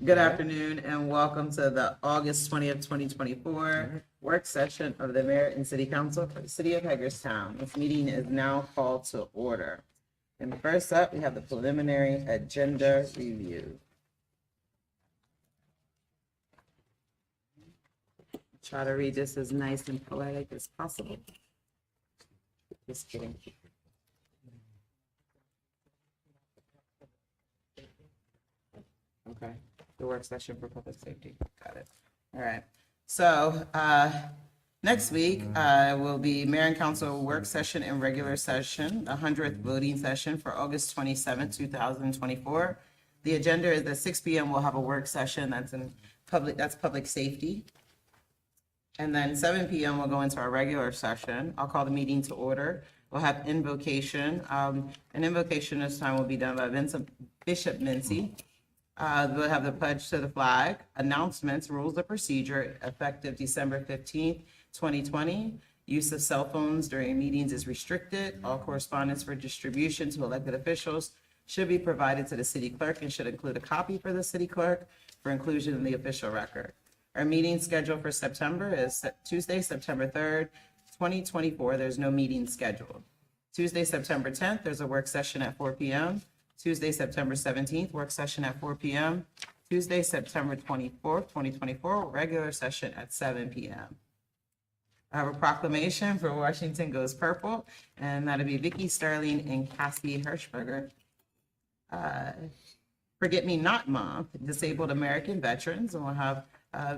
Good afternoon and welcome to the August 20th, 2024 work session of the Mayor and City Council for the City of Hagerstown. This meeting is now called to order. And first up, we have the preliminary agenda review. Try to read this as nice and poetic as possible. Just kidding. Okay, the work session for public safety, got it. All right, so next week will be Mayor and Council work session and regular session, the 100th voting session for August 27th, 2024. The agenda is at 6 p.m. We'll have a work session that's public safety. And then 7 p.m. we'll go into our regular session. I'll call the meeting to order. We'll have invocation. An invocation this time will be done by Bishop Mincy. We'll have the pledge to the flag, announcements, rules of procedure effective December 15th, 2020. Use of cell phones during meetings is restricted. All correspondence for distribution to elected officials should be provided to the city clerk and should include a copy for the city clerk for inclusion in the official record. Our meeting schedule for September is Tuesday, September 3rd, 2024. There's no meeting scheduled. Tuesday, September 10th, there's a work session at 4 p.m. Tuesday, September 17th, work session at 4 p.m. Tuesday, September 24th, 2024, regular session at 7 p.m. I have a proclamation for Washington Goes Purple, and that'll be Vicki Sterling and Cassie Hirschberger. Forget Me Not Month, Disabled American Veterans, and we'll have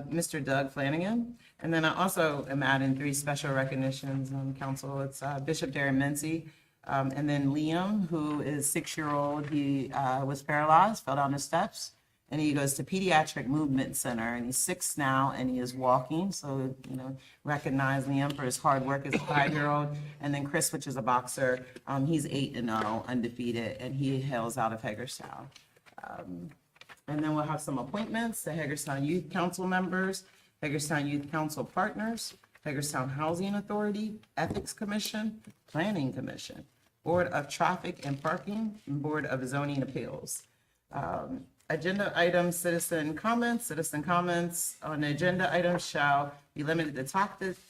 Mr. Doug Flanagan. And then I also am adding 3 special recognitions on council. It's Bishop Darren Mincy, and then Liam, who is 6-year-old. He was paralyzed, fell down the steps, and he goes to Pediatric Movement Center, and he's 6 now, and he is walking. So, recognize Liam for his hard work as a 5-year-old. And then Chris, which is a boxer, he's 8-0, undefeated, and he hails out of Hagerstown. And then we'll have some appointments, the Hagerstown Youth Council members, Hagerstown Youth Council partners, Hagerstown Housing Authority, Ethics Commission, Planning Commission, Board of Traffic and Parking, and Board of Zoning Appeals. Agenda items, citizen comments on the agenda items shall be limited to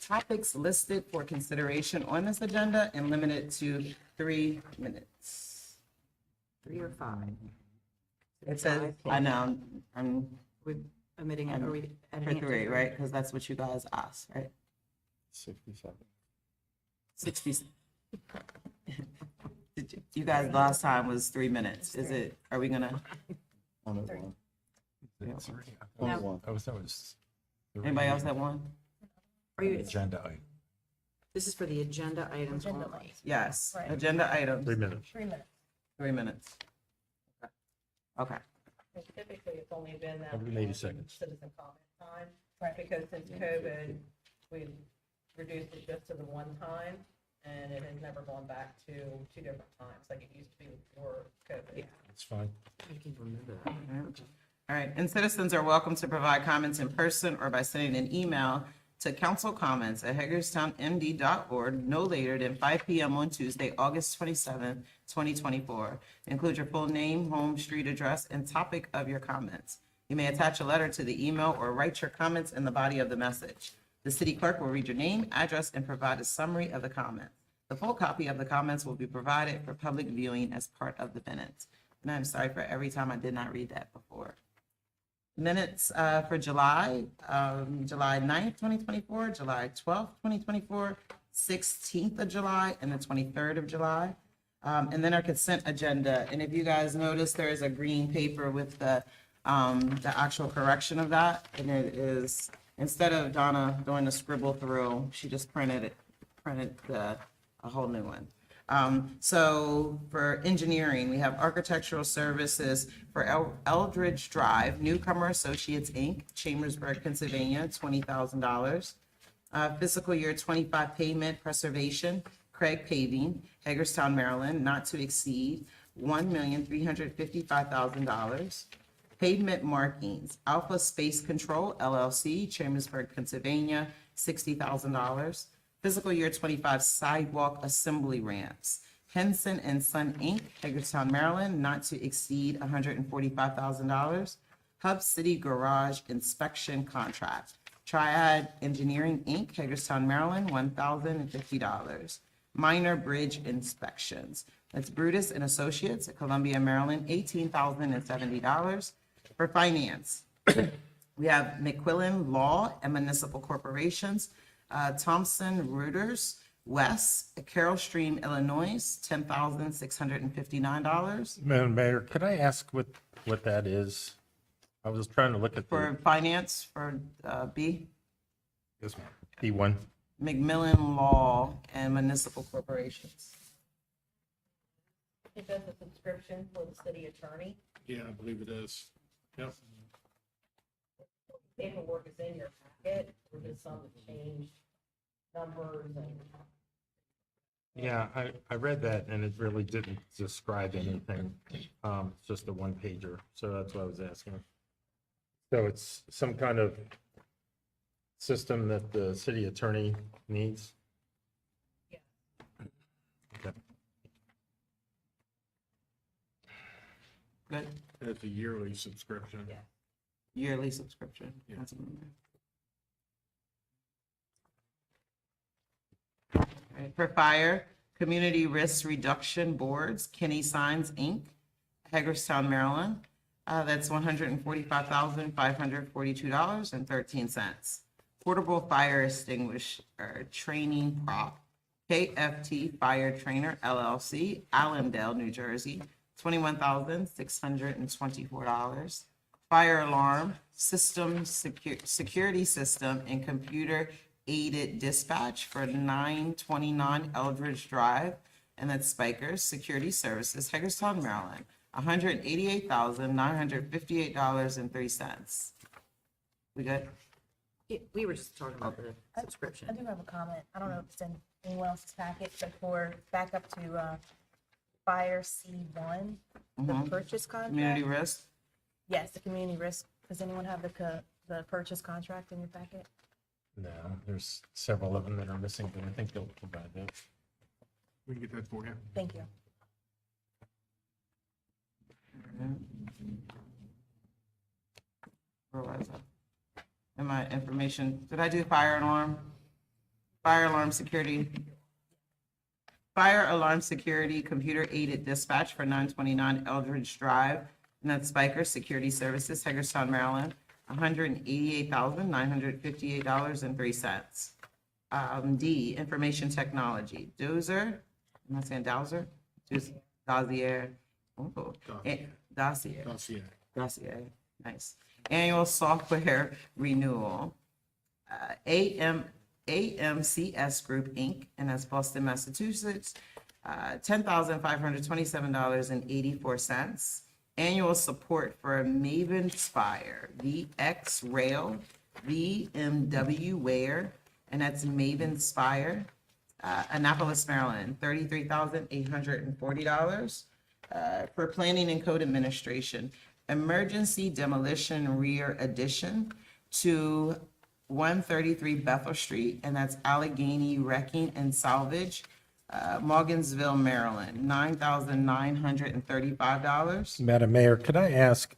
topics listed for consideration on this agenda and limited to 3 minutes. 3 or 5? It says, I know, I'm We're omitting it, or we for editing it? 3, right? Because that's what you guys asked, right? 67. 60. You guys, last time was 3 minutes. Are we gonna, On it, one. Yeah. On it, one. That was. anybody else have one? Are you, Agenda item. this is for the agenda items only. Yes, Right. agenda items, 3 minutes. 3 minutes. 3 minutes. Okay, Typically, it's only been that. Every 80 seconds. Citizen comment time, because since COVID, we've reduced it just to the one time, and it has never gone back to 2 different times, like it used to be before COVID. It's fine. I can remember that. all right. And citizens are welcome to provide comments in person or by sending an email to councilcomments@hagerstownmd.org no later than 5 p.m. on Tuesday, August 27th, 2024. Include your full name, home, street address, and topic of your comments. You may attach a letter to the email or write your comments in the body of the message. The city clerk will read your name, address, and provide a summary of the comment. The full copy of the comments will be provided for public viewing as part of the minutes. And I'm sorry for every time I did not read that before. Minutes for July 9th, 2024, July 12th, 2024, 16th of July, and the 23rd of July. And then our consent agenda. And if you guys notice, there is a green paper with the actual correction of that. And it is, instead of Donna doing the scribble through, she just printed a whole new one. So for engineering, we have architectural services for Eldridge Drive, Newcomer Associates, Inc., Chambersburg, Pennsylvania, $20,000. Fiscal year 25 pavement preservation, Craig Paving, Hagerstown, Maryland, not to exceed $1,355,000. Pavement markings, Alpha Space Control, LLC, Chambersburg, Pennsylvania, $60,000. Fiscal year 25 sidewalk assembly ramps, Henson and Son, Inc., Hagerstown, Maryland, not to exceed $145,000. Hub City Garage Inspection Contract. Triad Engineering, Inc., Hagerstown, Maryland, $1,050. Minor bridge inspections. That's Brutus and Associates, Columbia, Maryland, $18,070. For finance, we have McQuillan Law and Municipal Corporations, Thompson Reuters, West, Carroll Stream, Illinois, $10,659. Madam Mayor, could I ask what that is? I was trying to look at For the, finance, for B, this one, B1. McMillan Law and Municipal Corporations. It does a subscription for the city attorney. Yeah, I believe it is. Yep. Paperwork is in your packet, there is some changed numbers and. Yeah, I read that and it really didn't describe anything. It's just a one pager, so that's what I was asking. So it's some kind of system that the city attorney needs? Yeah. Okay. Good, It's a yearly subscription. Yeah. yearly subscription. Yeah. Right, for fire, Community Risk Reduction Boards, Kenny Signs, Inc., Hagerstown, Maryland. That's $145,542.13. Portable fire extinguisher training prop, KFT Fire Trainer LLC, Allendale, New Jersey, $21,624. Fire alarm system, security system and computer aided dispatch for 929 Eldridge Drive, and that's Spikers Security Services, Hagerstown, Maryland, $188,958.03. We good? We were just talking about the I subscription. do have a comment. I don't know if it's in anyone else's packet, but for back up to Fire C1, the Mhm. purchase Community contract. risk? Yes, the community risk. Does anyone have the purchase contract in your packet? No, there's several of them that are missing, but I think they'll provide those. We can get that for you. Thank you. Where was I? In my information, did I do fire alarm? Fire alarm security. Fire alarm security, computer aided dispatch for 929 Eldridge Drive, and that's Spiker Security Services, Hagerstown, Maryland, $188,958.03. D, information technology, Dozer, am I saying Dowser? Dozier. Oh, Dossier. Dossier. Dossier, nice. Annual software renewal. AMCS Group, Inc., and that's Boston, Massachusetts, $10,527.84. Annual support for Maven Spire, VX Rail, VMW Ware, and that's Maven Spire, Annapolis, Maryland, $33,840. For planning and code administration, emergency demolition rear addition to 133 Bethel Street, and that's Allegheny Wrecking and Salvage, Morgansville, Maryland, $9,935. Madam Mayor, could I ask,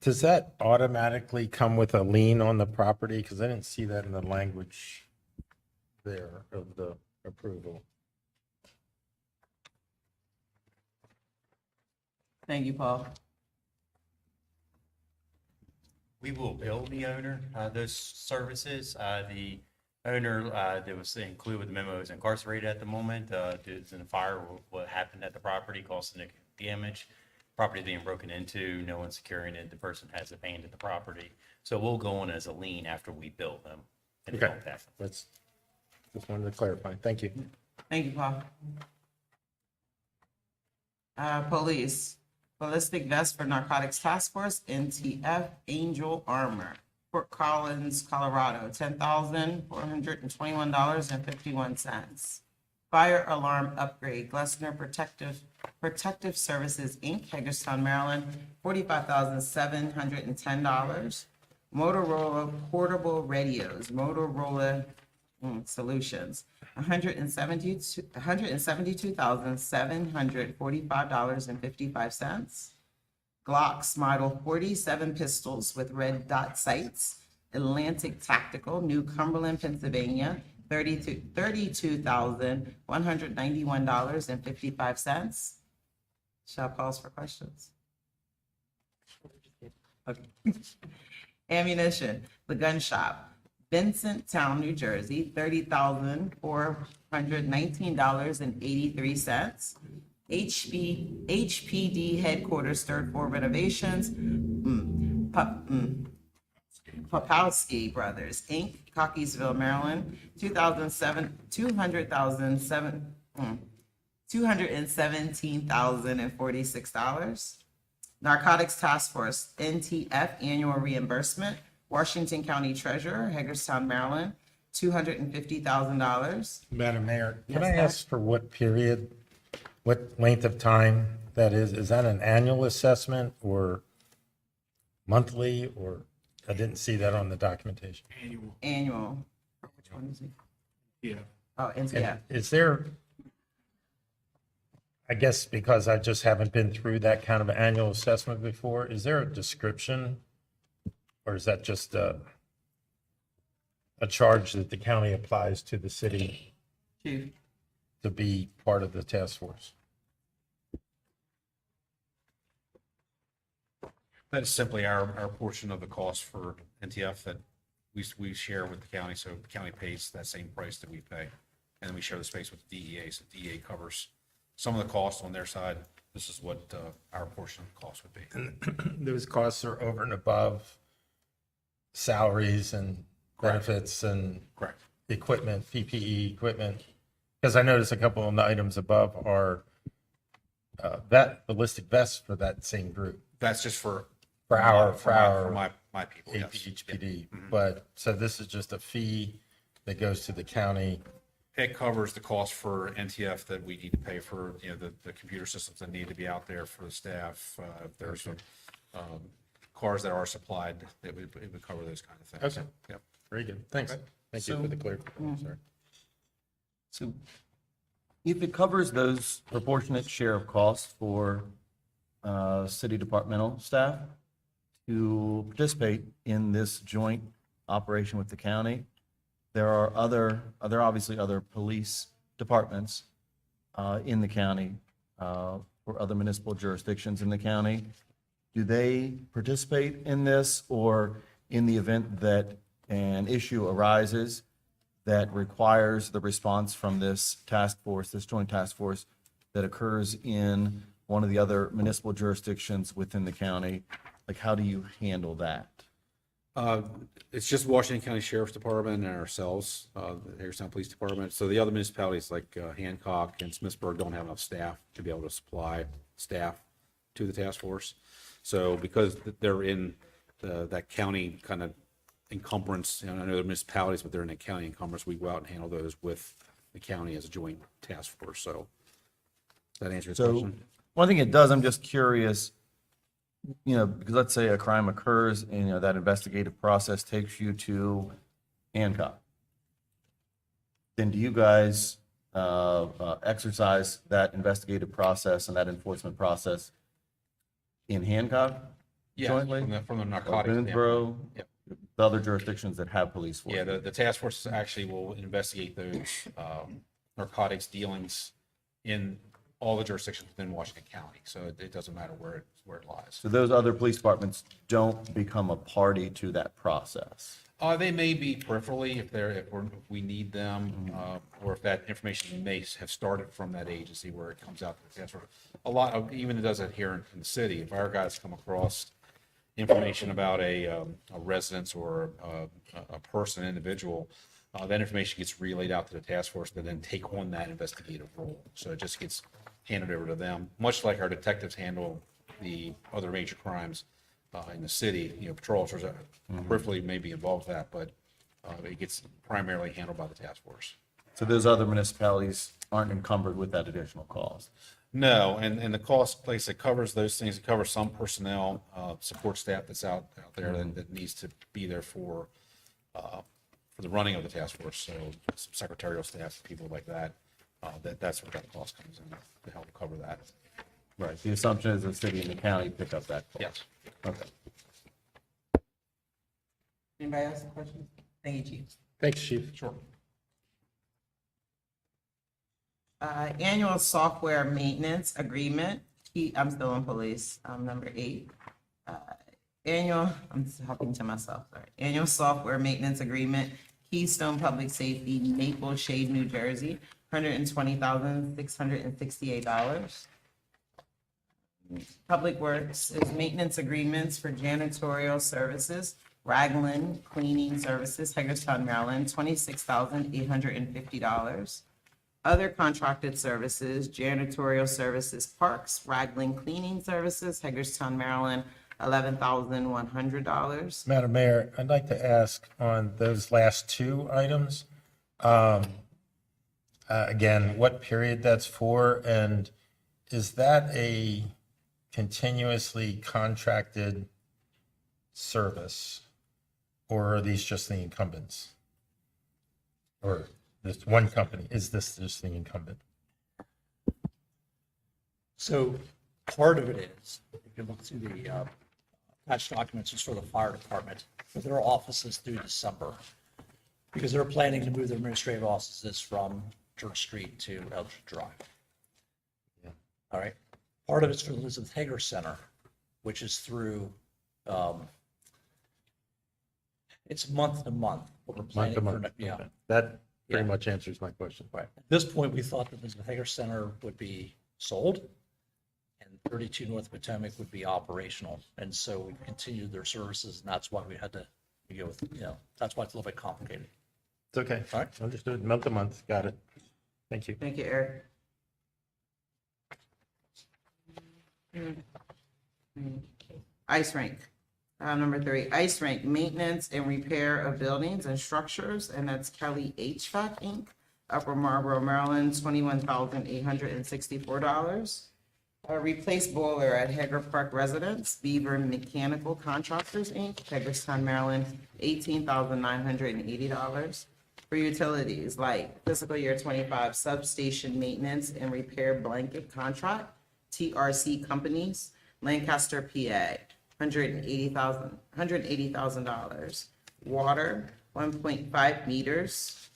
does that automatically come with a lien on the property? Because I didn't see that in the language there of the approval. Thank you, Paul. We will bill the owner those services. The owner that was included with the memo is incarcerated at the moment. Due to the fire, what happened at the property caused significant damage. Property being broken into, no one securing it. The person has abandoned the property. So we'll go on as a lien after we bill them. And Okay. don't tax them. That's, just wanted to clarify. Thank you. Thank you, Paul. Police, ballistic vest for narcotics task force, NTF, Angel Armor, Fort Collins, Colorado, $10,421.51. Fire alarm upgrade, Glessner Protective Services, Inc., Hagerstown, Maryland, $45,710. Motorola portable radios, Motorola Solutions, $172,745.55. Glocks Model 47 pistols with red dot sights. Atlantic Tactical, New Cumberland, Pennsylvania, $32,191.55. Shall pause for questions. Okay. Ammunition, The Gun Shop, Vincent Town, New Jersey, $30,419.83. HPD Headquarters, Third Floor renovations, Popowski Brothers, Inc., Cockeysville, Maryland, $217,046. Narcotics Task Force, NTF Annual Reimbursement, Washington County Treasurer, Hagerstown, Maryland, $250,000. Madam Mayor, can Yes, I sir. ask for what period, what length of time that is? Is that an annual assessment or monthly, or I didn't see that on the documentation? Annual, Annual. Which one is it? yeah. Oh, NTF. And is there, I guess because I just haven't been through that kind of annual assessment before, is there a description? Or is that just a charge that the county applies to the city Chief. to be part of the task force? That is simply our portion of the cost for NTF that we share with the county. So the county pays that same price that we pay. And then we share the space with the DEA. So DEA covers some of the costs on their side. This is what our portion of the cost would be. Those costs are over and above salaries and benefits and Correct. equipment, PPE equipment. Because I noticed a couple of the items above are ballistic vests for that same group, That's just for for my people. Yes. HPD. But, so this is just a fee that goes to the county. It covers the cost for NTF that we need to pay for, the computer systems that need to be out there for the staff. If there's cars that are supplied, it would cover those kind of things. Okay. Yep. Very good. Thanks. Thank you for the clarification. Sorry. So if it covers those proportionate share of costs for city departmental staff to participate in this joint operation with the county, there are obviously other police departments in the county or other municipal jurisdictions in the county. Do they participate in this, or in the event that an issue arises that requires the response from this task force, this joint task force that occurs in one of the other municipal jurisdictions within the county, like how do you handle that? It's just Washington County Sheriff's Department and ourselves, the Hagerstown Police Department. So the other municipalities like Hancock and Smithsburg don't have enough staff to be able to supply staff to the task force. So because they're in that county kind of encumbrance, I know they're municipalities, but they're in a county encumbrance, we go out and handle those with the county as a joint task force. So does that answer your So question? one thing it does, I'm just curious, because let's say a crime occurs and, that investigative process takes you to Hancock. Then do you guys exercise that investigative process and that enforcement process in Hancock Yeah, jointly? from the Or narcotics standpoint. Boonesboro? Yep. The other jurisdictions that have police Yeah, forces? the task force actually will investigate those narcotics dealings in all the jurisdictions within Washington County. So it doesn't matter where it lies. So those other police departments don't become a party to that process? They may be peripherally if we need them, or if that information may have started from that agency where it comes out to the task force. A lot of, even it does it here in the city, if our guys come across information about a residence or a person, individual, that information gets relayed out to the task force to then take on that investigative role. So it just gets handed over to them, much like our detectives handle the other major crimes in the city. Patrol officers peripherally may be involved with that, but it gets primarily handled by the task force. So those other municipalities aren't encumbered with that additional cost? No, and the cost, like I said, covers those things. It covers some personnel, support staff that's out there that needs to be there for for the running of the task force, so some secretarial staff, people like that, that's where that cost comes in, to help cover that. Right, the assumption is the city and the county pick up that cost. Yes. Okay. Anybody else have questions? Thank you, Chief. Thanks, Chief. Sure. Annual software maintenance agreement. I'm still on police, number 8. I'm talking to myself, sorry. Annual software maintenance agreement, Keystone Public Safety, Maple Shade, New Jersey, $120,668. Public Works is maintenance agreements for janitorial services, Ragland Cleaning Services, Hagerstown, Maryland, $26,850. Other contracted services, janitorial services, Parks, Ragland Cleaning Services, Hagerstown, Maryland, $11,100. Madam Mayor, I'd like to ask on those last 2 items, again, what period that's for, and is that a continuously contracted service, or are these just the incumbents? Or this one company, is this just the incumbent? So part of it is, if you look through the attached documents, it's for the fire department, for their offices through December, because they're planning to move their administrative offices from Church Street to Eldridge Drive. All right. Part of it's for the Elizabeth Hager Center, which is through, it's month to month. What we're Month planning to for, month. yeah. Okay. That pretty Yeah. much answers my question. Right. At this point, we thought that the Elizabeth Hager Center would be sold and 32 North Potomac would be operational. And so we continued their services, and that's why we had to go with, that's why it's a little bit complicated. It's okay. All right. Understood. Month to month. Got it. Thank you. Thank you, Eric. Ice rink. Number 3, ice rink, maintenance and repair of buildings and structures, and that's Kelly HVAC Inc., Upper Marlboro, Maryland, $21,864. Replace boiler at Hager Park Residence, Beaver Mechanical Contractors Inc., Hagerstown, Maryland, $18,980. For utilities, like fiscal year 25 substation maintenance and repair blanket contract, TRC Companies, Lancaster, PA, $180,000. Water, 1.5 meters.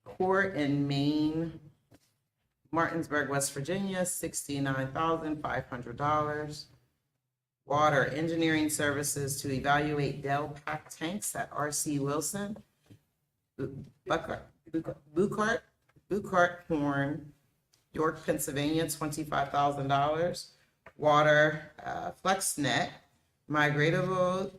Court and Main, Martinsburg, West Virginia, $69,500. Water engineering services to evaluate Dell Pack tanks at RC Wilson, Buckhart Horn, York, Pennsylvania, $25,000. Water, FlexNet, migratable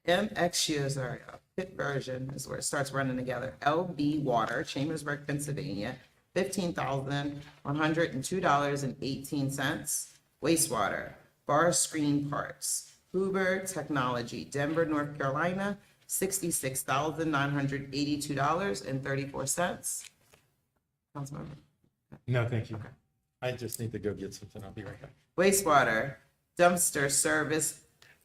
MXU, sorry, PIT version is where it starts running together. LB Water, Chambersburg, Pennsylvania, $15,102.18. Wastewater, Bar Screen Parts, Huber Technology, Denver, North Carolina, $66,982.34. Councilmember. No, thank you. I just need to go get something. I'll be right back. Wastewater, dumpster service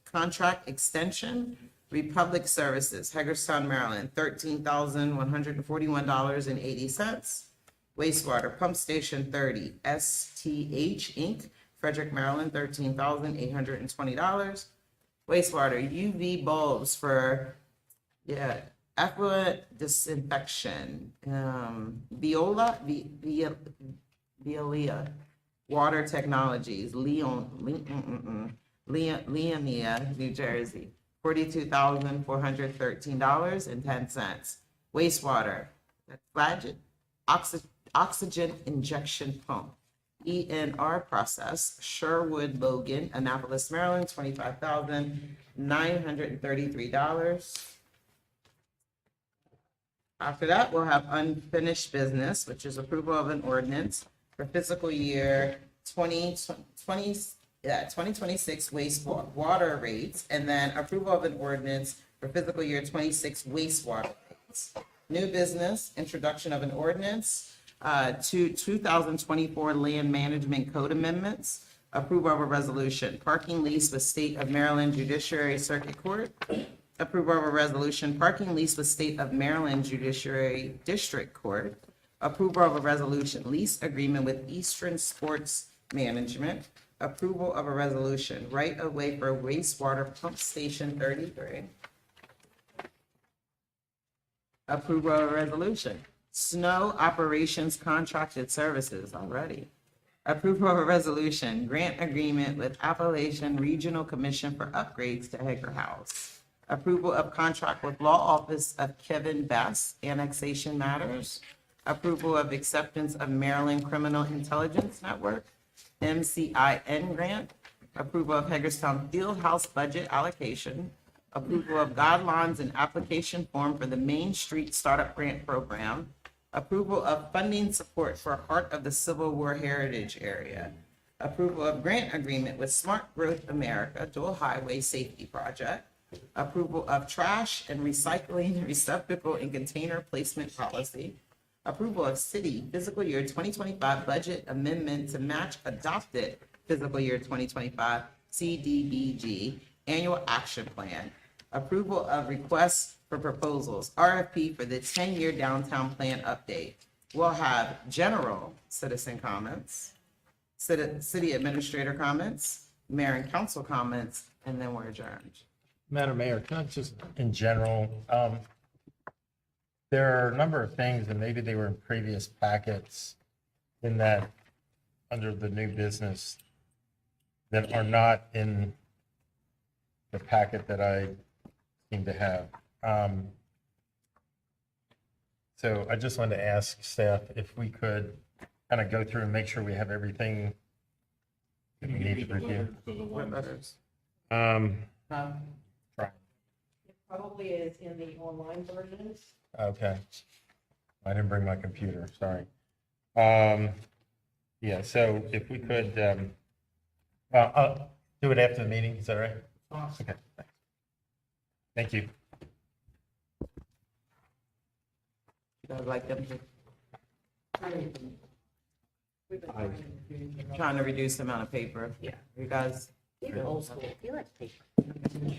contract extension, Republic Services, Hagerstown, Maryland, $13,141.80. Wastewater Pump Station 30, STH Inc., Frederick, Maryland, $13,820. Wastewater UV bulbs for, effluent disinfection, Veolia Water Technologies, Leonia, New Jersey, $42,413.10. Wastewater, Flagit oxygen injection pump, ENR process, Sherwood Logan, Annapolis, Maryland, $25,933. After that, we'll have unfinished business, which is approval of an ordinance for fiscal year 2026 wastewater rates, and then approval of an ordinance for fiscal year 26 wastewater rates. New business, introduction of an ordinance to 2024 land management code amendments, approval of a resolution, parking lease with State of Maryland Judiciary Circuit Court, Approval of a resolution, parking lease with State of Maryland Judiciary District Court. Approval of a resolution, lease agreement with Eastern Sports Management. Approval of a resolution, right-of-way for wastewater pump station 33. Approval of a resolution, snow operations contracted services already. Approval of a resolution, grant agreement with Appalachian Regional Commission for upgrades to Hager House. Approval of contract with Law Office of Kevin Bass, annexation matters. Approval of acceptance of Maryland Criminal Intelligence Network, MCIN grant. Approval of Hagerstown Fieldhouse budget allocation. Approval of guidelines and application form for the Main Street Startup Grant Program. Approval of funding support for Heart of the Civil War Heritage Area. Approval of grant agreement with Smart Growth America Dual Highway Safety Project. Approval of trash and recycling receptacle and container placement policy. Approval of city fiscal year 2025 budget amendment to match adopted fiscal year 2025 CDBG annual action plan. Approval of requests for proposals, RFP for the 10-year downtown plan update. We'll have general citizen comments, city administrator comments, mayor and council comments, and then we're adjourned. Madam Mayor, can I just, in general, there are a number of things, and maybe they were in previous packets, in that, under the new business, that are not in the packet that I seem to have. So I just wanted to ask staff if we could kind of go through and make sure we have everything that we need to review. What others? Right. It probably is in the online versions. Okay. I didn't bring my computer, sorry. Yeah, so if we could, I'll do it after the meeting, is that right? Okay, thanks. Thank you. You guys like them? We've been Trying to reduce the amount of paper. Yeah. You guys. You're old school. You like paper.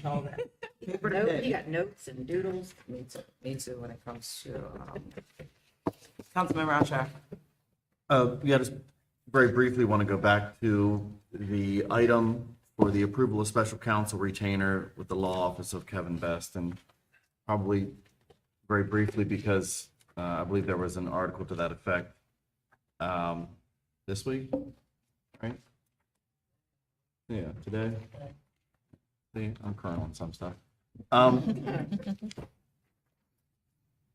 All that. Paper to Note- pen. You got notes and doodles. Me too, when it comes to, Councilman Rouchak. Yeah, just very briefly want to go back to the item for the approval of special counsel retainer with the law office of Kevin Best, and probably very briefly because I believe there was an article to that effect this week, right? Yeah, today. See, I'm current on some stuff.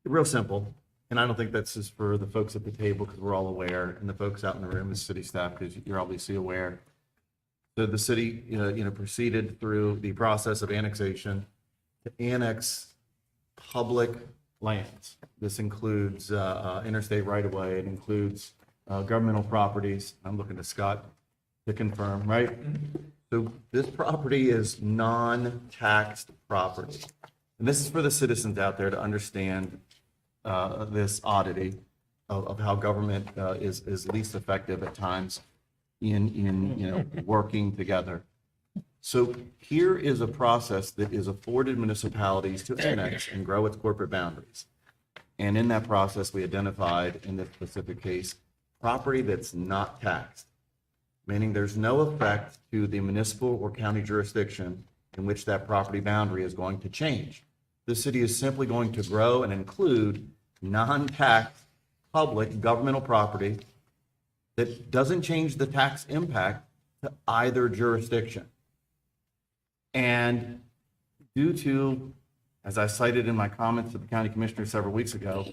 Real simple. And I don't think that's just for the folks at the table, because we're all aware, and the folks out in the room, the city staff, because you're obviously aware. So the city, proceeded through the process of annexation to annex public lands. This includes interstate right-of-way, it includes governmental properties. I'm looking to Scott to confirm, right? So this property is non-taxed property. And this is for the citizens out there to understand this oddity of how government is least effective at times in working together. So here is a process that is afforded municipalities to annex and grow its corporate boundaries. And in that process, we identified in this specific case, property that's not taxed, meaning there's no effect to the municipal or county jurisdiction in which that property boundary is going to change. The city is simply going to grow and include non-tax public governmental property that doesn't change the tax impact to either jurisdiction. And due to, as I cited in my comments to the county commissioner several weeks ago,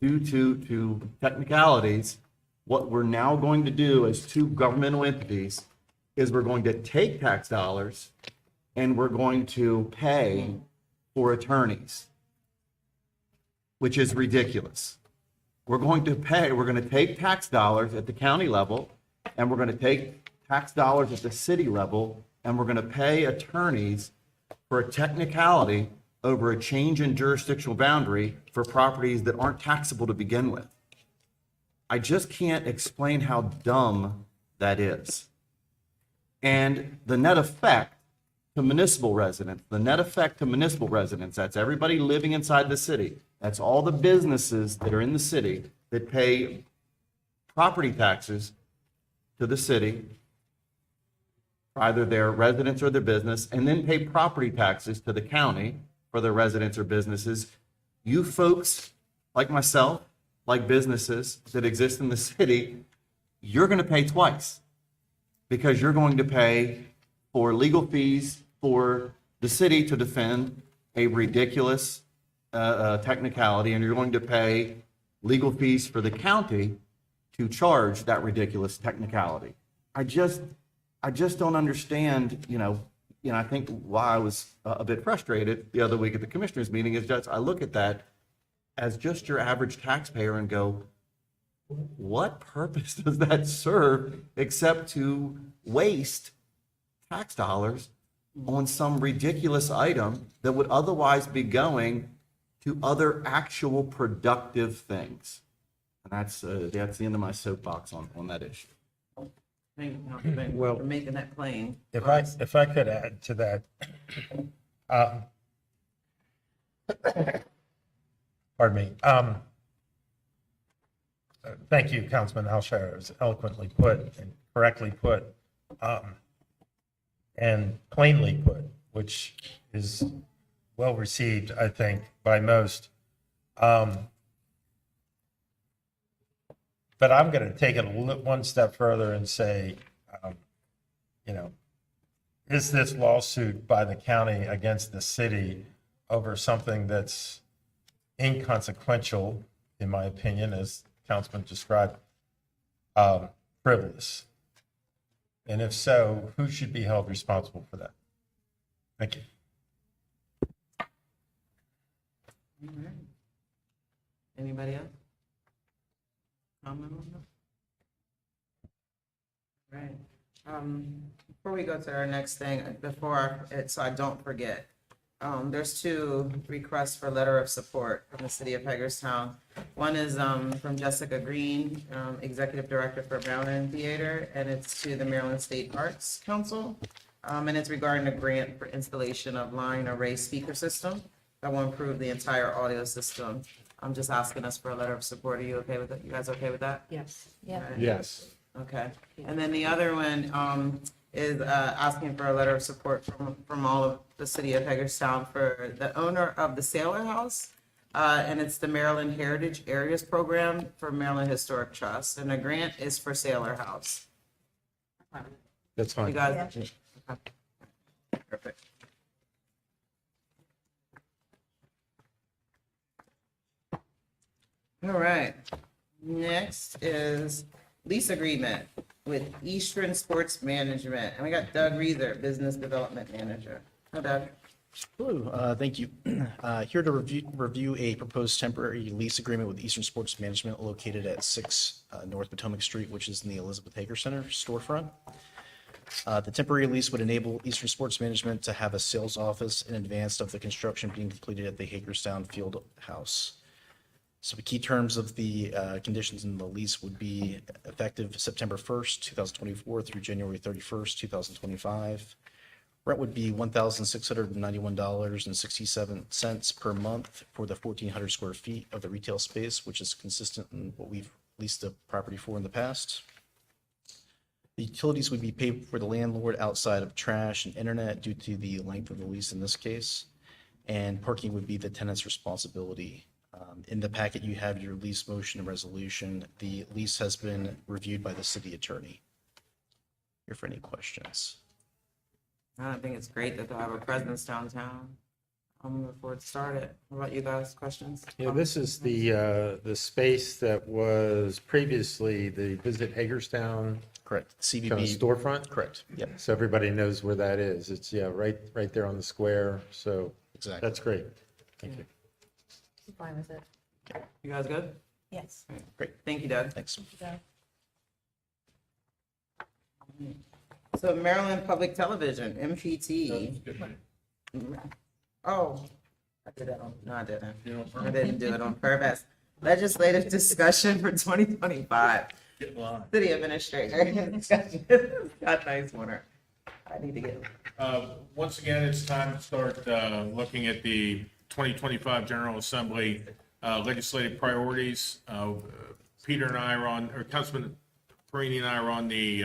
due to technicalities, what we're now going to do as two governmental entities is we're going to take tax dollars and we're going to pay for attorneys, which is ridiculous. We're going to take tax dollars at the county level, and we're going to take tax dollars at the city level, and we're going to pay attorneys for a technicality over a change in jurisdictional boundary for properties that aren't taxable to begin with. I just can't explain how dumb that is. And the net effect to municipal residents, the net effect to municipal residents, that's everybody living inside the city. That's all the businesses that are in the city that pay property taxes to the city, either their residence or their business, and then pay property taxes to the county for their residents or businesses. You folks, like myself, like businesses that exist in the city, you're going to pay twice because you're going to pay for legal fees for the city to defend a ridiculous technicality, and you're going to pay legal fees for the county to charge that ridiculous technicality. I just don't understand, I think why I was a bit frustrated the other week at the commissioners meeting is just, I look at that as just your average taxpayer and go, what purpose does that serve except to waste tax dollars on some ridiculous item that would otherwise be going to other actual productive things? And that's the end of my soapbox on that issue. Thank you, Councilman, Well- for making that plain. If I could add to that, pardon me. Thank you, Councilman Alshire. It was eloquently put and correctly put, and plainly put, which is well received, I think, by most. But I'm going to take it one step further and say, is this lawsuit by the county against the city over something that's inconsequential, in my opinion, as Councilman described, frivolous? And if so, who should be held responsible for that? Thank you. Anybody else? Comment on that? Right. Before we go to our next thing, so I don't forget, there's two requests for letter of support from the city of Hagerstown. One is from Jessica Green, Executive Director for Maryland Theater, and it's to the Maryland State Arts Council. And it's regarding a grant for installation of line array speaker system that will improve the entire audio system. I'm just asking us for a letter of support. Are you okay with it? You guys okay with that? Yes. Yeah. Yes. Okay. And then the other one is asking for a letter of support from all of the city of Hagerstown for the owner of the Sailor House. And it's the Maryland Heritage Areas Program for Maryland Historic Trust. And the grant is for Sailor House. That's You fine. guys? Okay. Perfect. All right. Next is lease agreement with Eastern Sports Management. And we got Doug Reeser, Business Development Manager. Hi, Doug. Hello, thank you. Here to review a proposed temporary lease agreement with Eastern Sports Management located at 6 North Potomac Street, which is in the Elizabeth Hager Center storefront. The temporary lease would enable Eastern Sports Management to have a sales office in advance of the construction being completed at the Hagerstown Field House. So the key terms of the conditions in the lease would be effective September 1st, 2024 through January 31st, 2025. Rent would be $1,691.67 per month for the 1,400 square feet of the retail space, which is consistent in what we've leased the property for in the past. The utilities would be paid for the landlord outside of trash and internet due to the length of the lease in this case. And parking would be the tenant's responsibility. In the packet, you have your lease motion and resolution. The lease has been reviewed by the city attorney. Here for any questions. I think it's great that they'll have a presence downtown. I'm looking forward to start it. What about you guys? Questions? Yeah, this is the space that was previously the Visit Hagerstown Correct. kind of CBB. storefront. Correct. Yep. So everybody knows where that is. It's, right there on the square. So Exactly. that's great. Thank you. I'm fine with it. You guys good? Yes. Great. Thank you, Doug. Thanks. So Maryland Public Television, MPT. Oh, I did that on, no, I didn't. I didn't do it on purpose. Legislative discussion for 2025. City Administrator. Got nice winner. I need to get, Once again, it's time to start looking at the 2025 General Assembly legislative priorities. Peter and I are on, or Councilman Perini and I are on the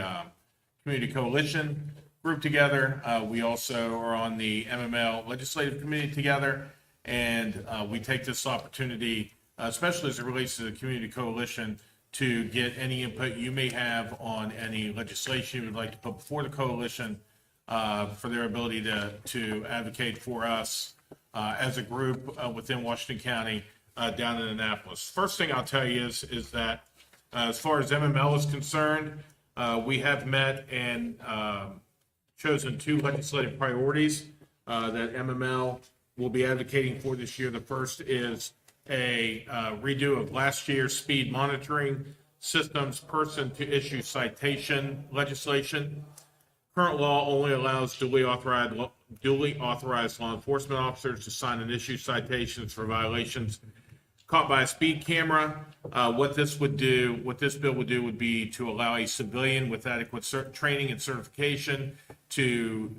Community Coalition group together. We also are on the MML Legislative Committee together. And we take this opportunity, especially as it relates to the Community Coalition, to get any input you may have on any legislation you would like to put before the coalition for their ability to advocate for us as a group within Washington County down in Annapolis. First thing I'll tell you is that as far as MML is concerned, we have met and chosen 2 legislative priorities that MML will be advocating for this year. The first is a redo of last year's speed monitoring systems person to issue citation legislation. Current law only allows duly authorized law enforcement officers to sign and issue citations for violations caught by a speed camera. What this bill would do would be to allow a civilian with adequate training and certification to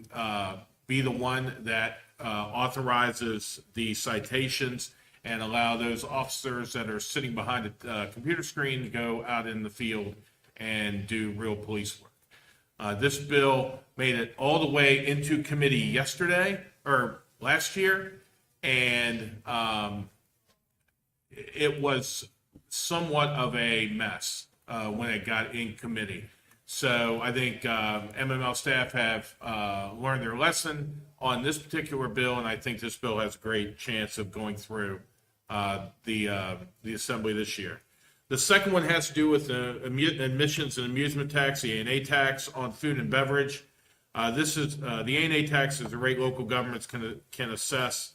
be the one that authorizes the citations and allow those officers that are sitting behind a computer screen to go out in the field and do real police work. This bill made it all the way into committee last year, and it was somewhat of a mess when it got in committee. So I think MML staff have learned their lesson on this particular bill, and I think this bill has a great chance of going through the assembly this year. The second one has to do with the admissions and amusement tax, the A&A tax on food and beverage. This is the A&A tax is the rate local governments can assess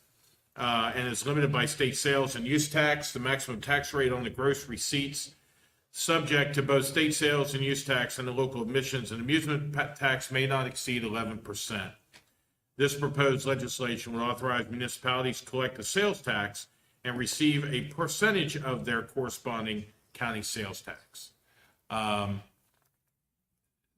and is limited by state sales and use tax. The maximum tax rate on the gross receipts subject to both state sales and use tax and the local admissions and amusement tax may not exceed 11%. This proposed legislation would authorize municipalities to collect the sales tax and receive a percentage of their corresponding county sales tax.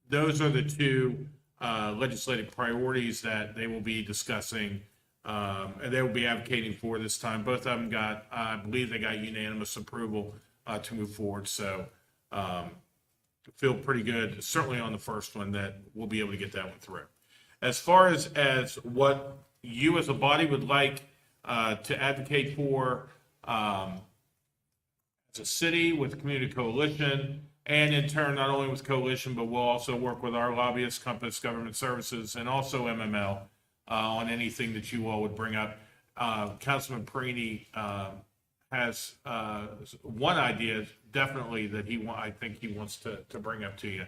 Those are the 2 legislative priorities that they will be discussing and they will be advocating for this time. Both of them I believe they got unanimous approval to move forward. So feel pretty good, certainly on the first one, that we'll be able to get that one through. As far as what you as a body would like to advocate for as a city with Community Coalition, and in turn, not only with Coalition, but we'll also work with our lobbyists, Compass Government Services, and also MML on anything that you all would bring up. Councilman Perini has one idea definitely that I think he wants to bring up to you,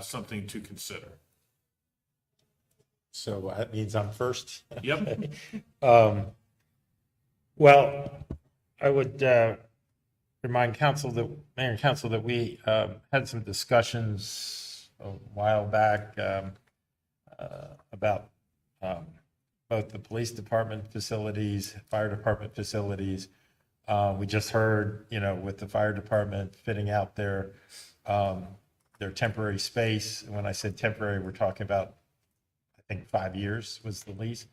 something to consider. So that means I'm first. Yep. Well, I would remind mayor and council that we had some discussions a while back about both the police department facilities, fire department facilities. We just heard, with the fire department fitting out their temporary space. And when I said temporary, we're talking about, I think 5 years was the lease.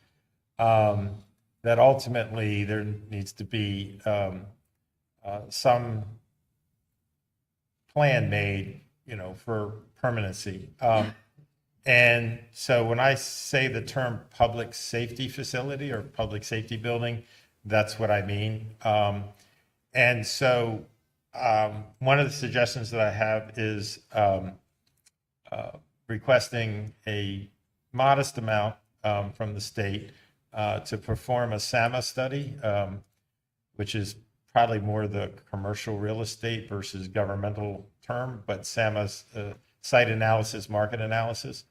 That ultimately there needs to be some plan made, for permanency. And so when I say the term public safety facility or public safety building, that's what I mean. And so one of the suggestions that I have is requesting a modest amount from the state to perform a SAMA study, which is probably more the commercial real estate versus governmental term, but SAMA's site analysis, market analysis.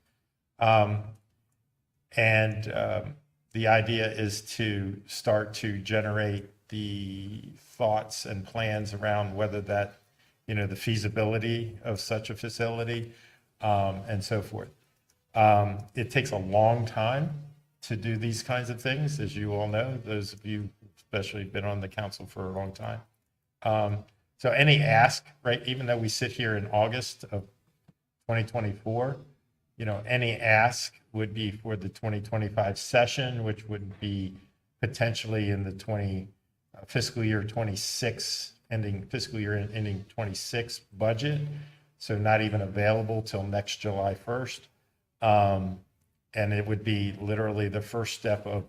The idea is to start to generate the thoughts and plans around whether that, the feasibility of such a facility and so forth. It takes a long time to do these kinds of things, as you all know, those of you especially been on the council for a long time. So any ask, right, even though we sit here in August of 2024, any ask would be for the 2025 session, which would be potentially in the fiscal year 26, fiscal year ending 26 budget. So not even available till next July 1st. And it would be literally the first step of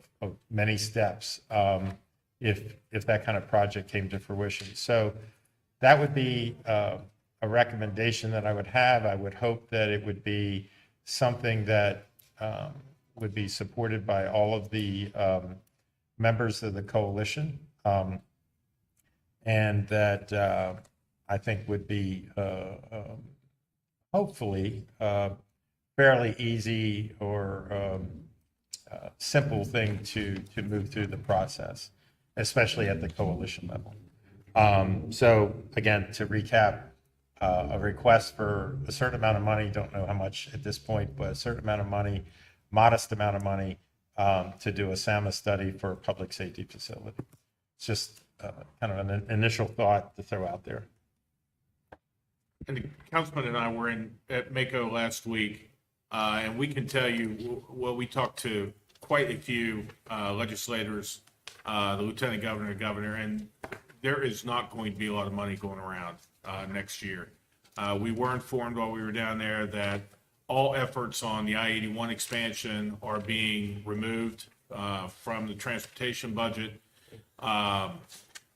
many steps if that kind of project came to fruition. So that would be a recommendation that I would have. I would hope that it would be something that would be supported by all of the members of the coalition, and that I think would be hopefully fairly easy or simple thing to move through the process, especially at the coalition level. So again, to recap, a request for a certain amount of money, don't know how much at this point, but a certain amount of money, modest amount of money to do a SAMA study for a public safety facility. It's just kind of an initial thought to throw out there. And the councilman and I were at Mako last week, and we can tell you, well, we talked to quite a few legislators, the lieutenant governor, and there is not going to be a lot of money going around next year. We were informed while we were down there that all efforts on the I-81 expansion are being removed from the transportation budget.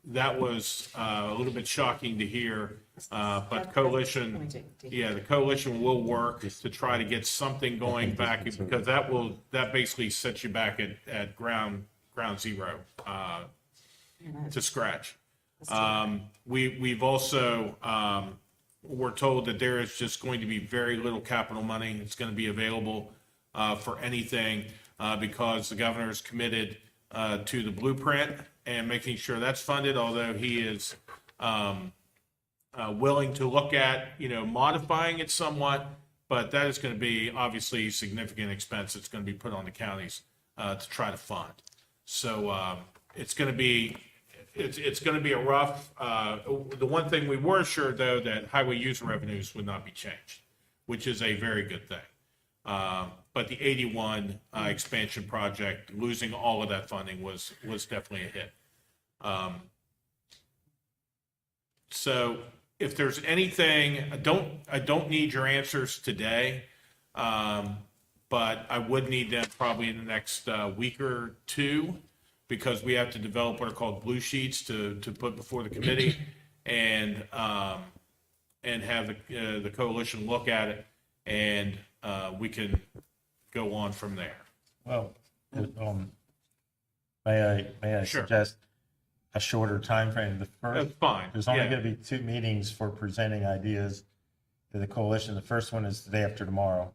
That was a little bit shocking to hear, but coalition, the coalition will work to try to get something going back, because that basically sets you back at ground zero to scratch. We've also, we're told that there is just going to be very little capital money. It's going to be available for anything because the governor is committed to the blueprint and making sure that's funded, although he is willing to look at, modifying it somewhat, but that is going to be obviously significant expense that's going to be put on the counties to try to fund. So it's going to be a rough, the one thing we were assured, though, that highway user revenues would not be changed, which is a very good thing. But the 81 expansion project, losing all of that funding was definitely a hit. So if there's anything, I don't need your answers today, but I would need them probably in the next week or two, because we have to develop what are called blue sheets to put before the committee and have the coalition look at it, and we can go on from there. Well, may I Sure. suggest a shorter timeframe? That's fine. There's only Yeah. going to be 2 meetings for presenting ideas to the coalition. The first one is the day after tomorrow,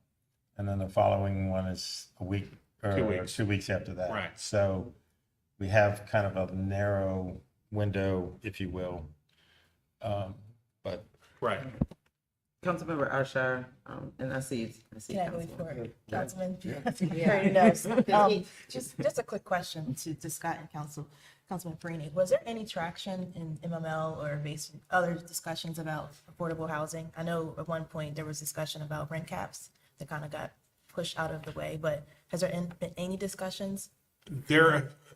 and then the following one is a week or 2 weeks. 2 weeks after that. Right. So we have kind of a narrow window, if you will. But Right. Councilmember Ashar, and I see Can I go Councilman. before Councilman? Already knows. Just a quick question to Scott and Councilman Perini. Was there any traction in MML or other discussions about affordable housing? I know at one point there was discussion about rent caps that kind of got pushed out of the way, but has there been any discussions?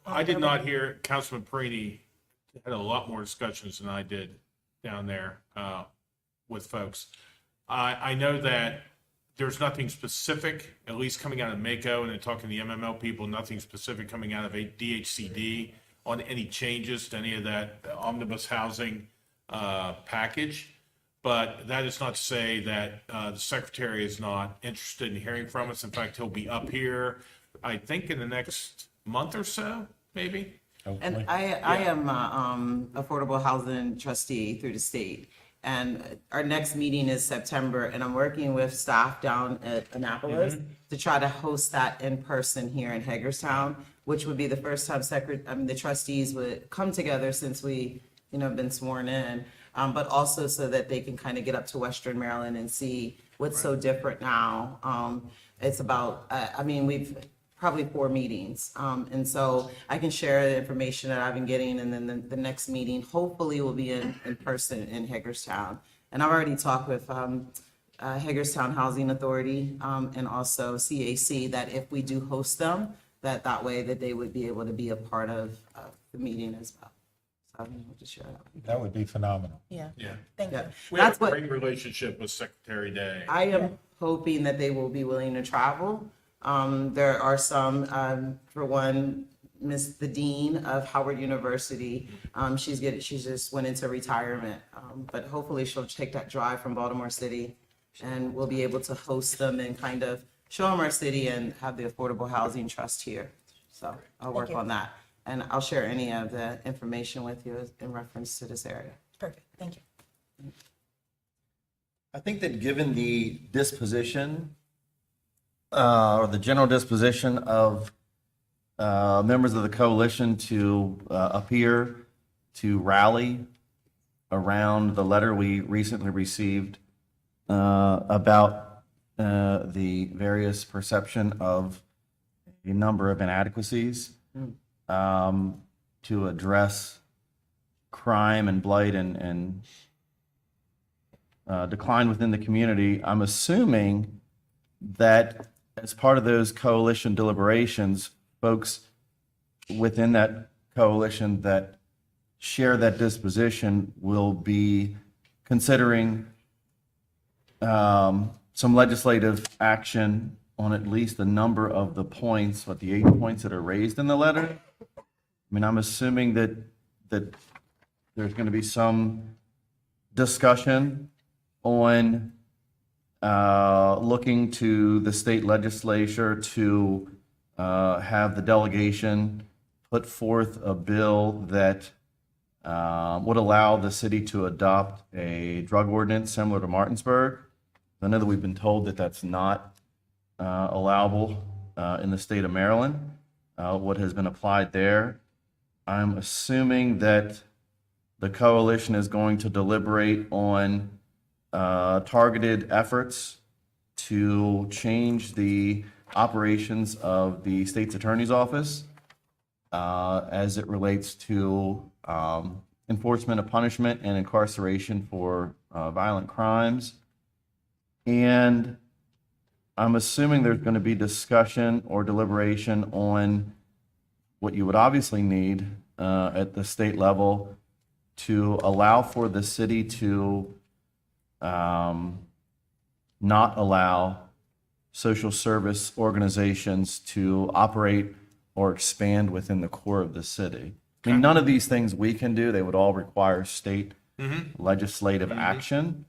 I did not hear, Councilman Perini had a lot more discussions than I did down there with folks. I know that there's nothing specific, at least coming out of Mako and then talking to the MML people, nothing specific coming out of a DHCD on any changes to any of that omnibus housing package. But that is not to say that the secretary is not interested in hearing from us. In fact, he'll be up here, I think, in the next month or so, maybe. And I am affordable housing trustee through the state. And our next meeting is September, and I'm working with staff down at Annapolis to try to host that in person here in Hagerstown, which would be the first time the trustees would come together since we, been sworn in. But also so that they can kind of get up to Western Maryland and see what's so different now. It's about, we've probably 4 meetings. And so I can share the information that I've been getting, and then the next meeting hopefully will be in person in Hagerstown. And I've already talked with Hagerstown Housing Authority, and also CAC, that if we do host them, that way that they would be able to be a part of the meeting as well. So I'll just share that. That would be phenomenal. Yeah, Yeah. thank you. Yeah. We have That's a what great relationship with Secretary Day. I am hoping that they will be willing to travel. There are some, for one, the Dean of Howard University. She just went into retirement, but hopefully she'll take that drive from Baltimore City, and we'll be able to host them and kind of show them our city and have the Affordable Housing Trust here. So I'll work you. on that, and I'll share any of the information with you in reference to this area. Perfect, thank you. I think that given the disposition, or the general disposition of members of the coalition to appear, to rally around the letter we recently received about the various perception of a number of inadequacies to address crime and blight and decline within the community. I'm assuming that as part of those coalition deliberations, folks within that coalition that share that disposition will be considering some legislative action on at least a number of the points, the 8 points that are raised in the letter. I mean, I'm assuming that there's going to be some discussion on looking to the state legislature to have the delegation put forth a bill that would allow the city to adopt a drug ordinance similar to Martinsburg. I know that we've been told that that's not allowable in the state of Maryland, what has been applied there. I'm assuming that the coalition is going to deliberate on targeted efforts to change the operations of the state's attorney's office as it relates to enforcement of punishment and incarceration for violent crimes. And I'm assuming there's going to be discussion or deliberation on what you would obviously need at the state level to allow for the city to not allow social service organizations to operate or expand within the core of the city. I mean, none of these things we can do. They would all require state legislative action.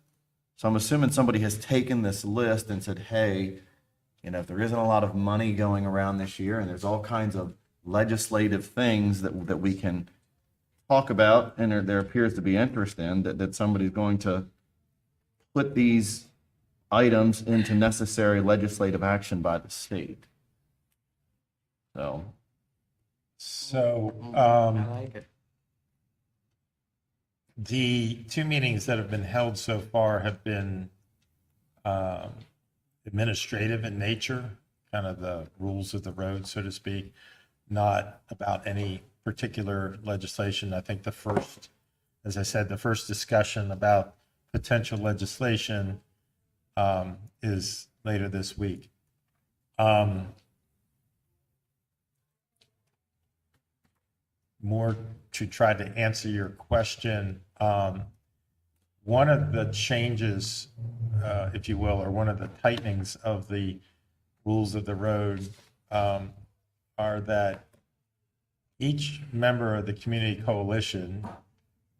So I'm assuming somebody has taken this list and said, hey, if there isn't a lot of money going around this year and there's all kinds of legislative things that we can talk about and there appears to be interest in, that somebody's going to put these items into necessary legislative action by the state. So, I like it. the two meetings that have been held so far have been administrative in nature, kind of the rules of the road, so to speak, not about any particular legislation. I think the first, as I said, the first discussion about potential legislation is later this week. More to try to answer your question, one of the changes, if you will, or one of the tightenings of the rules of the road are that each member of the community coalition,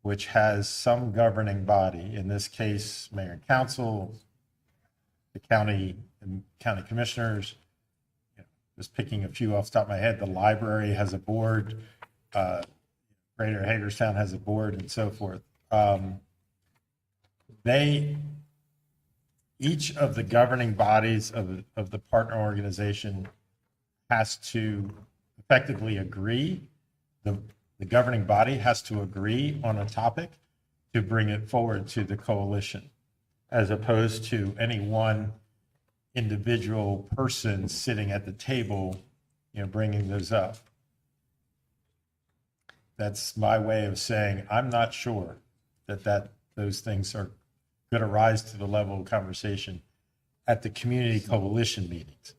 which has some governing body, in this case, mayor and council, the county and county commissioners, just picking a few off the top of my head, the library has a board, Greater Hagerstown has a board, and so forth. Each of the governing bodies of the partner organization has to effectively agree. The governing body has to agree on a topic to bring it forward to the coalition, as opposed to any one individual person sitting at the table, bringing those up. That's my way of saying I'm not sure that those things are going to rise to the level of conversation at the community coalition meetings.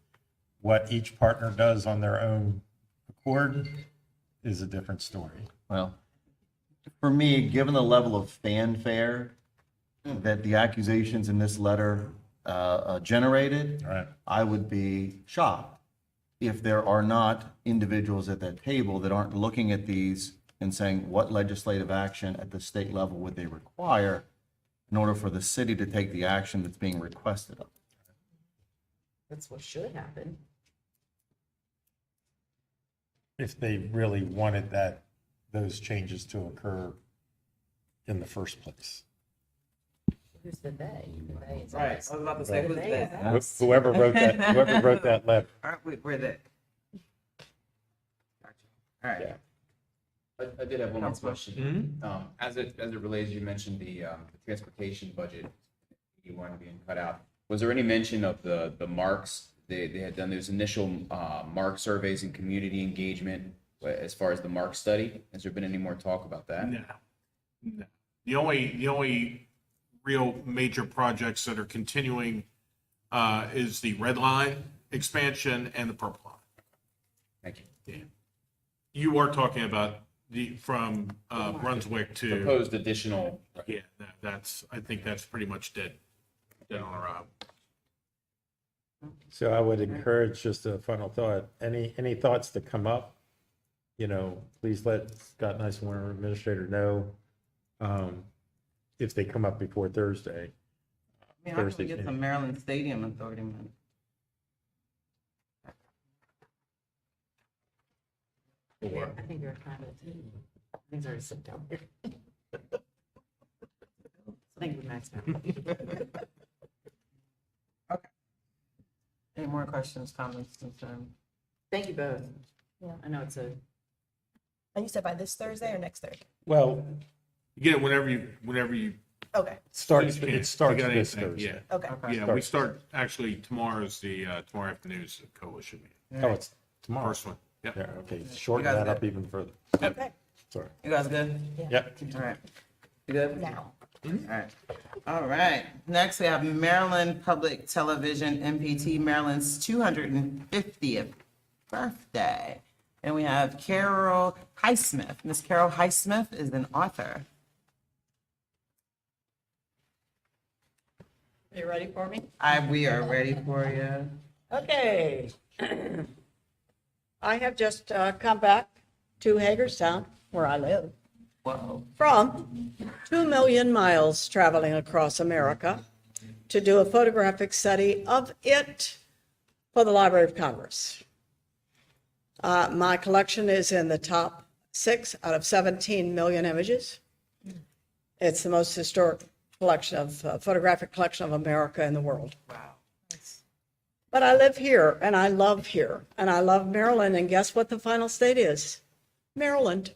What each partner does on their own accord is a different story. Well, for me, given the level of fanfare that the accusations in this letter generated, Right. I would be shocked if there are not individuals at that table that aren't looking at these and saying, what legislative action at the state level would they require in order for the city to take the action that's being requested of? That's what should happen. If they really wanted those changes to occur in the first place. Who's the they? The they is Right, I us. was about to say, who's They is that? us. Whoever wrote that letter. All right, we're there. Gotcha. All right. I did have one more Councilman. question. As it relates, you mentioned the transportation budget, you wanted being cut out. Was there any mention of the marks? They had done those initial mark surveys and community engagement as far as the mark study. Has there been any more talk about that? No. No. The only real major projects that are continuing is the Red Line expansion and the Purple Line. Thank you. Yeah. You are talking about from Brunswick to, Proposed additional. yeah, I think that's pretty much dead on arrival. So I would encourage, just a final thought, any thoughts that come up, please let Scott Nice, our administrator, know if they come up before Thursday. I mean, how can we Thursday's get meeting. some Maryland Stadium Authority money? I think you're kind of, things are sit down here. I think we maxed out. Any more questions, comments, concerns? Thank you both. Yeah. I know it's a, And you said by this Thursday or next Thursday? Well, You get it whenever you. Okay, it starts If you this Thursday. Yeah. okay. Yeah, we start, actually, tomorrow afternoon's coalition meeting. Oh, it's tomorrow. First one, yeah. Yeah, okay, shorten You guys that up good? even further. Okay, Sorry. You guys good? Yep. All right. You good? now. All right. All right. Next, we have Maryland Public Television, MPT, Maryland's 250th birthday. And we have Carol Highsmith. Miss Carol Highsmith is an author. Are you ready for me? We are ready for you. Okay. I have just come back to Hagerstown, where I live, Whoa. from 2 million miles traveling across America to do a photographic study of it for the Library of Congress. My collection is in the top 6 out of 17 million images. It's the most historic collection of photographic collection of America in the world. Wow. But I live here and I love here and I love Maryland. And guess what the final state is? Maryland.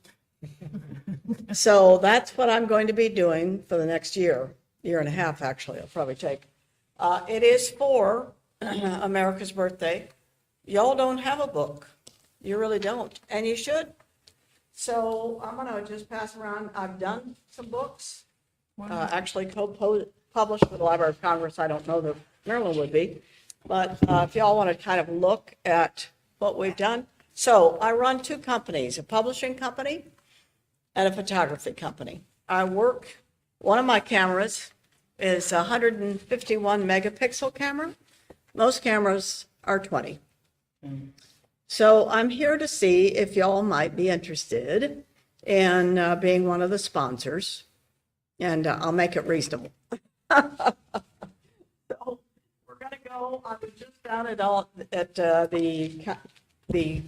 So that's what I'm going to be doing for the next year and a half, actually, it'll probably take. It is for America's birthday. Y'all don't have a book. You really don't. And you should. So I'm going to just pass around. I've done some books, actually co-published with the Library of Congress. I don't know that Maryland would be. But if y'all want to kind of look at what we've done. So I run 2 companies, a publishing company and a photography company. One of my cameras is a 151 megapixel camera. Most cameras are 20. So I'm here to see if y'all might be interested in being one of the sponsors, and I'll make it reasonable. So we're going to go, I was just down at the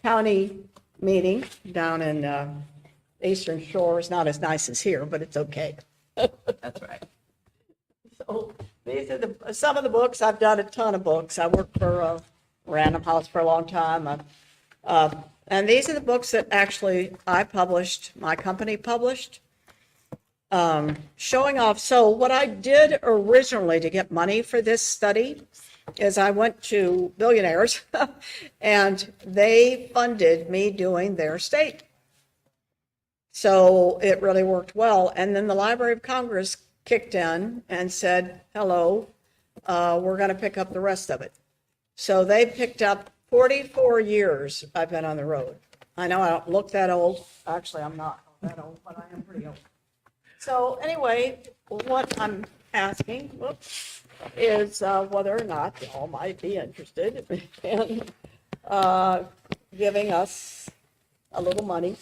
county meeting down in Eastern Shore. It's not as nice as here, but it's okay. That's right. So these are some of the books. I've done a ton of books. I worked for Random House for a long time. And these are the books that actually I published, my company published, showing off. So what I did originally to get money for this study is I went to billionaires and they funded me doing their state. So it really worked well. And then the Library of Congress kicked in and said, hello, we're going to pick up the rest of it. So they picked up 44 years I've been on the road. I know I don't look that old. Actually, I'm not that old, but I am pretty old. So anyway, what I'm asking, whoops, is whether or not y'all might be interested in giving us a little money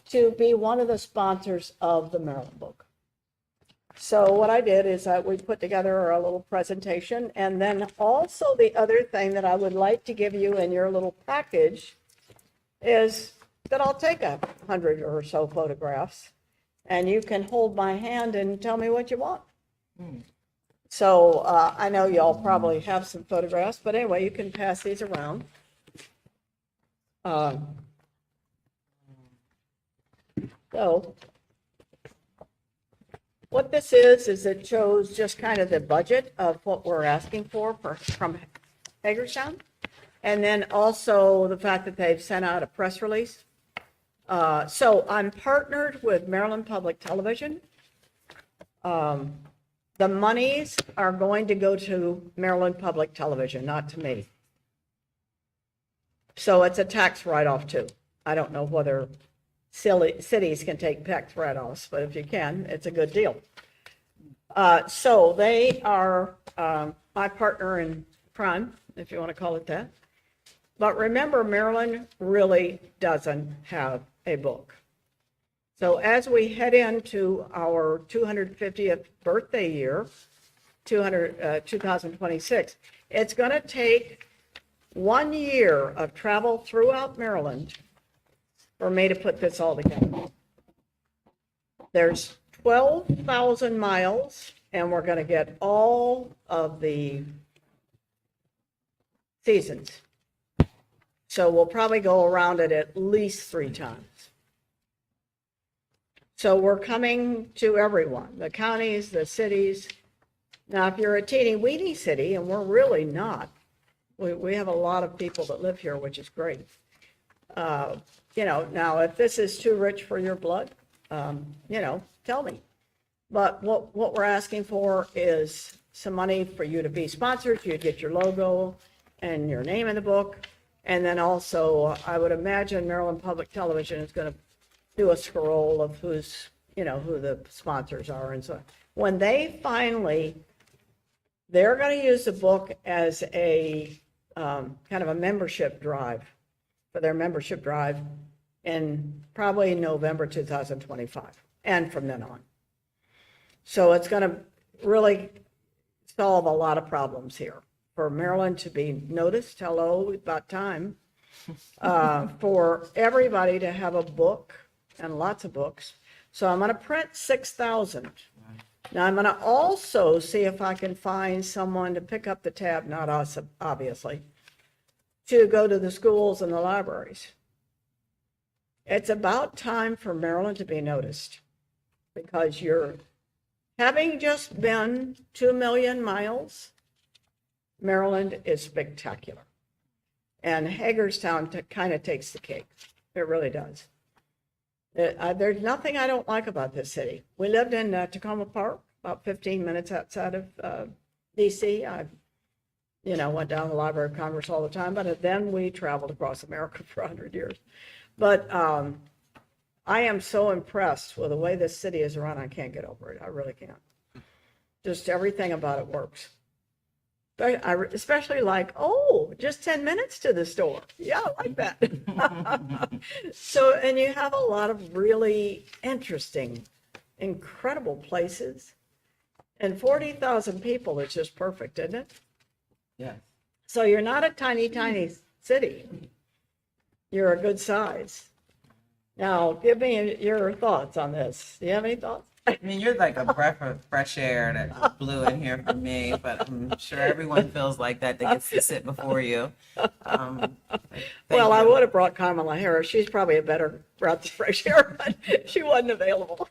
to be one of the sponsors of the Maryland Book. So what I did is we put together a little presentation, and then also the other thing that I would like to give you in your little package is that I'll take 100 or so photographs, and you can hold my hand and tell me what you want. So I know y'all probably have some photographs, but anyway, you can pass these around. So what this is it shows just kind of the budget of what we're asking for from Hagerstown. And then also the fact that they've sent out a press release. So I'm partnered with Maryland Public Television. The monies are going to go to Maryland Public Television, not to me. So it's a tax write-off too. I don't know whether cities can take tax write-offs, but if you can, it's a good deal. So they are my partner in crime, if you want to call it that. But remember, Maryland really doesn't have a book. So as we head into our 250th birthday year, 2026, it's going to take 1 year of travel throughout Maryland for me to put this all together. There's 12,000 miles, and we're going to get all of the seasons. So we'll probably go around it at least 3 times. So we're coming to everyone, the counties, the cities. Now, if you're a teeny weeny city, and we're really not, we have a lot of people that live here, which is great. You know, now if this is too rich for your blood, you know, tell me. But what we're asking for is some money for you to be sponsored. You get your logo and your name in the book. And then also, I would imagine Maryland Public Television is going to do a scroll of who's, you know, who the sponsors are. And so when they finally, they're going to use the book as a kind of a membership drive for their membership drive in probably November 2025 and from then on. So it's going to really solve a lot of problems here. For Maryland to be noticed, hello, about time, for everybody to have a book and lots of books. So I'm going to print 6,000. Now I'm going to also see if I can find someone to pick up the tab, not us, obviously, to go to the schools and the libraries. It's about time for Maryland to be noticed because you're having just been 2 million miles. Maryland is spectacular. And Hagerstown kind of takes the cake. It really does. There's nothing I don't like about this city. We lived in Tacoma Park, about 15 minutes outside of DC. I, you know, went down to the Library of Congress all the time, but then we traveled across America for 100 years. But I am so impressed with the way this city is run. I can't get over it. I really can't. Just everything about it works. But I especially like, oh, just 10 minutes to the store. Yeah, I like that. So, and you have a lot of really interesting, incredible places. And 40,000 people is just perfect, isn't it? Yeah. So you're not a tiny, tiny city. You're a good size. Now, give me your thoughts on this. Do you have any thoughts? I mean, you're like a breath of fresh air that blew in here for me, but I'm sure everyone feels like that gets to sit before you. Well, I would have brought Kamala Harris. She's probably a better breath of fresh air, but she wasn't available.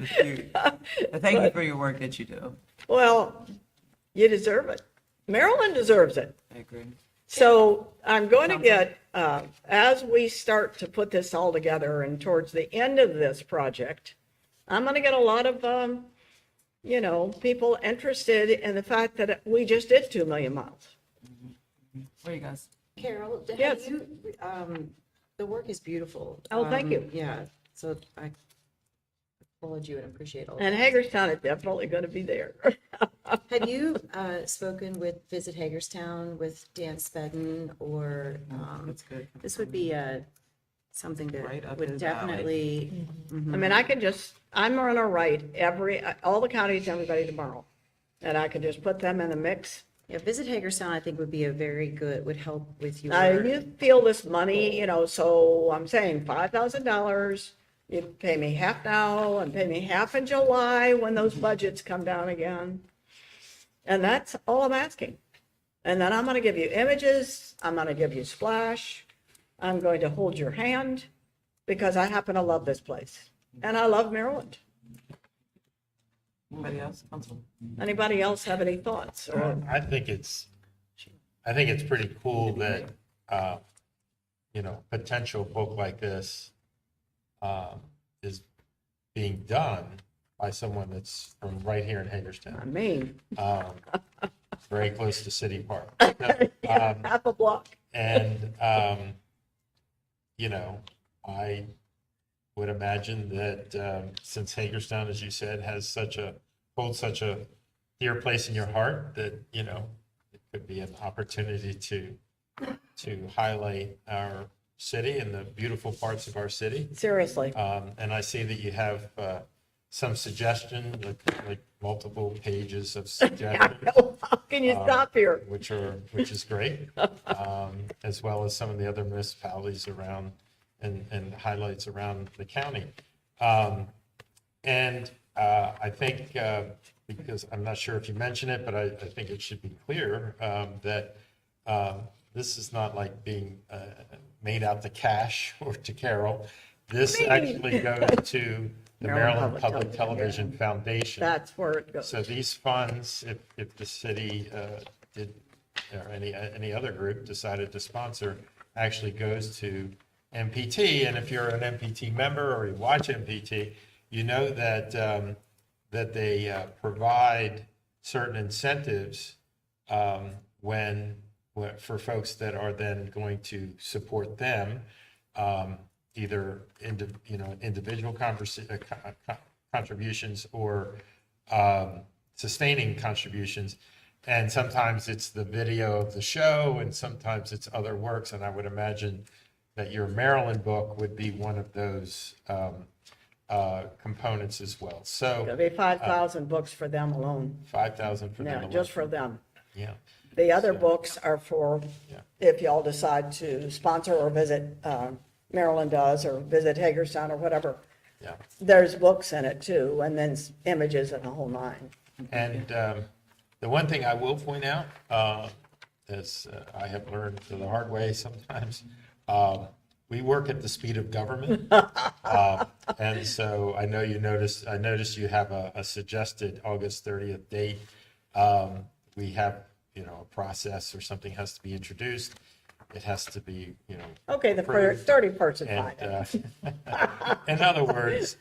Thank you for your work that you do. Well, you deserve it. Maryland deserves it. I agree. So I'm going to get, as we start to put this all together and towards the end of this project, I'm going to get a lot of you know, people interested in the fact that we just did 2 million miles. Where you guys? Carol, Yes. have you, the work is beautiful. Oh, thank you. Yeah, so I applaud you and appreciate all. And that. Hagerstown is definitely going to be there. Have you spoken with Visit Hagerstown with Dan Spedden or? That's good. This would be something Right that up would his alley. definitely. I mean, I'm going to write all the counties, everybody tomorrow. And I can just put them in the mix. Yeah, Visit Hagerstown, I think would be a very good, would help with your. Now, you feel this money, you know, so I'm saying $5,000. You pay me half now and pay me half in July when those budgets come down again. And that's all I'm asking. And then I'm going to give you images. I'm going to give you splash. I'm going to hold your hand because I happen to love this place. And I love Maryland. Anybody else? Councilman? Anybody else have any thoughts? Or I think it's pretty cool that, you know, potential book like this is being done by someone that's from right here in I Hagerstown, mean, very close to City Park. half a block. And, you know, I would imagine that since Hagerstown, as you said, holds such a dear place in your heart, that, you know, it could be an opportunity to highlight our city and the beautiful parts of our city. Seriously. And I see that you have some suggestion, like multiple pages of suggestions. How can you stop here? Which is great, as well as some of the other municipalities around and highlights around the county. And I think, because I'm not sure if you mentioned it, but I think it should be clear that this is not like being made out to Cash or to Carol. This actually goes to the Maryland Public Television Foundation. That's where it goes. So these funds, if the city did, or any other group decided to sponsor, actually goes to MPT. And if you're an MPT member or you watch MPT, you know that that they provide certain incentives for folks that are then going to support them, either individual contributions or sustaining contributions. And sometimes it's the video of the show, and sometimes it's other works. And I would imagine that your Maryland book would be one of those components as well. So It'll be 5,000 books for them alone. 5,000 for them Yeah, alone. just for them. Yeah. The other books are for, Yeah. if y'all decide to sponsor or visit, Maryland does, or visit Hagerstown or whatever. Yeah. There's books in it too, and then images and the whole nine. And the one thing I will point out, as I have learned the hard way sometimes, we work at the speed of government. And so I noticed you have a suggested August 30th date. We have, a process or something has to be introduced. It has to be, Okay, the approved. 30-person And, time. in other words,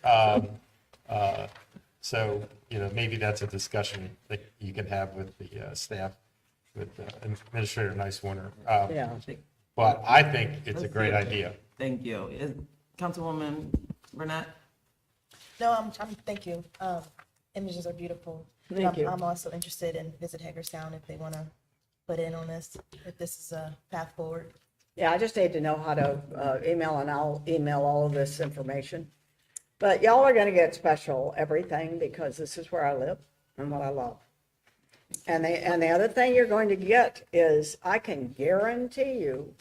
so, maybe that's a discussion that you can have with the staff, with Administrator Nice-Warner. Yeah. But I think it's a great idea. Thank you. Councilwoman Burnett? No, thank you. Images are beautiful. Thank you. I'm also interested in Visit Hagerstown if they want to put in on this, if this is a path forward. Yeah, I just need to know how to email, and I'll email all of this information. But y'all are gonna get special everything because this is where I live and what I love. And the other thing you're going to get is, I can guarantee you,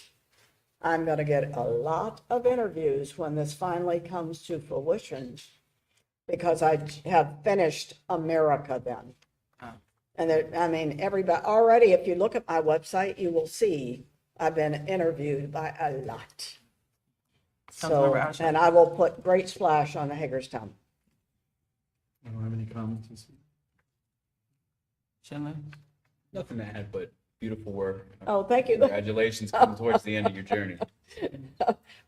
I'm gonna get a lot of interviews when this finally comes to fruition, because I have finished America then. And everybody, already, if you look at my website, you will see I've been interviewed by a lot. So, Councilmember Asher. and I will put great splash on the Hagerstown. I don't have any comments. Schindler? Nothing to add, but beautiful work. Oh, thank you. Congratulations, coming towards the end of your journey.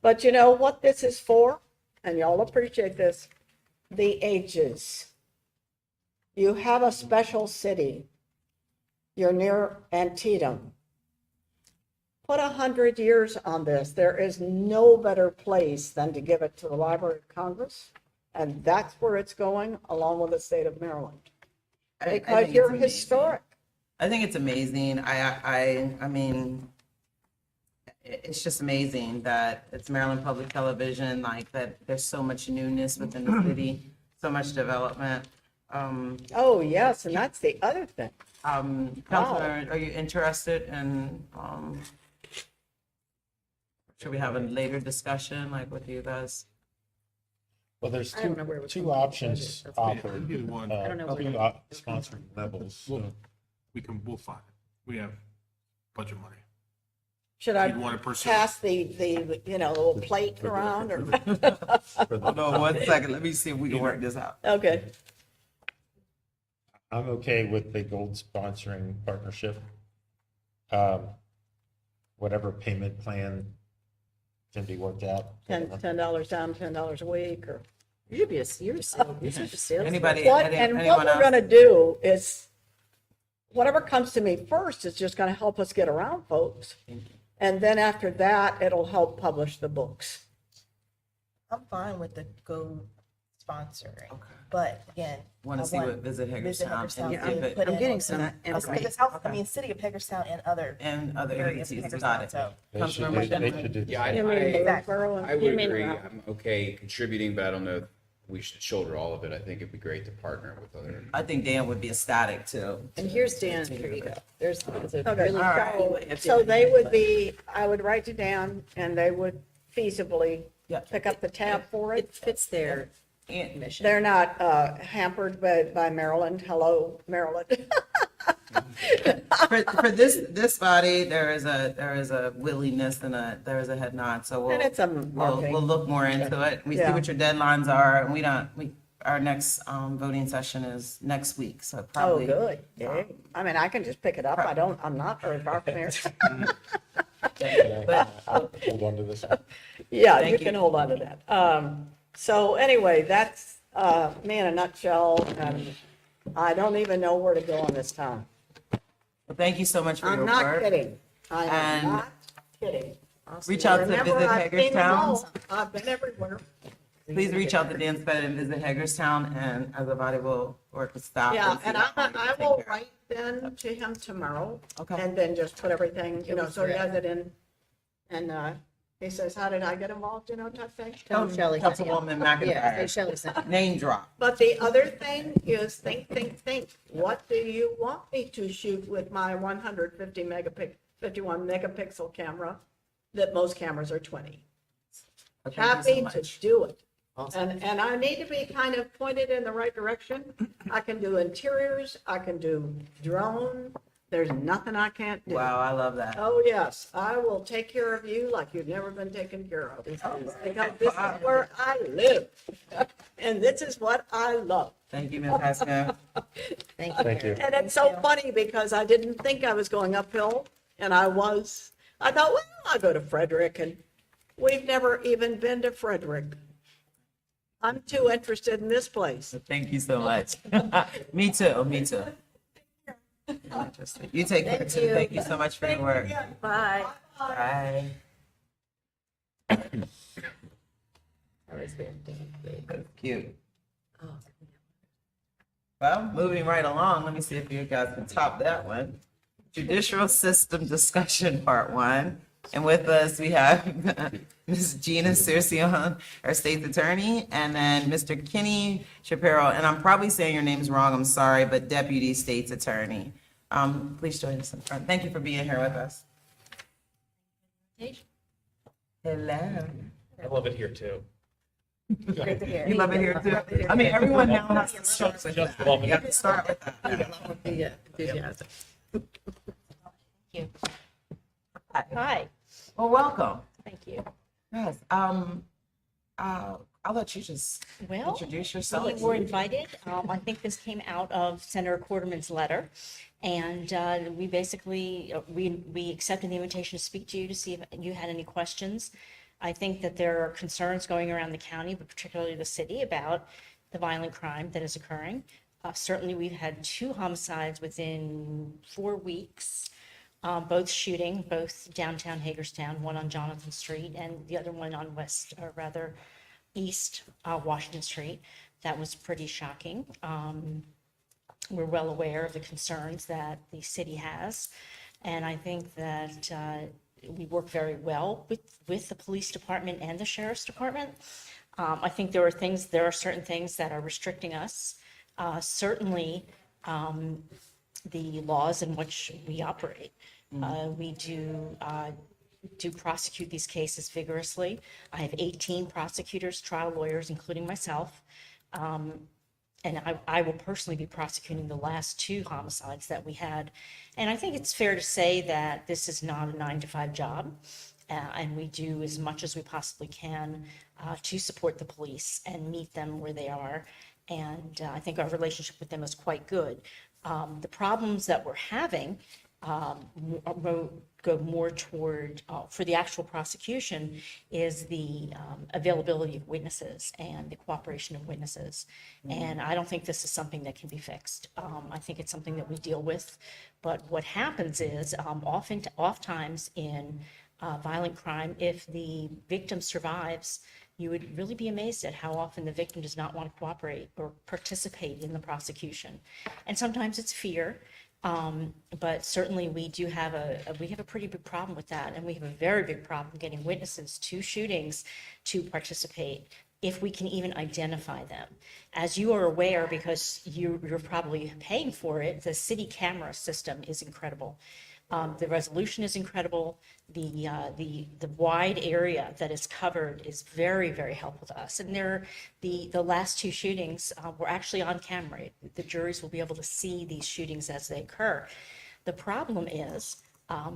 But you know what this is for? And y'all appreciate this. The ages. You have a special city. You're near Antietam. Put 100 years on this. There is no better place than to give it to the Library of Congress. And that's where it's going, along with the state of Maryland. I Because think it's you're amazing. historic. I think it's amazing. I mean, it's just amazing that it's Maryland Public Television, like that there's so much newness within the city, so much development. Oh, yes, and that's the other thing. Councilor, are you interested in, should we have a later discussion, like with you guys? Well, there's I don't know where it was two from. options That's offered. Either one. I don't know Two where- sponsoring levels. So We'll find it. We have budget money. Should I You'd want to pursue. pass the little plate around or? Hold on 1 second, let me see if we can work this out. Okay. I'm okay with the gold sponsoring partnership. Whatever payment plan can be worked out. $10 down, $10 a week, or You should be you're a sales. Anybody, what, anyone and what we're else? gonna do is, whatever comes to me first is just gonna help us get around folks. And then after that, it'll help publish the books. I'm fine with the go sponsoring, but again. Want I to see what Visit Hagerstown and Yeah, give it, put I'm in getting into some that. information. Because South, I mean, City of Hagerstown and other and other areas of entities, got Hagerstown, it. so. Councilmember They Shannon? should do the Yeah, same. Exactly. I would You may agree. not. I'm okay contributing, but I don't know if we should shoulder all of it. I think it'd be great to partner with other. I think Dan would be ecstatic too. And here's Dan, here you go. There's a Okay, really crafty way of so doing they it. would be, I would write it down, and they would feasibly Yeah. pick up the tab for It it. fits their And mission. They're not hampered by Maryland. Hello, Maryland. for this body, there is a willingness and there is a head nod, so And it's a we'll marketing. look more into it. We see Yeah. what your deadlines are, and our next voting session is next week, so Oh, probably. good. Yeah. I mean, I can just pick it up. I'm not very far from here. But Hold on to this. Yeah, Thank you you. can hold on to that. So anyway, that's me in a nutshell, and I don't even know where to go on this town. thank you so much for your I'm not work. kidding. I am And not kidding. Reach out to Remember, Visit I've seen them Hagerstown. all. I've been everywhere. Please reach out to Dan Spedit and Visit Hagerstown, and as a body will work with staff. Yeah, see and how we I can will take care of it. write then to him tomorrow. Okay. And then just put everything, so he has it in, and he says, how did I get involved, type thing. Tell them Shelley. sent you. Councilwoman Yeah, say McIntyre, Shelley sent you. name drop. But the other thing is think. What do you want me to shoot with my 51 megapixel camera that most cameras are 20? Thank you so Happy to much. do it. And I need to be kind of pointed in the right direction. I can do interiors, I can do drone. There's nothing I can't do. Wow, I love that. Oh, yes, I will take care of you like you've never been taken care of. Because this is where I live. And this is what I love. Thank you, Ms. Haskell. Thank you. Thank you. And it's so funny because I didn't think I was going uphill, and I was. I thought, well, I'll go to Frederick, and we've never even been to Frederick. I'm too interested in this place. Thank you so much. Me too, me too. Interesting. You take care too. Thank you so much for your work. Bye. Bye. That was very Cute. Oh. Well, moving right along, let me see if you guys can top that one. Judicial System Discussion, Part 1. And with us, we have Ms. Gina Circion, our state's attorney, and then Mr. Kenny Shapiro, and I'm probably saying your names wrong, I'm sorry, but Deputy State's Attorney. Please join us in front. Thank you for being here with us. Hello. I love it here too. Good to hear. You love it here too? I mean, everyone now has to start with that. love it. You have to start with that. Yeah, enthusiasm. Hi, Well, welcome. thank you. Yes, I'll let you just Well, introduce yourself. we were invited. I think this came out of Senator Quarterman's letter. And we basically, we accepted the invitation to speak to you to see if you had any questions. I think that there are concerns going around the county, but particularly the city, about the violent crime that is occurring. Certainly, we've had 2 homicides within 4 weeks, both shooting, both downtown Hagerstown, one on Jonathan Street and the other one on East Washington Street. That was pretty shocking. We're well aware of the concerns that the city has, and I think that we work very well with the police department and the sheriff's department. I think there are certain things that are restricting us. Certainly, the laws in which we operate. We do prosecute these cases vigorously. I have 18 prosecutors, trial lawyers, including myself. And I will personally be prosecuting the last 2 homicides that we had. And I think it's fair to say that this is not a 9-to-5 job. And we do as much as we possibly can to support the police and meet them where they are. And I think our relationship with them is quite good. The problems that we're having go more toward, for the actual prosecution, is the availability of witnesses and the cooperation of witnesses. And I don't think this is something that can be fixed. I think it's something that we deal with. But what happens is, oftentimes in violent crime, if the victim survives, you would really be amazed at how often the victim does not want to cooperate or participate in the prosecution. And sometimes it's fear. But certainly we do have we have a pretty big problem with that, and we have a very big problem getting witnesses to shootings to participate, if we can even identify them. As you are aware, because you're probably paying for it, the city camera system is incredible. The resolution is incredible. The wide area that is covered is very, very helpful to us. And the last 2 shootings were actually on camera. The juries will be able to see these shootings as they occur. The problem is,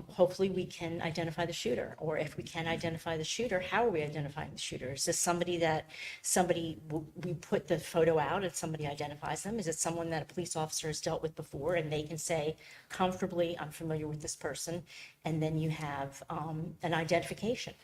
hopefully we can identify the shooter, or if we can identify the shooter, how are we identifying the shooter? Is this we put the photo out and somebody identifies them? Is it someone that a police officer has dealt with before and they can say comfortably, I'm familiar with this person, and then you have an identification?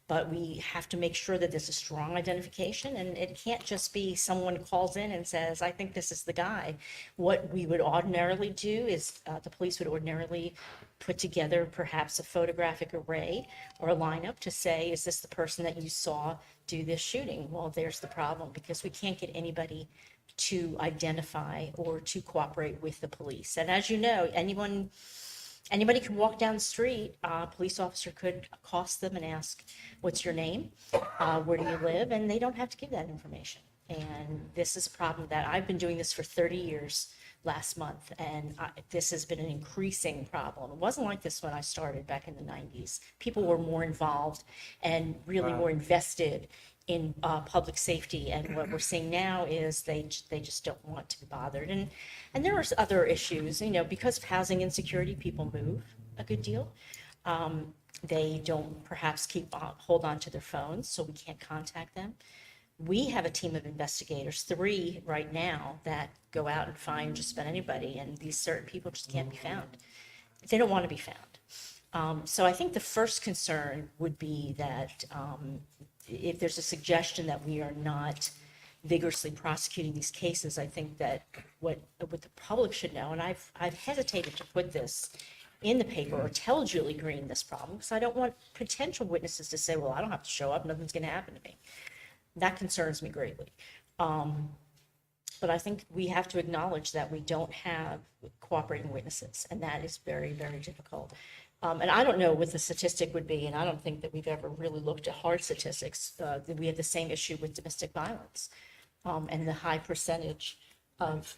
But we have to make sure that there's a strong identification, and it can't just be someone calls in and says, I think this is the guy. What we would ordinarily do is the police would ordinarily put together perhaps a photographic array or a lineup to say, is this the person that you saw do this shooting? Well, there's the problem, because we can't get anybody to identify or to cooperate with the police. And as you know, anybody can walk down the street, a police officer could accost them and ask, what's your name? Where do you live? And they don't have to give that information. And this is a problem that I've been doing this for 30 years last month, and this has been an increasing problem. It wasn't like this when I started back in the 90s. People were more involved and really more invested in public safety, and what we're seeing now is they just don't want to be bothered. And there are other issues, because of housing insecurity, people move a good deal. They don't perhaps hold on to their phones, so we can't contact them. We have a team of investigators, 3 right now, that go out and find just about anybody, and these certain people just can't be found. They don't want to be found. So I think the first concern would be that if there's a suggestion that we are not vigorously prosecuting these cases, I think that what the public should know, and I've hesitated to put this in the paper or tell Julie Green this problem, because I don't want potential witnesses to say, well, I don't have to show up, nothing's going to happen to me. That concerns me greatly. But I think we have to acknowledge that we don't have cooperating witnesses, and that is very, very difficult. And I don't know what the statistic would be, and I don't think that we've ever really looked at hard statistics. We have the same issue with domestic violence, and the high percentage of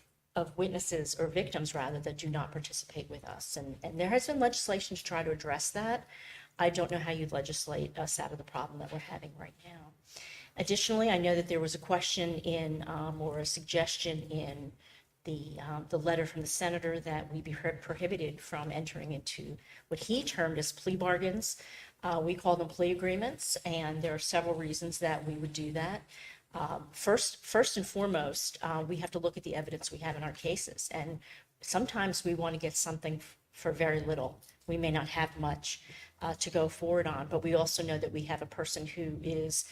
witnesses, or victims rather, that do not participate with us. And there has been legislation to try to address that. I don't know how you legislate us out of the problem that we're having right now. Additionally, I know that there was a question or a suggestion in the letter from the senator that we be prohibited from entering into what he termed as plea bargains. We call them plea agreements, and there are several reasons that we would do that. First and foremost, we have to look at the evidence we have in our cases, and sometimes we want to get something for very little. We may not have much to go forward on, but we also know that we have a person who is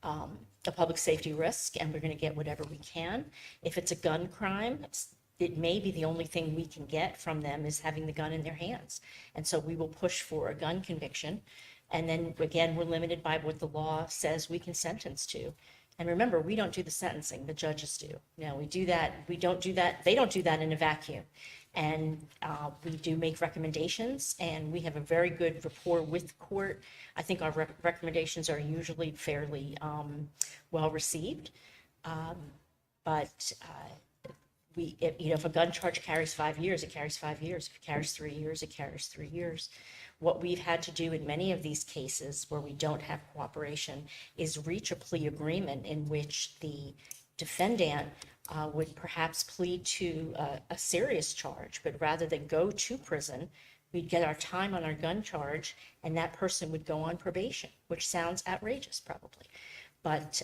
a public safety risk, and we're going to get whatever we can. If it's a gun crime, it may be the only thing we can get from them is having the gun in their hands. And so we will push for a gun conviction. And then again, we're limited by what the law says we can sentence to. And remember, we don't do the sentencing, the judges do. Now, we do that, we don't do that, they don't do that in a vacuum. And we do make recommendations, and we have a very good rapport with the court. I think our recommendations are usually fairly well received. But if a gun charge carries 5 years, it carries 5 years. If it carries 3 years, it carries 3 years. What we've had to do in many of these cases where we don't have cooperation is reach a plea agreement in which the defendant would perhaps plead to a serious charge, but rather than go to prison, we'd get our time on our gun charge, and that person would go on probation, which sounds outrageous probably. But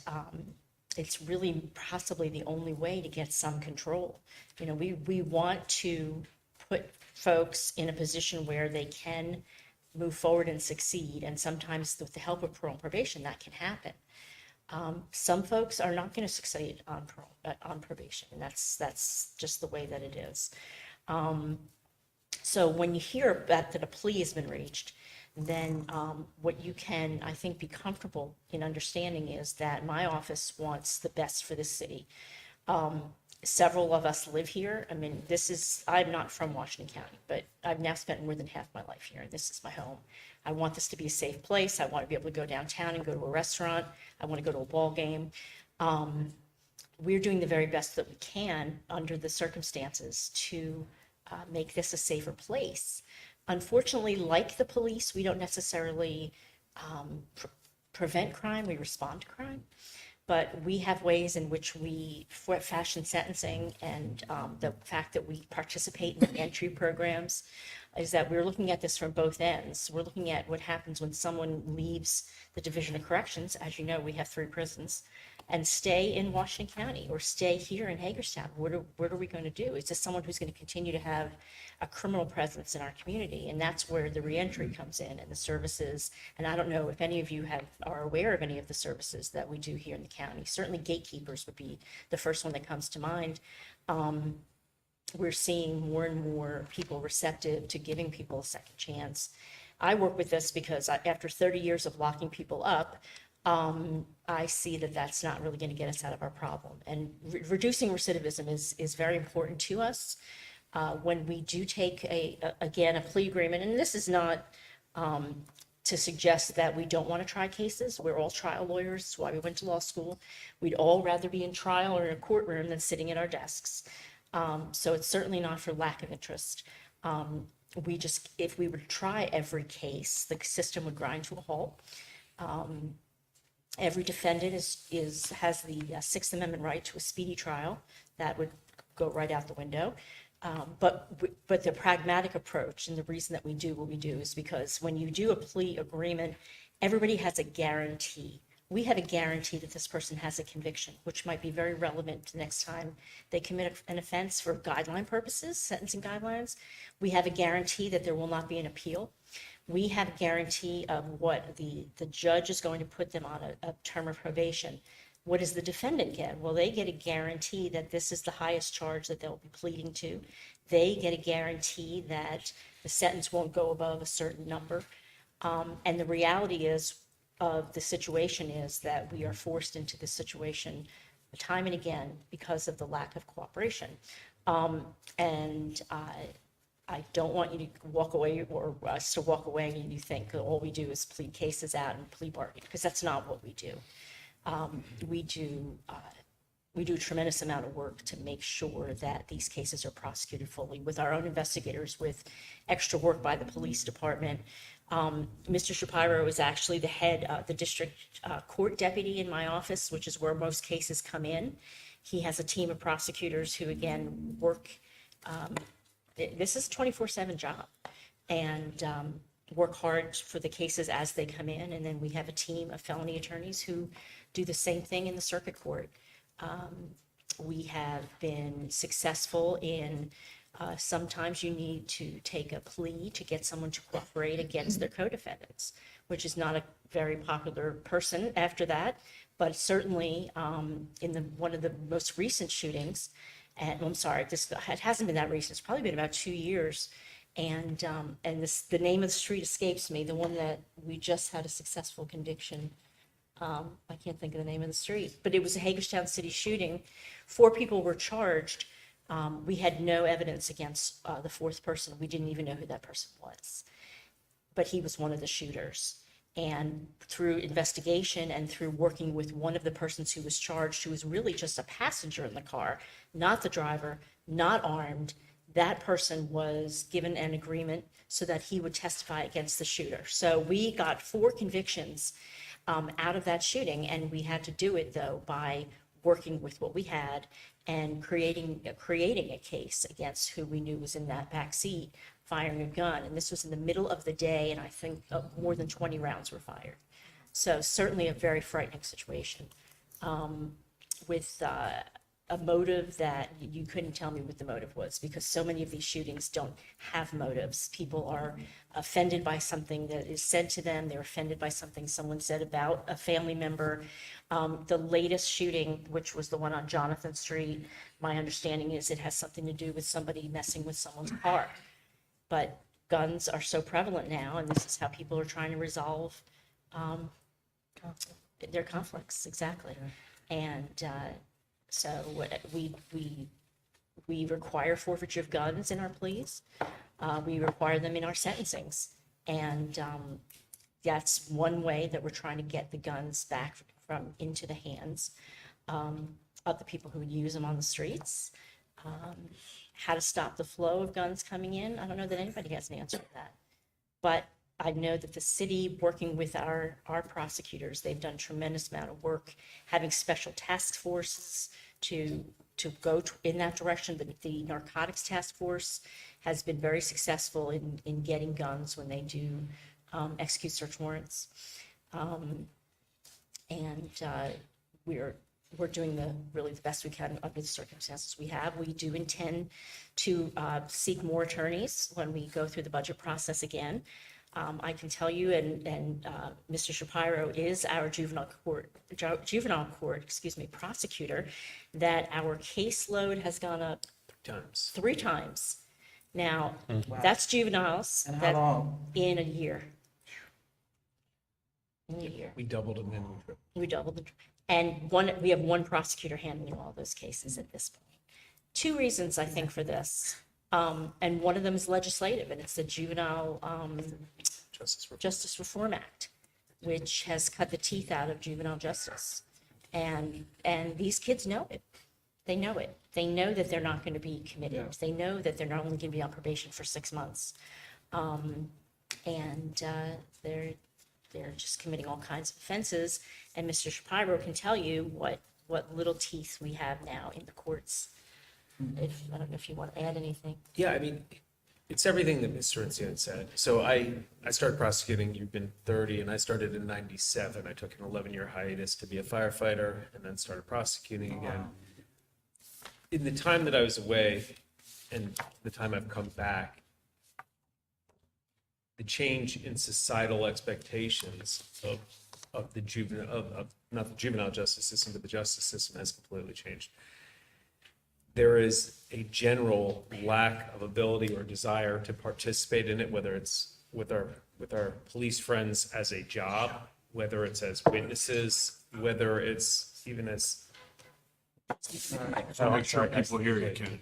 it's really possibly the only way to get some control. We want to put folks in a position where they can move forward and succeed, and sometimes with the help of parole and probation, that can happen. Some folks are not going to succeed on probation, and that's just the way that it is. So when you hear that a plea has been reached, then what you can, I think, be comfortable in understanding is that my office wants the best for the city. Several of us live here. I mean, I'm not from Washington County, but I've now spent more than half my life here, and this is my home. I want this to be a safe place. I want to be able to go downtown and go to a restaurant. I want to go to a ball game. We're doing the very best that we can under the circumstances to make this a safer place. Unfortunately, like the police, we don't necessarily prevent crime, we respond to crime. But we have ways in which we fashion sentencing, and the fact that we participate in the entry programs is that we're looking at this from both ends. We're looking at what happens when someone leaves the Division of Corrections. As you know, we have 3 prisons, and stay in Washington County or stay here in Hagerstown. What are we going to do? Is this someone who's going to continue to have a criminal presence in our community? And that's where the reentry comes in, and the services. And I don't know if any of you are aware of any of the services that we do here in the county. Certainly gatekeepers would be the first one that comes to mind. We're seeing more and more people receptive to giving people a second chance. I work with this because after 30 years of locking people up, I see that that's not really going to get us out of our problem. And reducing recidivism is very important to us. When we do take a plea agreement, and this is not to suggest that we don't want to try cases. We're all trial lawyers. That's why we went to law school. We'd all rather be in trial or in a courtroom than sitting at our desks. So it's certainly not for lack of interest. If we were to try every case, the system would grind to a halt. Every defendant has the Sixth Amendment right to a speedy trial. That would go right out the window. But the pragmatic approach, and the reason that we do what we do, is because when you do a plea agreement, everybody has a guarantee. We have a guarantee that this person has a conviction, which might be very relevant to next time they commit an offense for guideline purposes, sentencing guidelines. We have a guarantee that there will not be an appeal. We have a guarantee of what the judge is going to put them on a term of probation. What does the defendant get? Well, they get a guarantee that this is the highest charge that they'll be pleading to. They get a guarantee that the sentence won't go above a certain number. And the reality of the situation is that we are forced into this situation time and again because of the lack of cooperation. And I don't want you to walk away, or us to walk away and you think all we do is plead cases out and plea bargain, because that's not what we do. We do a tremendous amount of work to make sure that these cases are prosecuted fully with our own investigators, with extra work by the police department. Mr. Shapiro is actually the head, the district court deputy in my office, which is where most cases come in. He has a team of prosecutors who, again, work. This is a 24/7 job, and work hard for the cases as they come in. And then we have a team of felony attorneys who do the same thing in the circuit court. We have been successful in sometimes you need to take a plea to get someone to cooperate against their co-defendants, which is not a very popular person after that. But certainly in one of the most recent shootings, And I'm sorry, it hasn't been that recent. It's probably been about 2 years. And the name of the street escapes me, the one that we just had a successful conviction. I can't think of the name of the street, but it was a Hagerstown City shooting. 4 people were charged. We had no evidence against the 4th person. We didn't even know who that person was. But he was one of the shooters. And through investigation and through working with one of the persons who was charged, who was really just a passenger in the car, not the driver, not armed, that person was given an agreement so that he would testify against the shooter. So we got 4 convictions out of that shooting, and we had to do it, though, by working with what we had and creating a case against who we knew was in that back seat firing a gun. And this was in the middle of the day, and I think more than 20 rounds were fired. So certainly a very frightening situation with a motive that you couldn't tell me what the motive was, because so many of these shootings don't have motives. People are offended by something that is said to them. They're offended by something someone said about a family member. The latest shooting, which was the one on Jonathan Street, my understanding is it has something to do with somebody messing with someone's car. But guns are so prevalent now, and this is how people are trying to resolve their conflicts, exactly. And so we require forfeiture of guns in our pleas. We require them in our sentencings. And that's one way that we're trying to get the guns back from into the hands of the people who use them on the streets. How to stop the flow of guns coming in, I don't know that anybody has an answer to that. But I know that the city, working with our prosecutors, they've done a tremendous amount of work, having special task forces to go in that direction. The narcotics task force has been very successful in getting guns when they do execute search warrants. We're doing really the best we can under the circumstances we have. We do intend to seek more attorneys when we go through the budget process again. I can tell you, and Mr. Shapiro is our juvenile court prosecutor, that our caseload has gone up 3 times. Now, that's juveniles. And how long? In a year. In a year. We doubled them in. We doubled it. And we have 1 prosecutor handling all those cases at this point. 2 reasons, I think, for this. And one of them is legislative, and it's the Juvenile Justice Reform Act, which has cut the teeth out of juvenile justice. And these kids know it. They know it. They know that they're not going to be committed. Yeah. They know that they're not only going to be on probation for 6 months. They're just committing all kinds of offenses. And Mr. Shapiro can tell you what little teeth we have now in the courts. I don't know if you want to add anything. Yeah, I mean, it's everything that Mr. Encione said. So I started prosecuting, you've been 30, and I started in 97. I took an 11-year hiatus to be a firefighter and then started prosecuting again. In the time that I was away and the time I've come back, the change in societal expectations of the not the juvenile justice system, but the justice system has completely changed. There is a general lack of ability or desire to participate in it, whether it's with our police friends as a job, whether it's as witnesses, whether it's even as So make sure people hear you, Ken.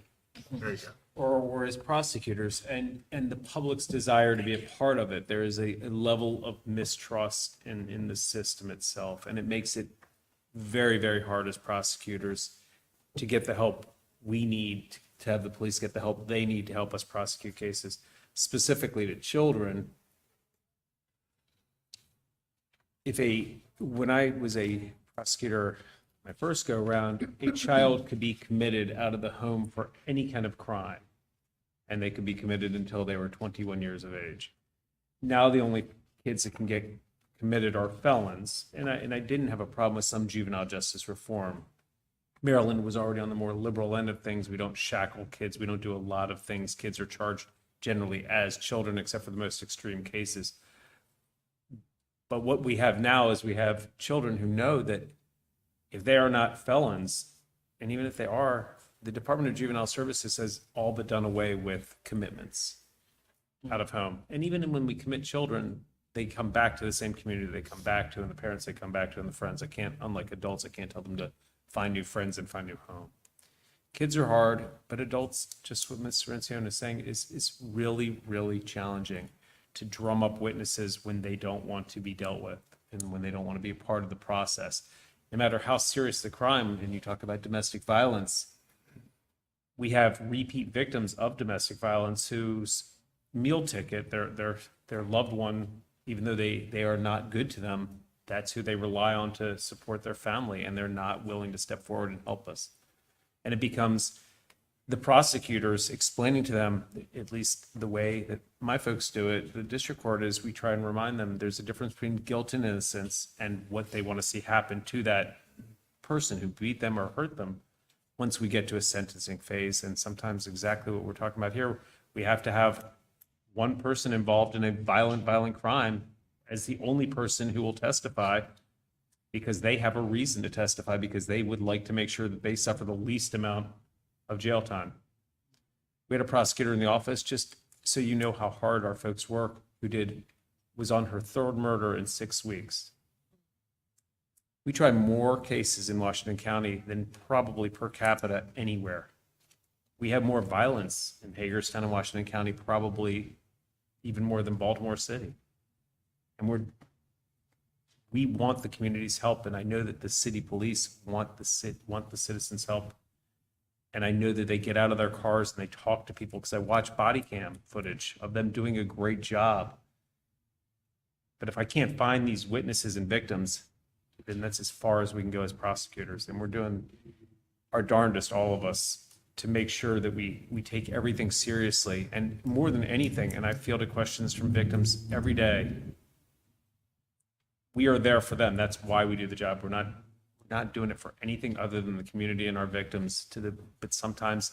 There you go. or as prosecutors, and the public's desire to be a part of it. There is a level of mistrust in the system itself, and it makes it very, very hard as prosecutors to get the help we need, to have the police get the help they need to help us prosecute cases, specifically to children. When I was a prosecutor, my first go around, a child could be committed out of the home for any kind of crime, and they could be committed until they were 21 years of age. Now the only kids that can get committed are felons, and I didn't have a problem with some juvenile justice reform. Maryland was already on the more liberal end of things. We don't shackle kids. We don't do a lot of things. Kids are charged generally as children, except for the most extreme cases. But what we have now is we have children who know that if they are not felons, and even if they are, the Department of Juvenile Services has all but done away with commitments out of home. And even when we commit children, they come back to the same community they come back to, and the parents they come back to, and the friends. I can't, unlike adults, I can't tell them to find new friends and find new home. Kids are hard, but adults, just what Ms. Cirencione is saying, is really, really challenging to drum up witnesses when they don't want to be dealt with and when they don't want to be a part of the process. No matter how serious the crime, and you talk about domestic violence, we have repeat victims of domestic violence whose meal ticket, their loved one, even though they are not good to them, that's who they rely on to support their family, and they're not willing to step forward and help us. And it becomes the prosecutors explaining to them, at least the way that my folks do it, the district court, is we try and remind them there's a difference between guilt and innocence and what they want to see happen to that person who beat them or hurt them once we get to a sentencing phase. And sometimes exactly what we're talking about here, we have to have one person involved in a violent crime as the only person who will testify, because they have a reason to testify, because they would like to make sure that they suffer the least amount of jail time. We had a prosecutor in the office, just so you know how hard our folks work, who was on her third murder in 6 weeks. We try more cases in Washington County than probably per capita anywhere. We have more violence in Hagerstown and Washington County, probably even more than Baltimore City. And we want the community's help, and I know that the city police want the citizens' help. And I know that they get out of their cars and they talk to people, because I watch body cam footage of them doing a great job. But if I can't find these witnesses and victims, then that's as far as we can go as prosecutors. And we're doing our darndest, all of us, to make sure that we take everything seriously. And more than anything, and I fielded questions from victims every day, we are there for them. That's why we do the job. We're not doing it for anything other than the community and our victims. But sometimes,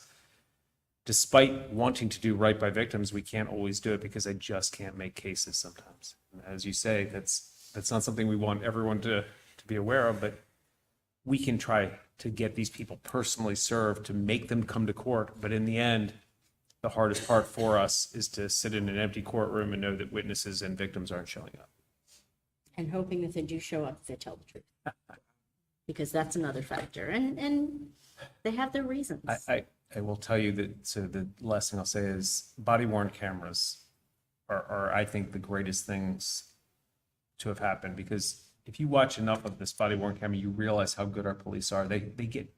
despite wanting to do right by victims, we can't always do it because I just can't make cases sometimes. And as you say, that's not something we want everyone to be aware of, but we can try to get these people personally served, to make them come to court. But in the end, the hardest part for us is to sit in an empty courtroom and know that witnesses and victims aren't showing up. And hoping that they do show up, they tell the truth. Because that's another factor. And they have their reasons. I will tell you that, so the last thing I'll say is body worn cameras are I think the greatest things to have happened, because if you watch enough of this body worn camera, you realize how good our police are. They get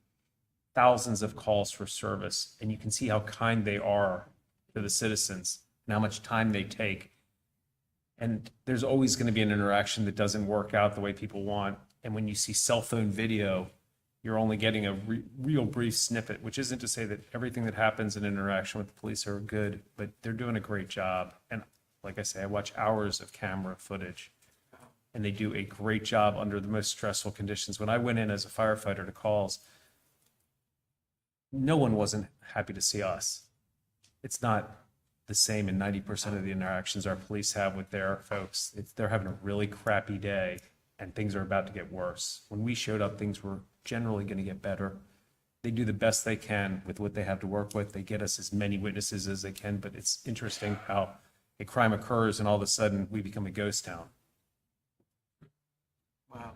thousands of calls for service, and you can see how kind they are to the citizens and how much time they take. And there's always going to be an interaction that doesn't work out the way people want. And when you see cell phone video, you're only getting a real brief snippet, which isn't to say that everything that happens in interaction with the police are good, but they're doing a great job. And like I say, I watch hours of camera footage, and they do a great job under the most stressful conditions. When I went in as a firefighter to calls, no one wasn't happy to see us. It's not the same in 90% of the interactions our police have with their folks. They're having a really crappy day, and things are about to get worse. When we showed up, things were generally going to get better. They do the best they can with what they have to work with. They get us as many witnesses as they can, but it's interesting how a crime occurs and all of a sudden we become a ghost town. Wow.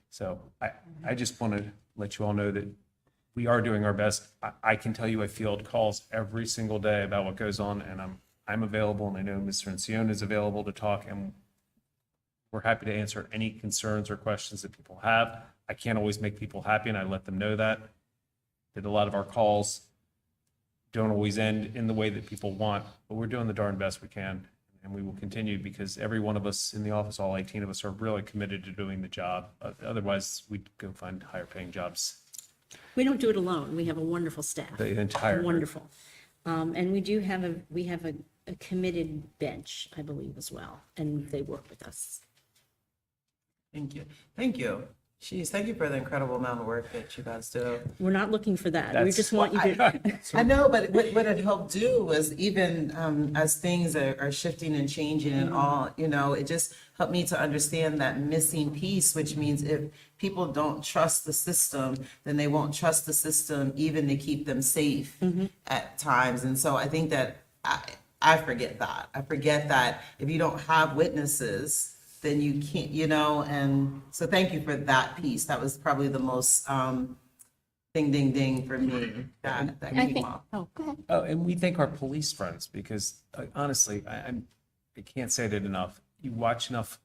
So I just want to let you all know that we are doing our best. I can tell you I field calls every single day about what goes on, and I'm available, and I know Mr. Cirencione is available to talk, and we're happy to answer any concerns or questions that people have. I can't always make people happy, and I let them know that a lot of our calls don't always end in the way that people want, but we're doing the darn best we can, and we will continue, because every one of us in the office, all 18 of us, are really committed to doing the job. Otherwise, we'd go find higher paying jobs. We don't do it alone. We have a wonderful staff. The entire group. Wonderful. And we have a committed bench, I believe, as well, and they work with us. Thank you. Thank you. Jeez, thank you for the incredible amount of work that you guys do. We're not looking for that. We just want you to. I know, but what it helped do was, even as things are shifting and changing and all, it just helped me to understand that missing piece, which means if people don't trust the system, then they won't trust the system even to keep them safe at times. And so I think that I forget that. I forget that if you don't have witnesses, then you can't, and so thank you for that piece. That was probably the most ding, ding, ding for me that came up. Oh, go ahead. Oh, and we thank our police friends because honestly, I can't say that enough. You watch enough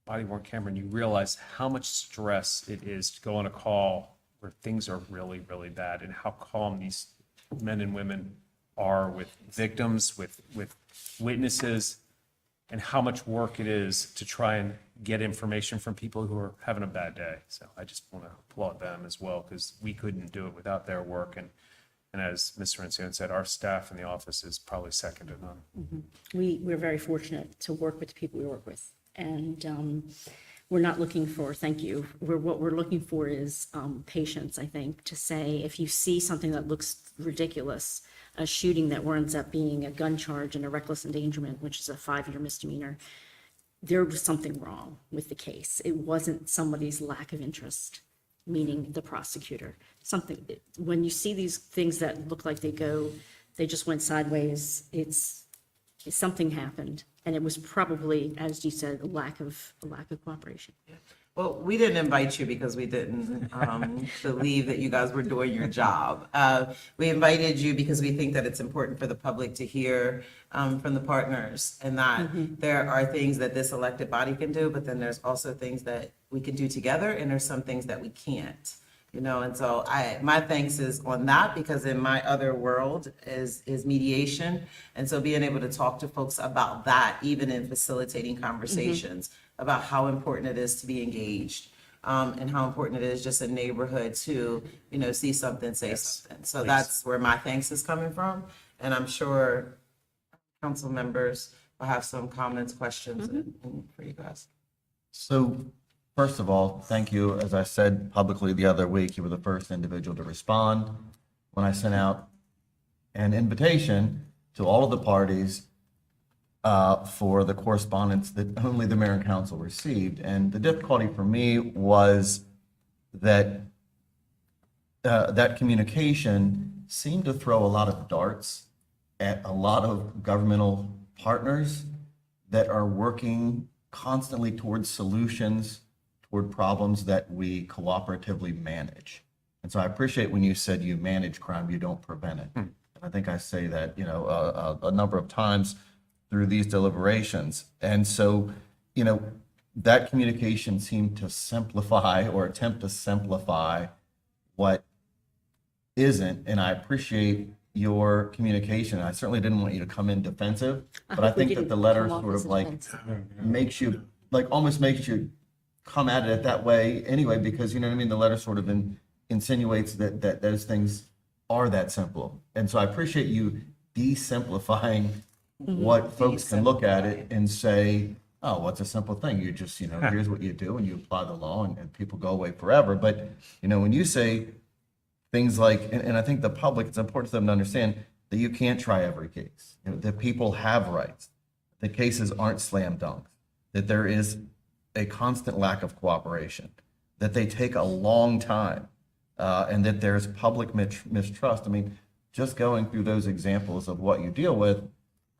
body worn camera and you realize how much stress it is to go on a call where things are really, really bad and how calm these men and women are with victims, with witnesses, and how much work it is to try and get information from people who are having a bad day. So I just want to applaud them as well because we couldn't do it without their work. And as Ms. Rancione said, our staff in the office is probably second to none. We're very fortunate to work with the people we work with. And we're not looking for thank you. What we're looking for is patience, I think, to say if you see something that looks ridiculous, a shooting that winds up being a gun charge and a reckless endangerment, which is a 5-year misdemeanor, there was something wrong with the case. It wasn't somebody's lack of interest, meaning the prosecutor. When you see these things that look like they just went sideways, it's something happened. And it was probably, as you said, a lack of cooperation. Well, we didn't invite you because we didn't believe that you guys were doing your job. We invited you because we think that it's important for the public to hear from the partners and that there are things that this elected body can do, but then there's also things that we can do together and there's some things that we can't. And so my thanks is on that because in my other world is mediation. And so being able to talk to folks about that, even in facilitating conversations about how important it is to be engaged and how important it is just a neighborhood to, see something, say something. So that's where my thanks is coming from. And I'm sure council members will have some comments, questions for you guys. So, first of all, thank you. As I said publicly the other week, you were the first individual to respond when I sent out an invitation to all of the parties for the correspondence that only the mayor and council received. And the difficulty for me was that that communication seemed to throw a lot of darts at a lot of governmental partners that are working constantly towards solutions, toward problems that we cooperatively manage. And so I appreciate when you said you manage crime, you don't prevent it. And I think I say that, a number of times through these deliberations. And so, that communication seemed to simplify or attempt to simplify what isn't. And I appreciate your communication. I certainly didn't want you to come in defensive, but I think that the letter sort of makes you, almost makes you come at it that way anyway, because the letter sort of insinuates that those things are that simple. And so I appreciate you desimplifying what folks can look at it and say, oh, what's a simple thing? You just, here's what you do and you apply the law and people go away forever. But, when you say things like, and I think the public, it's important for them to understand that you can't try every case, that people have rights, the cases aren't slam dunks, that there is a constant lack of cooperation, that they take a long time, and that there's public mistrust. I mean, just going through those examples of what you deal with,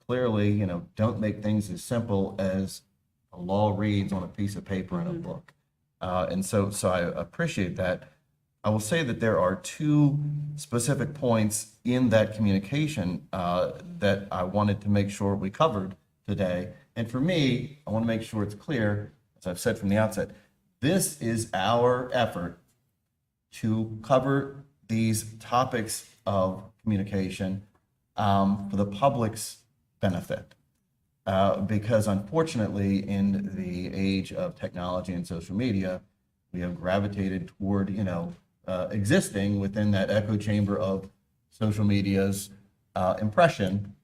clearly, don't make things as simple as a law reads on a piece of paper in a book. And so I appreciate that. I will say that there are two specific points in that communication that I wanted to make sure we covered today. And for me, I want to make sure it's clear, as I've said from the outset, this is our effort to cover these topics of communication for the public's benefit. Because unfortunately, in the age of technology and social media, we have gravitated toward, existing within that echo chamber of social media's impression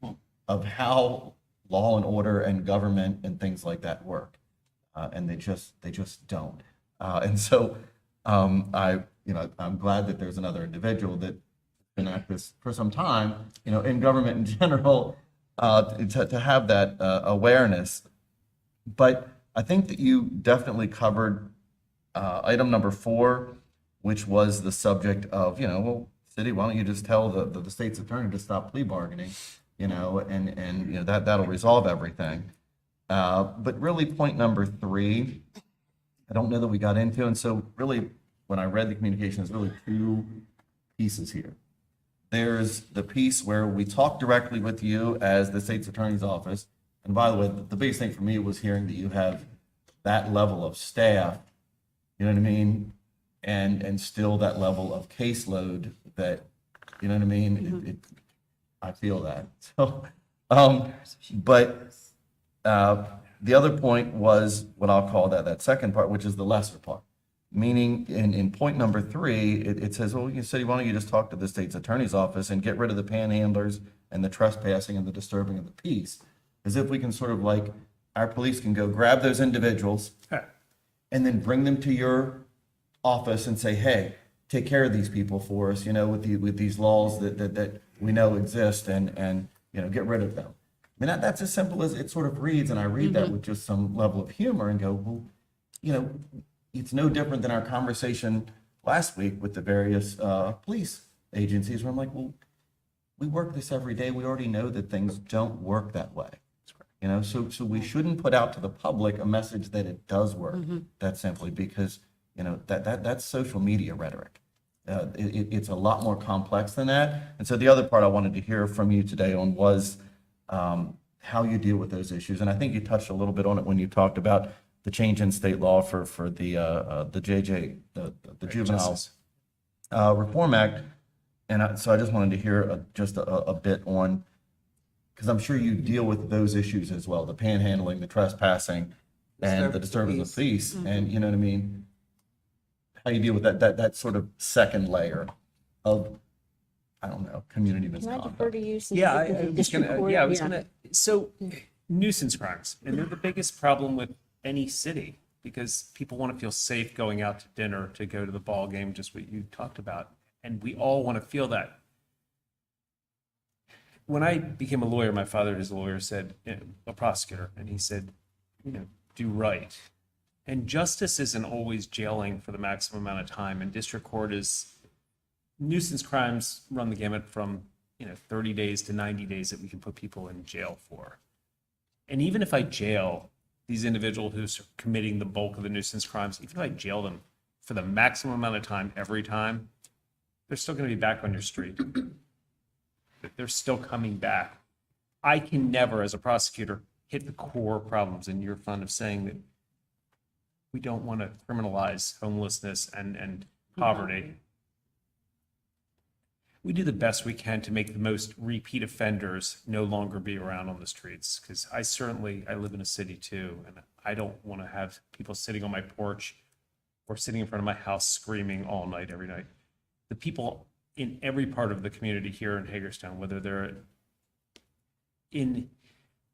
of how law and order and government and things like that work. And they just don't. And so I'm glad that there's another individual that's been at this for some time, in government in general, to have that awareness. But I think that you definitely covered item number 4, which was the subject of, well, city, why don't you just tell the state's attorney to stop plea bargaining, and that'll resolve everything. But really, point number 3, I don't know that we got into, and so really, when I read the communication, there's really 2 pieces here. There's the piece where we talk directly with you as the state's attorney's office. And by the way, the biggest thing for me was hearing that you have that level of staff, you know what I mean? And still that level of caseload that, you know what I mean? I feel that. So, but the other point was what I'll call that second part, which is the lesser part. Meaning in point number 3, it says, well, you said, why don't you just talk to the state's attorney's office and get rid of the panhandlers and the trespassing and the disturbing of the peace? As if we can sort of like, our police can go grab those individuals and then bring them to your office and say, hey, take care of these people for us, with these laws that we know exist and get rid of them. I mean, that's as simple as it sort of reads, and I read that with just some level of humor and go, well, it's no different than our conversation last week with the various police agencies where I'm like, well, we work this every day. We already know that things don't work that way. So we shouldn't put out to the public a message that it does work that simply because, that's social media rhetoric. It's a lot more complex than that. And so the other part I wanted to hear from you today on was how you deal with those issues. And I think you touched a little bit on it when you talked about the change in state law for the Juvenile Reform Act. And so I just wanted to hear just a bit on, because I'm sure you deal with those issues as well, the panhandling, the trespassing, and the disturbing of the peace. And you know what I mean? How you deal with that sort of second layer of, I don't know, community Can I misconduct. defer to you? since Yeah, you did the I was district gonna, court? yeah, I was gonna, so nuisance crimes, and they're the biggest problem with any city because people want to feel safe going out to dinner, to go to the ball game, just what you talked about. And we all want to feel that. When I became a lawyer, my father, as a lawyer, said, a prosecutor, and he said, do right. And justice isn't always jailing for the maximum amount of time. And district court is, nuisance crimes run the gamut from 30 days to 90 days that we can put people in jail for. And even if I jail these individuals who's committing the bulk of the nuisance crimes, even if I jail them for the maximum amount of time every time, they're still going to be back on your street. They're still coming back. I can never, as a prosecutor, hit the core problems. And you're fond of saying that we don't want to criminalize homelessness and poverty. We do the best we can to make the most repeat offenders no longer be around on the streets. Because I live in a city too, and I don't want to have people sitting on my porch or sitting in front of my house screaming all night, every night. The people in every part of the community here in Hagerstown, whether they're in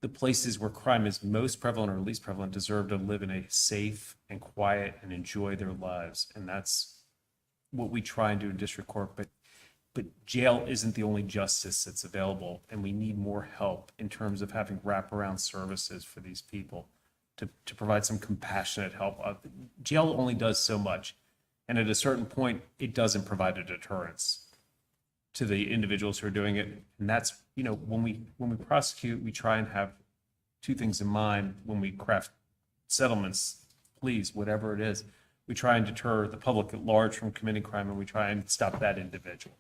the places where crime is most prevalent or least prevalent, deserve to live in a safe and quiet and enjoy their lives. And that's what we try and do in district court. But jail isn't the only justice that's available, and we need more help in terms of having wraparound services for these people to provide some compassionate help. Jail only does so much, and at a certain point, it doesn't provide a deterrence to the individuals who are doing it. And that's, when we prosecute, we try and have 2 things in mind when we craft settlements, pleas, whatever it is. We try and deter the public at large from committing crime, and we try and stop that individual.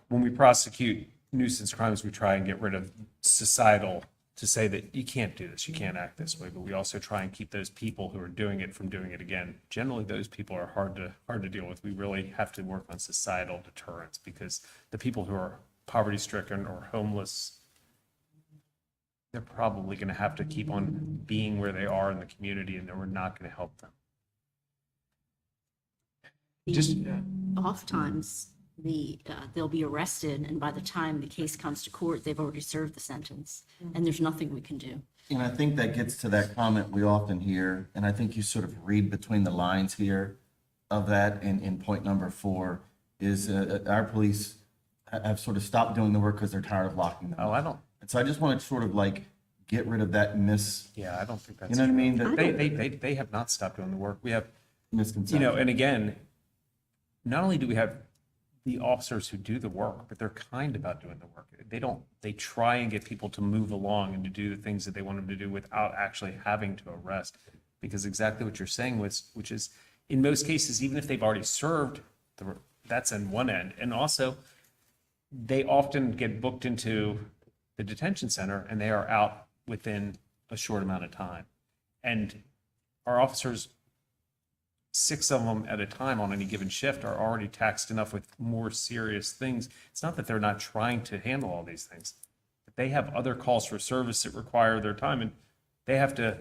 When we prosecute nuisance crimes, we try and get rid of societal, to say that you can't do this, you can't act this way, but we also try and keep those people who are doing it from doing it again. Generally, those people are hard to deal with. We really have to work on societal deterrence, because the people who are poverty stricken or homeless, they're probably going to have to keep on being where they are in the community, and then we're not going to help them. Oftentimes, they'll be arrested, and by the time the case comes to court, they've already served the sentence, and there's nothing we can do. And I think that gets to that comment we often hear, and I think you sort of read between the lines here of that in point number 4, is our police have sort of stopped doing the work because they're tired of locking them up. Oh, I don't. And so I just want to sort of like get rid of that Yeah, I don't think that's. you know what I true. mean? That They have not stopped doing the work. We have, misconception. you know, and again, not only do we have the officers who do the work, but they're kind about doing the work. They try and get people to move along and to do the things that they want them to do without actually having to arrest. Because exactly what you're saying was, which is, in most cases, even if they've already served, that's in one end. And also, they often get booked into the detention center and they are out within a short amount of time. And our officers, 6 of them at a time on any given shift, are already taxed enough with more serious things. It's not that they're not trying to handle all these things, but they have other calls for service that require their time, and they have to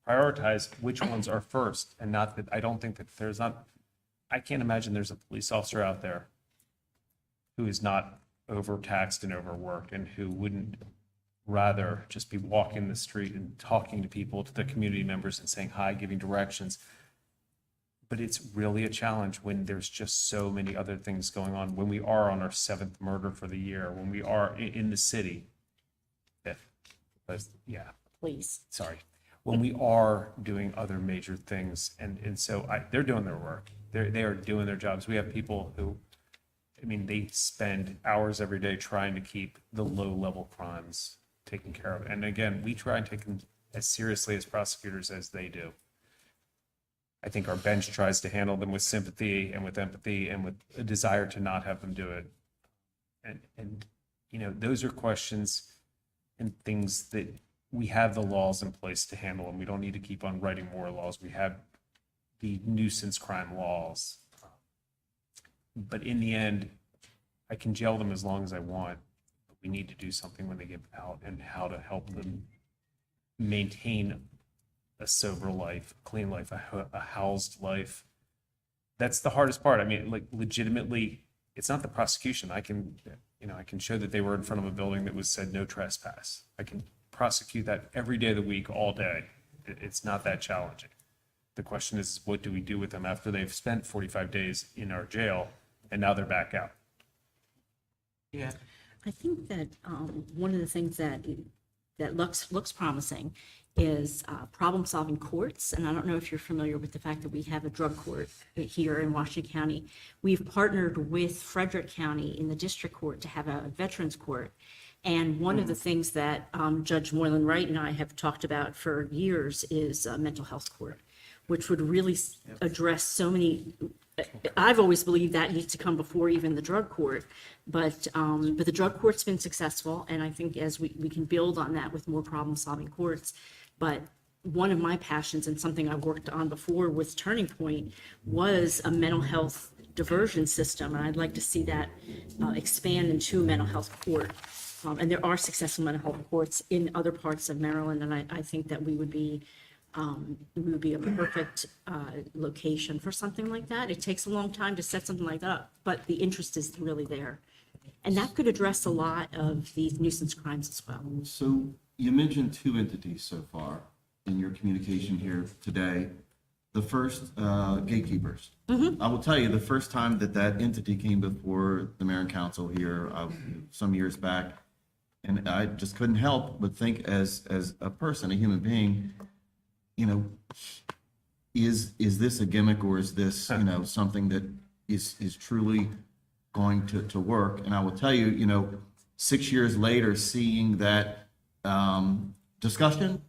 prioritize which ones are first. And not that, I don't think that I can't imagine there's a police officer out there who is not overtaxed and overworked and who wouldn't rather just be walking the street and talking to people, to the community members, and saying hi, giving directions. But it's really a challenge when there's just so many other things going on. When we are on our 7th murder for the year, when we are in the city, Please. sorry, when we are doing other major things, and so they're doing their work. They are doing their jobs. We have people who, I mean, they spend hours every day trying to keep the low-level crimes taken care of. And again, we try and take them as seriously as prosecutors as they do. I think our bench tries to handle them with sympathy and with empathy and with a desire to not have them do it. And you know, those are questions and things that we have the laws in place to handle, and we don't need to keep on writing more laws. We have the nuisance crime laws. But in the end, I can jail them as long as I want. But we need to do something when they get out, and how to help them maintain a sober life, a clean life, a housed life. That's the hardest part. I mean, like, legitimately, it's not the prosecution. I can show that they were in front of a building that was said no trespass. I can prosecute that every day of the week, all day. It's not that challenging. The question is, what do we do with them after they've spent 45 days in our jail and now they're back out? Yeah. I think that one of the things that looks promising is problem-solving courts. And I don't know if you're familiar with the fact that we have a drug court here in Washington County. We've partnered with Frederick County in the district court to have a veterans court. And one of the things that Judge Moylan Wright and I have talked about for years is a mental health court, which would really address so many. I've always believed that needs to come before even the drug court, but the drug court's been successful, and I think as we can build on that with more problem-solving courts. But one of my passions, and something I worked on before with Turning Point, was a mental health diversion system, and I'd like to see that expand into a mental health court. And there are successful mental health courts in other parts of Maryland, and I think that we would be a perfect location for something like that. It takes a long time to set something like that up, but the interest is really there. And that could address a lot of these nuisance crimes as well. So you mentioned 2 entities so far in your communication here today. The first, gatekeepers. I will tell you, the first time that entity came before the mayor and council here some years back, and I just couldn't help but think as a person, a human being, you know, is this a gimmick, or is this, you know, something that is truly going to work? And I will tell you, you know, 6 years later, seeing that discussion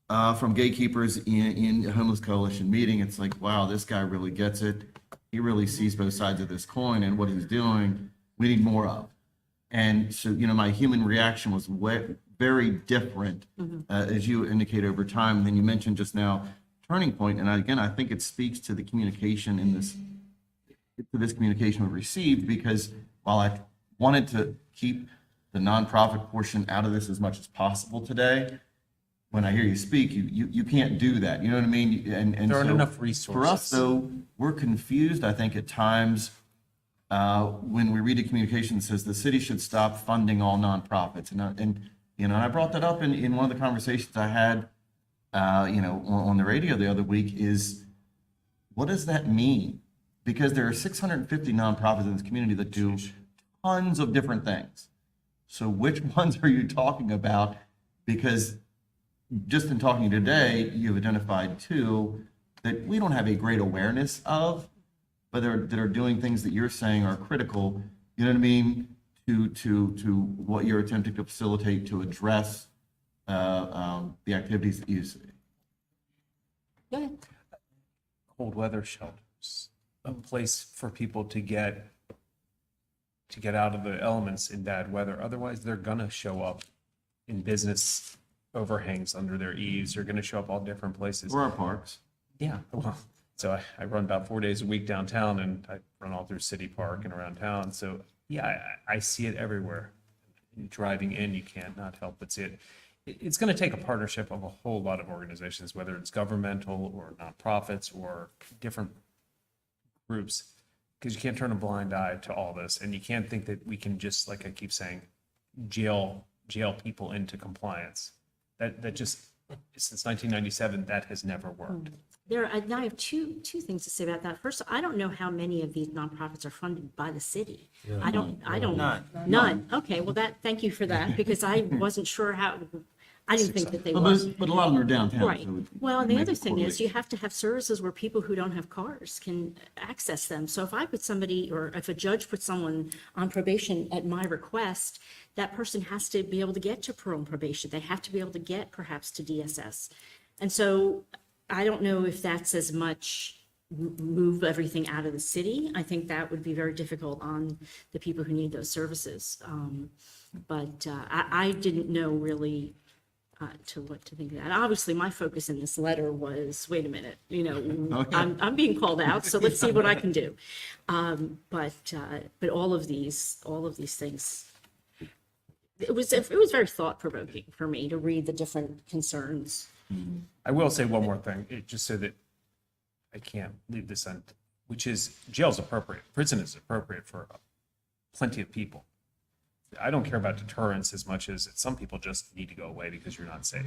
from gatekeepers in a homeless coalition meeting, it's like, wow, this guy really gets it. He really sees both sides of this coin, and what he's doing, we need more of. And so, you know, my human reaction was very different, as you indicate, over time. And then you mentioned just now Turning Point, and I think it speaks to the communication this communication we received, because while I wanted to keep the nonprofit portion out of this as much as possible today, when I hear you speak, you can't do that. You know what I mean? And There aren't so enough resources. For us, though, we're confused, I think, at times when we read a communication that says the city should stop funding all nonprofits. And you know, and I brought that up in one of the conversations I had, you know, on the radio the other week, is what does that mean? Because there are 650 nonprofits in this community that do tons of different things. So which ones are you talking about? Because just in talking today, you've identified two that we don't have a great awareness of, but that are doing things that you're saying are critical, you know what I mean? To what you're attempting to facilitate to address the activities that you see. Go ahead. Cold weather shelters, a place for people to get out of the elements in bad weather. Otherwise, they're gonna show up in business overhangs under their eaves. They're gonna show up all different places. Or our parks. Yeah, well, so I run about 4 days a week downtown, and I run all through City Park and around town. So yeah, I see it everywhere. Driving in, you can't not help but see it. It's going to take a partnership of a whole lot of organizations, whether it's governmental or nonprofits or different groups, because you can't turn a blind eye to all this, and you can't think that we can just, like I keep saying, jail people into compliance. That just, since 1997, that has never worked. I have two things to say about that. First, I don't know how many of these nonprofits are funded by the city. I don't. None. Okay, well thank you for that, because I wasn't sure how, I didn't think that they were. But a lot of them are downtown. Right. so it Well, and the makes other a thing is you correlation. have to have services where people who don't have cars can access them. So if I put somebody, or if a judge puts someone on probation at my request, that person has to be able to get to parole and probation. They have to be able to get perhaps to DSS. And so I don't know if that's as much move everything out of the city. I think that would be very difficult on the people who need those services. But I didn't know really to what to think of that. Obviously, my focus in this letter was, wait a minute, Okay. I'm being called out, so let's see what I can do. But all of these things, it was very thought provoking for me to read the different concerns. I will say one more thing, just so that I can't leave this on, which is jail's appropriate, prison is appropriate for plenty of people. I don't care about deterrence as much as some people just need to go away because you're not safe.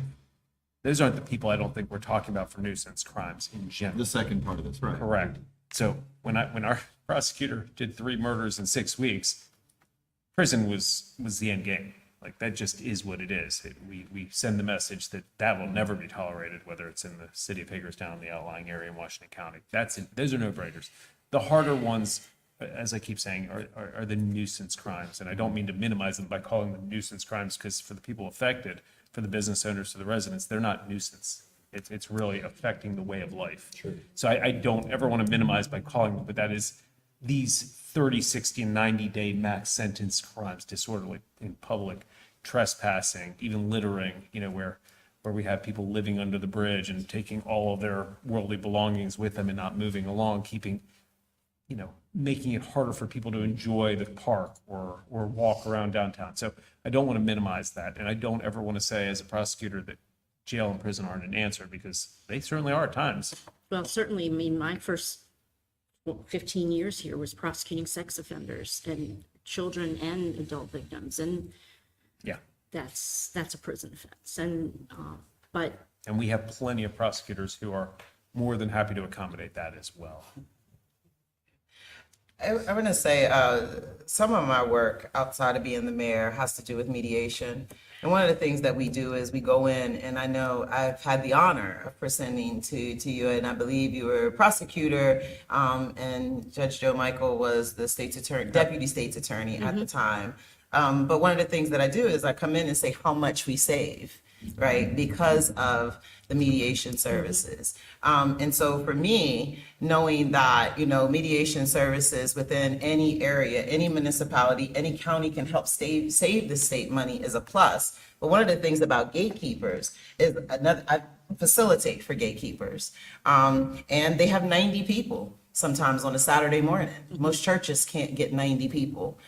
Those aren't the people I don't think we're talking about for nuisance crimes in general. The second part of this, right? Correct. So when our prosecutor did 3 murders in 6 weeks, prison was the end game. Like, that just is what it is. We send the message that will never be tolerated, whether it's in the city of Hagerstown, the outlying area in Washington County. Those are no-brainers. The harder ones, as I keep saying, are the nuisance crimes. And I don't mean to minimize them by calling them nuisance crimes, because for the people affected, for the business owners, for the residents, they're not nuisance. It's really affecting the way of life. Sure. So I don't ever want to minimize by calling them, but that is these 30, 60, and 90-day max sentence crimes, disorderly in public, trespassing, even littering, where we have people living under the bridge and taking all of their worldly belongings with them and not moving along, making it harder for people to enjoy the park or walk around downtown. So I don't want to minimize that. And I don't ever want to say as a prosecutor that jail and prison aren't an answer, because they certainly are at times. Well, certainly, I mean, my first 15 years here was prosecuting sex offenders and children and adult victims, and yeah, that's a prison offense. And we have plenty of prosecutors who are more than happy to accommodate that as well. I want to say some of my work outside of being the mayor has to do with mediation. And one of the things that we do is we go in, and I know I've had the honor of presenting to you, and I believe you were a prosecutor, and Judge Joe Michael was the state's attorney, deputy state's attorney at the time. But one of the things that I do is I come in and say how much we save, right, because of the mediation services. And so for me, knowing that, mediation services within any area, any municipality, any county can help save the state money is a plus. But one of the things about gatekeepers is I facilitate for gatekeepers. And they have 90 people sometimes on a Saturday morning. Most churches can't get 90 people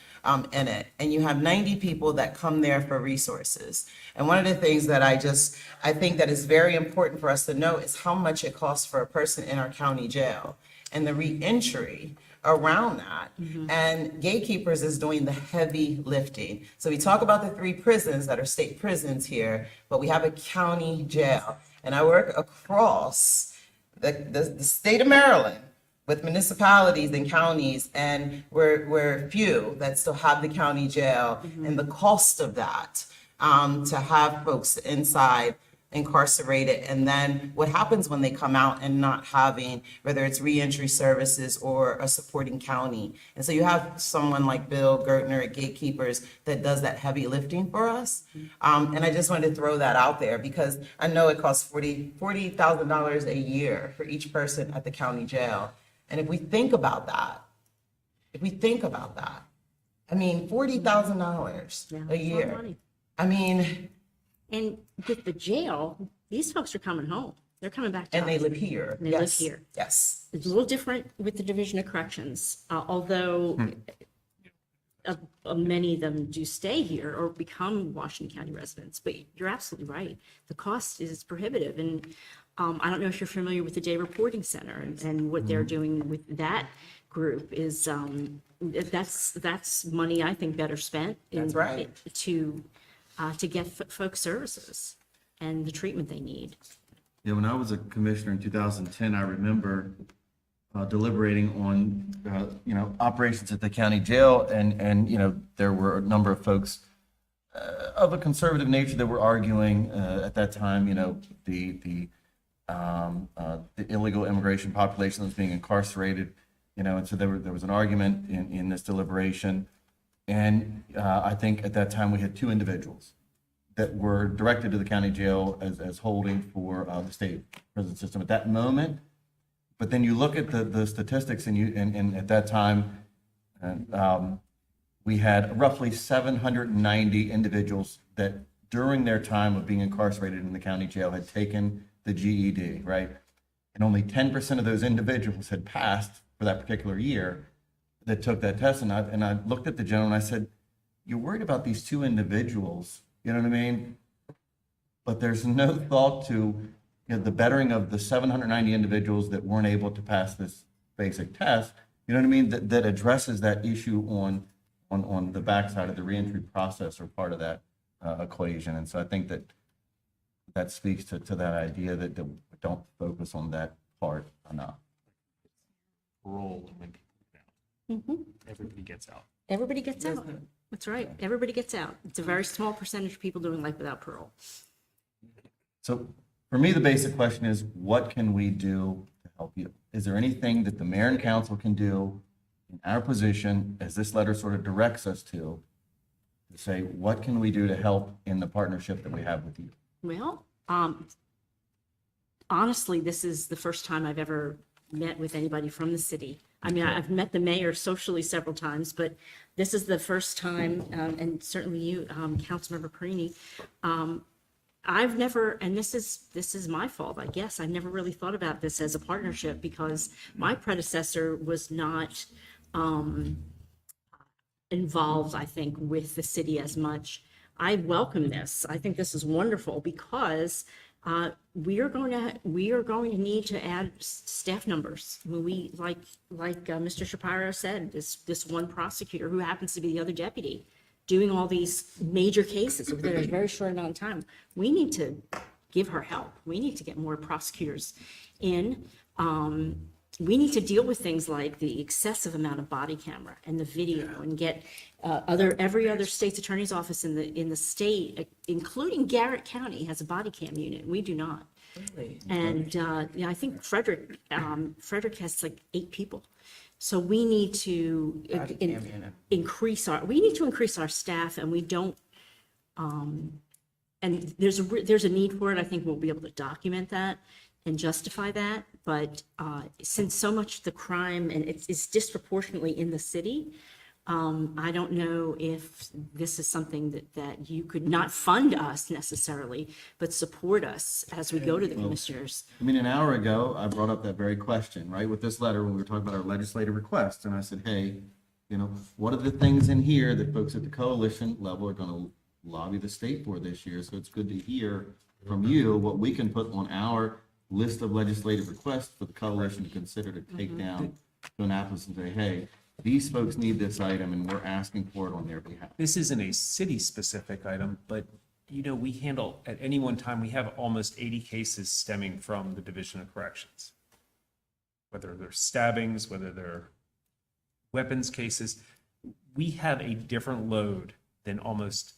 in it. And you have 90 people that come there for resources. And one of the things that I think that is very important for us to know is how much it costs for a person in our county jail and the reentry around that. And Gatekeepers is doing the heavy lifting. So we talk about the 3 prisons that are state prisons here, but we have a county jail. And I work across the state of Maryland with municipalities and counties, and we're few that still have the county jail, and the cost of that, to have folks inside incarcerated, and then what happens when they come out and not having, whether it's reentry services or a supporting county. And so you have someone like Bill Gertner at Gatekeepers that does that heavy lifting for us. And I just wanted to throw that out there because I know it costs $40,000 a year for each person at the county jail. And if we think about that, I mean, $40,000 a year. money. I mean, And with the jail, these folks are coming home. They're coming back to and they us. live here. And they live Yes. here. Yes. It's a little different with the Division of Corrections, although many of them do stay here or become Washington County residents. But you're absolutely right. The cost is prohibitive. And I don't know if you're familiar with the Day Reporting Center and what they're doing with that group is that's money I think better spent. That's right. To get folks services and the treatment they need. Yeah, when I was a commissioner in 2010, I remember deliberating on, operations at the county jail, and there were a number of folks of a conservative nature that were arguing at that time, the illegal immigration population that was being incarcerated, and so there was an argument in this deliberation. And I think at that time we had 2 individuals that were directed to the county jail as holding for the state prison system at that moment. But then you look at the statistics and at that time, we had roughly 790 individuals that during their time of being incarcerated in the county jail had taken the GED, right? And only 10% of those individuals had passed for that particular year that took that test. And I looked at the gentleman and I said, you're worried about these 2 individuals, you know what I mean? But there's no thought to the bettering of the 790 individuals that weren't able to pass this basic test, you know what I mean? That addresses that issue on the backside of the reentry process or part of that equation. And so I think that speaks to that idea that we don't focus on that part enough. Parole and when people Mhm. everybody gets out. Everybody gets out. That's right. Everybody gets out. It's a very small percentage of people doing life without parole. So for me, the basic question is, what can we do to help you? Is there anything that the mayor and council can do in our position, as this letter sort of directs us to say, what can we do to help in the partnership that we have with you? Well, honestly, this is the first time I've ever met with anybody from the city. I mean, I've met the mayor socially several times, but this is the first time, and certainly you, Councilmember Perini, I've never, and this is my fault, I guess. I never really thought about this as a partnership because my predecessor was not involved, I think, with the city as much. I welcome this. I think this is wonderful because we are going to need to add staff numbers. We like Mr. Shapiro said, this one prosecutor who happens to be the other deputy doing all these major cases within a very short amount of time. We need to give her help. We need to get more prosecutors in. We need to deal with things like the excessive amount of body camera and the video and get every other state's attorney's office in the state, including Garrett County, has a body cam unit. We do not. Really? And I think Frederick has like 8 people. So we need to Body cam unit. increase our staff, and we don't. And there's a need for it. I think we'll be able to document that and justify that. But since so much of the crime and it's disproportionately in the city, I don't know if this is something that you could not fund us necessarily, but support us as we go to the commissioners. I mean, an hour ago, I brought up that very question, right, with this letter when we were talking about our legislative requests. And I said, hey, what are the things in here that folks at the coalition level are going to lobby the state for this year? So it's good to hear from you what we can put on our list of legislative requests for the coalition to consider to take down to Annapolis and say, hey, these folks need this item and we're asking for it on their behalf. This isn't a city-specific item, but, we handle, at any one time, we have almost 80 cases stemming from the Division of Corrections. Whether they're stabbings, whether they're weapons cases, we have a different load than almost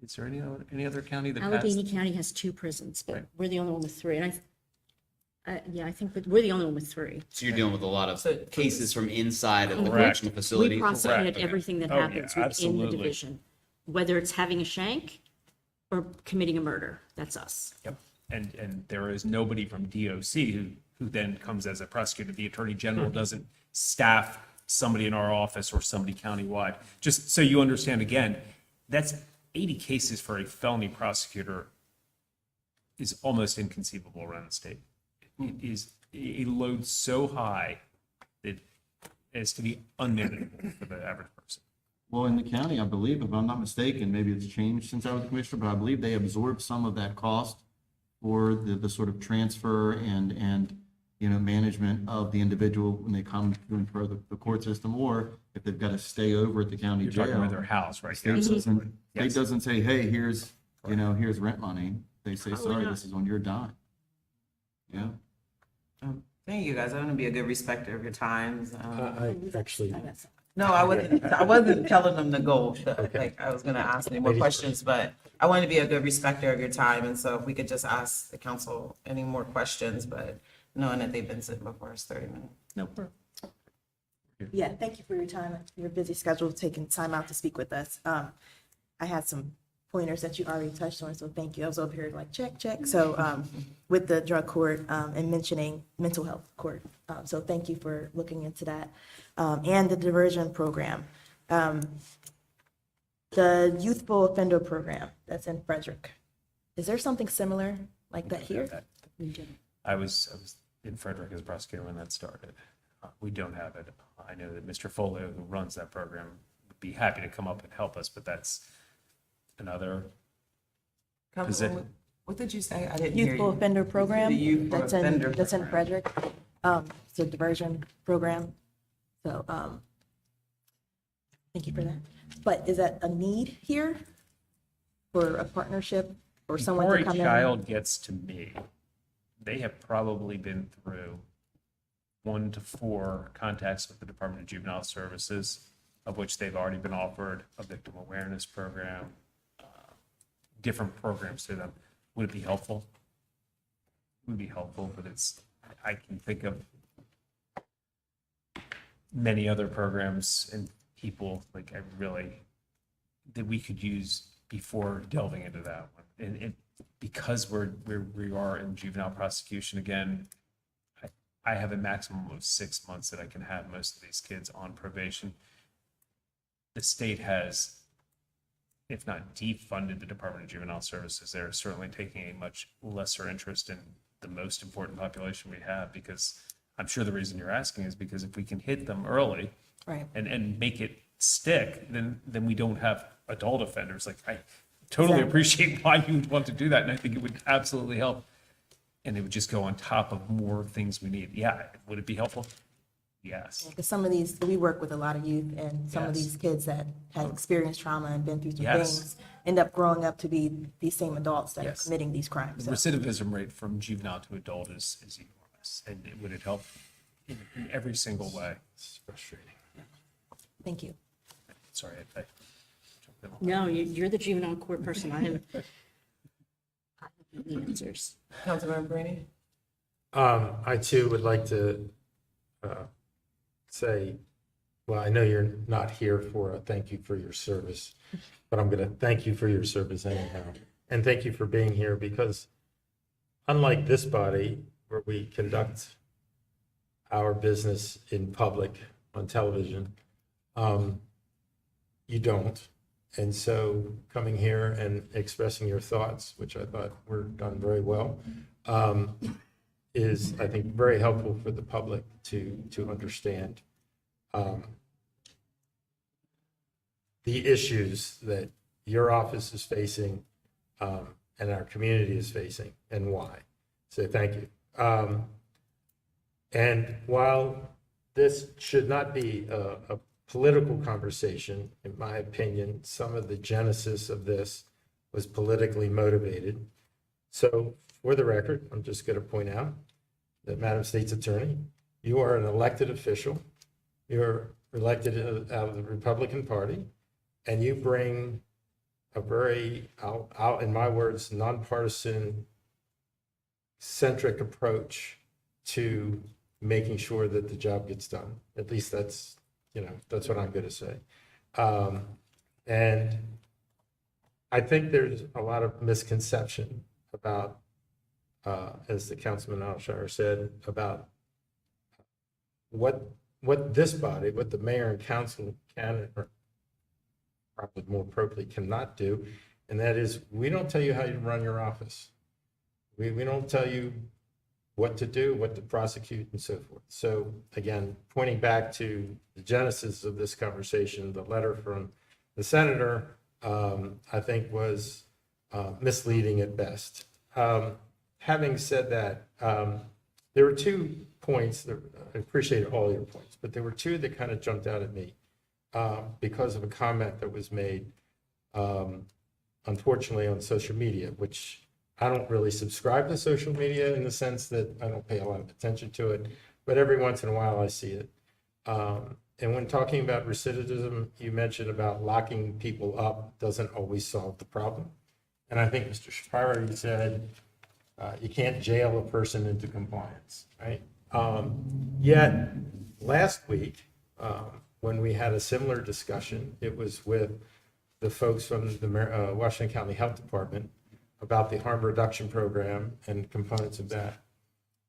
Is there any other county that has? Allegheny County has 2 prisons, but Right. we're the only one with 3. And yeah, I think that we're the only one with 3. So you're dealing with a lot of So- cases from inside of the Correct. correctional facility? We prosecute Okay. everything that Oh, yeah, happens within the absolutely. division, whether it's having a shank or committing a murder. That's us. Yep. And there is nobody from DOC who then comes as a prosecutor. The Attorney General doesn't staff somebody in our office or somebody countywide. Just so you understand, again, that's 80 cases for a felony prosecutor is almost inconceivable around the state. It is a load so high that as to be unmanageable for the average person. Well, in the county, I believe, if I'm not mistaken, maybe it's changed since I was commissioner, but I believe they absorb some of that cost for the sort of transfer and, management of the individual when they come to and for the court system, or if they've got to stay over at the county You're jail. talking about their house, right? State doesn't, Yes. state doesn't say, hey, here's rent money. They say, sorry, this is on your dime. Yeah. Thank you, guys. I'm gonna be a good respecter of your times. I actually, No, I wasn't telling them to go. Like, I was gonna ask any more questions, but I want to be a good respecter of your time. And so if we could just ask the council any more questions, but knowing that they've been sitting before us 30 minutes. No. Yeah, thank you for your time, your busy schedule, taking time out to speak with us. I had some pointers that you already touched on, so thank you. I was over here like, check. So with the drug court and mentioning mental health court. So thank you for looking into that. And the diversion program. The youthful offender program that's in Frederick. Is there something similar like that here? I was in Frederick as a prosecutor when that started. We don't have it. I know that Mr. Folio, who runs that program, would be happy to come up and help us, but that's another Councilwoman, what did you say? I didn't hear Youthful you. offender program The youthful that's offender in program. Frederick. It's a diversion program. So thank you for that. But is that a need here for a partnership or someone Before to a come in? child gets to me, they have probably been through 1 to 4 contacts with the Department of Juvenile Services, of which they've already been offered a victim awareness program, different programs to them. Would it be helpful? It would be helpful, but I can think of many other programs and people that we could use before delving into that one. And because we are in juvenile prosecution again, I have a maximum of 6 months that I can have most of these kids on probation. The state has, if not defunded the Department of Juvenile Services, they're certainly taking a much lesser interest in the most important population we have, because I'm sure the reason you're asking is because if we can hit them early Right. and make it stick, then we don't have adult offenders. Like, I totally Exactly. appreciate why you would want to do that, and I think it would absolutely help. And it would just go on top of more things we need. Yeah, would it be helpful? Yes. Because some of these, we work with a lot of youth, and some of Yes. these kids that have experienced trauma and been through some Yes. things end up growing up to be these same adults that Yes. are committing these crimes. The So, recidivism rate from juvenile to adult is enormous. And would it help in every single way? it's frustrating. thank you. Sorry, I jumped in. No, you're the juvenile court person. I have the answers. Councilmember Brady? I too would like to say, well, I know you're not here for a thank you for your service, but I'm going to thank you for your service anyhow. And thank you for being here, because unlike this body where we conduct our business in public on television, you don't. And so coming here and expressing your thoughts, which I thought were done very well, is, I think, very helpful for the public to understand the issues that your office is facing and our community is facing, and why. So thank you. And while this should not be a political conversation, in my opinion, some of the genesis of this was politically motivated. So for the record, I'm just going to point out that, Madam State's Attorney, you are an elected official. You're elected out of the Republican Party, and you bring a very, in my words, nonpartisan centric approach to making sure that the job gets done. At least that's, that's what I'm going to say. And I think there's a lot of misconception about, as the Councilman Alshire said, about what this body, what the mayor and council can, or probably more appropriately cannot do, and that is, we don't tell you how you run your office. We don't tell you what to do, what to prosecute, and so forth. So again, pointing back to the genesis of this conversation, the letter from the senator, I think was misleading at best. Having said that, there were 2 points that I appreciate all your points, but there were 2 that kind of jumped out at me because of a comment that was made, unfortunately, on social media, which I don't really subscribe to social media in the sense that I don't pay a lot of attention to it, but every once in a while I see it. And when talking about recidivism, you mentioned about locking people up doesn't always solve the problem. And I think Mr. Shapiro, you said you can't jail a person into compliance, right? Yet last week, when we had a similar discussion, it was with the folks from the Washington County Health Department about the harm reduction program and components of that.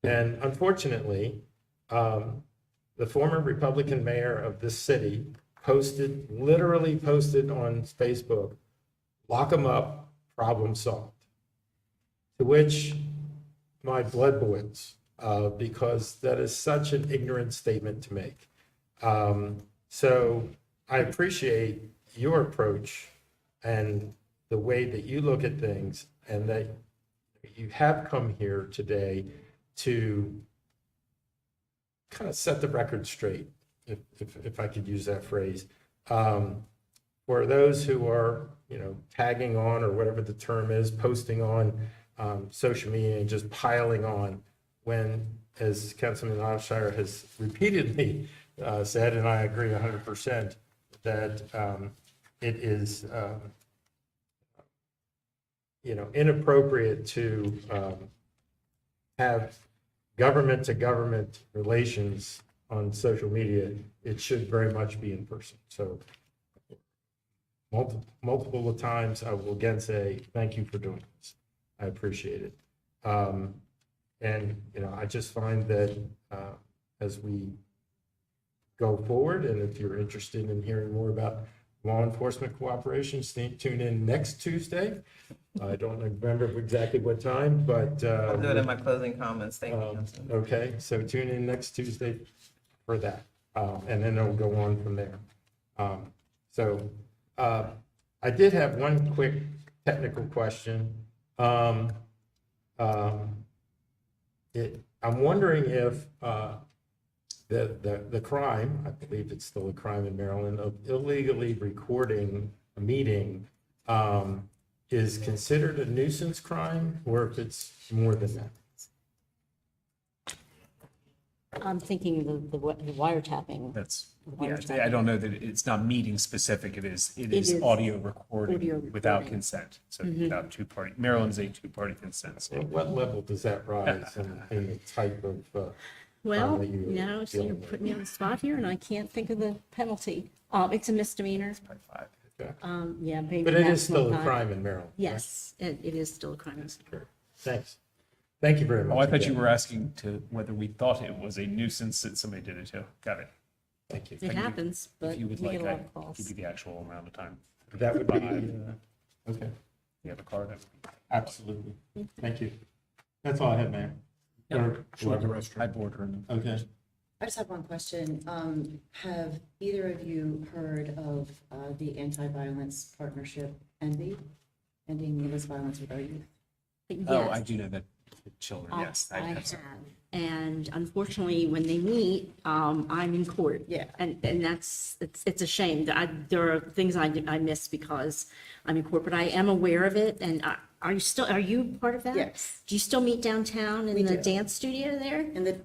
And unfortunately, the former Republican mayor of this city literally posted on Facebook, "Lock them up, problem solved." To which my blood boils, because that is such an ignorant statement to make. So I appreciate your approach and the way that you look at things, and that you have come here today to kind of set the record straight, if I could use that phrase, for those who are, tagging on, or whatever the term is, posting on social media and just piling on, when, as Councilman Alshire has repeatedly said, and I agree 100%, that it is inappropriate to have government to government relations on social media. It should very much be in person. So multiple of times, I will again say thank you for doing this. I appreciate it. And I just find that as we go forward, and if you're interested in hearing more about law enforcement cooperation, tune in next Tuesday. I don't remember exactly what time, but I'll do it in my closing comments. Thank you, Councilman. okay, so tune in next Tuesday for that, and then it'll go on from there. I did have one quick technical question. I'm wondering if the crime, I believe it's still a crime in Maryland, of illegally recording a meeting is considered a nuisance crime, or if it's more than that. I'm thinking the wiretapping. That's, The yeah, wiretapping. I don't know that it's not meeting specific. It is is audio recording audio without recording. consent. So Mhm. without two-party, Maryland's a two-party consent. So At what level does that rise in the type of Well, that you so deal you're with? putting me on the spot here, and I can't think of the penalty. It's a misdemeanor. Okay. Yeah, maybe. But it is maximum still a time. crime in Maryland. right? Yes, it is still a crime. Thanks. Thank you very much. Oh, I thought again. you were asking to whether we thought it was a nuisance that somebody did it to. Got it. Thank you. It happens, but If you we would get like, a lot I of can calls. give you the actual amount of time. That would be, okay, You have a card? absolutely. Thank you. That's all I had, Mayor. Or whoever. I border in. Okay. I just have one question. Have either of you heard of the anti-violence partnership, ENVI, ending needless violence with our youth? Oh, Yes. I do know that children, yes. I have have. some. And unfortunately, when they meet, I'm in court. Yeah. And it's a shame. There are things I miss because I'm in court, but I am aware of it. And are you part of that? Yes. Do you still meet downtown in We the do. dance studio there? In the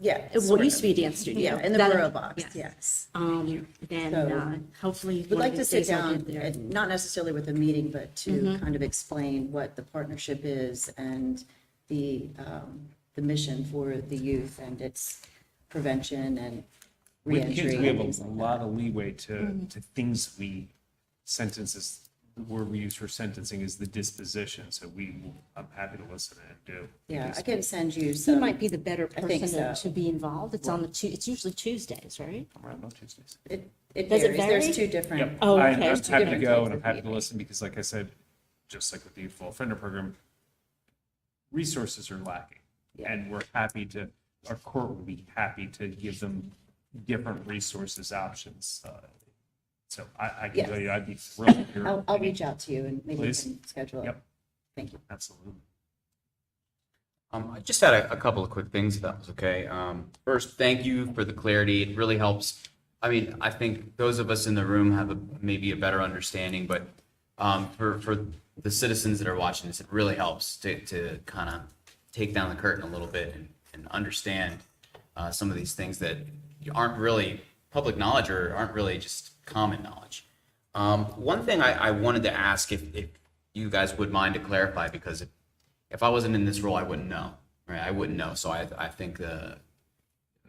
Yeah. Well, sort it used of. to be a dance studio. Yeah, in the That- Borough Box, yes. Then So, hopefully. We'd one like of to these sit days I'll down, get there. and not necessarily with a meeting, but to Mhm. kind of explain what the partnership is and the mission for the youth and its prevention and With reentry. kids, we have and a things like that. lot of leeway to, Mhm. to things sentences, the word we use for sentencing is the disposition, so I'm happy to listen and do. Yeah, I because- can send you He some. might be the better I think person so. to be involved. It's on it's usually Tuesdays, right? I'm around on Tuesdays. It Does it varies. There's vary? two different. Yep. Oh, I'm okay. I'm There's two happy to different go types and I'm of happy to meetings. listen because like I said, just like with the Youthful Offender Program, resources are lacking. And we're happy to, our court would be happy to give them different resources, options. So I can Yes. tell you, I'd be thrilled to hear. I'll any- reach out to you and maybe we Please. can schedule it. Yep. Thank you. Absolutely. I just had a couple of quick things, if that was okay. First, thank you for the clarity. It really helps. I mean, I think those of us in the room have maybe a better understanding, but for the citizens that are watching this, it really helps to kind of take down the curtain a little bit and understand some of these things that aren't really public knowledge or aren't really just common knowledge. One thing I wanted to ask if you guys would mind to clarify, because if I wasn't in this role, I wouldn't know, right? I wouldn't know. So I think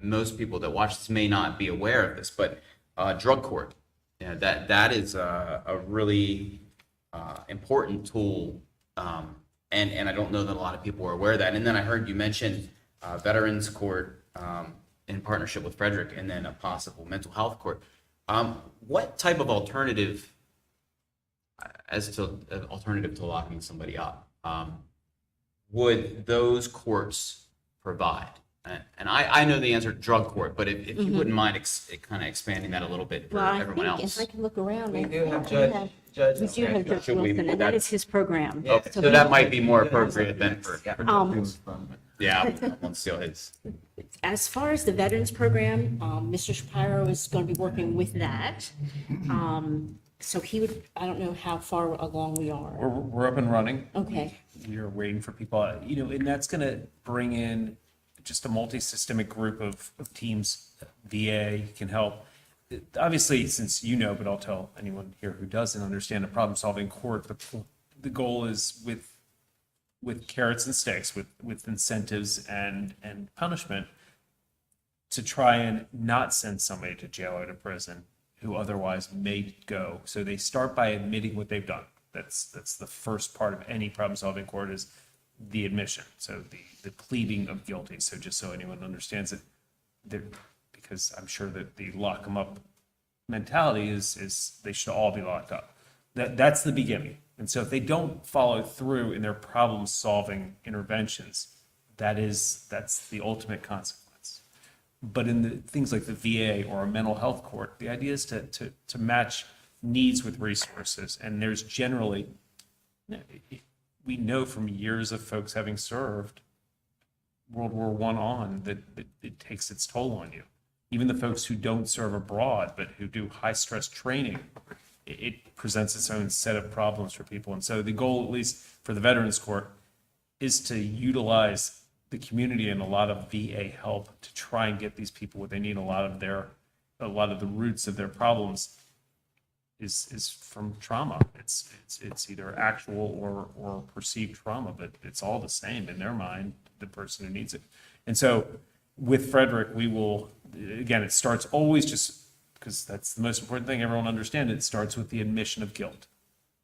most people that watch this may not be aware of this, but drug court, that is a really important tool. And I don't know that a lot of people are aware of that. And then I heard you mention Veterans Court in partnership with Frederick, and then a possible mental health court. What type of alternative, alternative to locking somebody up, would those courts provide? And I know the answer, drug court, but if you wouldn't mind kind of expanding that a little bit for Well, I everyone think else. if I can look around. We I do have think judges. We do have Judge Should we- Wilson, and that is his program. Okay, so that might be more appropriate than for, Um, yeah, I won't steal his. As far as the veterans program, Mr. Shapiro is going to be working with that. So he would, I don't know how far along we are. We're up and running. Okay. We are waiting for people, and that's going to bring in just a multi-systemic group of teams. VA can help. Obviously, since you know, but I'll tell anyone here who doesn't understand a problem-solving court, the goal is with carrots and sticks, with incentives and punishment, to try and not send somebody to jail or to prison who otherwise may go. So they start by admitting what they've done. That's the first part of any problem-solving court, is the admission. So the pleading of guilty. So just so anyone understands it, because I'm sure that the lock them up mentality is they should all be locked up. That's the beginning. And so if they don't follow through in their problem-solving interventions, that's the ultimate consequence. But in the things like the VA or a mental health court, the idea is to match needs with resources. And there's generally, we know from years of folks having served World War I on that it takes its toll on you. Even the folks who don't serve abroad, but who do high-stress training, it presents its own set of problems for people. And so the goal, at least for the Veterans Court, is to utilize the community and a lot of VA help to try and get these people what they need. A lot of the roots of their problems is from trauma. It's either actual or perceived trauma, but it's all the same in their mind, the person who needs it. And so with Frederick, we will, again, it starts always just because that's the most important thing everyone understand. It starts with the admission of guilt,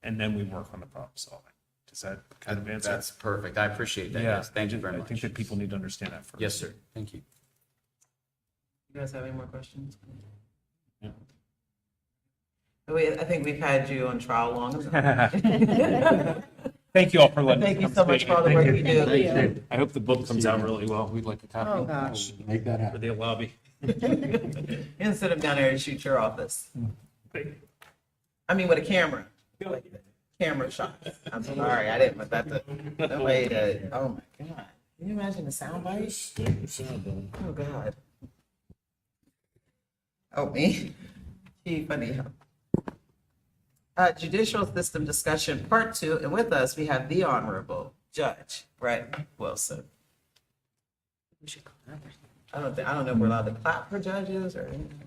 and then we work on the problem solving. Does that kind of answer? That's perfect. I appreciate that. Yeah, Yes, thank you very I much. think that people need to understand that first. Yes, sir. Thank you. You guys have any more questions? Yeah. I think we've had you on trial long enough. Thank you all for letting me Thank you come so much speak. for all the Thank work you. you do. Thank you. I hope the book comes out really well. We'd like a copy. Oh, gosh. Make that happen. For the lobby. You can sit him down there and shoot your office. I mean, with a camera. Camera shot. I'm sorry, I didn't want that the way that, oh my God. Can you imagine the sound bite? Oh, God. Oh, me? Gee, funny. Judicial system discussion, part 2, and with us, we have the Honorable Judge Brett Wilson. I don't know if we're allowed to clap for judges or anything.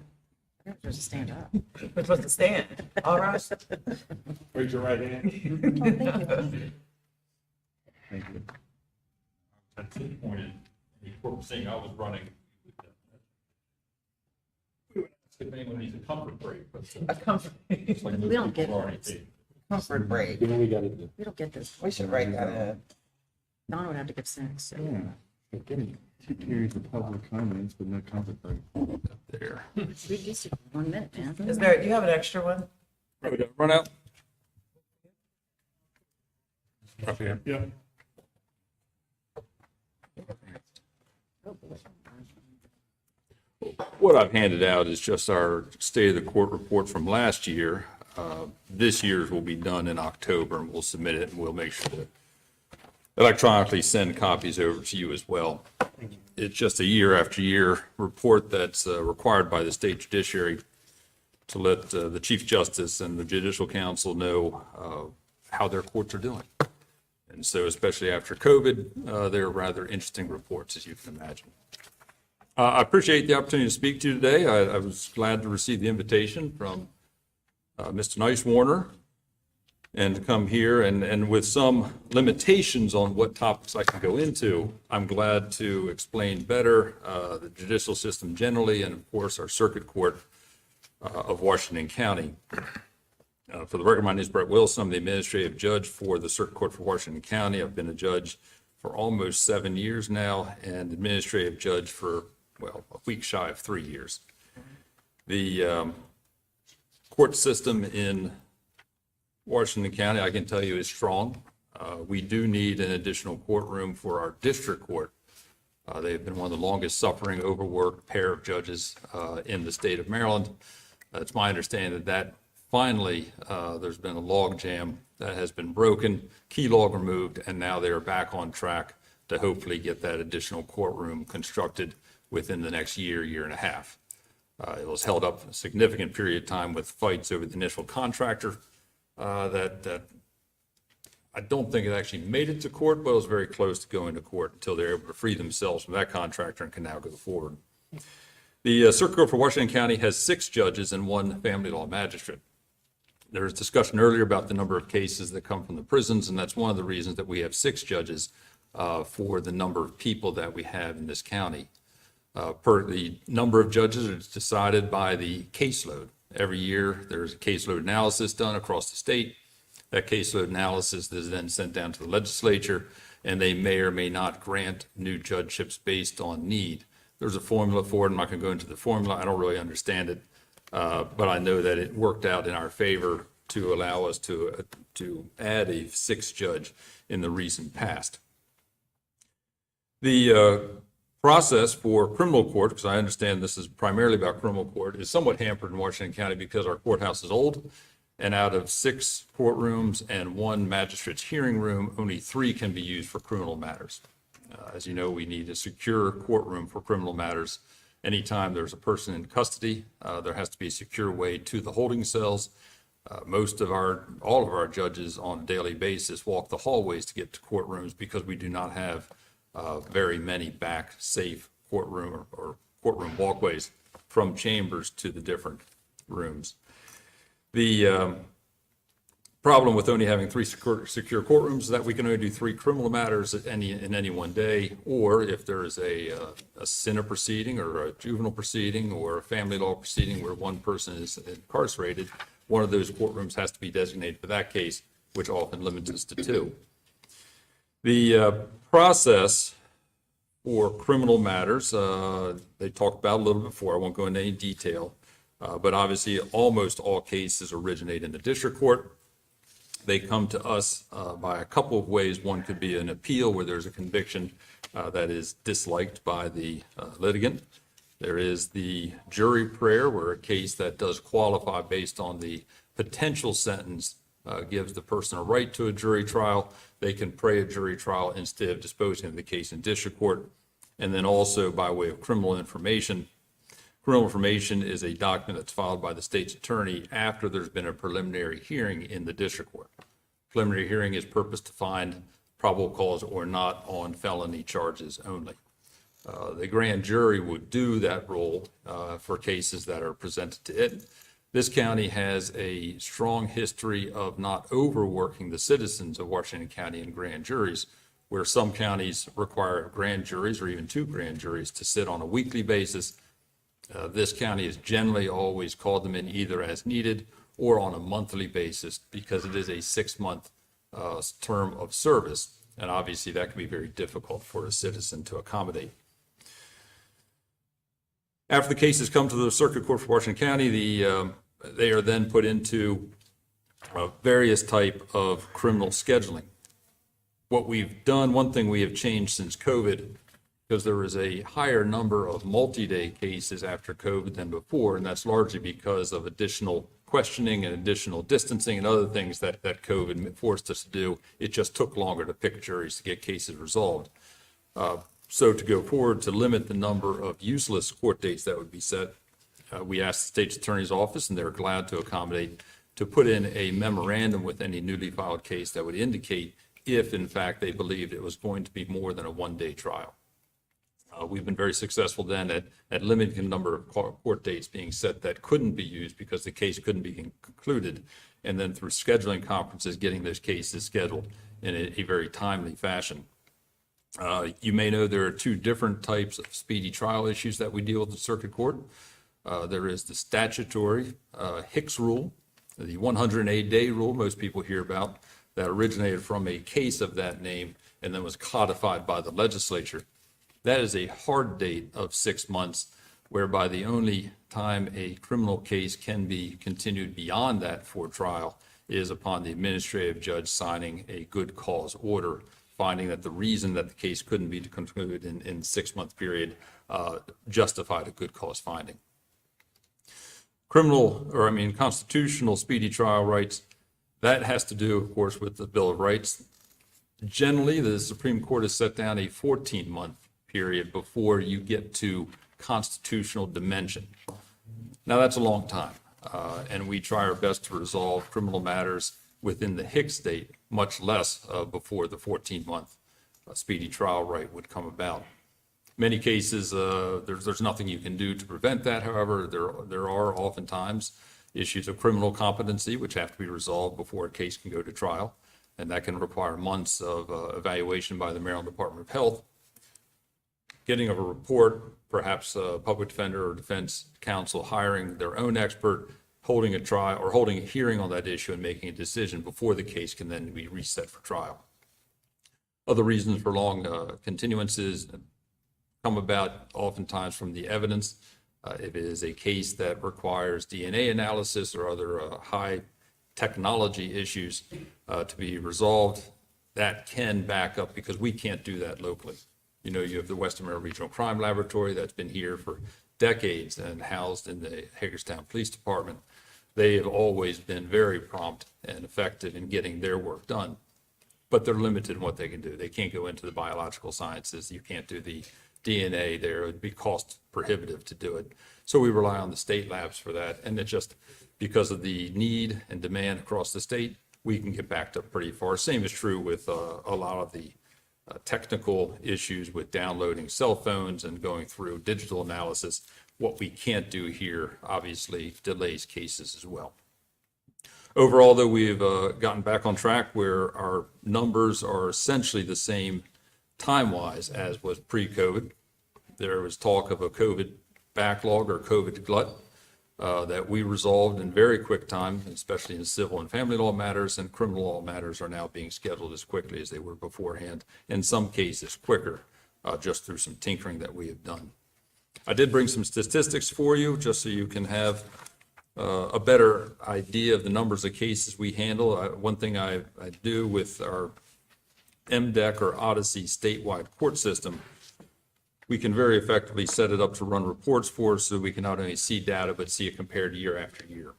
Just stand up. We're supposed to stand. All right. Raise your right hand. Thank you. At some point in the court proceeding I was running, we would ask if anyone needs a comfort break, but. A comfort. it's like We don't get people already that. take. Comfort break. We don't get this. We should write that in. Donna would have to give snacks. But getting 2 periods of public comments, but no comfort break. There. Read these in 1 minute, man. Is there, do you have an extra one? Run out. Up here. Yeah. What I've handed out is just our state of the court report from last year. This year's will be done in October, and we'll submit it, and we'll make sure to electronically send copies over to you as well. It's just a year after year report that's required by the state judiciary to let the Chief Justice and the Judicial Council know how their courts are doing. And so especially after COVID, they're rather interesting reports, as you can imagine. I appreciate the opportunity to speak to you today. I was glad to receive the invitation from Mr. Nice Warner and to come here and with some limitations on what topics I can go into, I'm glad to explain better the judicial system generally and of course our circuit court of Washington County. For the record, my name is Brett Wilson. I'm the administrative judge for the Circuit Court for Washington County. I've been a judge for almost 7 years now and administrative judge for, well, a week shy of 3 years. The court system in Washington County, I can tell you, is strong. We do need an additional courtroom for our district court. They've been one of the longest suffering, overworked pair of judges in the state of Maryland. It's my understanding that finally, there's been a log jam that has been broken, key log removed, and now they're back on track to hopefully get that additional courtroom constructed within the next year, year and a half. It was held up a significant period of time with fights over the initial contractor that I don't think it actually made it to court, but it was very close to going to court until they're able to free themselves from that contractor and can now go forward. The Circuit Court for Washington County has 6 judges and 1 family law magistrate. There was discussion earlier about the number of cases that come from the prisons, and that's one of the reasons that we have 6 judges for the number of people that we have in this county. Per the number of judges is decided by the caseload. Every year, there's a caseload analysis done across the state. That caseload analysis is then sent down to the legislature, and they may or may not grant new judgeships based on need. There's a formula for it. I'm not going to go into the formula. I don't really understand it. But I know that it worked out in our favor to allow us to add a 6th judge in the recent past. The process for criminal court, because I understand this is primarily about criminal court, is somewhat hampered in Washington County because our courthouse is old, and out of 6 courtrooms and 1 magistrate's hearing room, only 3 can be used for criminal matters. As you know, we need a secure courtroom for criminal matters. Anytime there's a person in custody, there has to be a secure way to the holding cells. All of our judges on a daily basis walk the hallways to get to courtrooms because we do not have very many back safe courtroom or courtroom walkways from chambers to the different rooms. The problem with only having 3 secure courtrooms is that we can only do 3 criminal matters in any one day, or if there is a SINA proceeding or a juvenile proceeding or a family law proceeding where one person is incarcerated, one of those courtrooms has to be designated for that case, which often limits us to 2. The process for criminal matters, they talked about a little bit before. I won't go into any detail, but obviously almost all cases originate in the district court. They come to us by a couple of ways. One could be an appeal where there's a conviction that is disliked by the litigant. There is the jury prayer where a case that does qualify based on the potential sentence gives the person a right to a jury trial. They can pray a jury trial instead of disposing of the case in district court. And then also by way of criminal information. Criminal information is a document that's filed by the state's attorney after there's been a preliminary hearing in the district court. Preliminary hearing is purposed to find probable cause or not on felony charges only. The grand jury would do that role for cases that are presented to it. This county has a strong history of not overworking the citizens of Washington County in grand juries, where some counties require grand juries or even 2 grand juries to sit on a weekly basis. This county has generally always called them in either as needed or on a monthly basis because it is a 6-month term of service. And obviously that can be very difficult for a citizen to accommodate. After the cases come to the Circuit Court for Washington County, they are then put into various type of criminal scheduling. What we've done, one thing we have changed since COVID, because there was a higher number of multi-day cases after COVID than before, and that's largely because of additional questioning and additional distancing and other things that COVID forced us to do. It just took longer to pick juries to get cases resolved. So to go forward, to limit the number of useless court dates that would be set, we asked the State's Attorney's Office, and they're glad to accommodate, to put in a memorandum with any newly filed case that would indicate if, in fact, they believed it was going to be more than a one-day trial. We've been very successful then at limiting the number of court dates being set that couldn't be used because the case couldn't be concluded, and then through scheduling conferences, getting those cases scheduled in a very timely fashion. You may know there are 2 different types of speedy trial issues that we deal with in the Circuit Court. There is the statutory Hicks rule, the 108-day rule most people hear about, that originated from a case of that name and then was codified by the legislature. That is a hard date of 6 months, whereby the only time a criminal case can be continued beyond that for trial is upon the administrative judge signing a good cause order, finding that the reason that the case couldn't be concluded in 6-month period justified a good cause finding. Constitutional speedy trial rights, that has to do, of course, with the Bill of Rights. Generally, the Supreme Court has set down a 14-month period before you get to constitutional dimension. Now, that's a long time, and we try our best to resolve criminal matters within the Hicks date, much less before the 14-month speedy trial right would come about. Many cases, there's nothing you can do to prevent that. However, there are oftentimes issues of criminal competency which have to be resolved before a case can go to trial, and that can require months of evaluation by the Maryland Department of Health, getting of a report, perhaps a public defender or defense counsel hiring their own expert, holding a trial or holding a hearing on that issue and making a decision before the case can then be reset for trial. Other reasons for long continuances come about oftentimes from the evidence. If it is a case that requires DNA analysis or other high technology issues to be resolved, that can back up because we can't do that locally. You know, you have the Western Maryland Regional Crime Laboratory that's been here for decades and housed in the Hagerstown Police Department. They have always been very prompt and effective in getting their work done, but they're limited in what they can do. They can't go into the biological sciences. You can't do the DNA there. It would be cost prohibitive to do it. So we rely on the state labs for that. And it's just because of the need and demand across the state, we can get backed up pretty far. Same is true with a lot of the technical issues with downloading cell phones and going through digital analysis. What we can't do here obviously delays cases as well. Overall, though, we've gotten back on track where our numbers are essentially the same time-wise as was pre-COVID. There was talk of a COVID backlog or COVID glut that we resolved in very quick time, especially in civil and family law matters, and criminal law matters are now being scheduled as quickly as they were beforehand, in some cases quicker, just through some tinkering that we have done. I did bring some statistics for you just so you can have a better idea of the numbers of cases we handle. One thing I do with our MDEC or Odyssey statewide court system, we can very effectively set it up to run reports for us so we can not only see data, but see it compared year after year.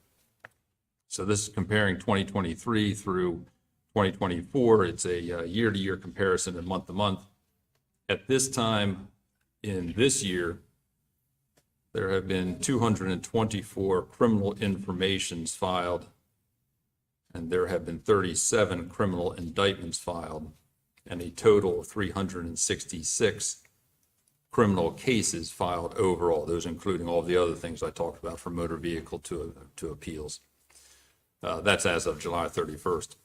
So this is comparing 2023 through 2024. It's a year-to-year comparison and month-to-month. At this time in this year, there have been 224 criminal informations filed, and there have been 37 criminal indictments filed, and a total of 366 criminal cases filed overall, those including all the other things I talked about from motor vehicle to appeals. That's as of July 31st.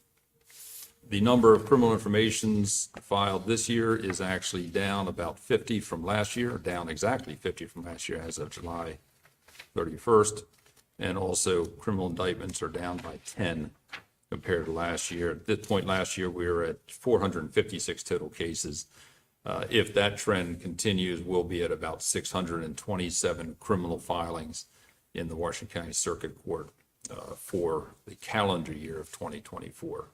The number of criminal informations filed this year is actually down about 50 from last year, down exactly 50 from last year as of July 31st. And also criminal indictments are down by 10 compared to last year. At this point last year, we were at 456 total cases. If that trend continues, we'll be at about 627 criminal filings in the Washington County Circuit Court for the calendar year of 2024,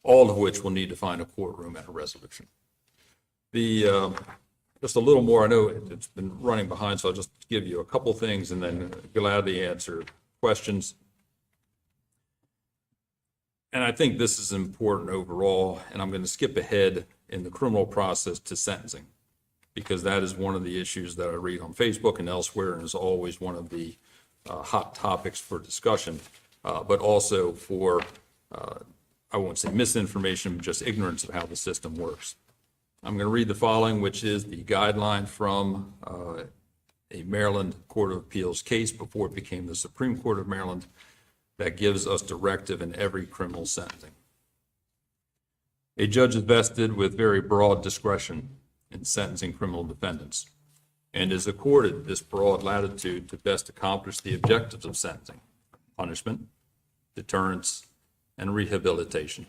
all of which will need to find a courtroom and a resolution. Just a little more, I know it's been running behind, so I'll just give you a couple things and then gladly answer questions. And I think this is important overall, and I'm going to skip ahead in the criminal process to sentencing, because that is one of the issues that I read on Facebook and elsewhere, and is always one of the hot topics for discussion, but also for, I won't say misinformation, but just ignorance of how the system works. I'm going to read the following, which is the guideline from a Maryland Court of Appeals case before it became the Supreme Court of Maryland, that gives us directive in every criminal sentencing. A judge is vested with very broad discretion in sentencing criminal defendants and is accorded this broad latitude to best accomplish the objectives of sentencing: punishment, deterrence, and rehabilitation.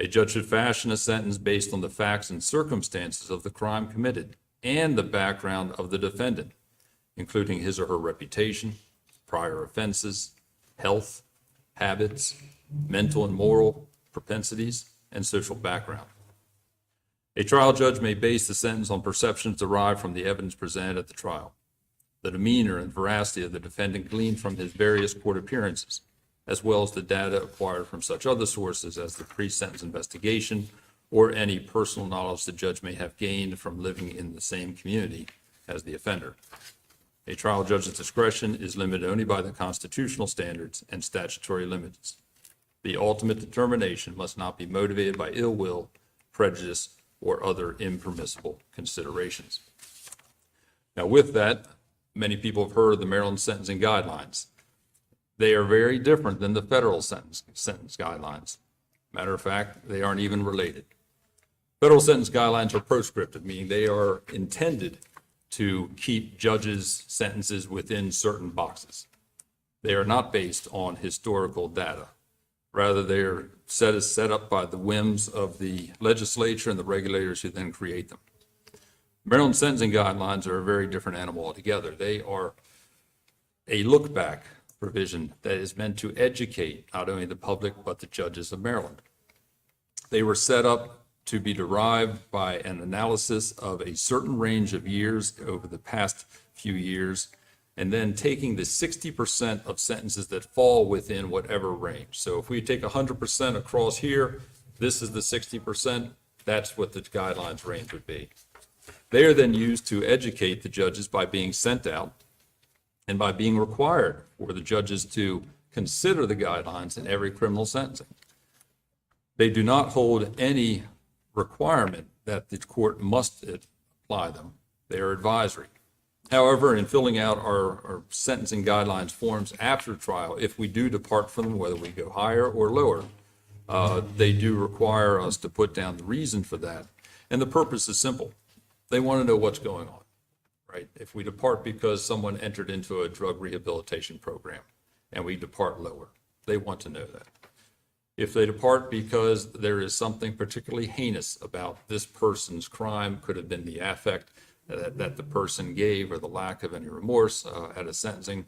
A judge should fashion a sentence based on the facts and circumstances of the crime committed and the background of the defendant, including his or her reputation, prior offenses, health, habits, mental and moral propensities, and social background. A trial judge may base the sentence on perceptions derived from the evidence presented at the trial, the demeanor and veracity of the defendant gleaned from his various court appearances, as well as the data acquired from such other sources as the pre-sentence investigation or any personal knowledge the judge may have gained from living in the same community as the offender. A trial judge's discretion is limited only by the constitutional standards and statutory limits. The ultimate determination must not be motivated by ill will, prejudice, or other impermissible considerations. Now, with that, many people have heard of the Maryland sentencing guidelines. They are very different than the federal sentence guidelines. Matter of fact, they aren't even related. Federal sentence guidelines are proscriptive, meaning they are intended to keep judges' sentences within certain boxes. They are not based on historical data. Rather, they are set up by the whims of the legislature and the regulators who then create them. Maryland sentencing guidelines are a very different animal altogether. They are a look-back provision that is meant to educate not only the public, but the judges of Maryland. They were set up to be derived by an analysis of a certain range of years over the past few years, and then taking the 60% of sentences that fall within whatever range. So if we take 100% across here, this is the 60%, that's what the guidelines range would be. They are then used to educate the judges by being sent out and by being required for the judges to consider the guidelines in every criminal sentencing. They do not hold any requirement that the court must apply them. They are advisory. However, in filling out our sentencing guidelines forms after trial, if we do depart from them, whether we go higher or lower, they do require us to put down the reason for that. And the purpose is simple. They want to know what's going on, right? If we depart because someone entered into a drug rehabilitation program and we depart lower, they want to know that. If they depart because there is something particularly heinous about this person's crime, could have been the affect that the person gave or the lack of any remorse at a sentencing,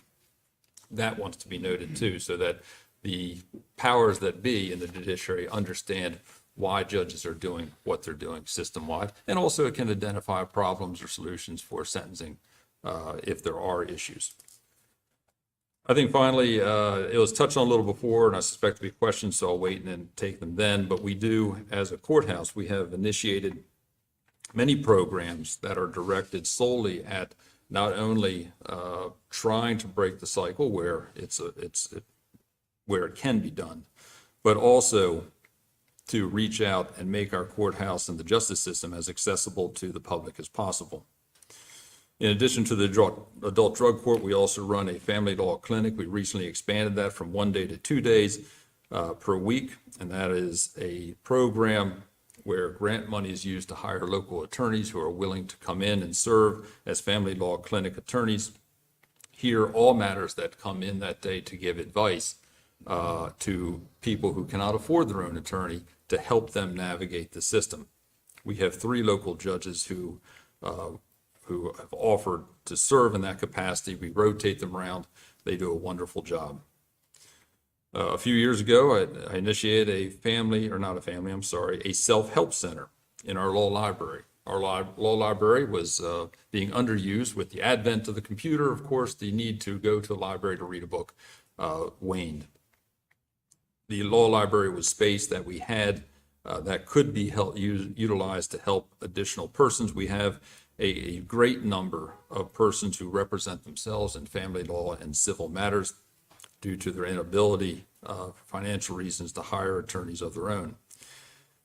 that wants to be noted too, so that the powers that be in the judiciary understand why judges are doing what they're doing system-wide, and also it can identify problems or solutions for sentencing if there are issues. I think finally, it was touched on a little before, and I suspect there'll be questions, so I'll wait and then take them then. But we do, as a courthouse, we have initiated many programs that are directed solely at not only trying to break the cycle where where it can be done, but also to reach out and make our courthouse and the justice system as accessible to the public as possible. In addition to the adult drug court, we also run a family law clinic. We recently expanded that from 1 day to 2 days per week, and that is a program where grant money is used to hire local attorneys who are willing to come in and serve as family law clinic attorneys, hear all matters that come in that day to give advice to people who cannot afford their own attorney to help them navigate the system. We have 3 local judges who have offered to serve in that capacity. We rotate them around. They do a wonderful job. A few years ago, I initiated a self-help center in our law library. Our law library was being underused with the advent of the computer. Of course, the need to go to the library to read a book waned. The law library was space that we had that could be utilized to help additional persons. We have a great number of persons who represent themselves in family law and civil matters due to their inability, for financial reasons, to hire attorneys of their own.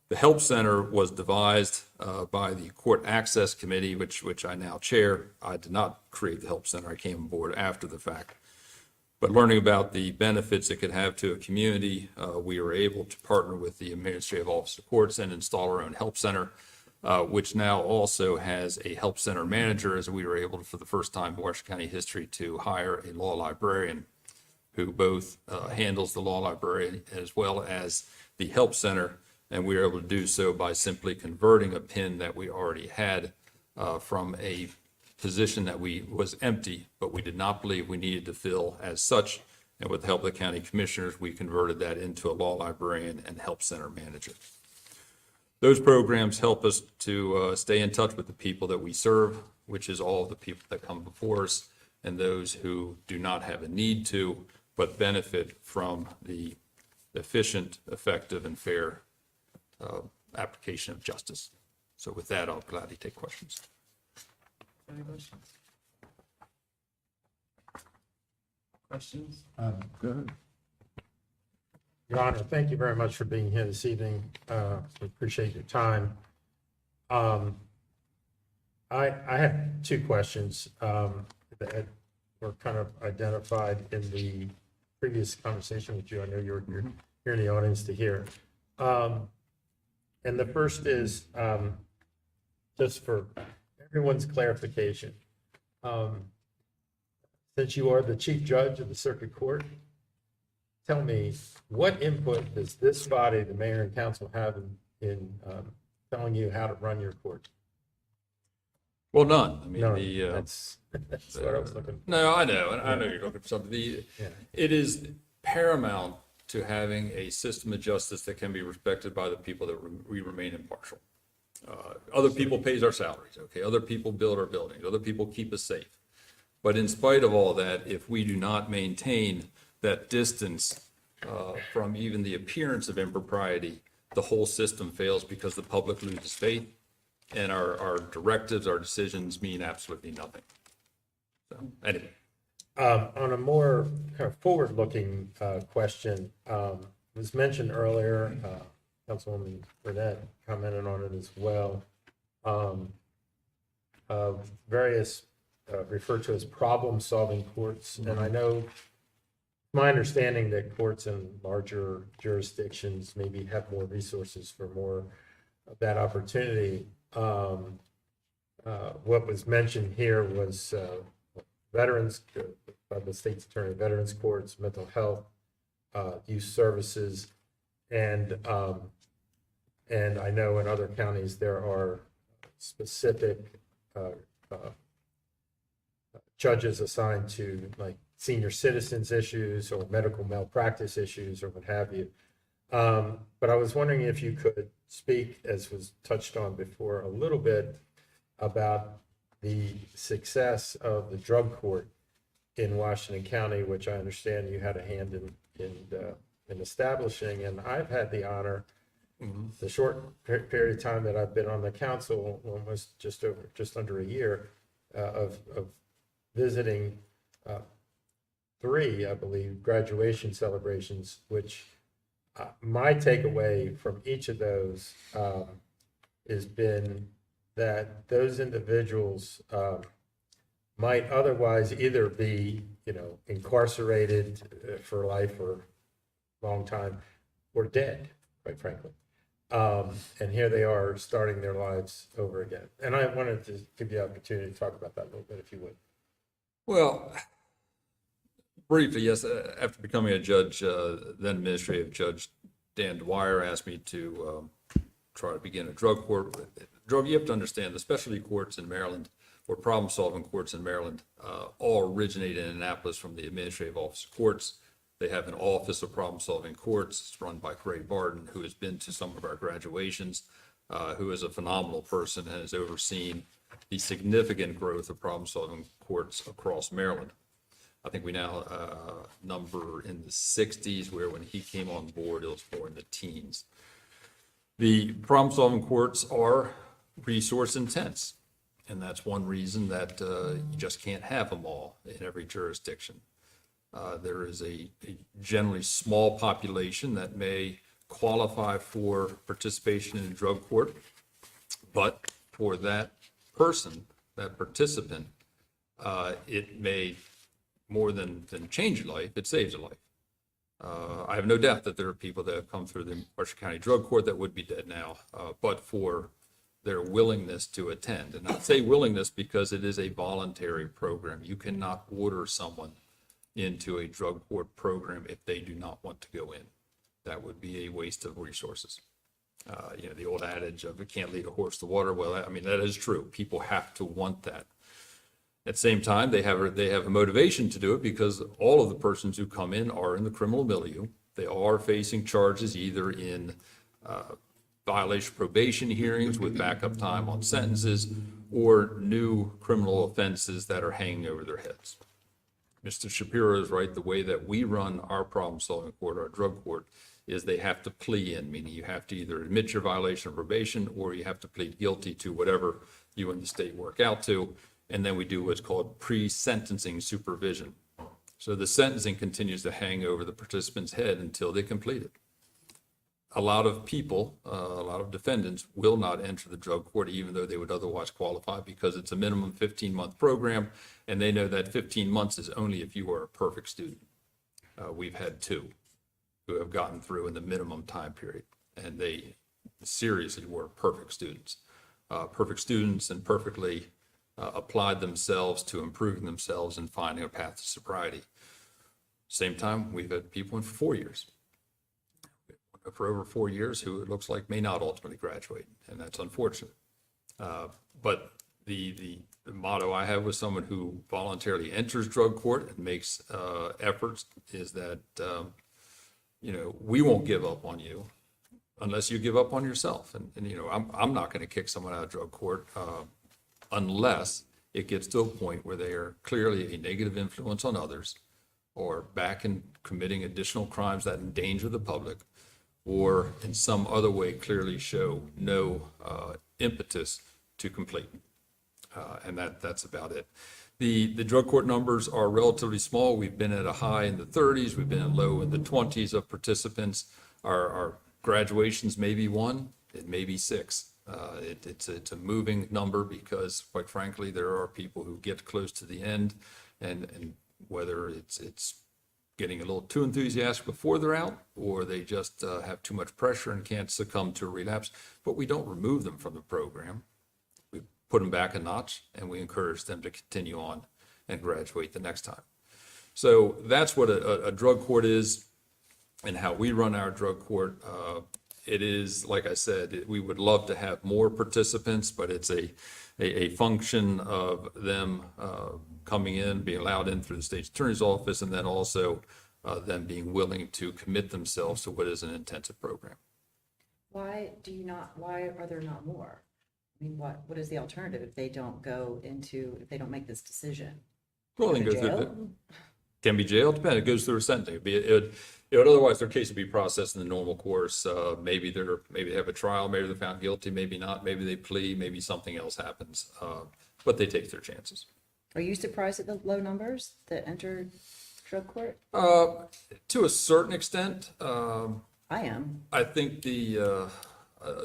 The Help Center was devised by the Court Access Committee, which I now chair. I did not create the Help Center. I came aboard after the fact. But learning about the benefits it could have to a community, we were able to partner with the Administrative Office of Courts and install our own Help Center, which now also has a Help Center manager, as we were able to, for the first time in Washington County history, to hire a law librarian who both handles the law library as well as the Help Center. And we were able to do so by simply converting a PIN that we already had from a position that was empty, but we did not believe we needed to fill as such. And with the help of the county commissioners, we converted that into a law librarian and Help Center manager. Those programs help us to stay in touch with the people that we serve, which is all of the people that come before us and those who do not have a need to, but benefit from the efficient, effective, and fair application of justice. So with that, I'll gladly take questions. Any questions? Questions? Go ahead. Your Honor, thank you very much for being here this evening. We appreciate your time. I have 2 questions that were kind of identified in the previous conversation with you. I know you're here in the audience to hear. And the first is, just for everyone's clarification, since you are the chief judge of the circuit court, tell me, what input does this body, the mayor and council, have in telling you how to run your court? Well, none. I mean, None. That's what I was looking for. No, I know, and I know you're looking for something. It is paramount to having a system of justice that can be respected by the people that we remain impartial. Other people pays our salaries, okay? Other people build our buildings. Other people keep us safe. But in spite of all that, if we do not maintain that distance from even the appearance of impropriety, the whole system fails because the public loses faith, and our directives, our decisions mean absolutely nothing. So, anyway. On a more kind of forward-looking question, it was mentioned earlier, Councilwoman Burnett commented on it as well, various referred to as problem-solving courts. And I know, my understanding that courts in larger jurisdictions maybe have more resources for more of that opportunity. What was mentioned here was veterans, by the state's attorney, veterans courts, mental health, youth services, and I know in other counties there are specific judges assigned to like senior citizens issues or medical malpractice issues or what have you. But I was wondering if you could speak, as was touched on before, a little bit about the success of the drug court in Washington County, which I understand you had a hand in establishing. And I've had the honor, the short period of time that I've been on the council, almost just under a year, of visiting 3, I believe, graduation celebrations, which my takeaway from each of those has been that those individuals might otherwise either be, incarcerated for life or long time, or dead, quite frankly. And here they are starting their lives over again. And I wanted to give you the opportunity to talk about that a little bit, if you would. Well, briefly, yes, after becoming a judge, then administrative judge, Dan Dwyer asked me to try to begin a drug court. You have to understand, the specialty courts in Maryland, or problem-solving courts in Maryland, all originate in Annapolis from the Administrative Office of Courts. They have an Office of Problem-Solving Courts. It's run by Craig Barton, who has been to some of our graduations, who is a phenomenal person and has overseen the significant growth of problem-solving courts across Maryland. I think we now number in the 60s, where when he came on board, it was more in the teens. The problem-solving courts are resource intense, and that's one reason that you just can't have them all in every jurisdiction. There is a generally small population that may qualify for participation in a drug court, but for that person, that participant, it may more than change a life, it saves a life. I have no doubt that there are people that have come through the Marshall County Drug Court that would be dead now, but for their willingness to attend. And I say willingness because it is a voluntary program. You cannot order someone into a drug court program if they do not want to go in. That would be a waste of resources. The old adage of "it can't lead a horse to water." Well, I mean, that is true. People have to want that. At the same time, they have a motivation to do it because all of the persons who come in are in the criminal milieu. They are facing charges either in violation of probation hearings with backup time on sentences, or new criminal offenses that are hanging over their heads. Mr. Shapiro is right. The way that we run our problem-solving court, our drug court, is they have to plea in, meaning you have to either admit your violation of probation or you have to plead guilty to whatever you and the state work out to. And then we do what's called pre-sentencing supervision. So the sentencing continues to hang over the participant's head until they complete it. A lot of people, a lot of defendants will not enter the drug court even though they would otherwise qualify, because it's a minimum 15-month program, and they know that 15 months is only if you are a perfect student. We've had 2 who have gotten through in the minimum time period, and they seriously were perfect students. And perfectly applied themselves to improving themselves and finding a path to sobriety. Same time, we've had people in for 4 years. For over 4 years who it looks like may not ultimately graduate, and that's unfortunate. But the motto I have with someone who voluntarily enters drug court and makes efforts is that, we won't give up on you unless you give up on yourself. And I'm not going to kick someone out of drug court unless it gets to a point where they are clearly a negative influence on others, or back in committing additional crimes that endanger the public, or in some other way clearly show no impetus to complete. And that's about it. The drug court numbers are relatively small. We've been at a high in the 30s. We've been at low in the 20s of participants. Our graduations may be 1, it may be 6. It's a moving number because, quite frankly, there are people who get close to the end, and whether it's getting a little too enthusiastic before they're out, or they just have too much pressure and can't succumb to a relapse. But we don't remove them from the program. We put them back a notch, and we encourage them to continue on and graduate the next time. So that's what a drug court is and how we run our drug court. It is, like I said, we would love to have more participants, but it's a function of them coming in, being allowed in through the state's attorney's office, and then also them being willing to commit themselves to what is an intensive program. Why are there not more? I mean, what is the alternative if they don't if they don't make this decision? Well, Go to go through jail? can be jailed, depending. It goes through a sentencing. It would otherwise their case would be processed in the normal course. Maybe they have a trial, maybe they're found guilty, maybe not, maybe they plea, maybe something else happens. But they take their chances. Are you surprised at the low numbers that enter drug court? To a certain extent. I am. I think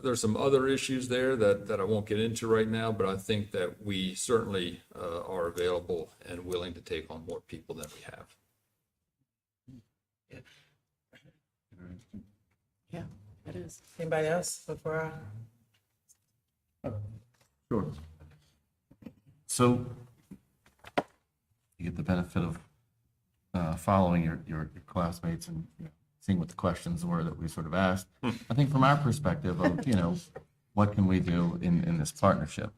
there's some other issues there that I won't get into right now, but I think that we certainly are available and willing to take on more people than we have. Yeah, it is. Anybody else before I? Sure. So you get the benefit of following your classmates and seeing what the questions were that we sort of asked. I think from our perspective of, what can we do in this partnership?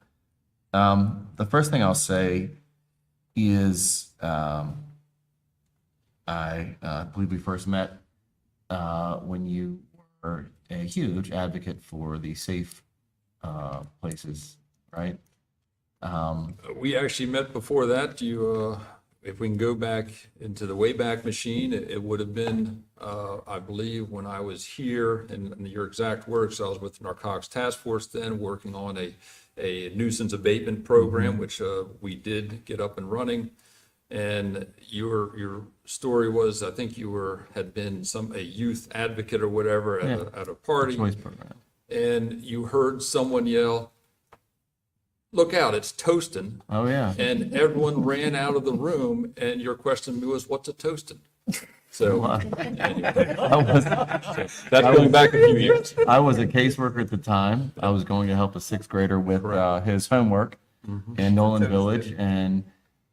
The first thing I'll say is I believe we first met when you were a huge advocate for the safe places, right? We actually met before that. If we can go back into the Wayback Machine, it would have been, I believe, when I was here, and your exact words, I was with the Narcotics Task Force then, working on a nuisance abatement program, which we did get up and running. And your story was, I think you had been a youth advocate or whatever at a party. Choice program. And you heard someone yell, "Look out, it's toasting." Oh, yeah. And everyone ran out of the room, and your question to me was, "What's a toasting?" So, that's going back a few years. I was a caseworker at the time. I was going to help a sixth grader with his homework in Nolan Village, and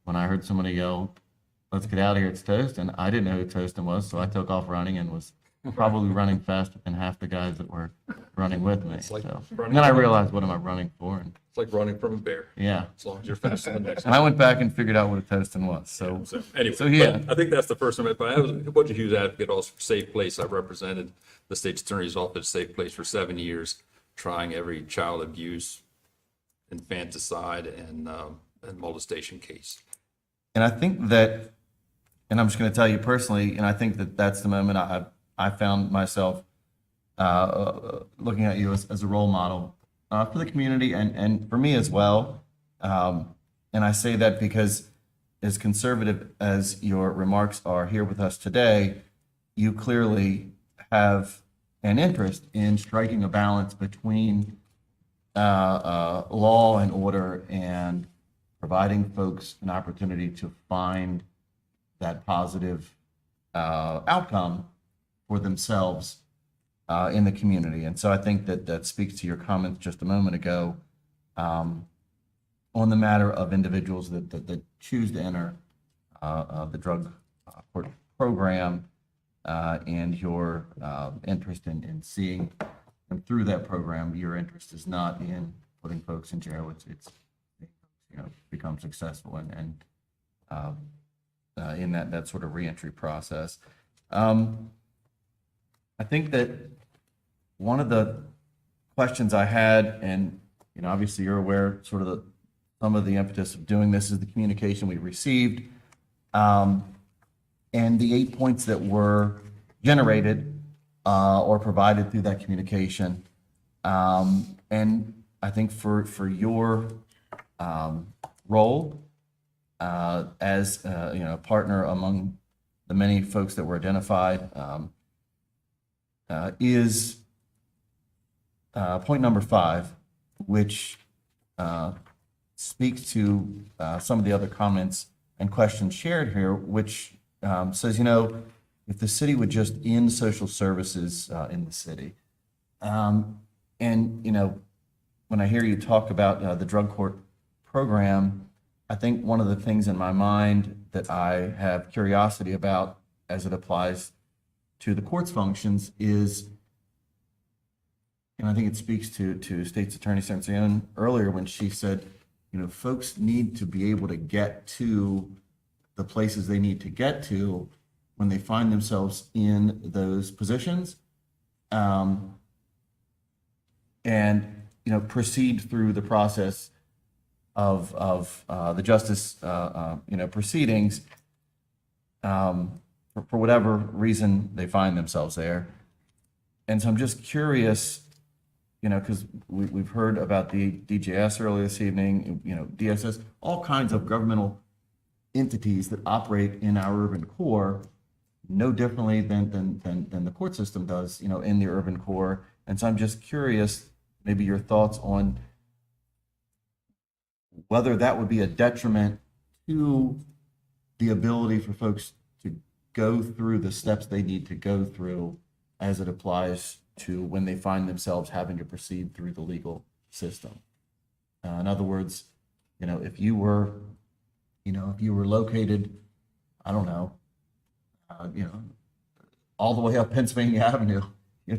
when I heard somebody yell, "Let's get out of here, it's Toastin," I didn't know who Toastin was, so I took off running and was probably running faster than half the guys that were running with me. like So. running And then I from- realized, what am I running for? And It's like running from a bear. yeah. As long as you're faster than the next And I went back and figured out what a Toastin was. So, So anyway, so yeah. but I think that's the first time. But I was a bunch of huge advocate also for Safe Place. I represented the state's attorney's office, Safe Place, for 7 years, trying every child abuse, infanticide, and molestation case. And I think that, and I'm just going to tell you personally, and I think that that's the moment I found myself looking at you as a role model for the community and for me as well. And I say that because, as conservative as your remarks are here with us today, you clearly have an interest in striking a balance between law and order and providing folks an opportunity to find that positive outcome for themselves in the community. And so I think that speaks to your comments just a moment ago on the matter of individuals that choose to enter the drug court program and your interest in seeing them through that program. Your interest is not in putting folks in jail. It's become successful and in that sort of reentry process. I think that one of the questions I had, and obviously you're aware, sort of some of the impetus of doing this is the communication we received, and the 8 points that were generated or provided through that communication. And I think for your role as a partner among the many folks that were identified is point number 5, which speaks to some of the other comments and questions shared here, which says, if the city would just end social services in the city. And, when I hear you talk about the drug court program, I think one of the things in my mind that I have curiosity about as it applies to the court's functions is, and I think it speaks to State's Attorney Sancione earlier when she said, folks need to be able to get to the places they need to get to when they find themselves in those positions, and proceed through the process of the justice proceedings for whatever reason they find themselves there. And so I'm just curious, because we've heard about the DJS earlier this evening, DSS, all kinds of governmental entities that operate in our urban core no differently than the court system does, in the urban core. And so I'm just curious, maybe your thoughts on whether that would be a detriment to the ability for folks to go through the steps they need to go through as it applies to when they find themselves having to proceed through the legal system. In other words, if you were located, I don't know, all the way up Pennsylvania Avenue,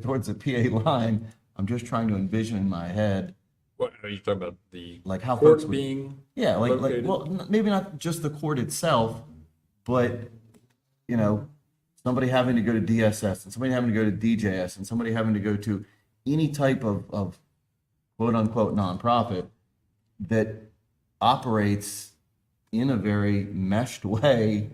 towards the PA line, I'm just trying to envision in my head, What, are you talking about the like how court folks would, being yeah, like located? well, maybe not just the court itself, but somebody having to go to DSS and somebody having to go to DJS and somebody having to go to any type of quote unquote nonprofit that operates in a very meshed way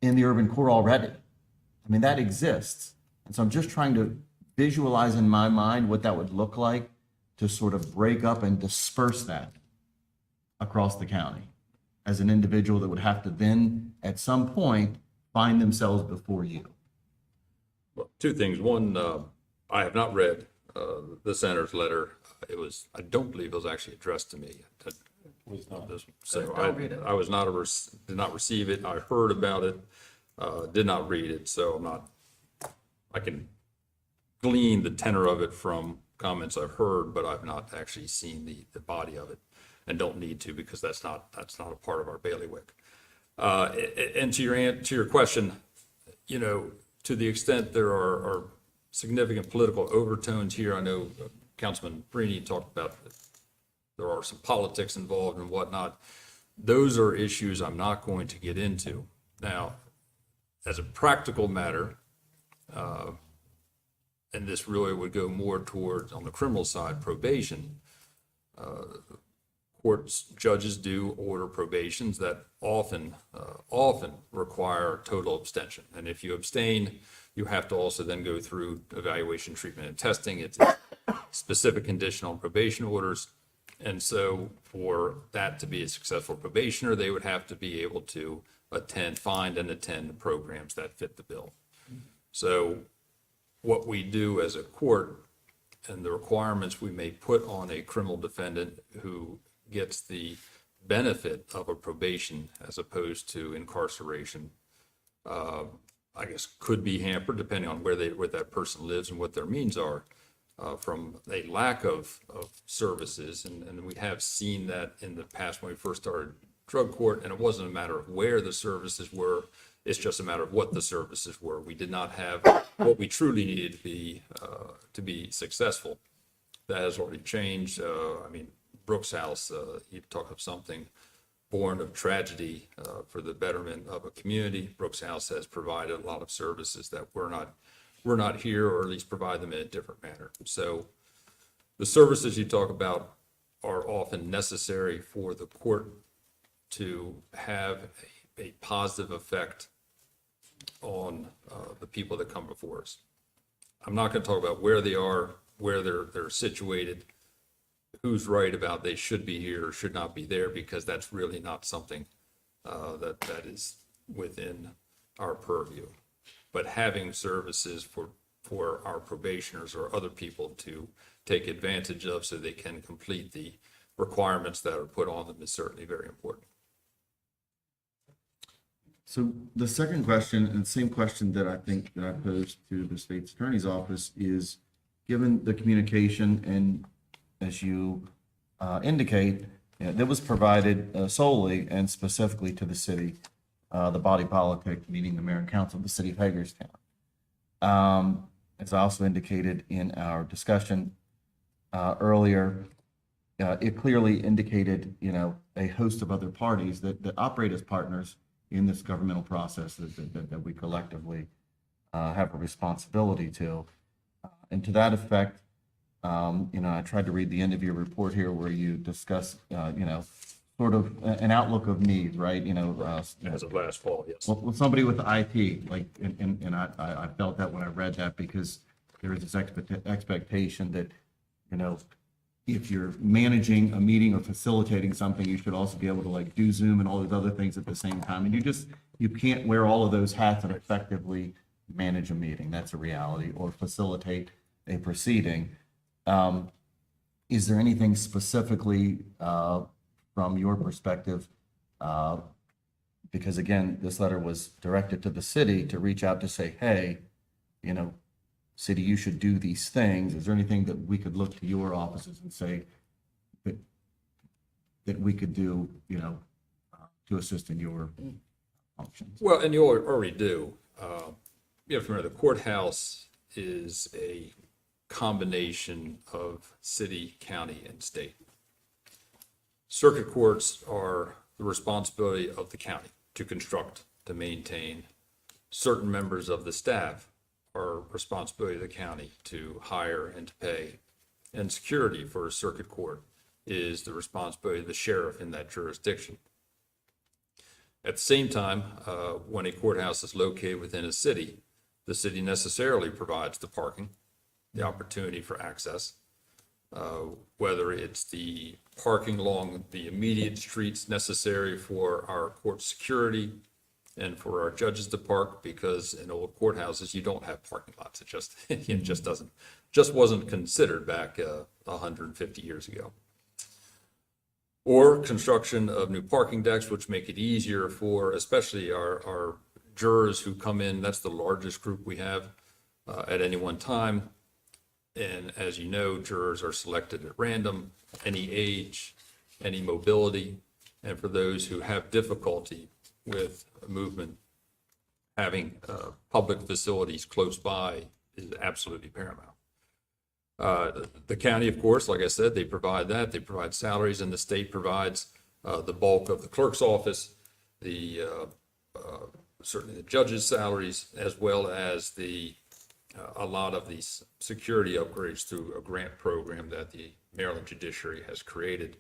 in the urban core already. I mean, that exists. And so I'm just trying to visualize in my mind what that would look like to sort of break up and disperse that across the county as an individual that would have to then at some point find themselves before you. Well, two things. One, I have not read the senator's letter. I don't believe it was actually addressed to me. So Don't read it. I was not did not receive it. I heard about it, did not read it. So I can glean the tenor of it from comments I've heard, but I've not actually seen the body of it, and don't need to, because that's not a part of our bailiwick. And to your question, to the extent there are significant political overtones here, I know Councilman Brini talked about that there are some politics involved and whatnot. Those are issues I'm not going to get into. Now, as a practical matter, and this really would go more towards, on the criminal side, probation. Courts, judges do order probations that often require total abstention. And if you abstain, you have to also then go through evaluation, treatment, and testing. It's specific conditional probation orders. And so for that to be a successful probationer, they would have to be able to find and attend programs that fit the bill. So what we do as a court and the requirements we may put on a criminal defendant who gets the benefit of a probation as opposed to incarceration, I guess could be hampered depending on where that person lives and what their means are, from a lack of services. And we have seen that in the past when we first started drug court, and it wasn't a matter of where the services were, it's just a matter of what the services were. We did not have what we truly needed to be successful. That has already changed. Brooks House, you talk of something born of tragedy for the betterment of a community. Brooks House has provided a lot of services that we're not here, or at least provide them in a different manner. So the services you talk about are often necessary for the court to have a positive effect on the people that come before us. I'm not going to talk about where they are, where they're situated, who's right about they should be here or should not be there, because that's really not something that is within our purview. But having services for our probationers or other people to take advantage of so they can complete the requirements that are put on them is certainly very important. So the second question, and same question that I think that I posed to the state's attorney's office, is given the communication and as you indicate, that was provided solely and specifically to the city, the body politic, meaning the mayor and council of the city of Hagerstown. As I also indicated in our discussion earlier, it clearly indicated, a host of other parties that operate as partners in this governmental process that we collectively have a responsibility to. And to that effect, I tried to read the end of your report here where you discuss, sort of an outlook of need, right? As of last fall, yes. Well, somebody with IT, like, and I felt that when I read that, because there is this expectation that, if you're managing a meeting or facilitating something, you should also be able to like do Zoom and all these other things at the same time. And you can't wear all of those hats and effectively manage a meeting. That's a reality, or facilitate a proceeding. Is there anything specifically from your perspective? Because again, this letter was directed to the city to reach out to say, hey, you know, city, you should do these things. Is there anything that we could look to your offices and say that we could do, you know, to assist in your functions? Well, and you already do. You have to remember, the courthouse is a combination of city, county, and state. Circuit courts are the responsibility of the county to construct, to maintain. Certain members of the staff are responsibility of the county to hire and to pay. And security for a circuit court is the responsibility of the sheriff in that jurisdiction. At the same time, when a courthouse is located within a city, the city necessarily provides the parking, the opportunity for access, whether it's the parking along the immediate streets necessary for our court security and for our judges to park, because in old courthouses, you don't have parking lots. It just, it just wasn't considered back 150 years ago. Or construction of new parking decks, which make it easier for especially our jurors who come in. That's the largest group we have at any one time. And as you know, jurors are selected at random, any age, any mobility. And for those who have difficulty with movement, having public facilities close by is absolutely paramount. The county, of course, like I said, they provide that. They provide salaries, and the state provides the bulk of the clerk's office, certainly the judges' salaries, as well as a lot of these security upgrades through a grant program that the Maryland Judiciary has created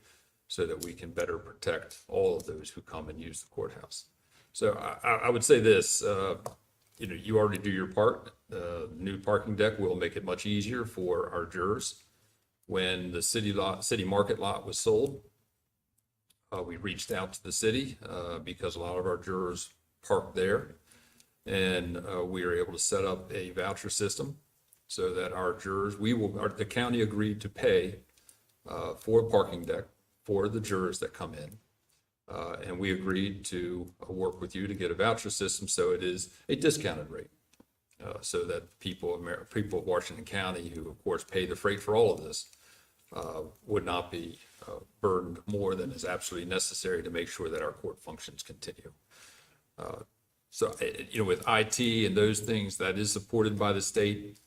so that we can better protect all of those who come and use the courthouse. So I would say this, you know, you already do your part. The new parking deck will make it much easier for our jurors. When the city market lot was sold, we reached out to the city because a lot of our jurors parked there. And we were able to set up a voucher system so that our jurors, the county agreed to pay for a parking deck for the jurors that come in. And we agreed to work with you to get a voucher system so it is a discounted rate. So that people of Washington County, who of course pay the freight for all of this, would not be burdened more than is absolutely necessary to make sure that our court functions continue. So, you know, with IT and those things, that is supported by the state.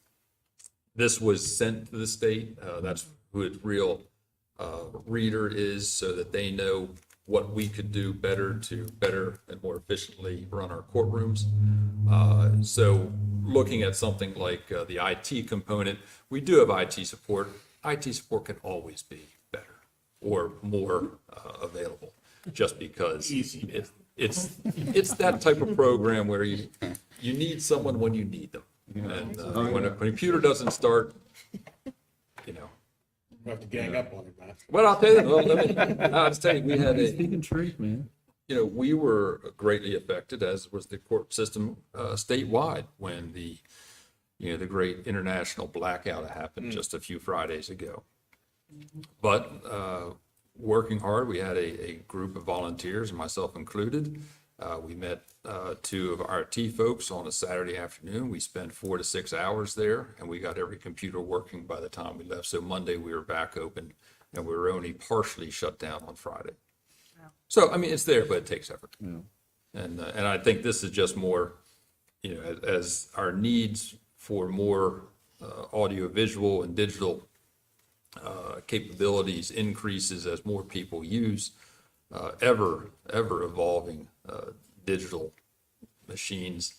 This was sent to the state. That's who its real reader is, so that they know what we could do better to better and more efficiently run our courtrooms. So looking at something like the IT component, we do have IT support. IT support can always be better or more available, just because it's that type of program where you need someone when you need them. And when a computer doesn't start, you know. You have to gang up on it, man. Well, I'll tell you, I'll tell you, we had speaking truth, man. You know, we were greatly affected, as was the court system statewide, when the great international blackout happened just a few Fridays ago. But working hard, we had a group of volunteers, myself included. We met two of our IT folks on a Saturday afternoon. We spent 4 to 6 hours there, and we got every computer working by the time we left. So Monday we were back open, and we were only partially shut down on Friday. Wow. So, I mean, it's there, but it takes effort. Yeah. And I think this is just more, you know, as our needs for more audio-visual and digital capabilities increases as more people use ever evolving digital machines,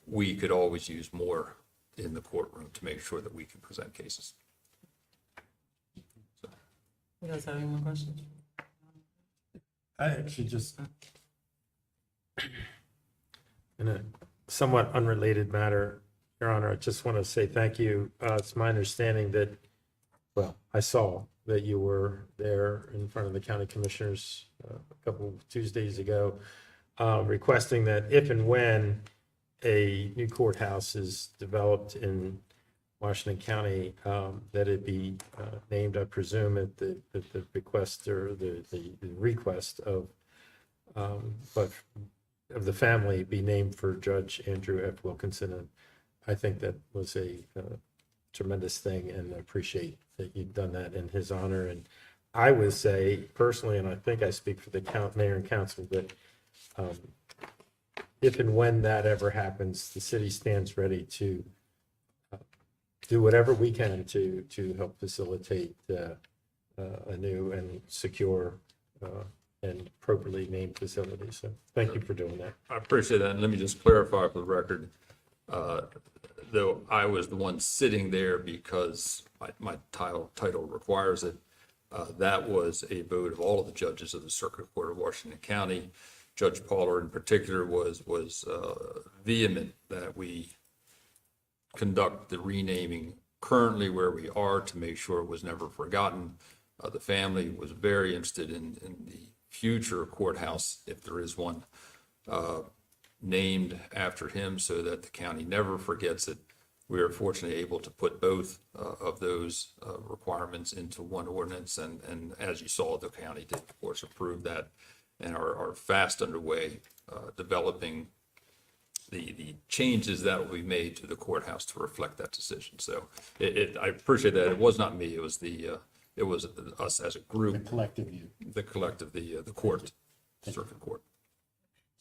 we could always use more in the courtroom to make sure that we can present cases. So. You guys have any more questions? I actually just, in a somewhat unrelated matter, Your Honor, I just want to say thank you. It's my understanding that, well, I saw that you were there in front of the county commissioners a couple of Tuesdays ago, requesting that if and when a new courthouse is developed in Washington County, that it be named, I presume, at the request or the request of, but of the family be named for Judge Andrew F. Wilkinson. And I think that was a tremendous thing, and I appreciate that you've done that in his honor. And I would say personally, and I think I speak for the mayor and council, that if and when that ever happens, the city stands ready to do whatever we can to help facilitate a new and secure and appropriately named facility. So thank you for doing that. I appreciate that. And let me just clarify for the record, though I was the one sitting there because my title requires it, that was a vote of all of the judges of the Circuit Court of Washington County. Judge Pauler in particular was vehement that we conduct the renaming currently where we are to make sure it was never forgotten. The family was very interested in the future courthouse, if there is one, named after him so that the county never forgets it. We are fortunately able to put both of those requirements into one ordinance. And as you saw, the county did, of course, approve that and are fast underway developing the changes that will be made to the courthouse to reflect that decision. So I appreciate that. It was not me. It was it was us as a group. The collective you. The collective, the court, Circuit Court.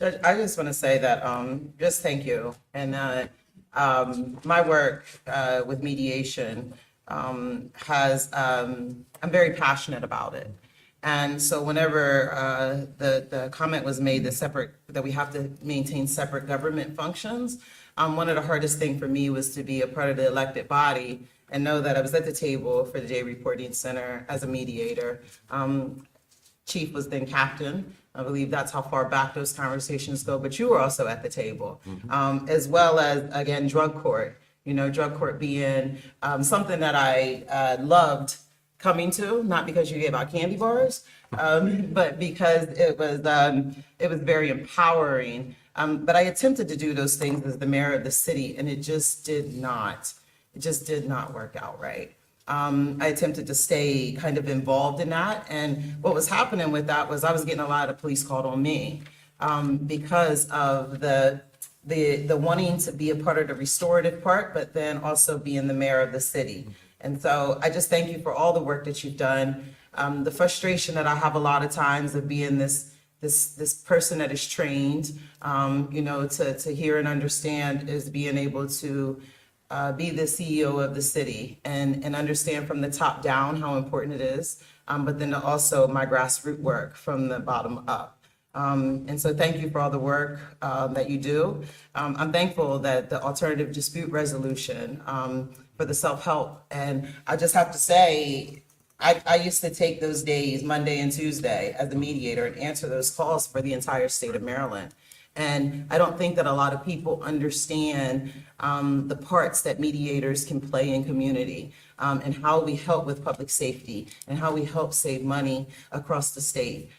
Judge, I just want to say that, just thank you. And my work with mediation has, I'm very passionate about it. And so whenever the comment was made that we have to maintain separate government functions, one of the hardest things for me was to be a part of the elected body and know that I was at the table for the Day Reporting Center as a mediator. Chief was then captain. I believe that's how far back those conversations go, but you were also at the table, as well as, again, drug court. You know, drug court being something that I loved coming to, not because you gave out candy bars, but because it was very empowering. But I attempted to do those things as the mayor of the city, and it just did not work out right. I attempted to stay kind of involved in that. And what was happening with that was I was getting a lot of police called on me because of the wanting to be a part of the restorative part, but then also being the mayor of the city. And so I just thank you for all the work that you've done. The frustration that I have a lot of times of being this person that is trained, to hear and understand is being able to be the CEO of the city and understand from the top down how important it is, but then also my grassroots work from the bottom up. And so thank you for all the work that you do. I'm thankful that the alternative dispute resolution for the self-help, and I just have to say, I used to take those days, Monday and Tuesday, as a mediator and answer those calls for the entire state of Maryland. And I don't think that a lot of people understand the parts that mediators can play in community and how we help with public safety and how we help save money across the state.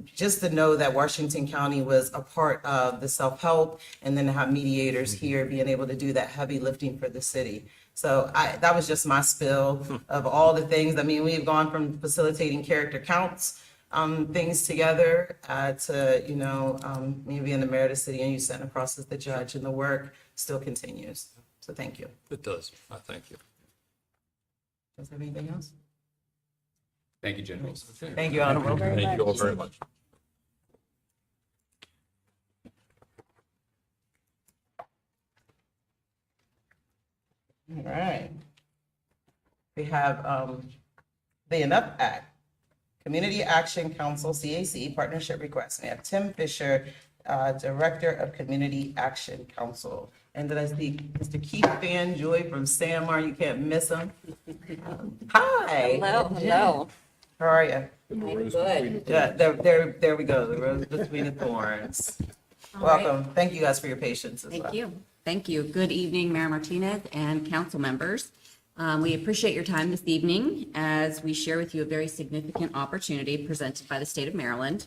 Just to know that Washington County was a part of the self-help and then to have mediators here being able to do that heavy lifting for the city. So that was just my spill of all the things. I mean, we've gone from facilitating character counts things together to, me being the mayor of the city and you sitting across as the judge, and the work still continues. So thank you. It does. I thank you. Does have anything else? Thank you, General. Thank you, Honorable. Thank you all very much. All right. We have the Enough Act, Community Action Council, CAC, partnership request. We have Tim Fisher, Director of Community Action Council. And then I see Mr. Keith Fanjoy from Sandmar. You can't miss him. Hi. Hello. How are you? I'm good. Yeah, there we go. The rose between the thorns. Welcome. Thank you guys for your patience as well. Thank you. Thank you. Good evening, Mayor Martinez and council members. We appreciate your time this evening as we share with you a very significant opportunity presented by the state of Maryland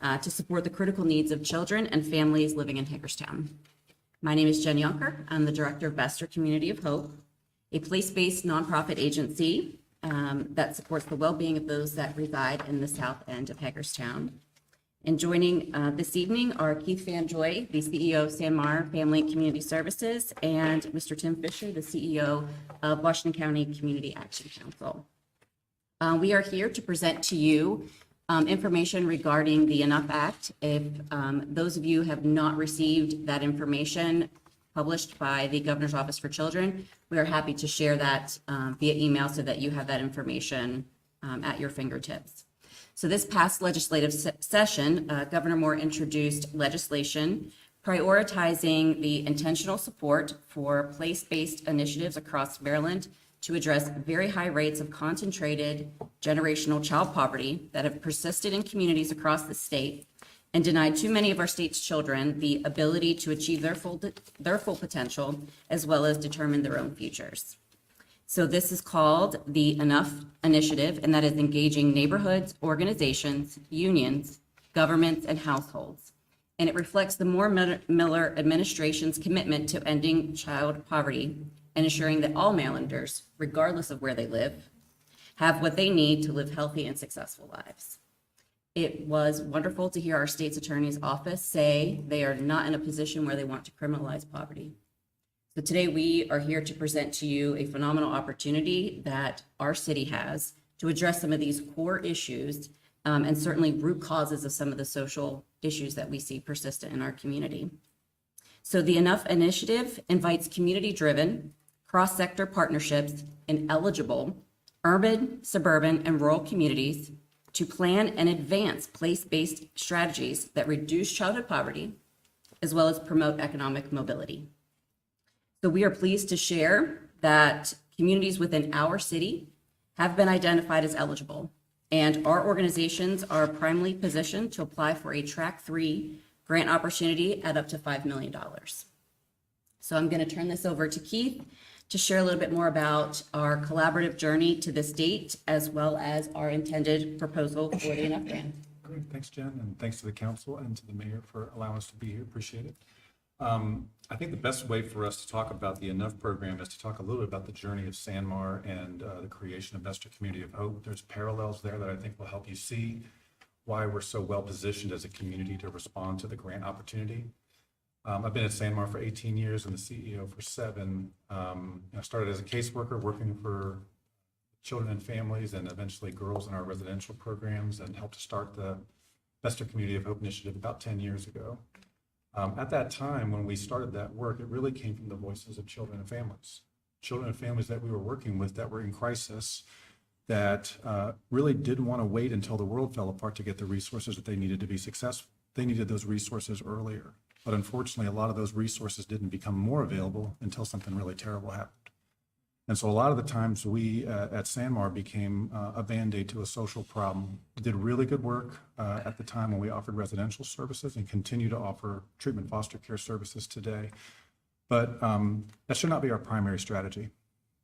to support the critical needs of children and families living in Hagerstown. My name is Jen Yonker. I'm the Director of Bester Community of Hope, a place-based nonprofit agency that supports the well-being of those that reside in the south end of Hagerstown. And joining this evening are Keith Fanjoy, the CEO of Sanmar Family and Community Services, and Mr. Tim Fisher, the CEO of Washington County Community Action Council. We are here to present to you information regarding the Enough Act. If those of you have not received that information published by the Governor's Office for Children, we are happy to share that via email so that you have that information at your fingertips. So this past legislative session, Governor Moore introduced legislation prioritizing the intentional support for place-based initiatives across Maryland to address very high rates of concentrated generational child poverty that have persisted in communities across the state and denied too many of our state's children the ability to achieve their full potential as well as determine their own futures. So this is called the Enough Initiative, and that is engaging neighborhoods, organizations, unions, governments, and households. And it reflects the Moore-Miller administration's commitment to ending child poverty and ensuring that all Marylanders, regardless of where they live, have what they need to live healthy and successful lives. It was wonderful to hear our state's attorney's office say they are not in a position where they want to criminalize poverty. So today we are here to present to you a phenomenal opportunity that our city has to address some of these core issues and certainly root causes of some of the social issues that we see persistent in our community. So the Enough Initiative invites community-driven, cross-sector partnerships in eligible urban, suburban, and rural communities to plan and advance place-based strategies that reduce childhood poverty, as well as promote economic mobility. So we are pleased to share that communities within our city have been identified as eligible, and our organizations are primarily positioned to apply for a Track 3 grant opportunity at up to $5 million. So I'm going to turn this over to Keith to share a little bit more about our collaborative journey to this date, as well as our intended proposal for the Enough grant. Great, thanks, Jen, and thanks to the council and to the mayor for allowing us to be here. Appreciate it. I think the best way for us to talk about the Enough program is to talk a little bit about the journey of Sanmar and the creation of Vestal Community of Hope. There's parallels there that I think will help you see why we're so well positioned as a community to respond to the grant opportunity. I've been at Sanmar for 18 years and the CEO for 7. I started as a caseworker working for children and families and eventually girls in our residential programs, and helped to start the Vestal Community of Hope initiative about 10 years ago. At that time, when we started that work, it really came from the voices of children and families that we were working with that were in crisis, that really didn't want to wait until the world fell apart to get the resources that they needed to be successful. They needed those resources earlier. But unfortunately, a lot of those resources didn't become more available until something really terrible happened. And so a lot of the times we at Sanmar became a Band-Aid to a social problem. We did really good work at the time when we offered residential services and continue to offer treatment foster care services today. But that should not be our primary strategy.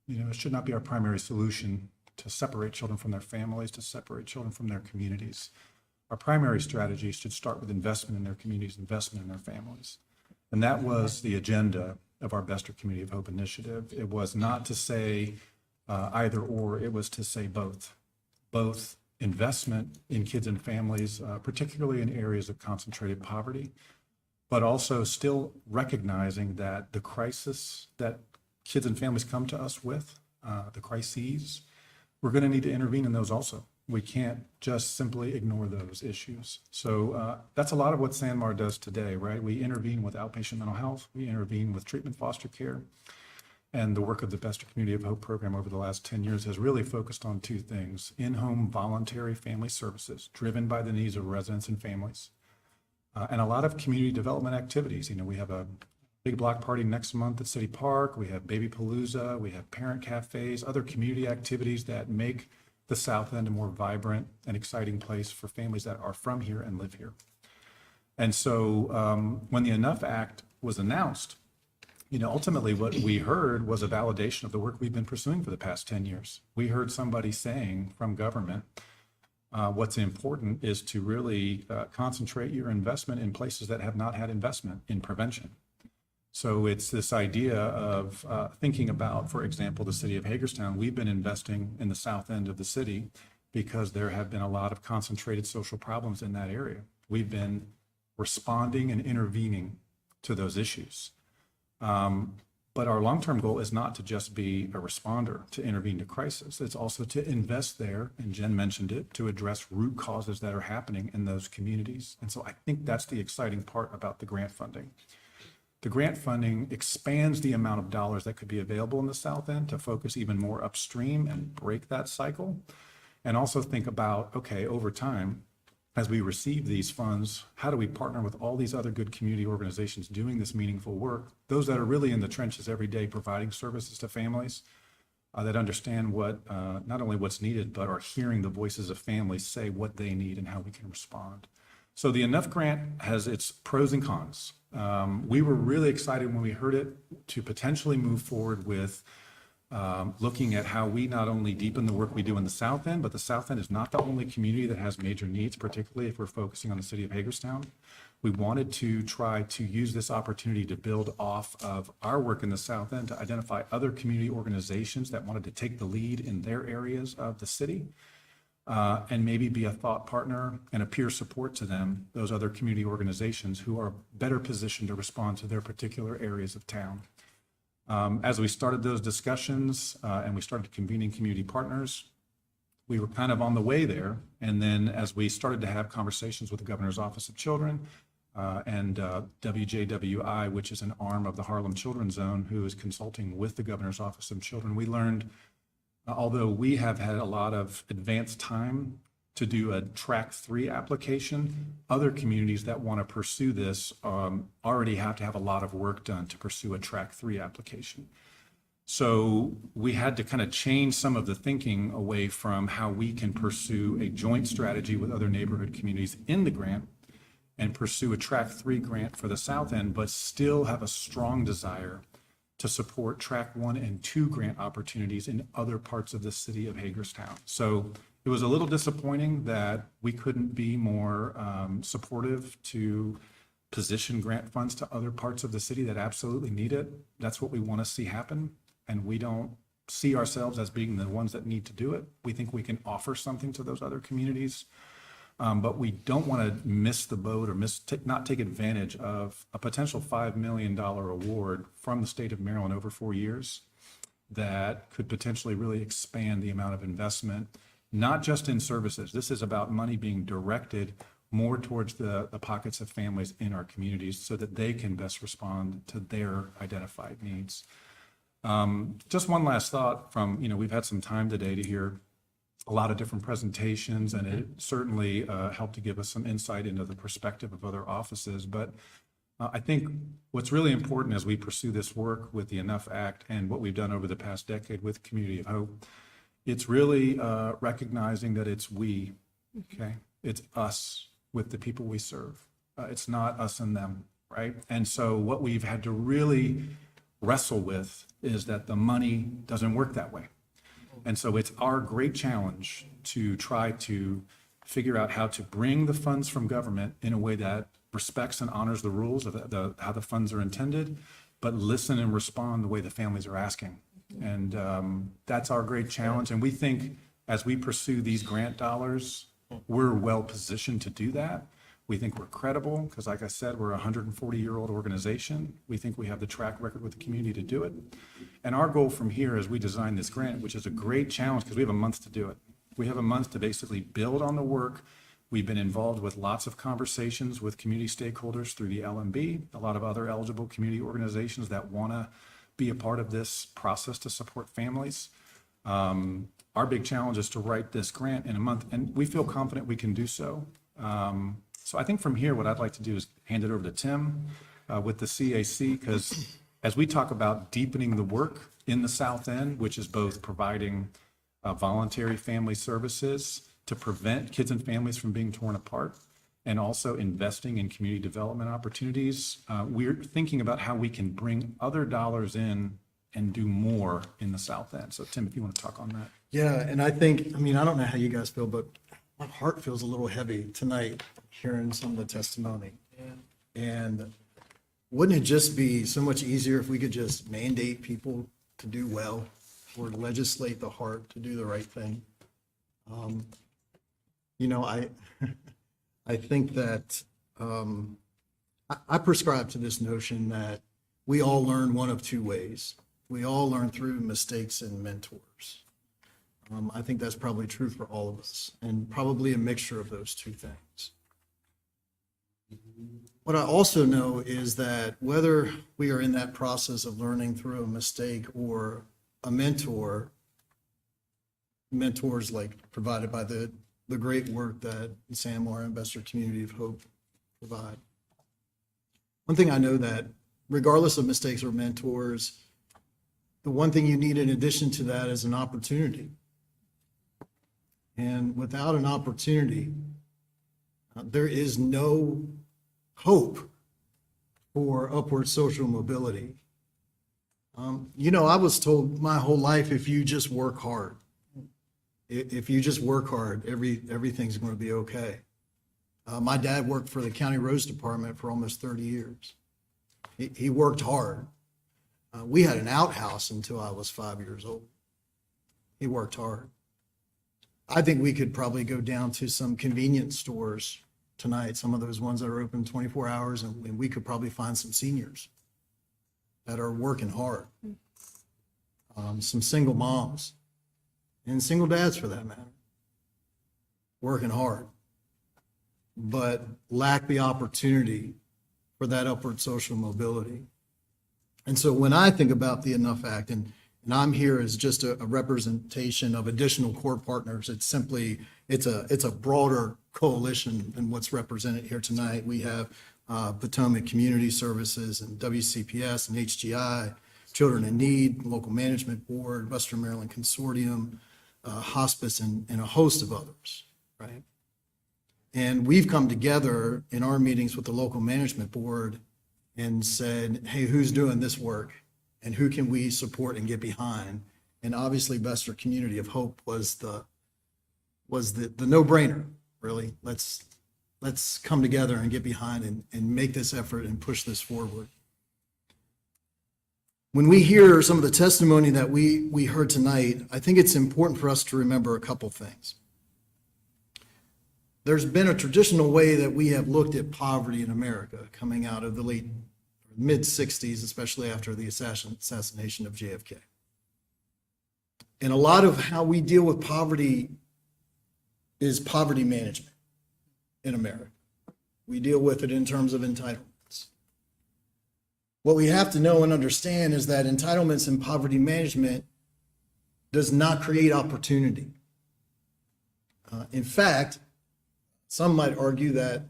It should not be our primary solution to separate children from their families, to separate children from their communities. Our primary strategy should start with investment in their communities, investment in their families. And that was the agenda of our Vestal Community of Hope initiative. It was not to say either or, it was to say both. Both investment in kids and families, particularly in areas of concentrated poverty, but also still recognizing that the crisis that kids and families come to us with, the crises, we're going to need to intervene in those also. We can't just simply ignore those issues. So that's a lot of what Sanmar does today, right? We intervene with outpatient mental health. We intervene with treatment foster care. And the work of the Vestal Community of Hope program over the last 10 years has really focused on 2 things: in-home voluntary family services driven by the needs of residents and families, and a lot of community development activities. We have a big block party next month at City Park. We have Baby Palooza. We have parent cafes, other community activities that make the South End a more vibrant and exciting place for families that are from here and live here. And so when the Enough Act was announced, ultimately what we heard was a validation of the work we've been pursuing for the past 10 years. We heard somebody saying from government, what's important is to really concentrate your investment in places that have not had investment in prevention. So it's this idea of thinking about, for example, the city of Hagerstown. We've been investing in the south end of the city because there have been a lot of concentrated social problems in that area. We've been responding and intervening to those issues. But our long-term goal is not to just be a responder to intervene to crisis. It's also to invest there, and Jen mentioned it, to address root causes that are happening in those communities. And so I think that's the exciting part about the grant funding. The grant funding expands the amount of dollars that could be available in the south end to focus even more upstream and break that cycle. And also think about, okay, over time, as we receive these funds, how do we partner with all these other good community organizations doing this meaningful work? Those that are really in the trenches every day providing services to families that understand what, not only what's needed, but are hearing the voices of families say what they need and how we can respond. So the Enough grant has its pros and cons. We were really excited when we heard it to potentially move forward with looking at how we not only deepen the work we do in the south end, but the south end is not the only community that has major needs, particularly if we're focusing on the city of Hagerstown. We wanted to try to use this opportunity to build off of our work in the south end to identify other community organizations that wanted to take the lead in their areas of the city and maybe be a thought partner and a peer support to them, those other community organizations who are better positioned to respond to their particular areas of town. As we started those discussions and we started convening community partners, we were kind of on the way there. And then as we started to have conversations with the Governor's Office of Children and WJWI, which is an arm of the Harlem Children's Zone, who is consulting with the Governor's Office of Children, we learned, although we have had a lot of advanced time to do a track 3 application, other communities that want to pursue this already have to have a lot of work done to pursue a track 3 application. So we had to kind of change some of the thinking away from how we can pursue a joint strategy with other neighborhood communities in the grant and pursue a track 3 grant for the south end, but still have a strong desire to support track 1 and 2 grant opportunities in other parts of the city of Hagerstown. So it was a little disappointing that we couldn't be more supportive to position grant funds to other parts of the city that absolutely need it. That's what we want to see happen. And we don't see ourselves as being the ones that need to do it. We think we can offer something to those other communities. But we don't want to miss the boat or not take advantage of a potential $5 million award from the state of Maryland over 4 years that could potentially really expand the amount of investment, not just in services. This is about money being directed more towards the pockets of families in our communities so that they can best respond to their identified needs. Just one last thought from, we've had some time today to hear a lot of different presentations, and it certainly helped to give us some insight into the perspective of other offices. But I think what's really important as we pursue this work with the Enough Act and what we've done over the past decade with Community of Hope, it's really recognizing that it's we, okay? It's us with the people we serve. It's not us and them, right? And so what we've had to really wrestle with is that the money doesn't work that way. And so it's our great challenge to try to figure out how to bring the funds from government in a way that respects and honors the rules of how the funds are intended, but listen and respond the way the families are asking. And that's our great challenge. And we think as we pursue these grant dollars, we're well positioned to do that. We think we're credible because, like I said, we're a 140-year-old organization. We think we have the track record with the community to do it. And our goal from here as we design this grant, which is a great challenge because we have a month to do it. We have a month to basically build on the work. We've been involved with lots of conversations with community stakeholders through the LMB, a lot of other eligible community organizations that want to be a part of this process to support families. Our big challenge is to write this grant in a month, and we feel confident we can do so. So I think from here, what I'd like to do is hand it over to Tim with the CAC, because as we talk about deepening the work in the South End, which is both providing voluntary family services to prevent kids and families from being torn apart, and also investing in community development opportunities, we're thinking about how we can bring other dollars in and do more in the South End. So Tim, if you want to talk on that. Yeah, and I think, I don't know how you guys feel, but my heart feels a little heavy tonight hearing some of the testimony. And wouldn't it just be so much easier if we could just mandate people to do well or legislate the heart to do the right thing? You know, I think that I prescribe to this notion that we all learn one of two ways. We all learn through mistakes and mentors. I think that's probably true for all of us, and probably a mixture of those two things. What I also know is that whether we are in that process of learning through a mistake or a mentor, mentors like provided by the great work that Sanmar and Besser Community of Hope provide. One thing I know that regardless of mistakes or mentors, the one thing you need in addition to that is an opportunity. And without an opportunity, there is no hope for upward social mobility. You know, I was told my whole life, if you just work hard, if you just work hard, everything's going to be okay. My dad worked for the county roads department for almost 30 years. He worked hard. We had an outhouse until I was 5 years old. He worked hard. I think we could probably go down to some convenience stores tonight, some of those ones that are open 24 hours, and we could probably find some seniors that are working hard. Some single moms and single dads for that matter, working hard, but lack the opportunity for that upward social mobility. And so when I think about the Enough Act, and I'm here as just a representation of additional core partners, it's simply, it's a broader coalition than what's represented here tonight. We have Potomac Community Services and WCPS and HGI, Children in Need, Local Management Board, Western Maryland Consortium, Hospice, and a host of others, right? And we've come together in our meetings with the Local Management Board and said, hey, who's doing this work? And who can we support and get behind? And obviously, Besser Community of Hope was the no-brainer, really. Let's come together and get behind and make this effort and push this forward. When we hear some of the testimony that we heard tonight, I think it's important for us to remember a couple things. There's been a traditional way that we have looked at poverty in America coming out of the mid-60s, especially after the assassination of JFK. And a lot of how we deal with poverty is poverty management in America. We deal with it in terms of entitlements. What we have to know and understand is that entitlements and poverty management does not create opportunity. In fact, some might argue that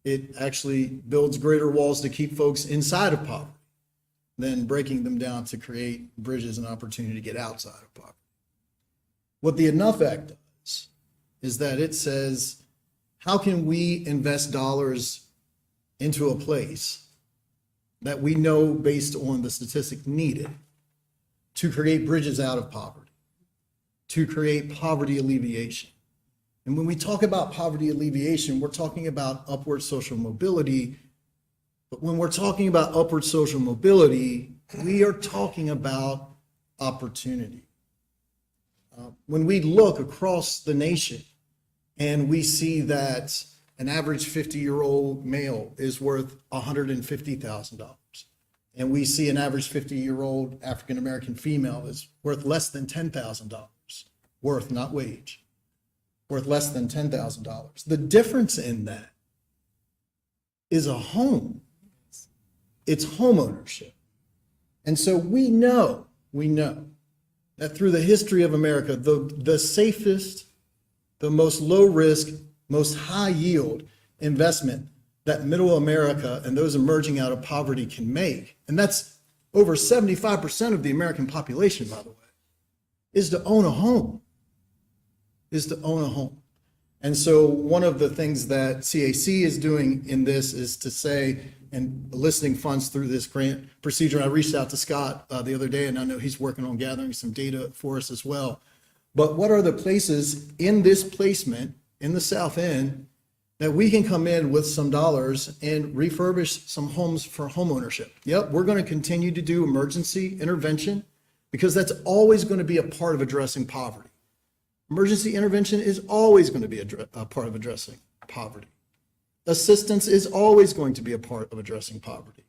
it actually builds greater walls to keep folks inside of poverty than breaking them down to create bridges and opportunity to get outside of poverty. What the Enough Act does is that it says, how can we invest dollars into a place that we know based on the statistic needed to create bridges out of poverty, to create poverty alleviation? And when we talk about poverty alleviation, we're talking about upward social mobility. But when we're talking about upward social mobility, we are talking about opportunity. When we look across the nation and we see that an average 50-year-old male is worth $150,000, and we see an average 50-year-old African-American female is worth less than $10,000, worth, not wage, worth less than $10,000. The difference in that is a home. It's home ownership. And so we know that through the history of America, the safest, the most low risk, most high yield investment that middle America and those emerging out of poverty can make, and that's over 75% of the American population, by the way, is to own a home. And so one of the things that CAC is doing in this is to say, and eliciting funds through this grant procedure. I reached out to Scott the other day, and I know he's working on gathering some data for us as well. But what are the places in this placement in the South End that we can come in with some dollars and refurbish some homes for homeownership. Yep, we're going to continue to do emergency intervention because that's always going to be a part of addressing poverty. Emergency intervention is always going to be a part of addressing poverty. Assistance is always going to be a part of addressing poverty.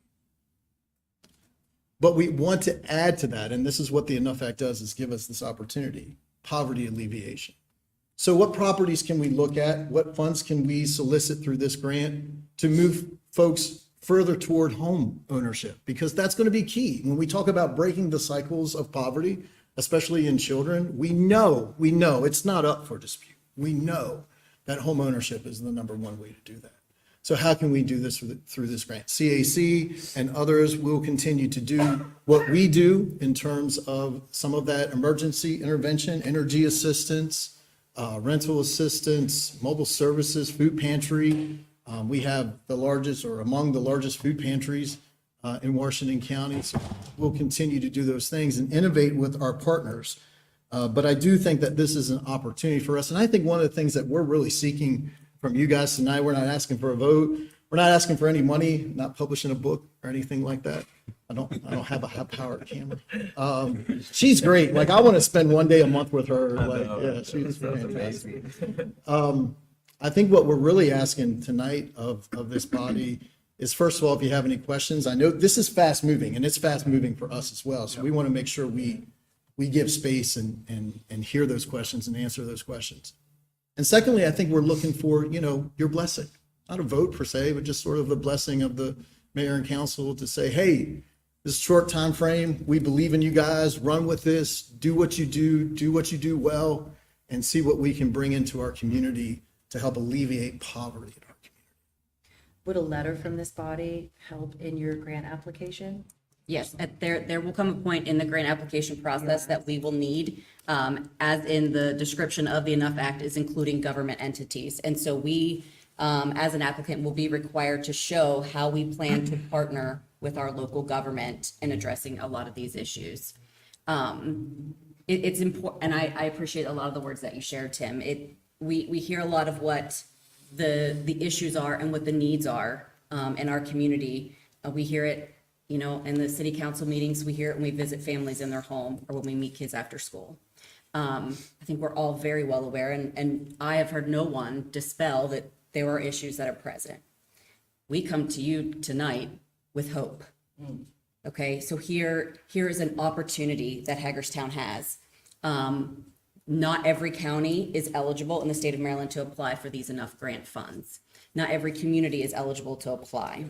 But we want to add to that, and this is what the Enough Act does, is give us this opportunity, poverty alleviation. So what properties can we look at? What funds can we solicit through this grant to move folks further toward home ownership? Because that's going to be key. When we talk about breaking the cycles of poverty, especially in children, we know it's not up for dispute. We know that home ownership is the number one way to do that. So how can we do this through this grant? CAC and others will continue to do what we do in terms of some of that emergency intervention, energy assistance, rental assistance, mobile services, food pantry. We have the largest or among the largest food pantries in Washington County. So we'll continue to do those things and innovate with our partners. But I do think that this is an opportunity for us. And I think one of the things that we're really seeking from you guys tonight, we're not asking for a vote. We're not asking for any money, not publishing a book or anything like that. I don't have a high-powered camera. She's great. Like, I want to spend one day a month with her. Like, yeah, she's fantastic. I think what we're really asking tonight of this body is, first of all, if you have any questions, I know this is fast-moving, and it's fast-moving for us as well. So we want to make sure we give space and hear those questions and answer those questions. And secondly, I think we're looking for, your blessing, not a vote per se, but just sort of the blessing of the mayor and council to say, hey, this short time frame, we believe in you guys, run with this, do what you do well, and see what we can bring into our community to help alleviate poverty in our community. Would a letter from this body help in your grant application? Yes, there will come a point in the grant application process that we will need, as in the description of the Enough Act is including government entities. And so we, as an applicant, will be required to show how we plan to partner with our local government in addressing a lot of these issues. It's important, and I appreciate a lot of the words that you shared, Tim. We hear a lot of what the issues are and what the needs are in our community. We hear it, in the city council meetings. We hear it when we visit families in their home or when we meet kids after school. I think we're all very well aware, and I have heard no one dispel that there are issues that are present. We come to you tonight with hope. Okay, so here is an opportunity that Hagerstown has. Not every county is eligible in the state of Maryland to apply for these Enough grant funds. Not every community is eligible to apply.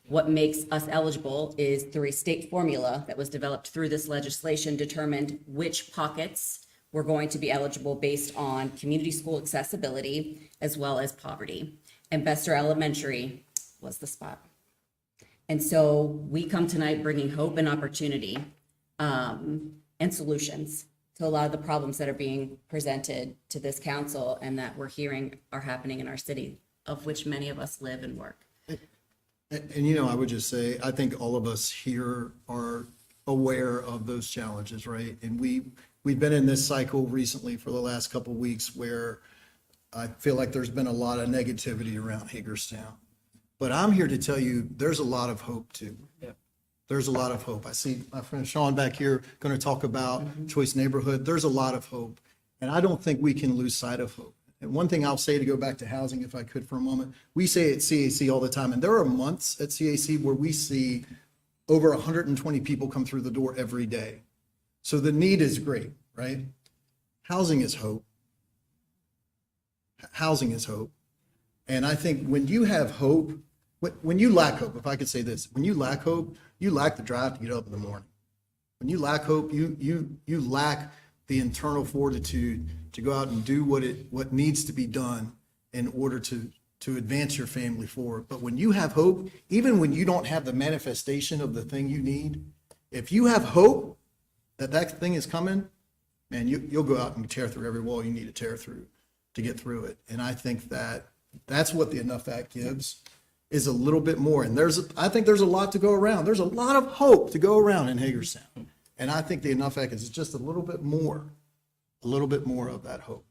What makes us eligible is through a state formula that was developed through this legislation, determined which pockets were going to be eligible based on community school accessibility as well as poverty. And Bester Elementary was the spot. And so we come tonight bringing hope and opportunity and solutions to a lot of the problems that are being presented to this council and that we're hearing are happening in our city, of which many of us live and work. And, I would just say, I think all of us here are aware of those challenges, right? And we've been in this cycle recently for the last couple of weeks where I feel like there's been a lot of negativity around Hagerstown. But I'm here to tell you, there's a lot of hope too. There's a lot of hope. I see my friend Sean back here going to talk about Choice Neighborhood. There's a lot of hope. And I don't think we can lose sight of hope. And one thing I'll say, to go back to housing, if I could for a moment, we say at CAC all the time, and there are months at CAC where we see over 120 people come through the door every day. So the need is great, right? Housing is hope. Housing is hope. And I think when you have hope, when you lack hope, if I could say this, when you lack hope, you lack the drive to get up in the morning. When you lack hope, you lack the internal fortitude to go out and do what needs to be done in order to advance your family forward. But when you have hope, even when you don't have the manifestation of the thing you need, if you have hope that that thing is coming, man, you'll go out and tear through every wall you need to tear through to get through it. And I think that's what the Enough Act gives, is a little bit more. And I think there's a lot to go around. There's a lot of hope to go around in Hagerstown. And I think the Enough Act is just a little bit more of that hope.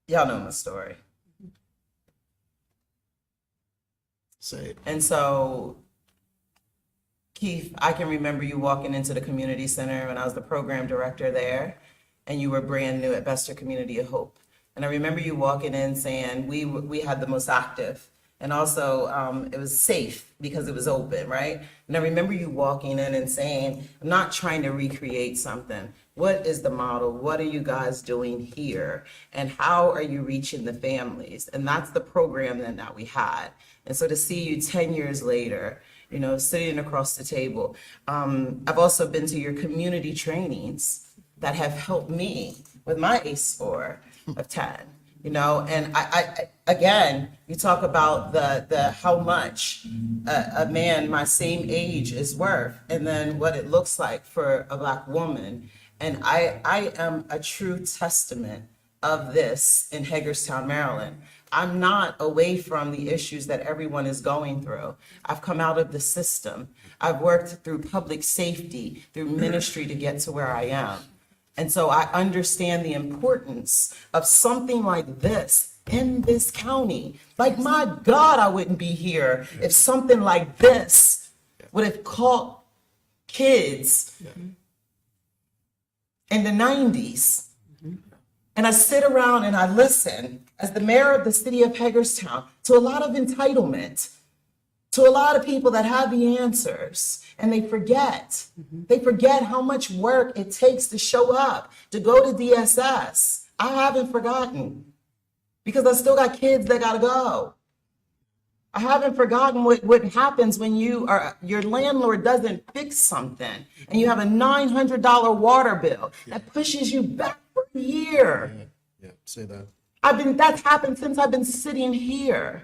y'all know my story. Say it. And so, Keith, I can remember you walking into the community center when I was the program director there, and you were brand new at Bester Community of Hope. And I remember you walking in saying we had the most active, and also it was safe because it was open, right? And I remember you walking in and saying, I'm not trying to recreate something. What is the model? What are you guys doing here? And how are you reaching the families? And that's the program that we had. And so to see you 10 years later, you know, sitting across the table. I've also been to your community trainings that have helped me with my ACE score of 10, you know, and I again, you talk about the how much a man my same age is worth, and then what it looks like for a Black woman. And I am a true testament of this in Hagerstown, Maryland. I'm not away from the issues that everyone is going through. I've come out of the system. I've worked through public safety, through ministry to get to where I am. And so I understand the importance of something like this in this county. Like, my God, I wouldn't be here if something like this would have caught kids in the 90s. And I sit around and I listen as the mayor of the city of Hagerstown to a lot of entitlement, to a lot of people that have the answers, and they forget. They forget how much work it takes to show up, to go to DSS. I haven't forgotten, because I still got kids that gotta go. I haven't forgotten what happens when your landlord doesn't fix something and you have a $900 water bill that pushes you back for a year. Yeah, say that. That's happened since I've been sitting here.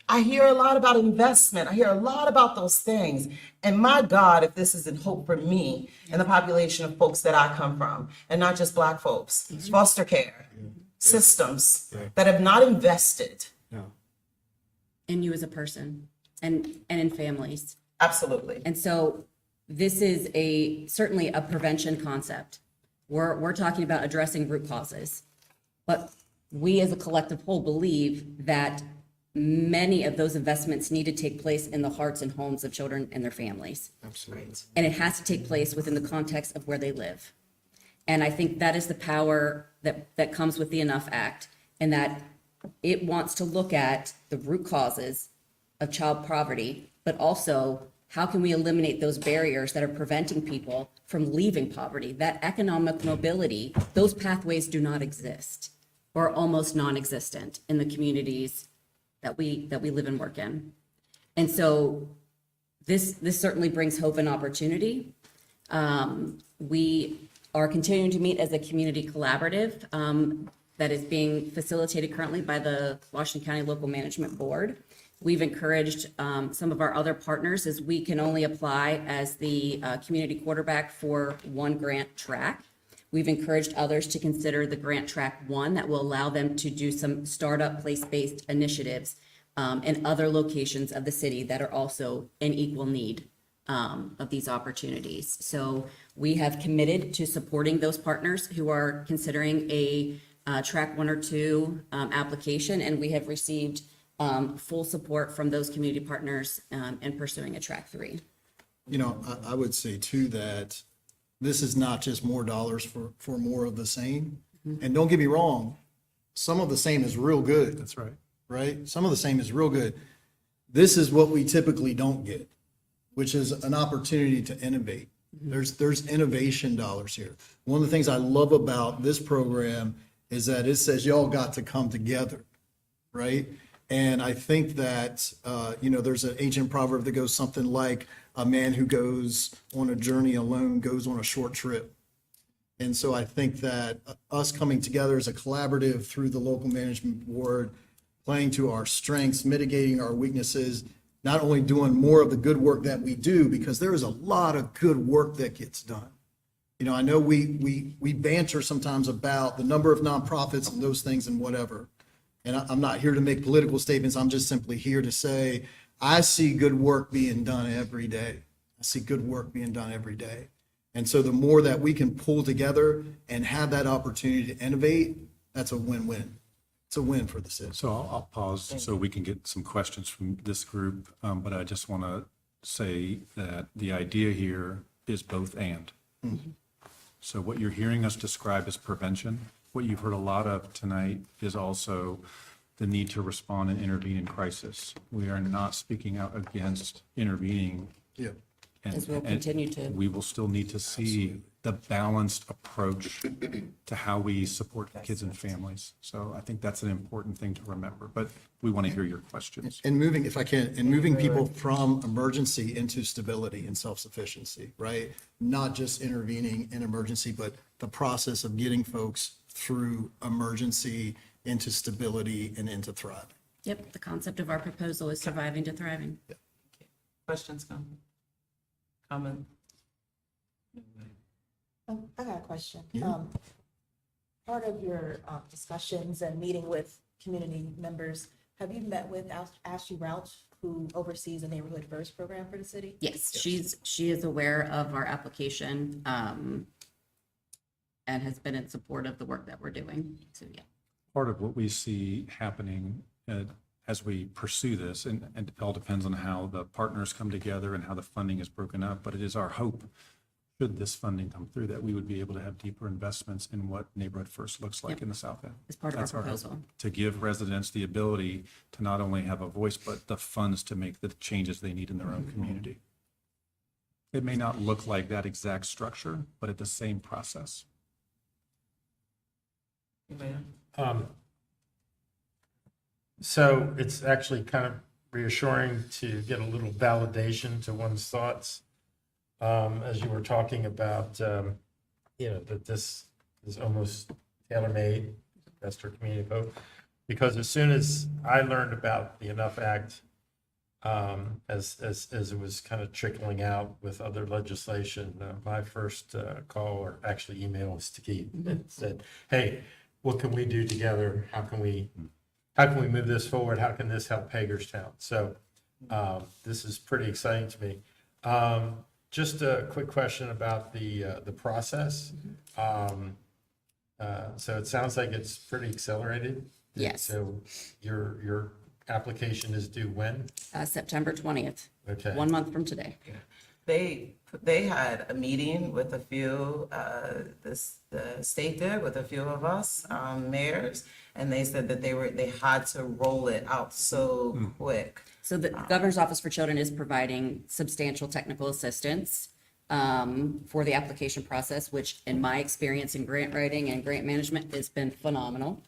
I hear a lot about investment. I hear a lot about those things. And my God, if this isn't hope for me and the population of folks that I come from, and not just Black folks, foster care systems that have not invested. In you as a person and in families. Absolutely. And so this is certainly a prevention concept. We're talking about addressing root causes, but we as a collective whole believe that many of those investments need to take place in the hearts and homes of children and their families. Absolutely. And it has to take place within the context of where they live. And I think that is the power that comes with the Enough Act, and that it wants to look at the root causes of child poverty, but also how can we eliminate those barriers that are preventing people from leaving poverty? That economic mobility, those pathways do not exist, or almost non-existent in the communities that we live and work in. And so this certainly brings hope and opportunity. We are continuing to meet as a community collaborative that is being facilitated currently by the Washington County Local Management Board. We've encouraged some of our other partners, as we can only apply as the community quarterback for one grant track. We've encouraged others to consider the grant track 1 that will allow them to do some startup place-based initiatives in other locations of the city that are also in equal need of these opportunities. So we have committed to supporting those partners who are considering a track 1 or 2 application, and we have received full support from those community partners in pursuing a track 3. You know, I would say too that this is not just more dollars for more of the same. And don't get me wrong, some of the same is real good. That's right. Right? Some of the same is real good. This is what we typically don't get, which is an opportunity to innovate. There's innovation dollars here. One of the things I love about this program is that it says y'all got to come together, right? And I think that, there's an ancient proverb that goes something like, a man who goes on a journey alone goes on a short trip. And so I think that us coming together as a collaborative through the local management board, playing to our strengths, mitigating our weaknesses, not only doing more of the good work that we do, because there is a lot of good work that gets done. You know, I know we banter sometimes about the number of nonprofits and those things and whatever. And I'm not here to make political statements. I'm just simply here to say, I see good work being done every day. I see good work being done every day. And so the more that we can pull together and have that opportunity to innovate, that's a win-win. It's a win for the city. So I'll pause so we can get some questions from this group, but I just want to say that the idea here is both and. So what you're hearing us describe as prevention, what you've heard a lot of tonight is also the need to respond and intervene in crisis. We are not speaking out against intervening. Yeah. As we'll continue to. We will still need to see the balanced approach to how we support kids and families. So I think that's an important thing to remember, but we want to hear your questions. And moving, if I can, and moving people from emergency into stability and self-sufficiency, right? Not just intervening in emergency, but the process of getting folks through emergency into stability and into thriving. Yep, the concept of our proposal is surviving to thriving. Questions, comment? I got a question. Yeah. Part of your discussions and meeting with community members, have you met with Ashley Rouch, who oversees the Neighborhood First program for the city? Yes, she is aware of our application, and has been in support of the work that we're doing. So, yeah. Part of what we see happening as we pursue this, and it all depends on how the partners come together and how the funding is broken up, but it is our hope, should this funding come through, that we would be able to have deeper investments in what Neighborhood First looks like in the South End. As part of That's our hope, proposal. to give residents the ability to not only have a voice, but the funds to make the changes they need in their own community. It may not look like that exact structure, but it's the same process. So it's actually kind of reassuring to get a little validation to one's thoughts. As you were talking about, that this is almost tailor-made, investor community vote. Because as soon as I learned about the Enough Act, as it was kind of trickling out with other legislation, my first call, or actually email, was to Keith and said, hey, what can we do together? How can we move this forward? How can this help Hagerstown? So this is pretty exciting to me. Just a quick question about the process. So it sounds like it's pretty accelerated. Yes. So your application is due when? September 20th. Okay. 1 month from today. They had a meeting with a few, the state did, with a few of us, mayors, and they said that they had to roll it out so quick. So the Governor's Office for Children is providing substantial technical assistance for the application process, which in my experience in grant writing and grant management has been phenomenal.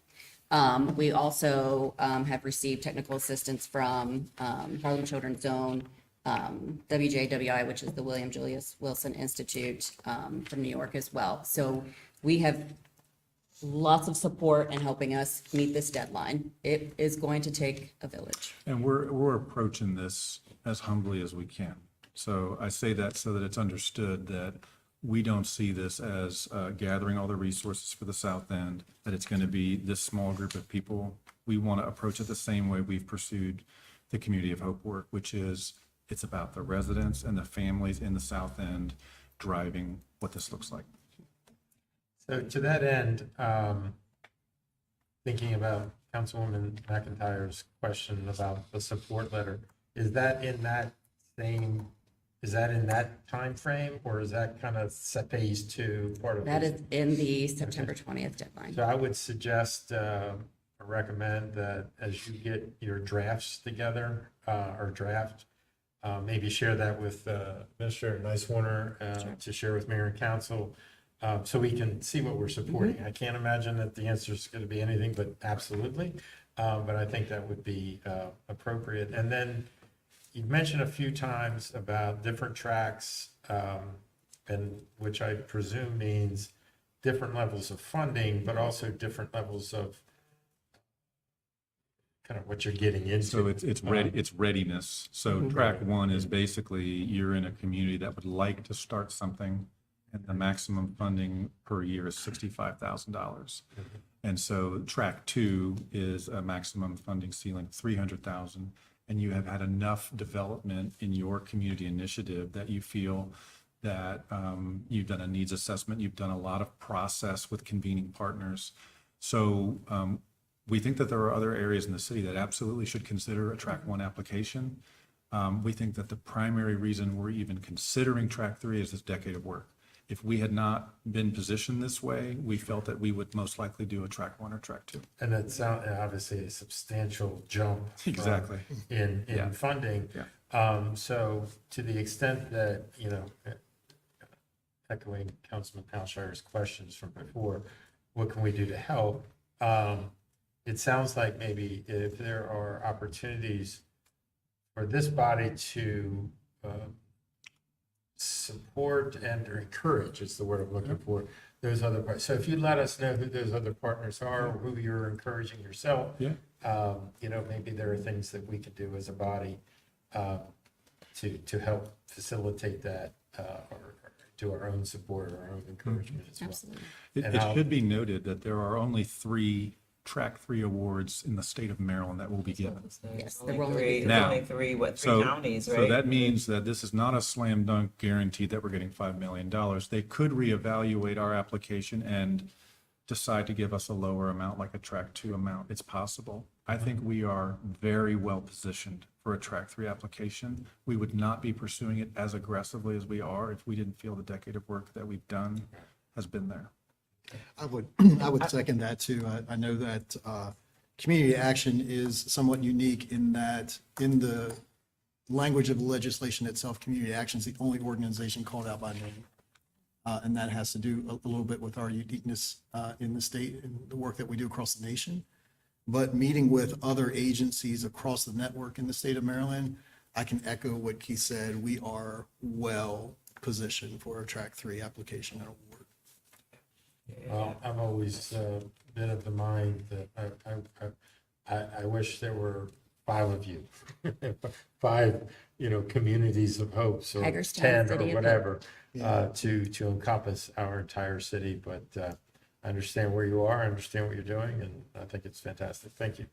We also have received technical assistance from Harlem Children's Zone, WJWI, which is the William Julius Wilson Institute from New York as well. So we have lots of support in helping us meet this deadline. It is going to take a village. And we're approaching this as humbly as we can. So I say that so that it's understood that we don't see this as gathering all the resources for the South End, that it's going to be this small group of people. We want to approach it the same way we've pursued the Community of Hope work, which is it's about the residents and the families in the South End driving what this looks like. So to that end, thinking about Councilwoman McIntyre's question about the support letter, is that in that timeframe, or is that kind of phase 2 part of That this? is in the September 20th deadline. So I would suggest, or recommend that as you get your drafts together, or draft, maybe share that with Administrator Nicewarner, to share with Mayor and Council, so we can see what we're supporting. I can't imagine that the answer is going to be anything but absolutely, but I think that would be appropriate. And then you've mentioned a few times about different tracks, and which I presume means different levels of funding, but also different levels of kind of what you're getting into. So it's readiness. So track 1 is basically you're in a community that would like to start something, and the maximum funding per year is $65,000. And so track 2 is a maximum funding ceiling of $300,000, and you have had enough development in your community initiative that you feel that you've done a needs assessment, you've done a lot of process with convening partners. So we think that there are other areas in the city that absolutely should consider a Track 1 application. We think that the primary reason we're even considering Track 3 is this decade of work. If we had not been positioned this way, we felt that we would most likely do a Track 1 or Track 2. And that's obviously a substantial jump. Exactly. In Yeah. funding. Yeah. So to the extent that, echoing Councilman Alshire's questions from before, what can we do to help? It sounds like maybe if there are opportunities for this body to support and or encourage, is the word I'm looking for, those other parts. So if you let us know who those other partners are, who you're encouraging yourself, maybe there are things that we could do as a body to help facilitate that or do our own support or our own encouragement as well. Absolutely. It should be noted that there are only 3 Track 3 awards in the state of Maryland that will be given. Yes, Only there will only three, be there's Now, only three So counties, right? So that means that this is not a slam dunk guarantee that we're getting $5 million. They could reevaluate our application and decide to give us a lower amount, like a Track 2 amount. It's possible. I think we are very well positioned for a Track 3 application. We would not be pursuing it as aggressively as we are if we didn't feel the decade of work that we've done has been there. I would second that too. I know that community action is somewhat unique in that in the language of the legislation itself, community action is the only organization called out by name. And that has to do a little bit with our uniqueness in the state and the work that we do across the nation. But meeting with other agencies across the network in the state of Maryland, I can echo what Keith said. We are well positioned for a Track 3 application and award. Well, I've always been of the mind that I wish there were 5 of you, 5, communities of hopes or Hagerstown, 10 City or of whatever Yeah. to encompass our entire city. But I understand where you are, I understand what you're doing, and I think it's fantastic. Thank you.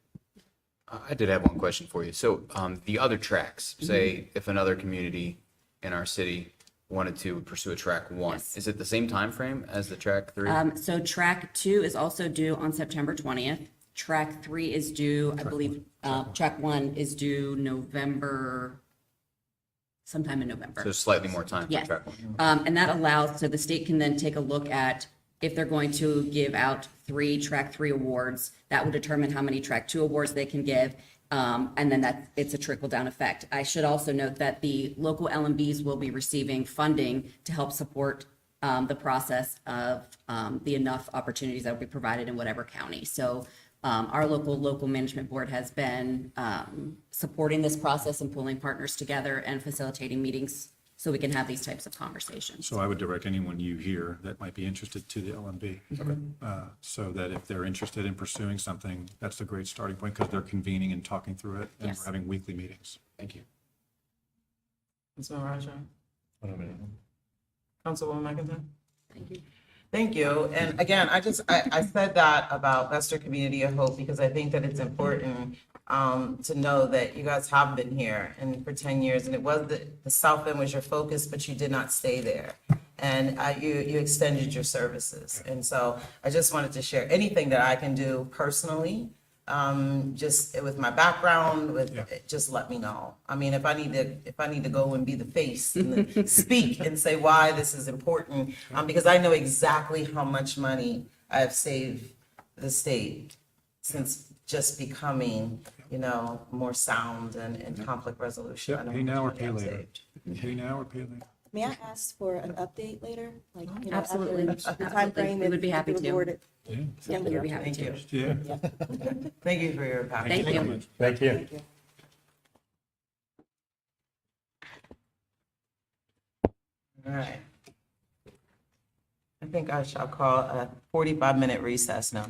I did have one question for you. So the other tracks, say if another community in our city wanted to pursue a Track 1, Yes. is it the same time frame as the Track 3? So Track 2 is also due on September 20th. Track 3 is due, I believe, Track 1 is due sometime in November. So slightly more time for Yes. Track 1. And that allows, so the state can then take a look at if they're going to give out 3 Track 3 awards, that will determine how many Track 2 awards they can give. And then it's a trickle down effect. I should also note that the local LMBs will be receiving funding to help support the process of the enough opportunities that will be provided in whatever county. So our local management board has been supporting this process and pulling partners together and facilitating meetings so we can have these types of conversations. So I would direct anyone you hear that might be interested to the LMB. So that if they're interested in pursuing something, that's a great starting point because they're convening and talking through it and Yes. we're having weekly meetings. Thank you. Councilman Raja? Councilwoman McIntyre? Thank you. Thank you. And again, I said that about Bester Community of Hope because I think that it's important to know that you guys have been here and for 10 years, and it was the South End was your focus, but you did not stay there. And you extended your services. And so I just wanted to share anything that I can do personally, just with my background, just let me know. I mean, if I need to go and be the face and speak and say why this is important, because I know exactly how much money I've saved the state since just becoming, more sound and conflict resolution. I know Pay how now or much pay money I've later. saved. Pay now or pay later. May I ask for an update later? Like, Absolutely. after the Absolutely. timeframe We would be if happy you to. award it? Yeah. Yeah, we would be happy Thank to. you. Yeah. Thank you for your passion. Thank you. Thank you. Thank you. All right. I think I shall call a 45-minute recess now.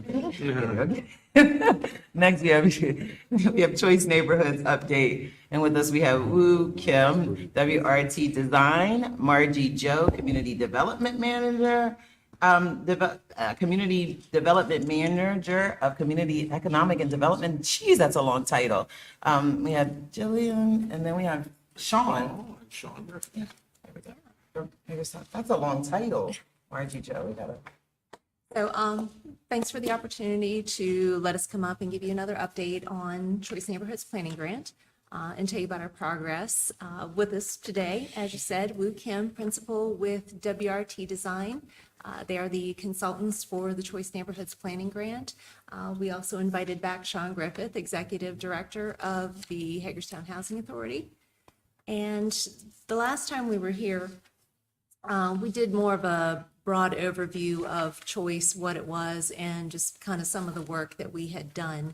Next, we have Choice Neighborhoods update. And with us, we have Woo Kim, WRT Design, Margie Joe, Community Development Manager, Community Development Manager of Community Economic and Development. Geez, that's a long title. We have Jillian, and then we have Sean. Sean. Yeah, there we go. That's a long title. RG Joe, we gotta. So, thanks for the opportunity to let us come up and give you another update on Choice Neighborhoods Planning Grant and tell you about our progress. With us today, as you said, Woo Kim, principal with WRT Design. They are the consultants for the Choice Neighborhoods Planning Grant. We also invited back Sean Griffith, executive director of the Hagerstown Housing Authority. And the last time we were here, we did more of a broad overview of Choice, what it was, and just kind of some of the work that we had done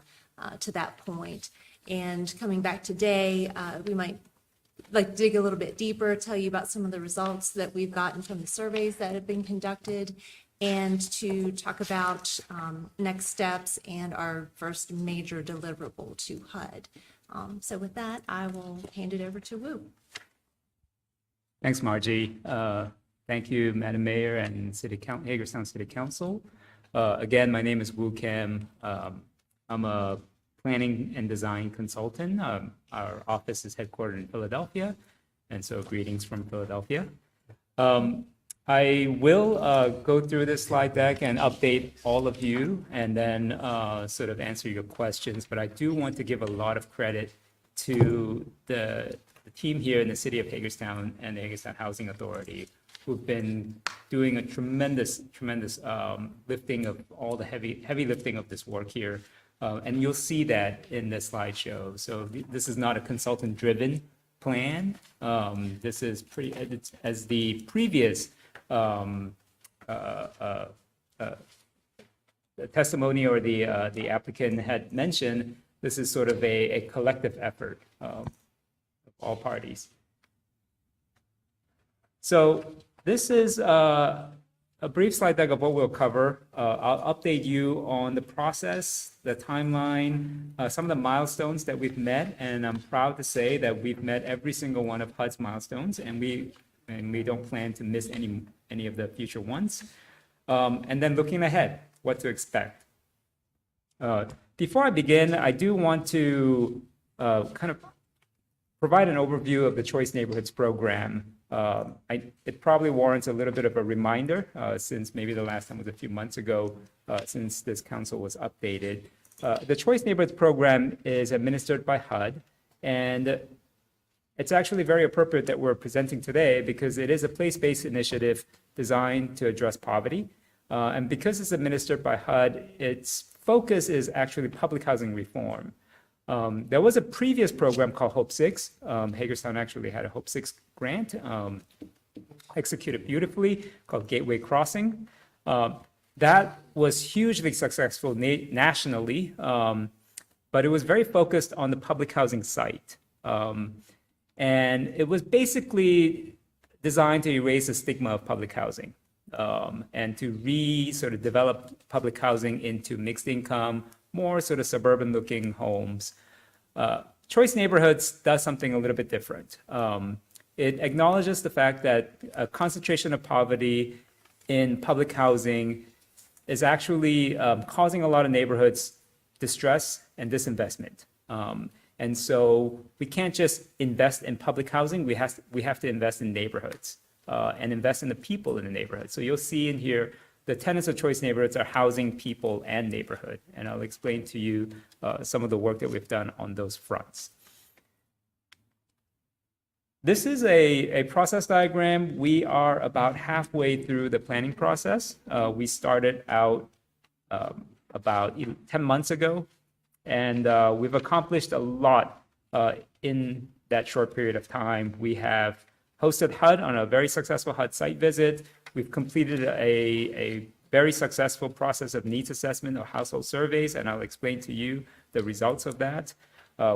to that point. And coming back today, we might like to dig a little bit deeper, tell you about some of the results that we've gotten from the surveys that have been conducted, and to talk about next steps and our first major deliverable to HUD. So with that, I will hand it over to Woo. Thanks, Margie. Thank you, Madam Mayor and Hagerstown City Council. Again, my name is Woo Kim. I'm a planning and design consultant. Our office is headquartered in Philadelphia, and so greetings from Philadelphia. I will go through this slide deck and update all of you and then sort of answer your questions, but I do want to give a lot of credit to the team here in the city of Hagerstown and the Hagerstown Housing Authority, who've been doing a tremendous lifting of all the heavy lifting of this work here. And you'll see that in the slideshow. So this is not a consultant-driven plan. This is as the previous testimony or the applicant had mentioned, this is sort of a collective effort of all parties. So this is a brief slide deck of what we'll cover. I'll update you on the process, the timeline, some of the milestones that we've met, and I'm proud to say that we've met every single one of HUD's milestones, and we don't plan to miss any of the future ones. And then looking ahead, what to expect. Before I begin, I do want to kind of provide an overview of the Choice Neighborhoods program. It probably warrants a little bit of a reminder, since maybe the last time was a few months ago, since this council was updated. The Choice Neighborhoods program is administered by HUD, and it's actually very appropriate that we're presenting today because it is a place-based initiative designed to address poverty. And because it's administered by HUD, its focus is actually public housing reform. There was a previous program called Hope 6. Hagerstown actually had a Hope 6 grant executed beautifully called Gateway Crossing. That was hugely successful nationally, but it was very focused on the public housing site. And it was basically designed to erase the stigma of public housing and to sort of develop public housing into mixed income, more sort of suburban looking homes. Choice Neighborhoods does something a little bit different. It acknowledges the fact that a concentration of poverty in public housing is actually causing a lot of neighborhoods distress and disinvestment. And so we can't just invest in public housing, we have to invest in neighborhoods and invest in the people in the neighborhood. So you'll see in here, the tenets of Choice Neighborhoods are housing, people, and neighborhood. And I'll explain to you some of the work that we've done on those fronts. This is a process diagram. We are about halfway through the planning process. We started out about 10 months ago, and we've accomplished a lot in that short period of time. We have hosted HUD on a very successful HUD site visit. We've completed a very successful process of needs assessment or household surveys, and I'll explain to you the results of that.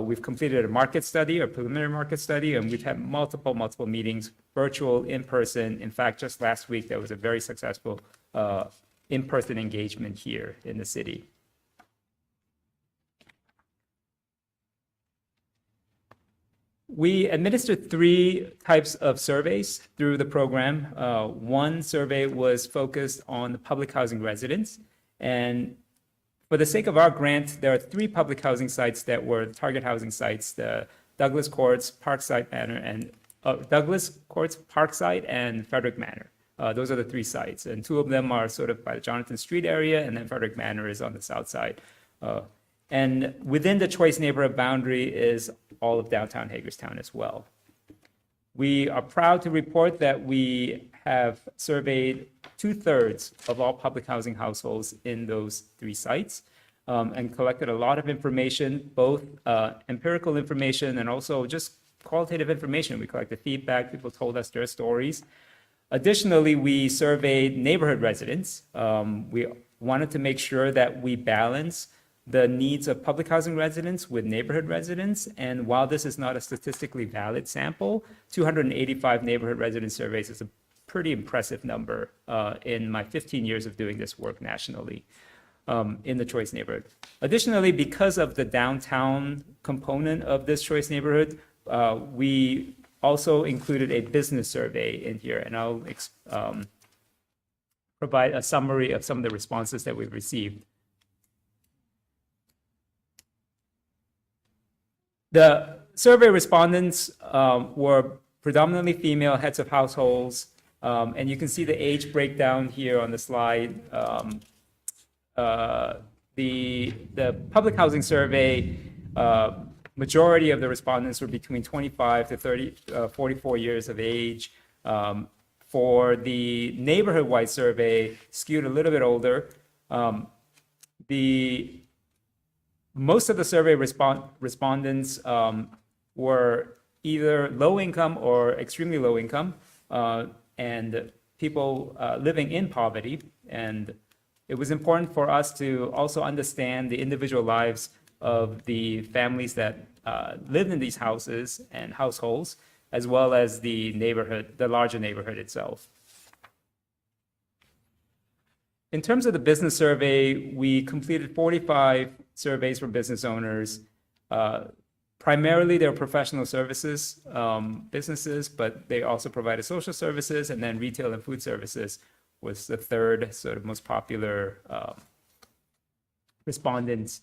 We've completed a market study, a preliminary market study, and we've had multiple meetings, virtual, in person. In fact, just last week, there was a very successful in-person engagement here in the city. We administered 3 types of surveys through the program. One survey was focused on the public housing residents. And for the sake of our grant, there are 3 public housing sites that were target housing sites, the Douglas Courts, Parkside Manor, and Douglas Courts Parkside and Frederick Manor. Those are the three sites, and two of them are sort of by the Jonathan Street area, and then Frederick Manor is on the south side. And within the choice neighborhood boundary is all of downtown Hagerstown as well. We are proud to report that we have surveyed 2/3 of all public housing households in those three sites, and collected a lot of information, both empirical information and also just qualitative information. We collected feedback, people told us their stories. Additionally, we surveyed neighborhood residents. We wanted to make sure that we balance the needs of public housing residents with neighborhood residents. And while this is not a statistically valid sample, 285 neighborhood resident surveys is a pretty impressive number in my 15 years of doing this work nationally in the choice neighborhood. Additionally, because of the downtown component of this choice neighborhood, we also included a business survey in here, and I'll provide a summary of some of the responses that we've received. The survey respondents were predominantly female heads of households, and you can see the age breakdown here on the slide. The public housing survey, majority of the respondents were between 25 to 44 years of age. For the neighborhood-wide survey, skewed a little bit older. Most of the survey respondents were either low income or extremely low income, and people living in poverty. And it was important for us to also understand the individual lives of the families that lived in these houses and households, as well as the neighborhood, the larger neighborhood itself. In terms of the business survey, we completed 45 surveys for business owners. Primarily, they're professional services businesses, but they also provided social services, and then retail and food services was the third sort of most popular respondents.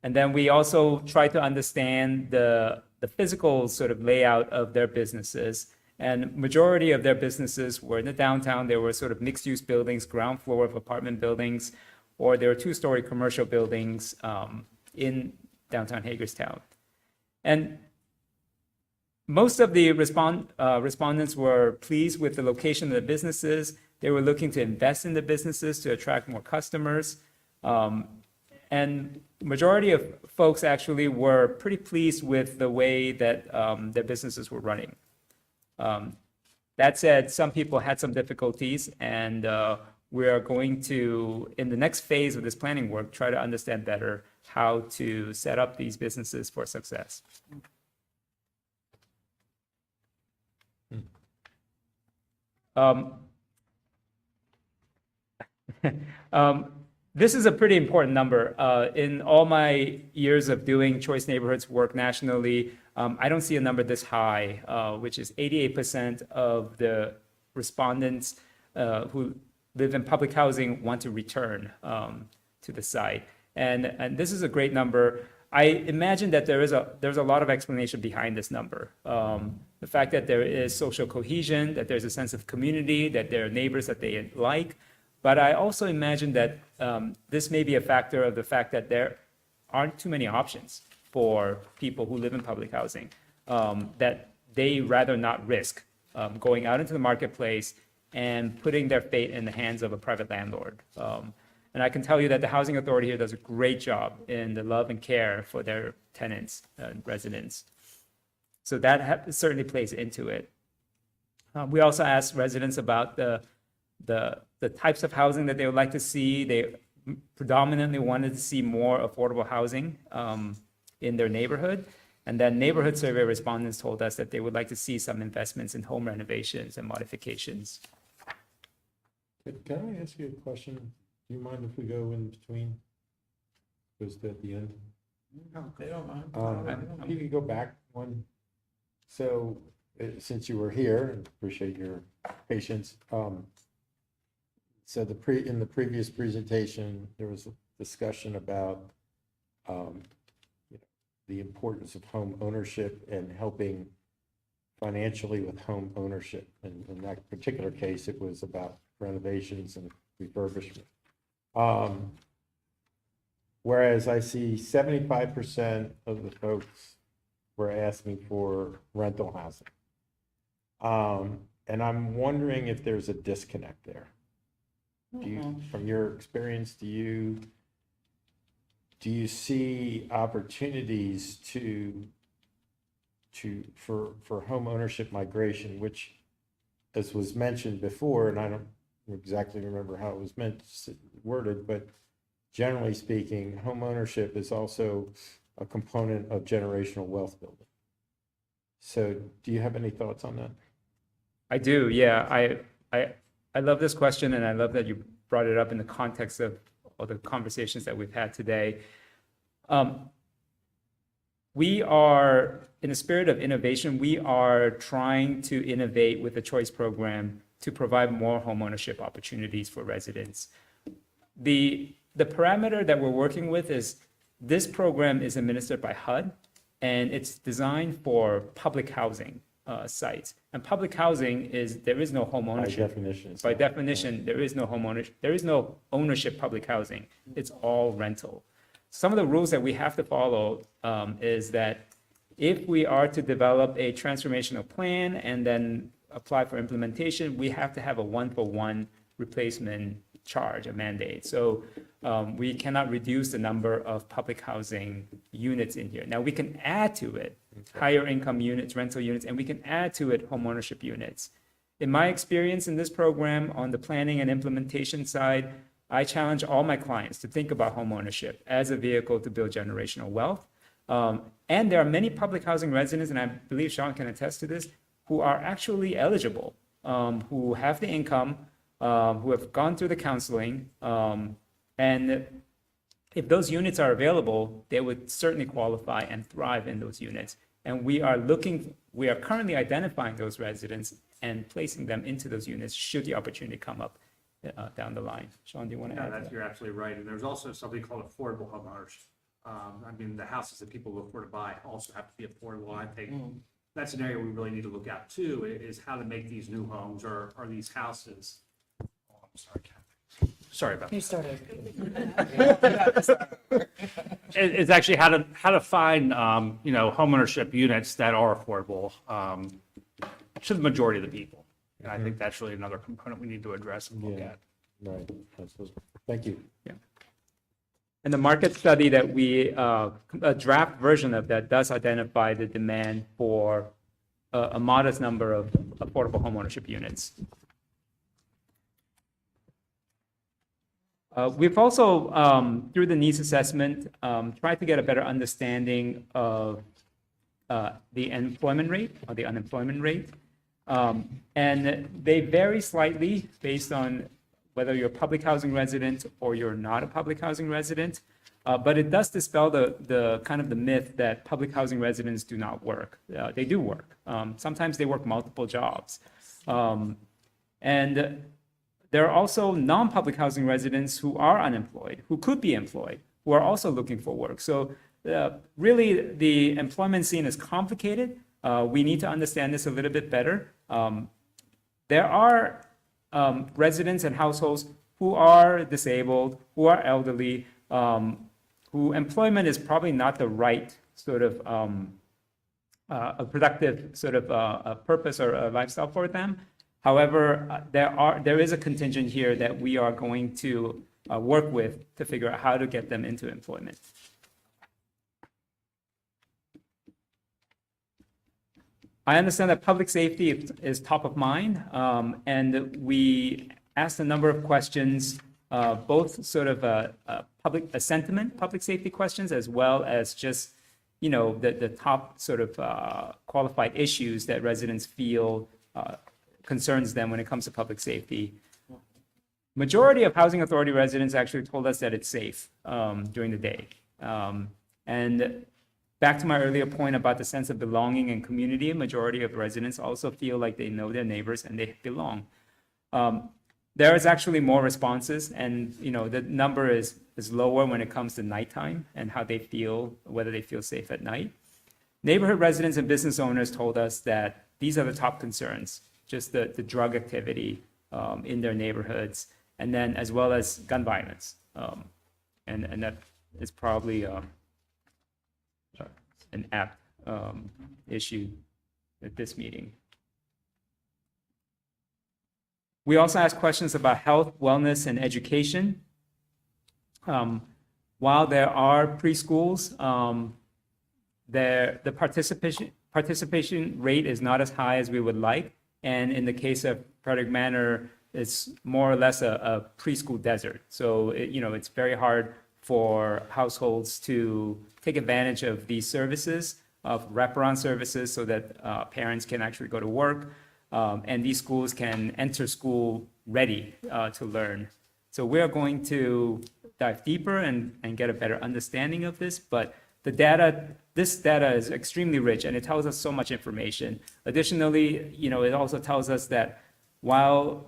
And then we also tried to understand the physical sort of layout of their businesses. And majority of their businesses were in the downtown. They were sort of mixed-use buildings, ground floor of apartment buildings, or there were two-story commercial buildings in downtown Hagerstown. And most of the respondents were pleased with the location of the businesses. They were looking to invest in the businesses to attract more customers. And majority of folks actually were pretty pleased with the way that their businesses were running. That said, some people had some difficulties, and we are going to, in the next phase of this planning work, try to understand better how to set up these businesses for success. This is a pretty important number. In all my years of doing choice neighborhoods work nationally, I don't see a number this high, which is 88% of the respondents who live in public housing want to return to the site. And this is a great number. I imagine that there's a lot of explanation behind this number. The fact that there is social cohesion, that there's a sense of community, that there are neighbors that they like. But I also imagine that this may be a factor of the fact that there aren't too many options for people who live in public housing, that they rather not risk going out into the marketplace and putting their fate in the hands of a private landlord. And I can tell you that the Housing Authority here does a great job in the love and care for their tenants and residents. So that certainly plays into it. We also asked residents about the types of housing that they would like to see. They predominantly wanted to see more affordable housing in their neighborhood. And then neighborhood survey respondents told us that they would like to see some investments in home renovations and modifications. Can I ask you a question? Do you mind if we go in between? Just at the end? No, they don't mind. If you could go back one. So, since you were here, and appreciate your patience. So in the previous presentation, there was a discussion about the importance of home ownership and helping financially with home ownership. And in that particular case, it was about renovations and refurbishment. Whereas I see 75% of the folks were asking for rental housing. And I'm wondering if there's a disconnect there. Do you, from your experience, do you see opportunities for home ownership migration, which, as was mentioned before, and I don't exactly remember how it was worded, but generally speaking, home ownership is also a component of generational wealth building. So do you have any thoughts on that? I do, yeah. I love this question, and I love that you brought it up in the context of all the conversations that we've had today. We are, in the spirit of innovation, we are trying to innovate with the Choice program to provide more homeownership opportunities for residents. The parameter that we're working with is this program is administered by HUD, and it's designed for public housing sites. And public housing is, there is no home ownership. By definition. By definition, there is no home ownership. There is no ownership public housing. It's all rental. Some of the rules that we have to follow is that if we are to develop a transformational plan and then apply for implementation, we have to have a 1-for-1 replacement charge, a mandate. So we cannot reduce the number of public housing units in here. Now, we can add to it higher income units, rental units, and we can add to it homeownership units. In my experience in this program, on the planning and implementation side, I challenge all my clients to think about homeownership as a vehicle to build generational wealth. And there are many public housing residents, and I believe Sean can attest to this, who are actually eligible, who have the income, who have gone through the counseling, and if those units are available, they would certainly qualify and thrive in those units. And we are currently identifying those residents and placing them into those units should the opportunity come up down the line. Sean, do you want to add to that? You're absolutely right. And there's also something called affordable homeownership. I mean, the houses that people look for to buy also have to be affordable. I think that's an area we really need to look at too, is how to make these new homes or these houses. Oh, I'm sorry, Kathy. Sorry about that. You started. It's actually how to find, homeownership units that are affordable to the majority of the people. And I think that's really another component we need to address and look at. Right. Thank you. Yeah. And the market study that a draft version of that does identify the demand for a modest number of affordable homeownership units. We've also, through the needs assessment, tried to get a better understanding of the employment rate or the unemployment rate. And they vary slightly based on whether you're a public housing resident or you're not a public housing resident. But it does dispel the kind of the myth that public housing residents do not work. They do work. Sometimes they work multiple jobs. And there are also non-public housing residents who are unemployed, who could be employed, who are also looking for work. So really, the employment scene is complicated. We need to understand this a little bit better. There are residents and households who are disabled, who are elderly, who employment is probably not the right sort of a productive sort of a purpose or a lifestyle for them. However, there is a contingent here that we are going to work with to figure out how to get them into employment. I understand that public safety is top of mind, and we asked a number of questions, both sort of public safety questions, as well as just, the top sort of qualified issues that residents feel concerns them when it comes to public safety. Majority of housing authority residents actually told us that it's safe during the day. And back to my earlier point about the sense of belonging and community, a majority of residents also feel like they know their neighbors and they belong. There is actually more responses, and the number is lower when it comes to nighttime and how they feel, whether they feel safe at night. Neighborhood residents and business owners told us that these are the top concerns, just the drug activity in their neighborhoods, and then as well as gun violence. And that is probably an apt issue at this meeting. We also asked questions about health, wellness, and education. While there are preschools, the participation rate is not as high as we would like. And in the case of Frederick Manor, it's more or less a preschool desert. So, it's very hard for households to take advantage of these services, of wraparound services, so that parents can actually go to work. And these schools can enter school ready to learn. So we're going to dive deeper and get a better understanding of this, but this data is extremely rich and it tells us so much information. Additionally, it also tells us that while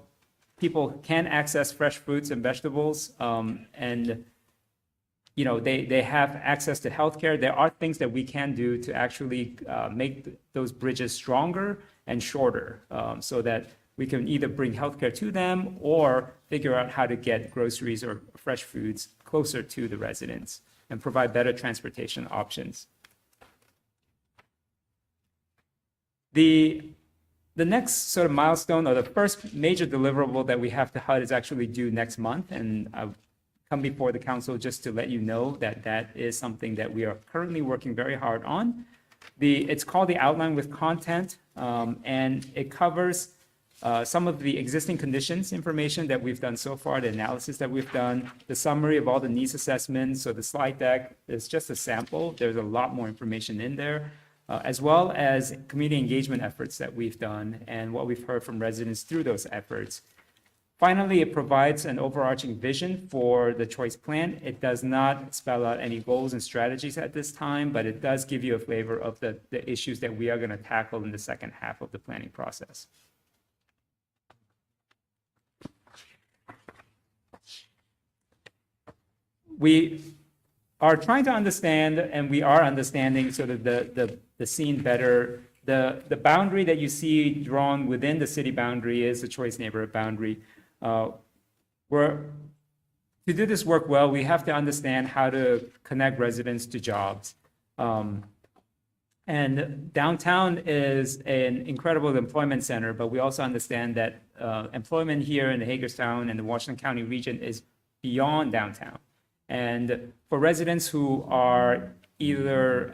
people can access fresh fruits and vegetables, and they have access to healthcare, there are things that we can do to actually make those bridges stronger and shorter, so that we can either bring healthcare to them or figure out how to get groceries or fresh foods closer to the residents and provide better transportation options. The next sort of milestone, or the first major deliverable that we have to HUD is actually due next month, and I've come before the council just to let you know that that is something that we are currently working very hard on. It's called the Outline with Content, and it covers some of the existing conditions information that we've done so far, the analysis that we've done, the summary of all the needs assessments. So the slide deck is just a sample. There's a lot more information in there, as well as community engagement efforts that we've done and what we've heard from residents through those efforts. Finally, it provides an overarching vision for the choice plan. It does not spell out any goals and strategies at this time, but it does give you a flavor of the issues that we are going to tackle in the second half of the planning process. We are trying to understand, and we are understanding sort of the scene better. The boundary that you see drawn within the city boundary is the choice neighborhood boundary. To do this work well, we have to understand how to connect residents to jobs. And downtown is an incredible employment center, but we also understand that employment here in the Hagerstown and the Washington County region is beyond downtown. And for residents who are either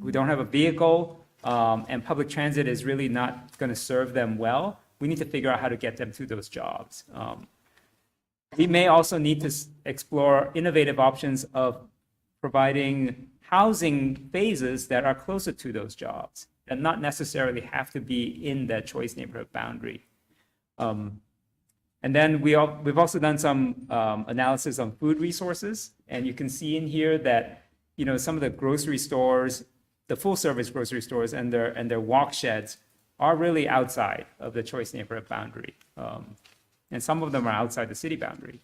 who don't have a vehicle and public transit is really not going to serve them well, we need to figure out how to get them to those jobs. We may also need to explore innovative options of providing housing phases that are closer to those jobs and not necessarily have to be in that choice neighborhood boundary. And then we've also done some analysis on food resources, and you can see in here that some of the grocery stores, the full service grocery stores and their walk sheds are really outside of the choice neighborhood boundary. And some of them are outside the city boundary.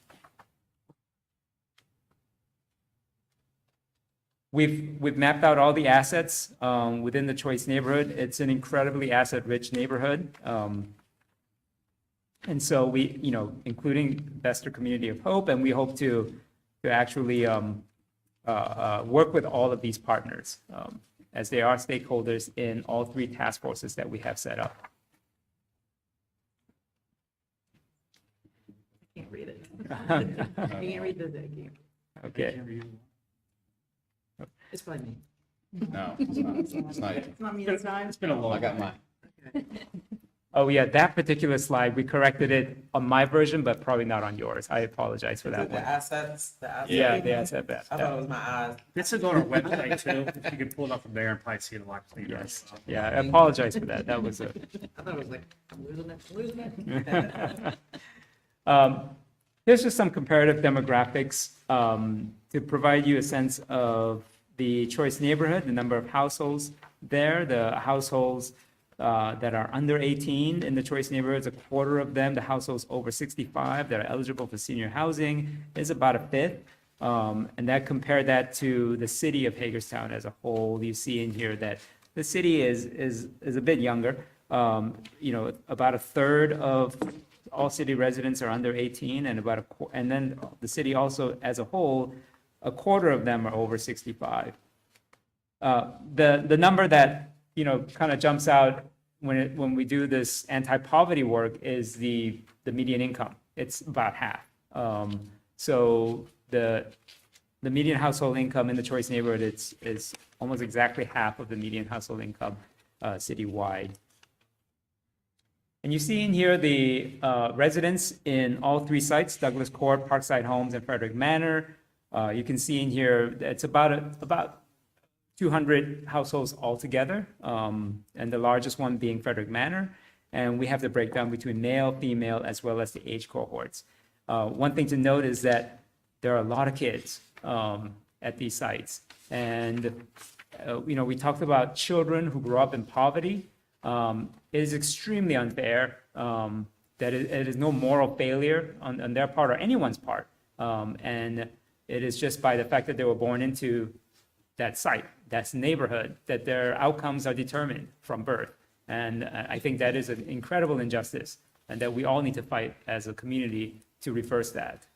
We've mapped out all the assets within the choice neighborhood. It's an incredibly asset-rich neighborhood. And so we, including Bester Community of Hope, and we hope to actually work with all of these partners as they are stakeholders in all three task forces that we have set up. I can't read it. I can't read the deck. Okay. It's probably me. No, it's not. It's not. It's not me this time? It's been a long I got mine. Oh, yeah, that particular slide, we corrected it on my version, but probably not on yours. I apologize for that The one. assets, Yeah, the asset bet. I thought it was my eyes. This is on our website too. If you could pull it up from there and probably see it a lot cleaner. Yes, yeah, I apologize for that. That was a. I thought it was like, I'm losing it. Here's just some comparative demographics to provide you a sense of the choice neighborhood, the number of households there, the households that are under 18 in the choice neighborhoods, a quarter of them, the households over 65 that are eligible for senior housing is about a fifth. And that compared that to the city of Hagerstown as a whole. You see in here that the city is a bit younger. about a third of all city residents are under 18, and and then the city also as a whole, a quarter of them are over 65. The number that, kind of jumps out when we do this anti-poverty work is the median income. It's about half. So the median household income in the Choice neighborhood is almost exactly half of the median household income citywide. And you see in here the residents in all three sites, Douglas Court, Parkside Homes, and Frederick Manor. You can see in here it's about 200 households altogether, and the largest one being Frederick Manor. And we have the breakdown between male, female, as well as the age cohorts. One thing to note is that there are a lot of kids at these sites. And, we talked about children who grew up in poverty. It is extremely unfair that it is no moral failure on their part or anyone's part. And it is just by the fact that they were born into that site, that neighborhood, that their outcomes are determined from birth. And I think that is an incredible injustice, and that we all need to fight as a community to reverse that.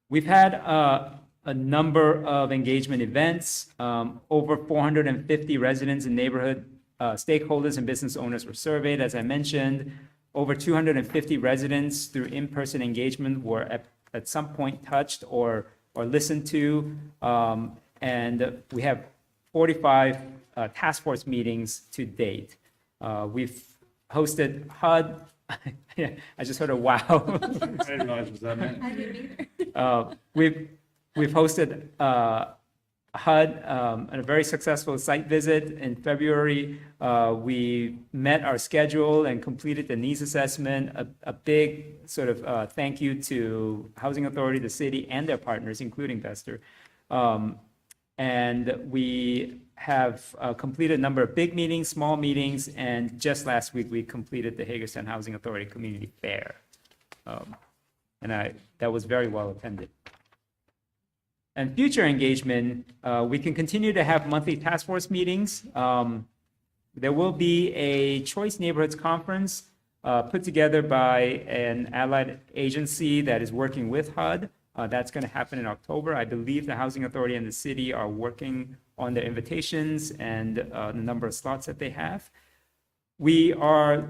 We've had a number of engagement events. Over 450 residents and neighborhood stakeholders and business owners were surveyed, as I mentioned. Over 250 residents through in-person engagement were at some point touched or listened to. And we have 45 task force meetings to date. We've hosted HUD. I just heard a wow. I didn't realize it was that many. I didn't either. We've hosted HUD and a very successful site visit in February. We met our schedule and completed the needs assessment. A big sort of thank you to Housing Authority, the city, and their partners, including Vester. And we have completed a number of big meetings, small meetings, and just last week we completed the Hagerstown Housing Authority Community Fair. And that was very well attended. And future engagement, we can continue to have monthly task force meetings. There will be a Choice Neighborhoods Conference put together by an allied agency that is working with HUD. That's going to happen in October. I believe the Housing Authority and the city are working on their invitations and the number of slots that they have. We are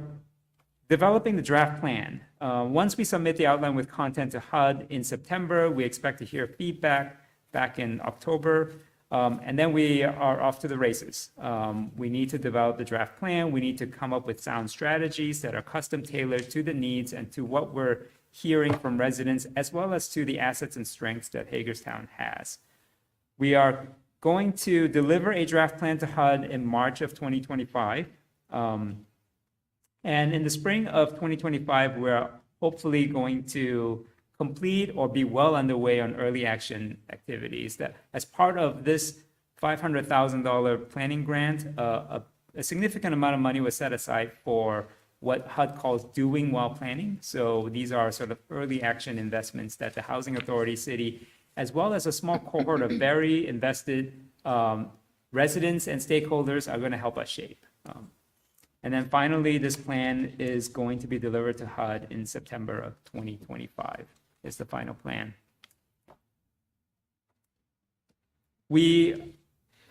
developing the draft plan. Once we submit the outline with content to HUD in September, we expect to hear feedback back in October, and then we are off to the races. We need to develop the draft plan. We need to come up with sound strategies that are custom tailored to the needs and to what we're hearing from residents, as well as to the assets and strengths that Hagerstown has. We are going to deliver a draft plan to HUD in March of 2025. And in the spring of 2025, we're hopefully going to complete or be well underway on early action activities. That as part of this $500,000 planning grant, a significant amount of money was set aside for what HUD calls doing while planning. So these are sort of early action investments that the Housing Authority, city, as well as a small cohort of very invested residents and stakeholders are going to help us shape. And then finally, this plan is going to be delivered to HUD in September of 2025 is the final plan. We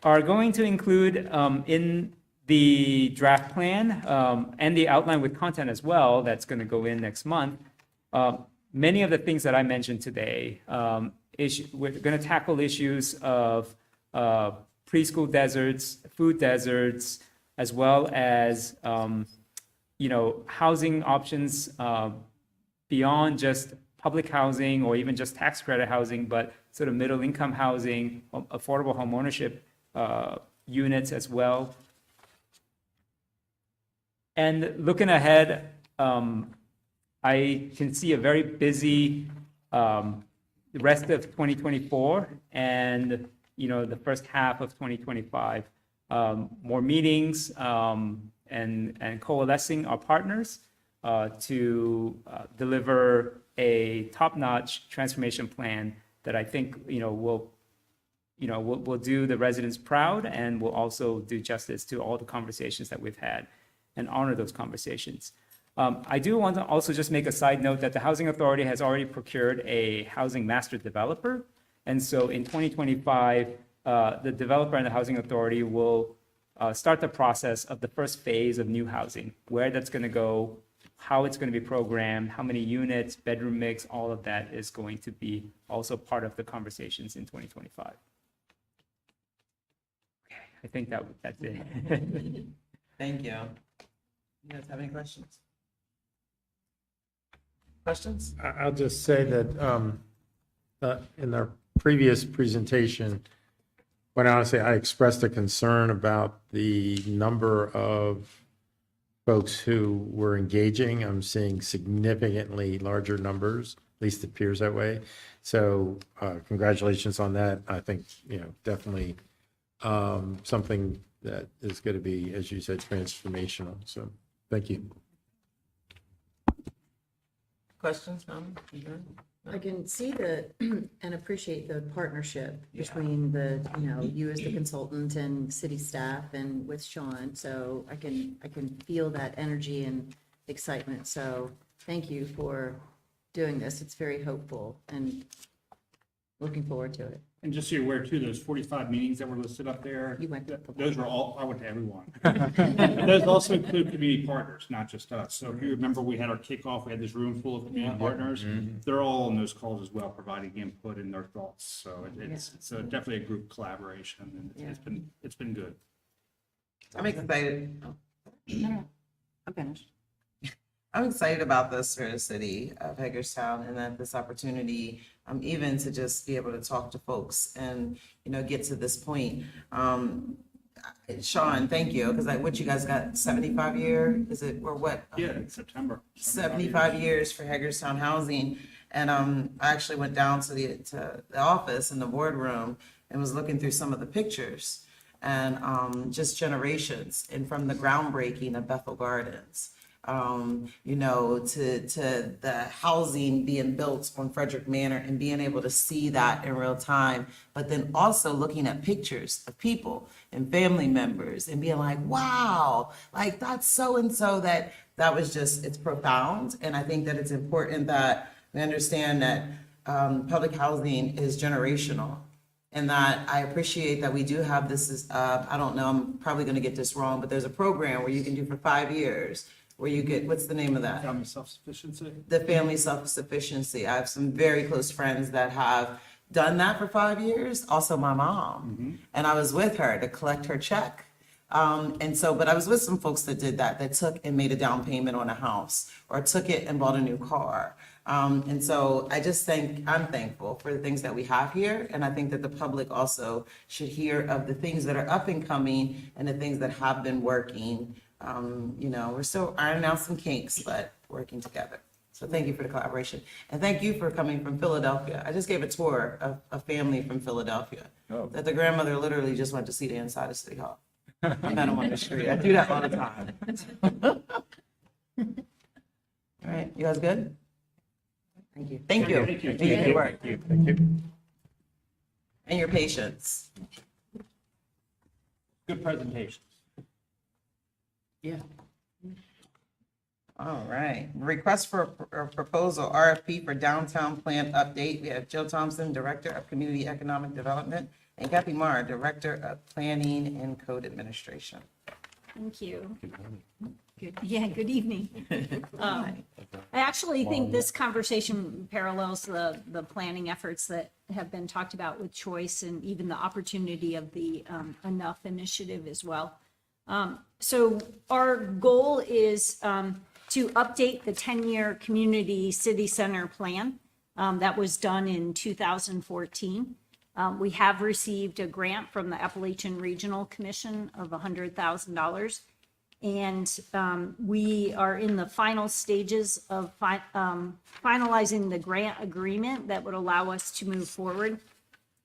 are going to include in the draft plan and the outline with content as well, that's going to go in next month, many of the things that I mentioned today. We're going to tackle issues of preschool deserts, food deserts, as well as housing options beyond just public housing or even just tax credit housing, but sort of middle income housing, affordable home ownership units as well. And looking ahead, I can see a very busy the rest of 2024 and the first half of 2025. More meetings and coalescing our partners to deliver a top-notch transformation plan that I think will we'll do the residents proud, and we'll also do justice to all the conversations that we've had and honor those conversations. I do want to also just make a side note that the Housing Authority has already procured a housing master developer. And so in 2025, the developer and the Housing Authority will start the process of the first phase of new housing, where that's going to go, how it's going to be programmed, how many units, bedroom mix, all of that is going to be also part of the conversations in 2025. Okay, I think that's it. Thank you. You guys have any questions? Questions? I'll just say that in our previous presentation, quite honestly, I expressed a concern about the number of folks who were engaging. I'm seeing significantly larger numbers, at least it appears that way. So congratulations on that. I think, definitely something that is going to be, as you said, transformational. So thank you. Questions, Mom? You good? I can see and appreciate the partnership between you as the consultant and city staff and with Sean. So I can feel that energy and excitement. So thank you for doing this. It's very hopeful and looking forward to it. And just so you're aware too, those 45 meetings that were listed up there, You went to- those were all, I went to every one. And those also include community partners, not just us. So if you remember, we had our kickoff, we had this room full of community partners. They're all on those calls as well, providing input and their thoughts. So it's definitely a group collaboration, and it's been good. I'm excited. No, I'm finished. I'm excited about this for the city of Hagerstown, and that this opportunity, even to just be able to talk to folks and, get to this point. Sean, thank you, because what you guys got, 75 year, is it, or what? Yeah, in September. 75 years for Hagerstown Housing. And I actually went down to the office in the boardroom and was looking through some of the pictures and just generations, and from the groundbreaking of Bethel Gardens, to the housing being built on Frederick Manor and being able to see that in real time, but then also looking at pictures of people and family members and being like, wow, like that's so-and-so, that was just, it's profound. And I think that it's important that we understand that public housing is generational. And that I appreciate that we do have this, I don't know, I'm probably gonna get this wrong, but there's a program where you can do for 5 years, where you get, what's the name of that? Family self-sufficiency. The family self-sufficiency. I have some very close friends that have done that for 5 years, also my mom. And I was with her to collect her check. But I was with some folks that did that took and made a down payment on a house, or took it and bought a new car. And so I'm thankful for the things that we have here. And I think that the public also should hear of the things that are up and coming and the things that have been working. We're still ironing out some kinks, but working together. So thank you for the collaboration. And thank you for coming from Philadelphia. I just gave a tour of a family from Philadelphia. That the grandmother literally just went to see the inside of City Hall. I met them on the street. I do that all the time. All right, you guys good? Thank you. Thank you. Thank you. And your good work. Thank you. And your patience. Good presentations. Yeah. All right. Request for a proposal, RFP for downtown plan update. We have Jill Thompson, Director of Community Economic Development, and Kathy Marr, Director of Planning and Code Administration. Thank you. Good evening. I actually think this conversation parallels the planning efforts that have been talked about with Choice, and even the opportunity of the Enough initiative as well. So our goal is to update the 10-year community city center plan that was done in 2014. We have received a grant from the Appalachian Regional Commission of $100,000. And we are in the final stages of finalizing the grant agreement that would allow us to move forward.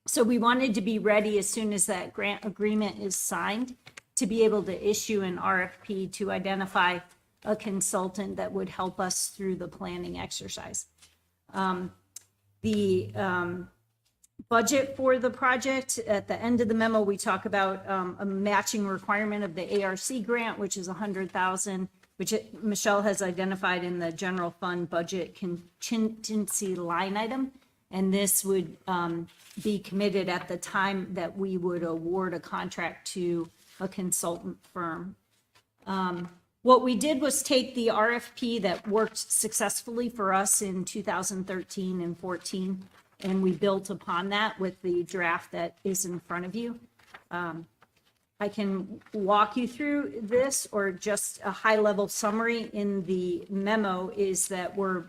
So we wanted to be ready as soon as that grant agreement is signed to be able to issue an RFP to identify a consultant that would help us through the planning exercise. budget for the project. At the end of the memo, we talk about a matching requirement of the ARC grant, which is 100,000, which Michelle has identified in the general fund budget contingency line item. And this would be committed at the time that we would award a contract to a consultant firm. What we did was take the RFP that worked successfully for us in 2013 and 14, and we built upon that with the draft that is in front of you. I can walk you through this, or just a high-level summary in the memo is that we're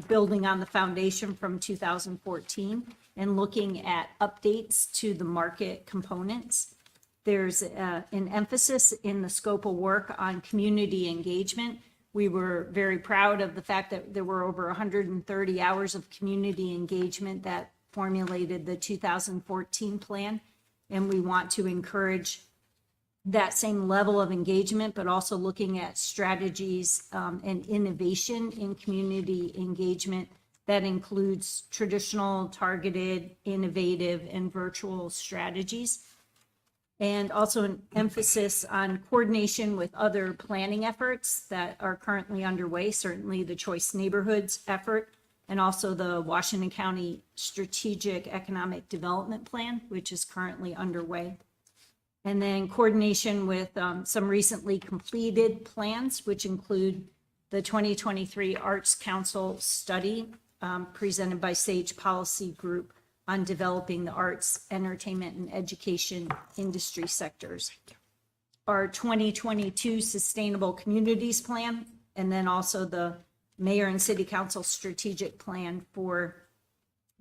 building on the foundation from 2014 and looking at updates to the market components. There's an emphasis in the scope of work on community engagement. We were very proud of the fact that there were over 130 hours of community engagement that formulated the 2014 plan. And we want to encourage that same level of engagement, but also looking at strategies and innovation in community engagement that includes traditional, targeted, innovative, and virtual strategies. And also an emphasis on coordination with other planning efforts that are currently underway, certainly the Choice Neighborhoods effort, and also the Washington County Strategic Economic Development Plan, which is currently underway. And then coordination with some recently completed plans, which include the 2023 Arts Council study presented by Sage Policy Group on developing the arts, entertainment, and education industry sectors. Our 2022 Sustainable Communities Plan, and then also the Mayor and City Council Strategic Plan for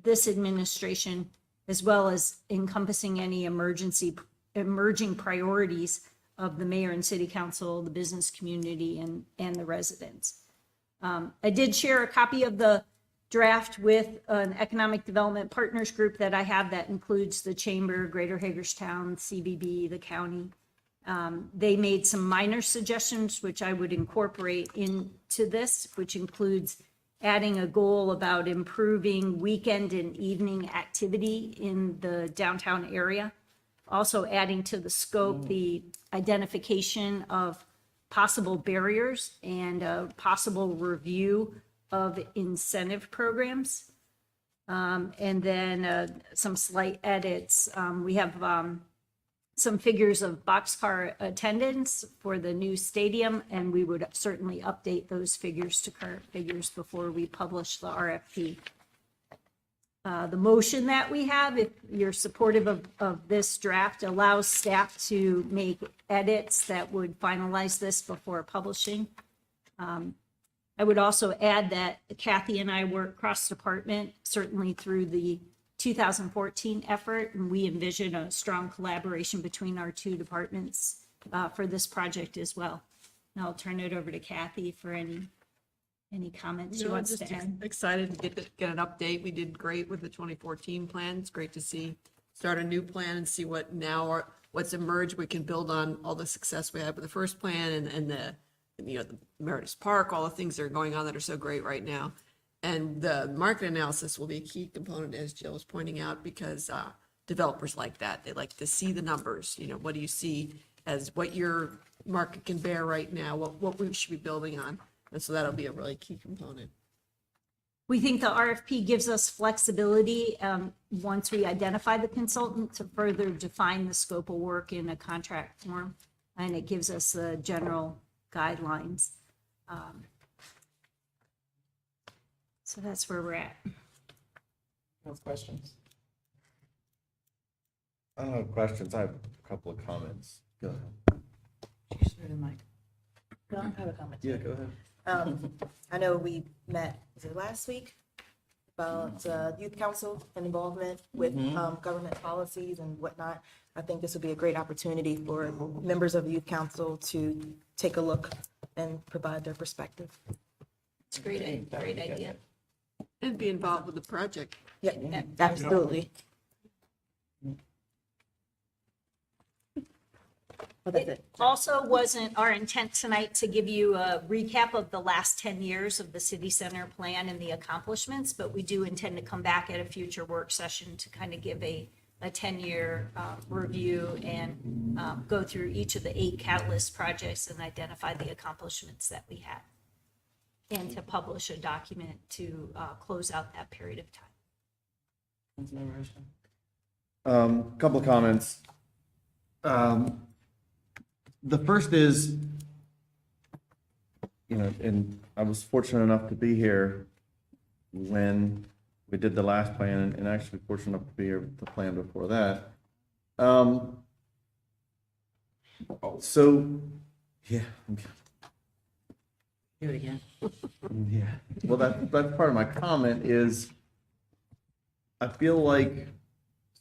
this administration, as well as encompassing any emerging priorities of the mayor and city council, the business community, and the residents. I did share a copy of the draft with an economic development partners group that I have that includes the Chamber, Greater Hagerstown, CBB, the county. They made some minor suggestions, which I would incorporate into this, which includes adding a goal about improving weekend and evening activity in the downtown area. Also adding to the scope the identification of possible barriers and a possible review of incentive programs. And then some slight edits. We have some figures of boxcar attendance for the new stadium, and we would certainly update those figures to current figures before we publish the RFP. The motion that we have, if you're supportive of this draft, allows staff to make edits that would finalize this before publishing. I would also add that Kathy and I work cross-department, certainly through the 2014 effort, and we envision a strong collaboration between our two departments for this project as well. And I'll turn it over to Kathy for any comments she No, wants just to add. excited to get an update. We did great with the 2014 plan. It's great to start a new plan and see what's emerged. We can build on all the success we had with the first plan and the Meredith Park, all the things that are going on that are so great right now. And the market analysis will be a key component, as Jill was pointing out, because developers like that. They like to see the numbers. What do you see as what your market can bear right now, what we should be building on. And so that'll be a really key component. We think the RFP gives us flexibility once we identify the consultant to further define the scope of work in a contract form, and it gives us the general guidelines. So that's where we're at. No questions? I don't have questions. I have a couple of comments. Go ahead. No, I have a comment. Yeah, go ahead. I know we met, was it last week? About youth council and involvement with government policies and whatnot. I think this would be a great opportunity for members of the youth council to take a look and provide their perspective. It's a great idea. And be involved with the project. Yeah, absolutely. Oh, that's it. Also wasn't our intent tonight to give you a recap of the last 10 years of the city center plan and the accomplishments, but we do intend to come back at a future work session to kind of give a 10-year review and go through each of the 8 catalyst projects and identify the accomplishments that we had. And to publish a document to close out that period of time. Couple of comments. The first is, and I was fortunate enough to be here when we did the last plan, and actually fortunate enough to be here with the plan before that. So, yeah. Do it again. Yeah. Well, that's part of my comment is, I feel like,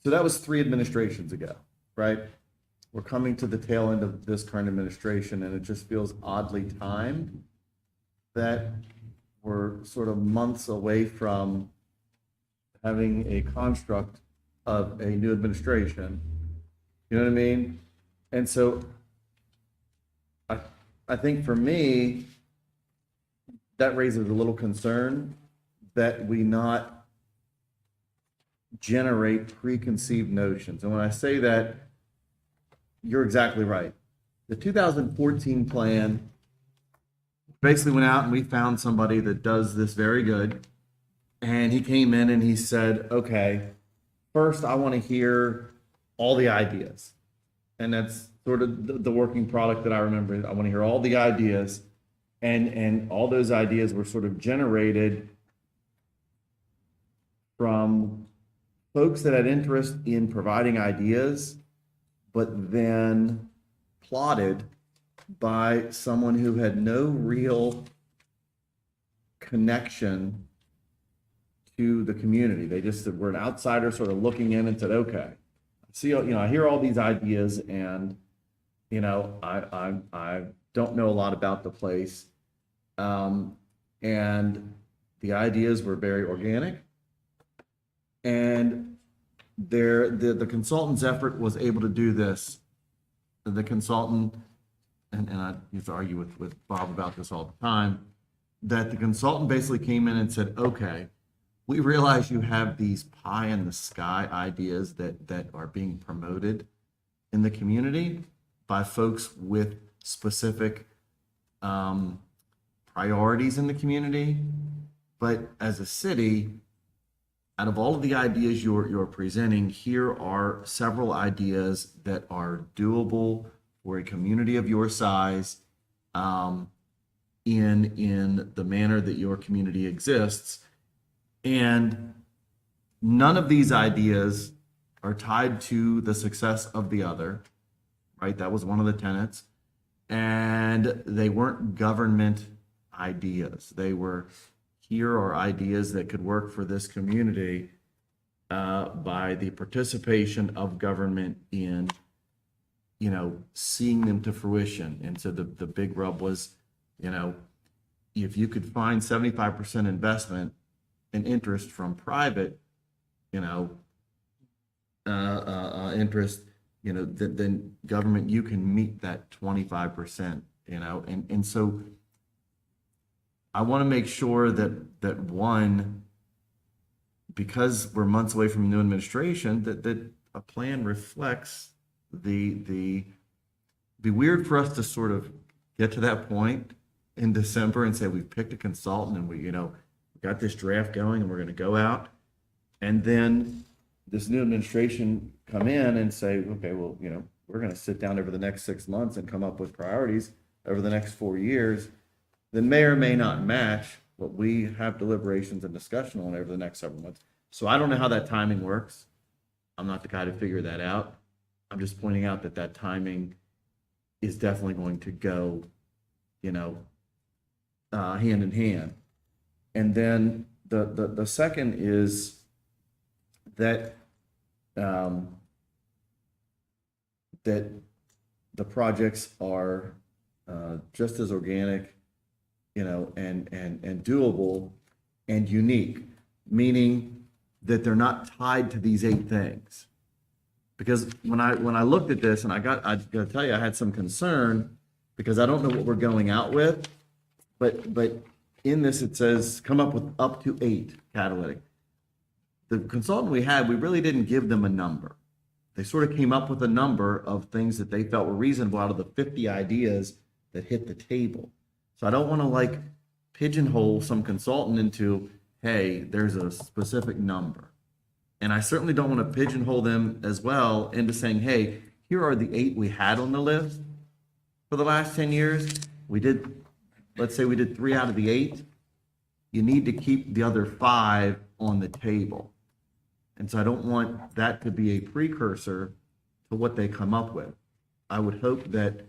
so that was 3 administrations ago, right? We're coming to the tail end of this current administration, and it just feels oddly timed that we're sort of months away from having a construct of a new administration. You know what I mean? And so I think for me, that raises a little concern that we not generate preconceived notions. And when I say that, you're exactly right. The 2014 plan basically went out and we found somebody that does this very good. And he came in and he said, okay, first I want to hear all the ideas. And that's sort of the working product that I remember. I want to hear all the ideas. And all those ideas were sort of generated from folks that had interest in providing ideas, but then plotted by someone who had no real connection to the community. They just were an outsider sort of looking in and said, okay, I hear all these ideas and, I don't know a lot about the place. And the ideas were very organic. And the consultant's effort was able to do this. The consultant, and I used to argue with Bob about this all the time, that the consultant basically came in and said, okay, we realize you have these pie in the sky ideas that are being promoted in the community by folks with specific priorities in the community. But as a city, out of all of the ideas you're presenting, here are several ideas that are doable for a community of your size, in the manner that your community exists. And none of these ideas are tied to the success of the other, right? That was one of the tenets. And they weren't government ideas. They were, here are ideas that could work for this community by the participation of government in, seeing them to fruition. And so the big rub was, if you could find 75% investment and interest from private, interest, then government, you can meet that 25%, and so I want to make sure that one, because we're months away from a new administration, that a plan reflects it'd be weird for us to sort of get to that point in December and say we've picked a consultant and we got this draft going and we're going to go out, and then this new administration come in and say, okay, well, we're going to sit down over the next 6 months and come up with priorities over the next 4 years that may or may not match what we have deliberations and discussion on over the next several months. So I don't know how that timing works. I'm not the guy to figure that out. I'm just pointing out that timing is definitely going to go, hand in hand. And then the second is that that the projects are just as organic, and doable and unique, meaning that they're not tied to these 8 things. Because when I looked at this and I gotta tell you, I had some concern because I don't know what we're going out with. But in this, it says come up with up to 8 catalytic. The consultant we had, we really didn't give them a number. They sort of came up with a number of things that they felt were reasonable out of the 50 ideas that hit the table. So I don't want to like pigeonhole some consultant into, hey, there's a specific number. And I certainly don't want to pigeonhole them as well into saying, hey, here are the 8 we had on the list for the last 10 years. Let's say we did 3 out of the 8. You need to keep the other 5 on the table. And so I don't want that to be a precursor to what they come up with. I would hope that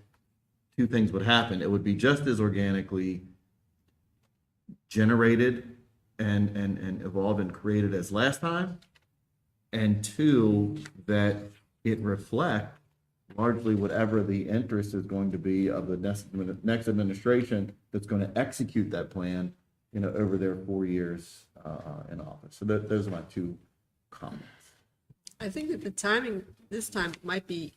2 things would happen. It would be just as organically generated and evolved and created as last time. And 2, that it reflect largely whatever the interest is going to be of the next administration that's going to execute that plan, over their 4 years in office. So those are my 2 comments. I think that the timing this time might be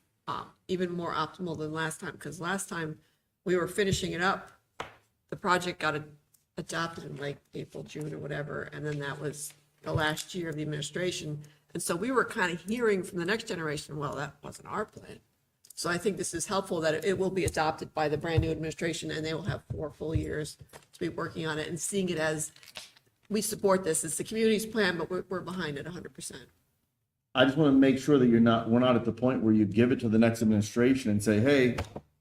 even more optimal than last time, because last time we were finishing it up. The project got adopted in like April, June or whatever, and then that was the last year of the administration. And so we were kind of hearing from the next generation, well, that wasn't our plan. So I think this is helpful that it will be adopted by the brand new administration and they will have 4 full years to be working on it and seeing it as, we support this. It's the community's plan, but we're behind it 100%. I just want to make sure that we're not at the point where you give it to the next administration and say, hey,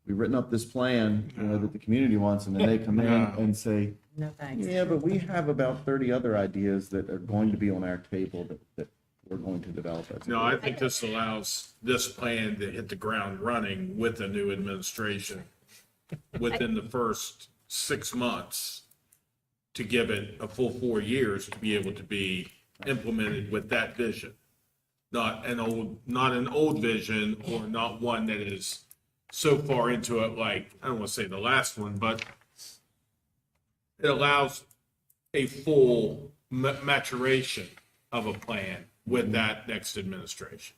we've written up this plan, that the community wants, and then they come in and say, No, thanks. yeah, but we have about 30 other ideas that are going to be on our table that we're going to develop. No, I think this allows this plan to hit the ground running with the new administration within the first 6 months, to give it a full 4 years to be able to be implemented with that vision. Not an old vision, or not one that is so far into it, like, I don't want to say the last one, but it allows a full maturation of a plan with that next administration.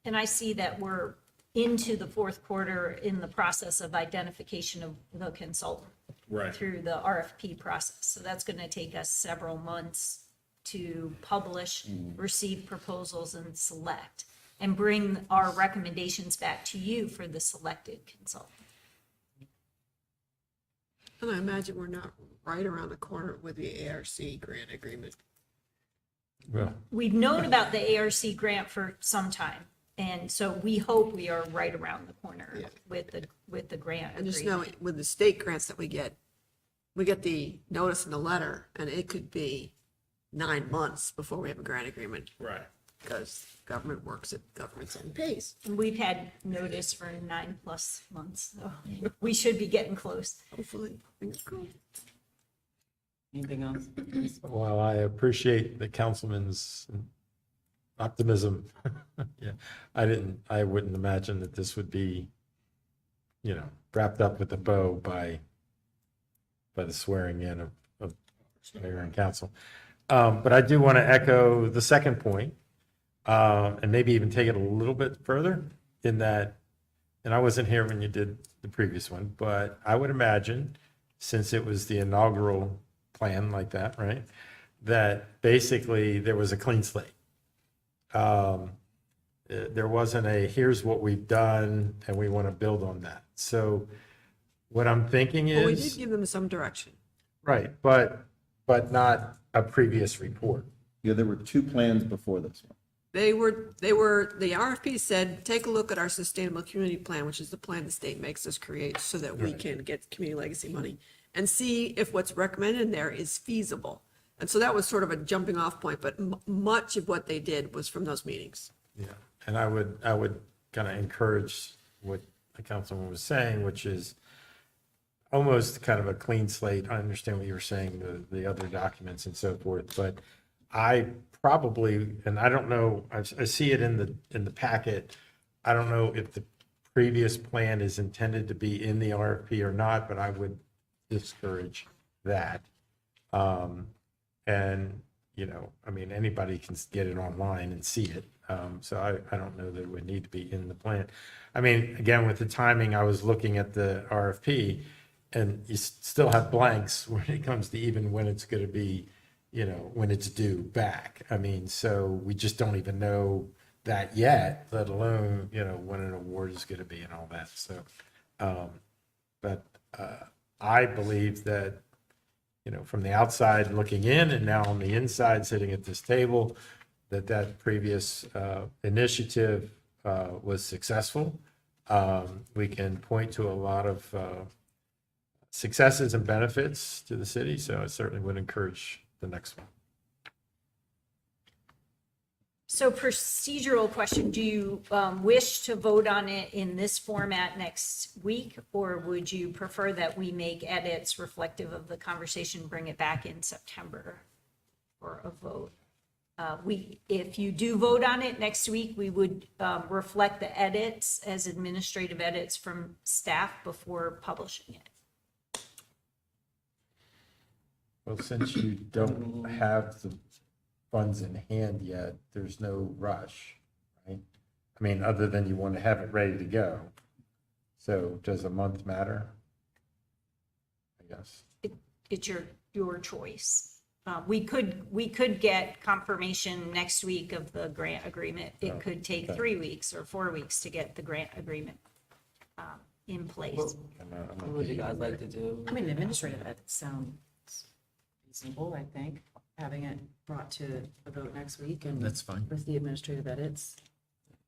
And I see that we're into the 4th quarter in the process of identification of the consultant. Right. Through the RFP process. So that's going to take us several months to publish, receive proposals, and select, and bring our recommendations back to you for the selected consultant. And I imagine we're not right around the corner with the ARC grant agreement. Well, We've known about the ARC grant for some time, and so we hope we are right around the corner with the grant And just agreement. know with the state grants that we get the notice in the letter, and it could be 9 months before we have a grant agreement. Right. Because government works at government's own pace. And we've had notice for 9+ months, so we should be getting close. Hopefully, fingers crossed. Anything else? Well, I appreciate the councilman's optimism. Yeah, I wouldn't imagine that this would be, wrapped up with a bow by the swearing in of mayor and council. But I do want to echo the second point, and maybe even take it a little bit further in that, and I wasn't here when you did the previous one, but I would imagine, since it was the inaugural plan like that, right, that basically there was a clean slate. There wasn't a, here's what we've done and we want to build on that. So what I'm thinking Well, we is, did give them some direction. right, but not a previous report. Yeah, there were 2 plans before this one. The RFP said, take a look at our sustainable community plan, which is the plan the state makes us create so that we Right. can get community legacy money, and see if what's recommended in there is feasible. And so that was sort of a jumping off point, but much of what they did was from those meetings. Yeah, and I would kind of encourage what the councilman was saying, which is almost kind of a clean slate. I understand what you were saying, the other documents and so forth, but I probably, and I don't know, I see it in the packet. I don't know if the previous plan is intended to be in the RFP or not, but I would discourage that. And, you know, I mean, anybody can get it online and see it. So I don't know that it would need to be in the plan. I mean, again, with the timing, I was looking at the RFP, and you still have blanks when it comes to even when it's going to be, you know, when it's due back. I mean, so we just don't even know that yet, let alone, you know, when an award is going to be and all that. So, but I believe that, you know, from the outside looking in and now on the inside sitting at this table, that previous initiative was successful. We can point to a lot of successes and benefits to the city, so I certainly would encourage the next one. So procedural question, do you wish to vote on it in this format next week? Or would you prefer that we make edits reflective of the conversation, bring it back in September for a vote? If you do vote on it next week, we would reflect the edits as administrative edits from staff before publishing it. Well, since you don't have the funds in hand yet, there's no rush, right? I mean, other than you want to have it ready to go. So does a month matter? I guess. It's your choice. We could get confirmation next week of the grant agreement. It could take 3 weeks or 4 weeks to get the grant agreement in place. What would you guys like to do? I mean, administrative edits sound reasonable, I think, having it brought to a vote next week and. That's fine. With the administrative edits,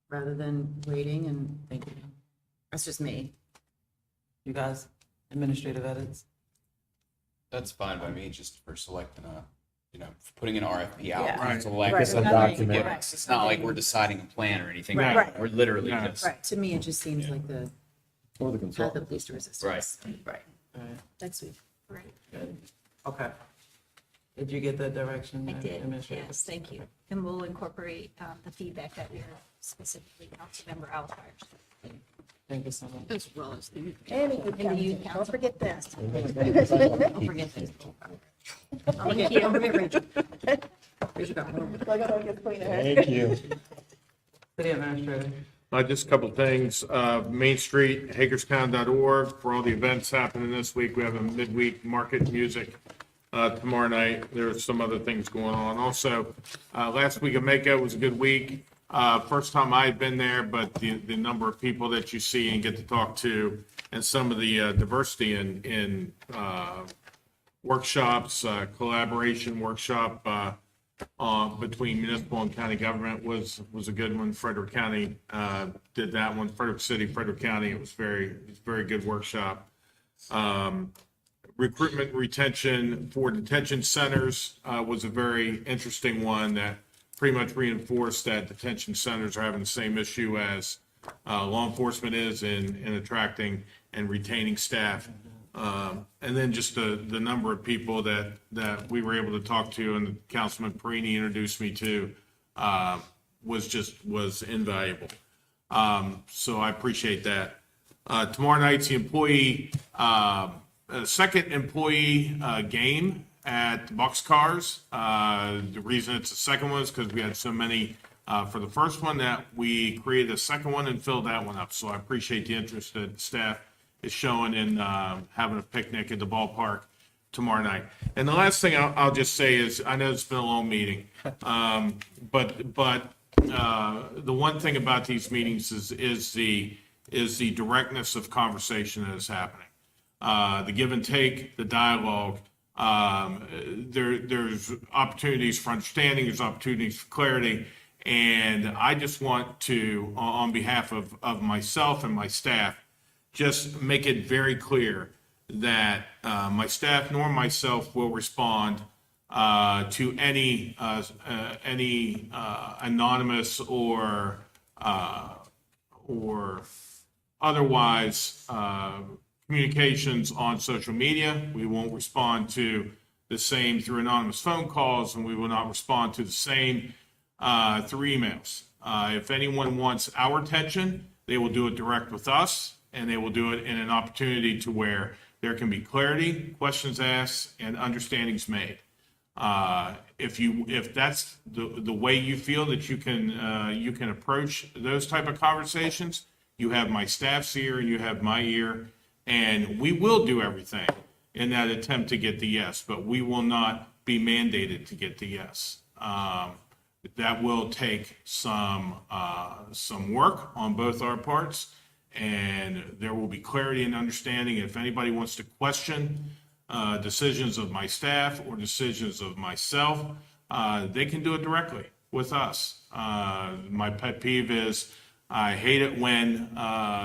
rather than waiting and thinking. That's just me. You guys, administrative edits? That's fine by me, just for selecting a, you know, putting an RFP out. Yeah. Select Right. some Right. document. Right. It's not like we're deciding a plan or anything. Right. We're literally just. Right, to me, it just seems like the. Or the Path consultant. of least resistance. Right. Right. Next week. Right. Good. Okay. Did you get that direction? I did, Administrator? yes, thank you. And we'll incorporate the feedback that we heard specifically Councilmember Alfire. Thank you so much. As well as the. And the youth don't forget that. Don't forget this. Don't forget Rachel. Rachel got more. Thank you. City Administrator? Just a couple of things. Main Street, Hagerstown.org, for all the events happening this week. We have a midweek market music tomorrow night. There's some other things going on. Also, last week of Mako was a good week. First time I've been there, but the number of people that you see and get to talk to, and some of the diversity in workshops, collaboration workshop between municipal and county government was a good one. Frederick County did that one. Frederick City, Frederick County. It was very good workshop. Recruitment retention for detention centers was a very interesting one that pretty much reinforced that detention centers are having the same issue as law enforcement is in attracting and retaining staff. And then just the number of people that we were able to talk to and Councilman Perini introduced me to was invaluable. So I appreciate that. Tomorrow night's the second employee game at Boxcars. The reason it's the second one is because we had so many for the first one that we created a second one and filled that one up. So I appreciate the interest that staff is showing in having a picnic at the ballpark tomorrow night. And the last thing I'll just say is, I know it's been a long meeting, but the one thing about these meetings is the directness of conversation that is happening. The give and take, the dialogue. There's opportunities for understanding, there's opportunities for clarity. And I just want to, on behalf of myself and my staff, just make it very clear that my staff nor myself will respond to any anonymous or otherwise communications on social media. We won't respond to the same through anonymous phone calls, and we will not respond to the same through emails. If anyone wants our attention, they will do it direct with us, and they will do it in an opportunity to where there can be clarity, questions asked, and understandings made. If that's the way you feel that you can approach those type of conversations, you have my staff's ear and you have my ear, and we will do everything in that attempt to get the yes, but we will not be mandated to get the yes. That will take some work on both our parts, and there will be clarity and understanding. If anybody wants to question decisions of my staff or decisions of myself, they can do it directly with us. My pet peeve is I hate it when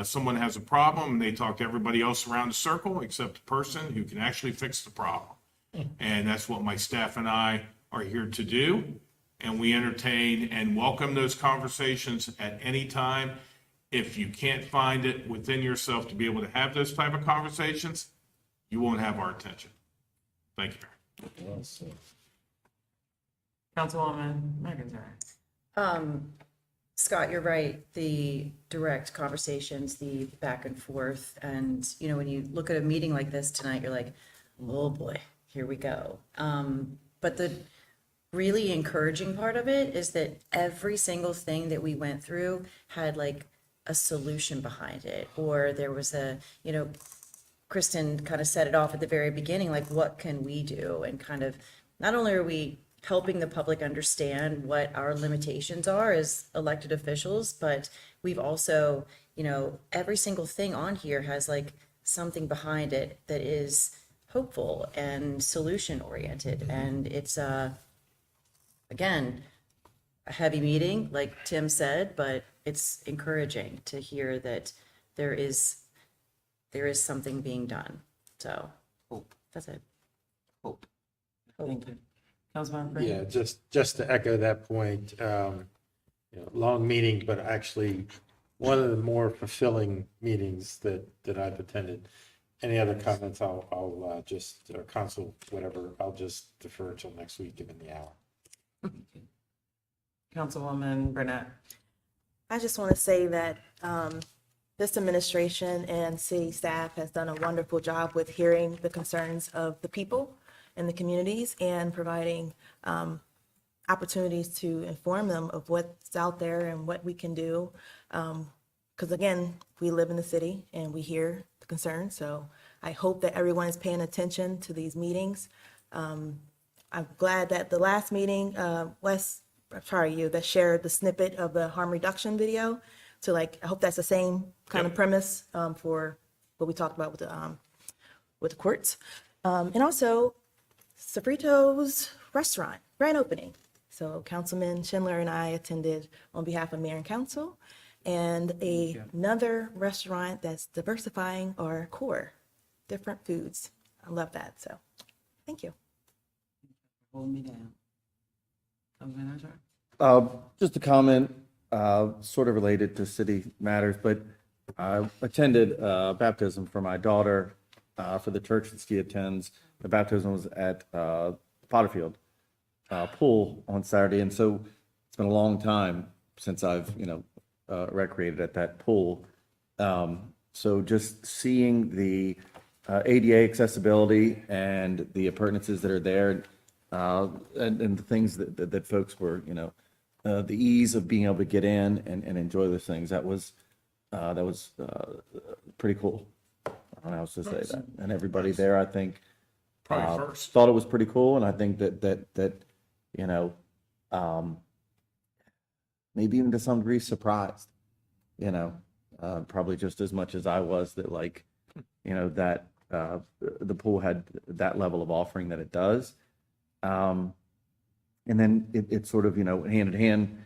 someone has a problem and they talk to everybody else around the circle except the person who can actually fix the problem. And that's what my staff and I are here to do. And we entertain and welcome those conversations at any time. If you can't find it within yourself to be able to have those type of conversations, you won't have our attention. Thank you, Mayor. Councilwoman McIntyre. Scott, you're right. The direct conversations, the back and forth, and when you look at a meeting like this tonight, you're like, oh boy, here we go. But the really encouraging part of it is that every single thing that we went through had like a solution behind it, or there was Kristen kind of set it off at the very beginning, like what can we do? And kind of, not only are we helping the public understand what our limitations are as elected officials, but we've also, every single thing on here has like something behind it that is hopeful and solution oriented. And it's, again, a heavy meeting, like Tim said, but it's encouraging to hear that there is something being done. So Hope. That's it. Hope. Thank you. Councilman Green? Yeah, just to echo that point, long meeting, but actually one of the more fulfilling meetings that I've attended. Any other comments, I'll just, or council, whatever, I'll just defer till next week, given the hour. Councilwoman Burnett. I just want to say that this administration and city staff has done a wonderful job with hearing the concerns of the people and the communities and providing opportunities to inform them of what's out there and what we can do. Because again, we live in the city and we hear the concerns. So I hope that everyone is paying attention to these meetings. I'm glad that the last meeting, Wes, you that shared the snippet of the harm reduction video. So I hope that's the same kind of premise for what we talked about with the courts. And also Sofrito's restaurant, grand opening. So Councilman Schindler and I attended on behalf of Mayor and Council, and another restaurant that's diversifying our core, different foods. I love that. So thank you. Hold me down. Councilman Azar? Just a comment, sort of related to city matters, but I attended baptism for my daughter for the church that she attends. The baptism was at Potterfield pool on Saturday, and so it's been a long time since I've recreated at that pool. So just seeing the ADA accessibility and the appurtenances that are there, and the things that folks were, the ease of being able to get in and enjoy those things, that was pretty cool. I don't know how else to say that. And everybody there, I think, Probably first. thought it was pretty cool, and I think that maybe even to some degree surprised, probably just as much as I was that that the pool had that level of offering that it does. And then it sort of, hand in hand,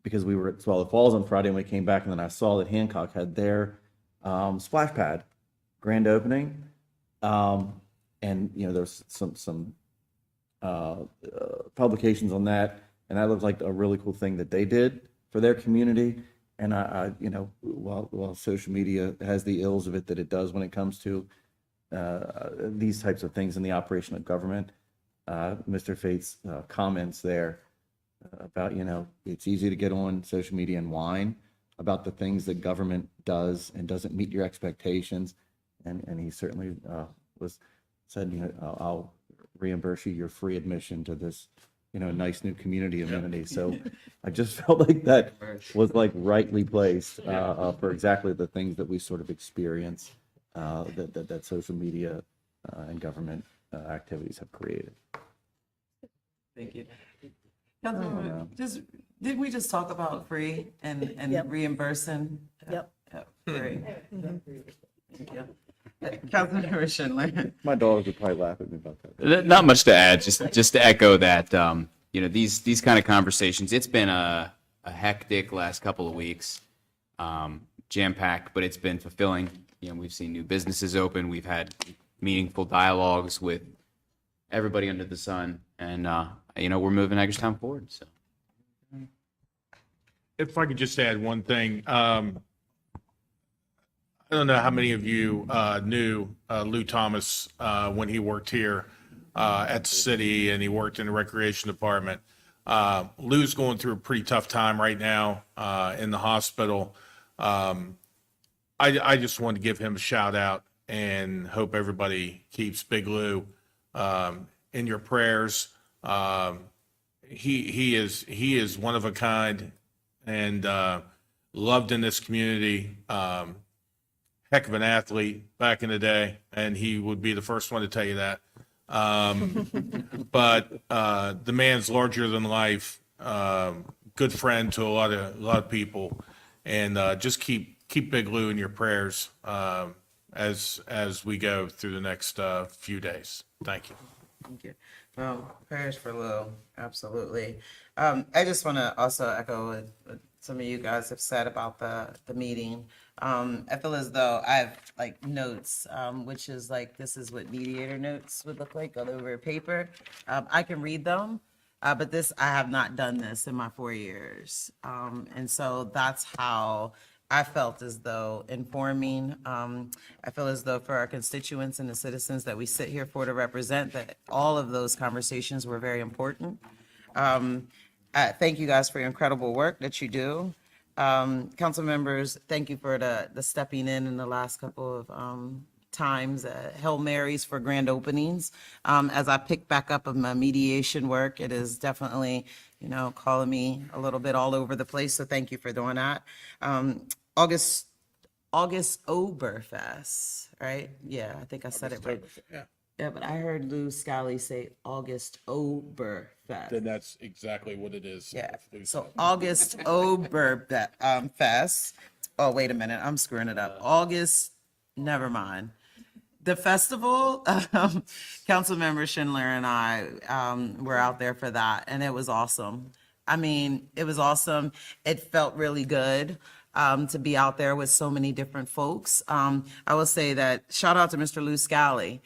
because we were at Swallow Falls on Friday and we came back, and then I saw that Hancock had their splash pad grand opening. And, there's some publications on that, and that looked like a really cool thing that they did for their community. And while social media has the ills of it that it does when it comes to these types of things in the operation of government, Mr. Faith's comments there about, it's easy to get on social media and whine about the things that government does and doesn't meet your expectations. And he certainly said, I'll reimburse you your free admission to this, nice new community amenity. So I just felt like that was like rightly placed for exactly the things that we sort of experience that social media and government activities have created. Thank you. Councilwoman, didn't we just talk about free and Yep. reimbursing? Yep. Free. Thank you. Councilmember Schindler. My dogs would probably laugh at me about that. Not much to add, just to echo that, these kind of conversations, it's been a hectic last couple of weeks, jam-packed, but it's been fulfilling. We've seen new businesses open, we've had meaningful dialogues with everybody under the sun, and, we're moving Hagerstown forward, so. If I could just add one thing, I don't know how many of you knew Lou Thomas when he worked here at the city and he worked in the recreation department. Lou's going through a pretty tough time right now in the hospital. I just wanted to give him a shout out and hope everybody keeps Big Lou in your prayers. He is one of a kind and loved in this community. Heck of an athlete back in the day, and he would be the first one to tell you that. But the man's larger than life, good friend to a lot of people, and just keep Big Lou in your prayers as we go through the next few days. Thank you. Thank you. Well, prayers for Lou, absolutely. I just want to also echo what some of you guys have said about the meeting. I feel as though I have like notes, which is like, this is what mediator notes would look like all over paper. I can read them, but I have not done this in my 4 years. And so that's how I felt as though informing, I feel as though for our constituents and the citizens that we sit here for to represent, that all of those conversations were very important. Thank you guys for your incredible work that you do. Council members, thank you for the stepping in the last couple of times. Hail Marys for grand openings. As I pick back up of my mediation work, it is definitely, calling me a little bit all over the place. So thank you for doing that. August Oberfest, right? Yeah, I think I said it right. Yeah, but I heard Lou Scally say August Oberfest. Then that's exactly what it is. Yeah, so August Fest. Oh, wait a minute, I'm screwing it up. Never mind. The festival, Councilmember Schindler and I were out there for that, and it was awesome. I mean, it was awesome. It felt really good to be out there with so many different folks. I will say that shout out to Mr. Lou Scally,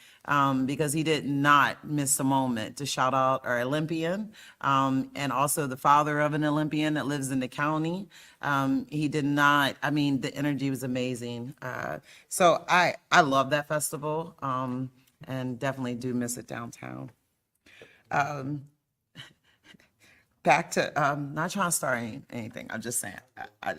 because he did not miss a moment to shout out our Olympian, and also the father of an Olympian that lives in the county. He did not, the energy was amazing. So I love that festival, and definitely do miss it downtown. Back to, not trying to start anything, I'm just saying, I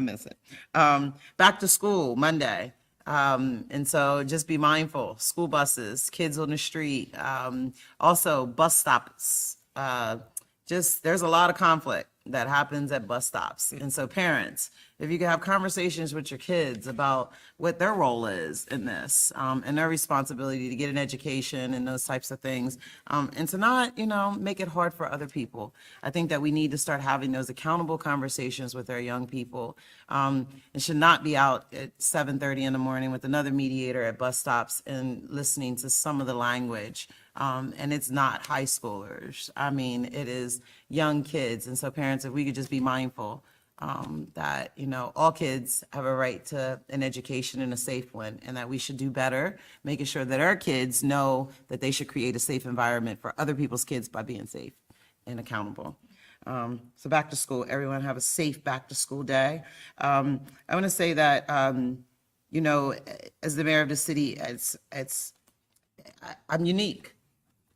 miss it. Back to school, Monday. And so just be mindful, school buses, kids on the street, also bus stops. There's a lot of conflict that happens at bus stops. And so parents, if you can have conversations with your kids about what their role is in this, and their responsibility to get an education and those types of things, and to not, make it hard for other people. I think that we need to start having those accountable conversations with our young people. And should not be out at 7:30 in the morning with another mediator at bus stops and listening to some of the language. And it's not high schoolers. It is young kids. And so parents, if we could just be mindful that, all kids have a right to an education and a safe one, and that we should do better, making sure that our kids know that they should create a safe environment for other people's kids by being safe and accountable. So back to school, everyone have a safe back to school day. I want to say that, as the mayor of the city, I'm unique.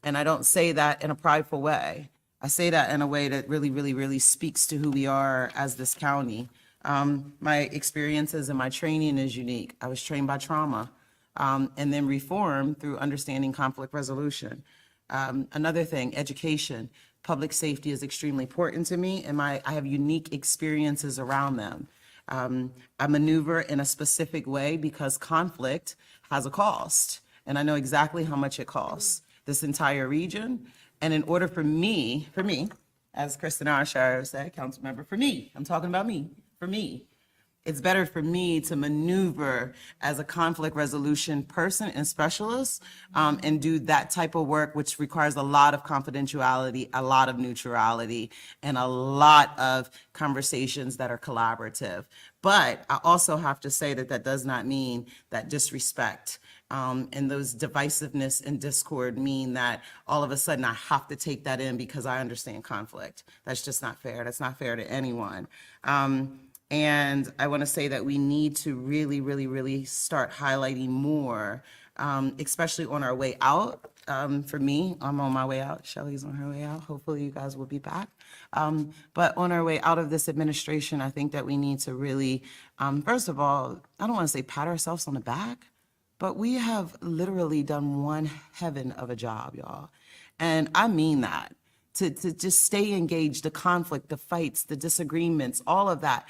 And I don't say that in a prideful way. I say that in a way that really, really, really speaks to who we are as this county. My experiences and my training is unique. I was trained by trauma, and then reformed through understanding conflict resolution. Another thing, education, public safety is extremely important to me, and I have unique experiences around them. I maneuver in a specific way because conflict has a cost, and I know exactly how much it costs this entire region. And in order for me, as Kristen Arshire said, council member, for me, I'm talking about me, for me, it's better for me to maneuver as a conflict resolution person and specialist, and do that type of work, which requires a lot of confidentiality, a lot of neutrality, and a lot of conversations that are collaborative. But I also have to say that that does not mean that disrespect and those divisiveness and discord mean that all of a sudden I have to take that in because I understand conflict. That's just not fair. That's not fair to anyone. And I want to say that we need to really, really, really start highlighting more, especially on our way out. For me, I'm on my way out. Shelley's on her way out. Hopefully you guys will be back. But on our way out of this administration, I think that we need to really, first of all, I don't want to say pat ourselves on the back, but we have literally done one heaven of a job, y'all. And I mean that. To just stay engaged, the conflict, the fights, the disagreements, all of that.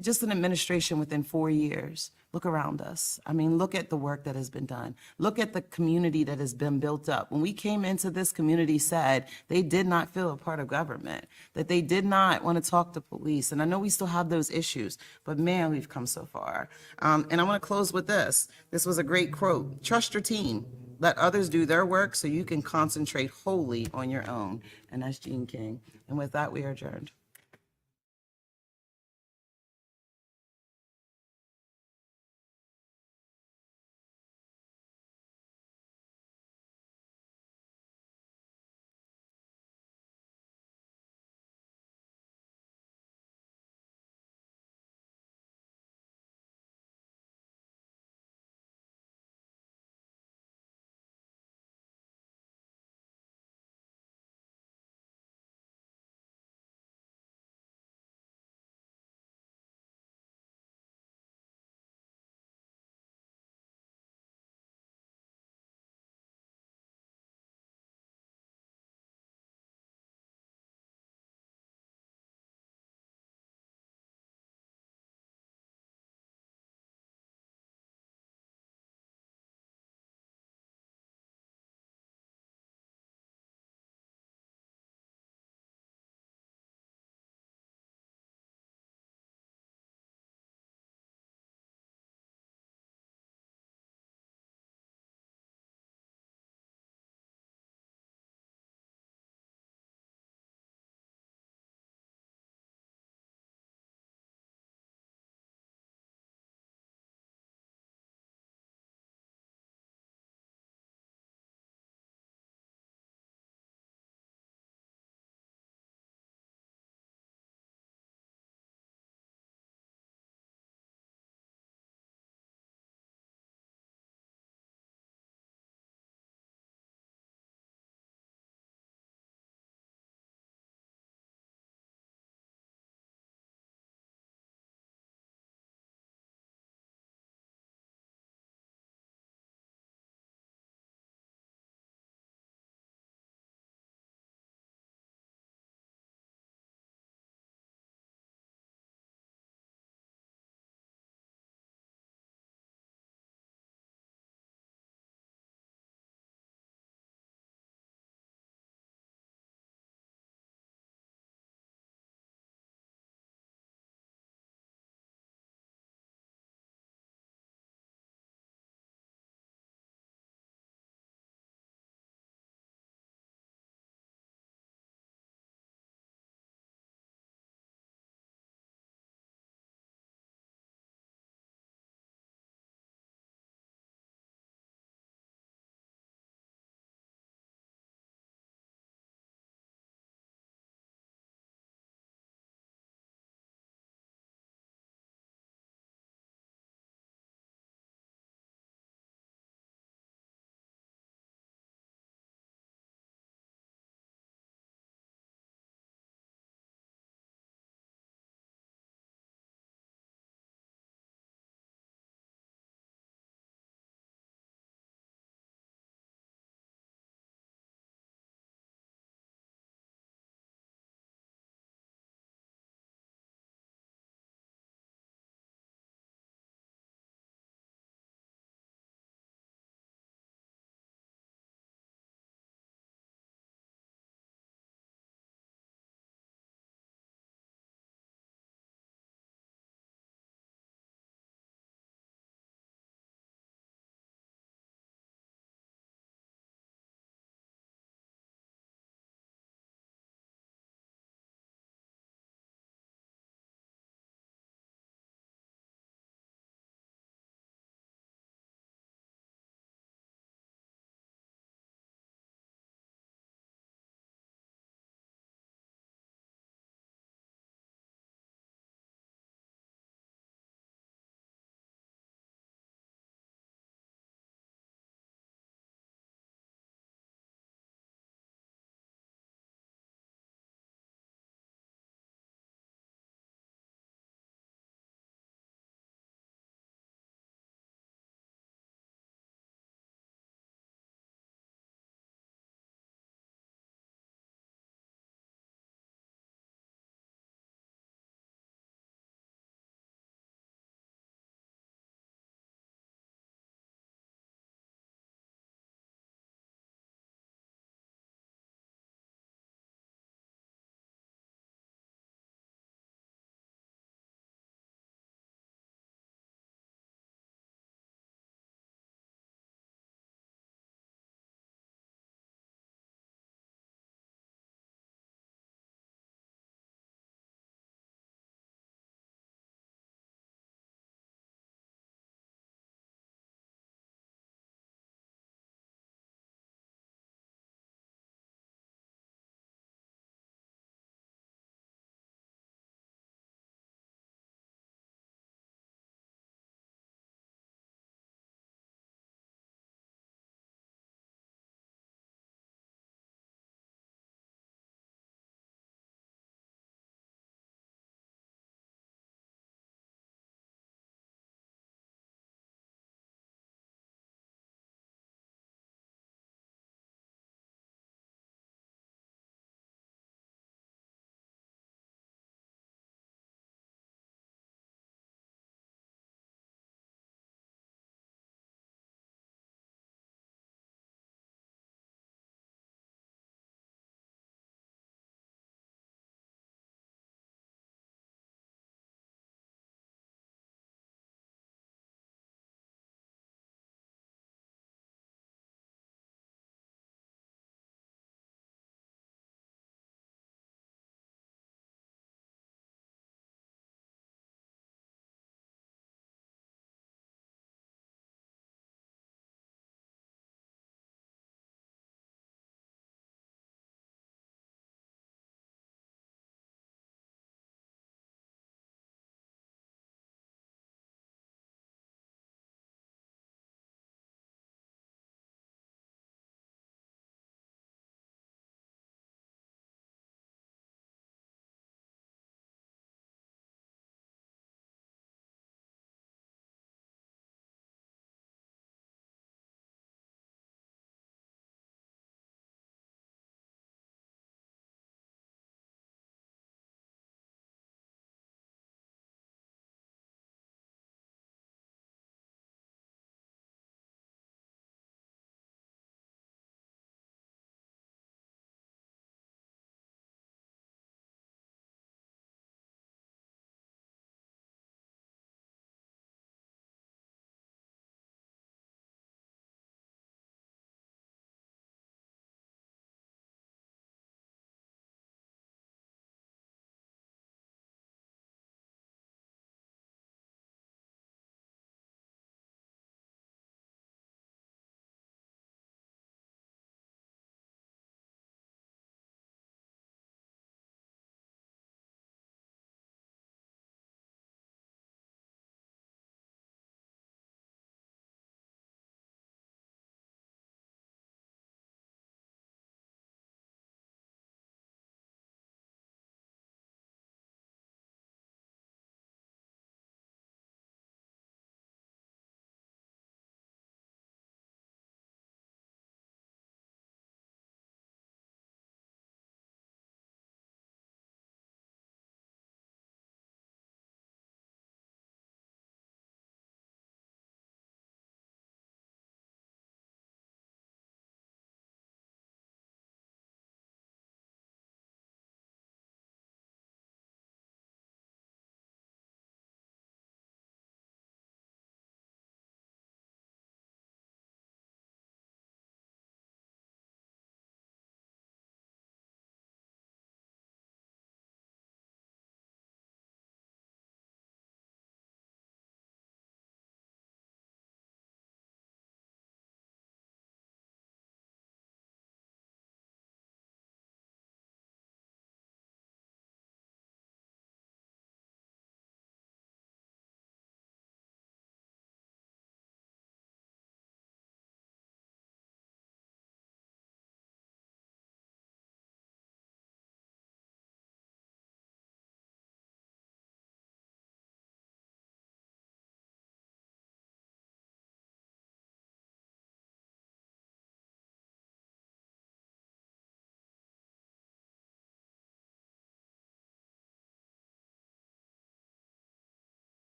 Just an administration within 4 years. Look around us. I mean, look at the work that has been done. Look at the community that has been built up. When we came into this community said they did not feel a part of government, that they did not want to talk to police. And I know we still have those issues, but man, we've come so far. And I want to close with this. This was a great quote. Trust your team. Let others do their work so you can concentrate wholly on your own. And that's Gene King. And with that, we are adjourned.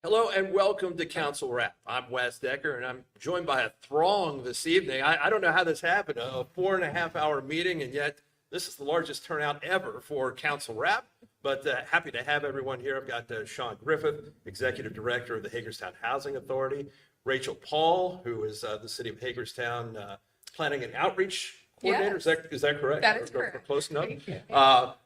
Hello and welcome to Council Wrap. I'm Wes Decker and I'm joined by a throng this evening. I don't know how this happened, a 4.5-hour meeting, and yet this is the largest turnout ever for Council Wrap. But happy to have everyone here. I've got Sean Griffith, Executive Director of the Hagerstown Housing Authority, Rachel Paul, who is the City of Hagerstown Planning and Outreach Coordinator. Yes. Is that correct? That is Or correct. close enough. Thank you.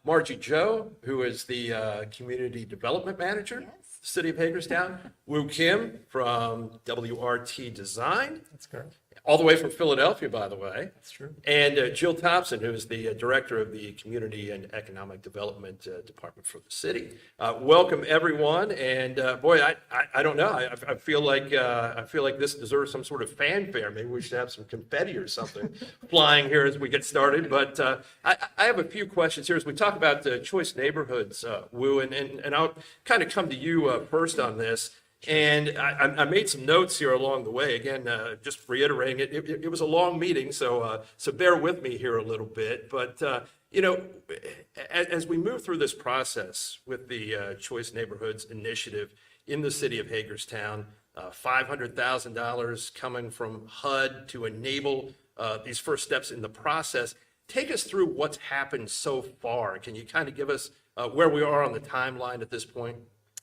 Margie Joe, who is the Community Development Manager, City of Hagerstown. Woo Kim from WRT Design. That's correct. All the way from Philadelphia, by the way. That's true. And Jill Thompson, who is the Director of the Community and Economic Development Department for the city. Welcome, everyone. And boy, I don't know. I feel like this deserves some sort of fanfare. Maybe we should have some confetti or something flying here as we get started. But I have a few questions here as we talk about choice neighborhoods, Woo, and I'll kind of come to you first on this. And I made some notes here along the way. Again, just reiterating it, it was a long meeting, so bear with me here a little bit. But as we move through this process with the Choice Neighborhoods Initiative in the city of Hagerstown, $500,000 coming from HUD to enable these first steps in the process. Take us through what's happened so far. Can you kind of give us where we are on the timeline at this point?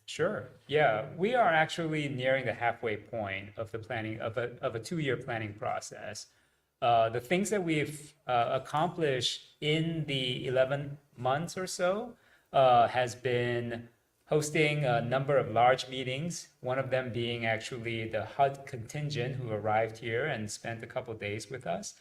Sure. Yeah, we are actually nearing the halfway point of the planning of a 2-year planning process. The things that we've accomplished in the 11 months or so has been hosting a number of large meetings, one of them being actually the HUD contingent who arrived here and spent a couple of days with us.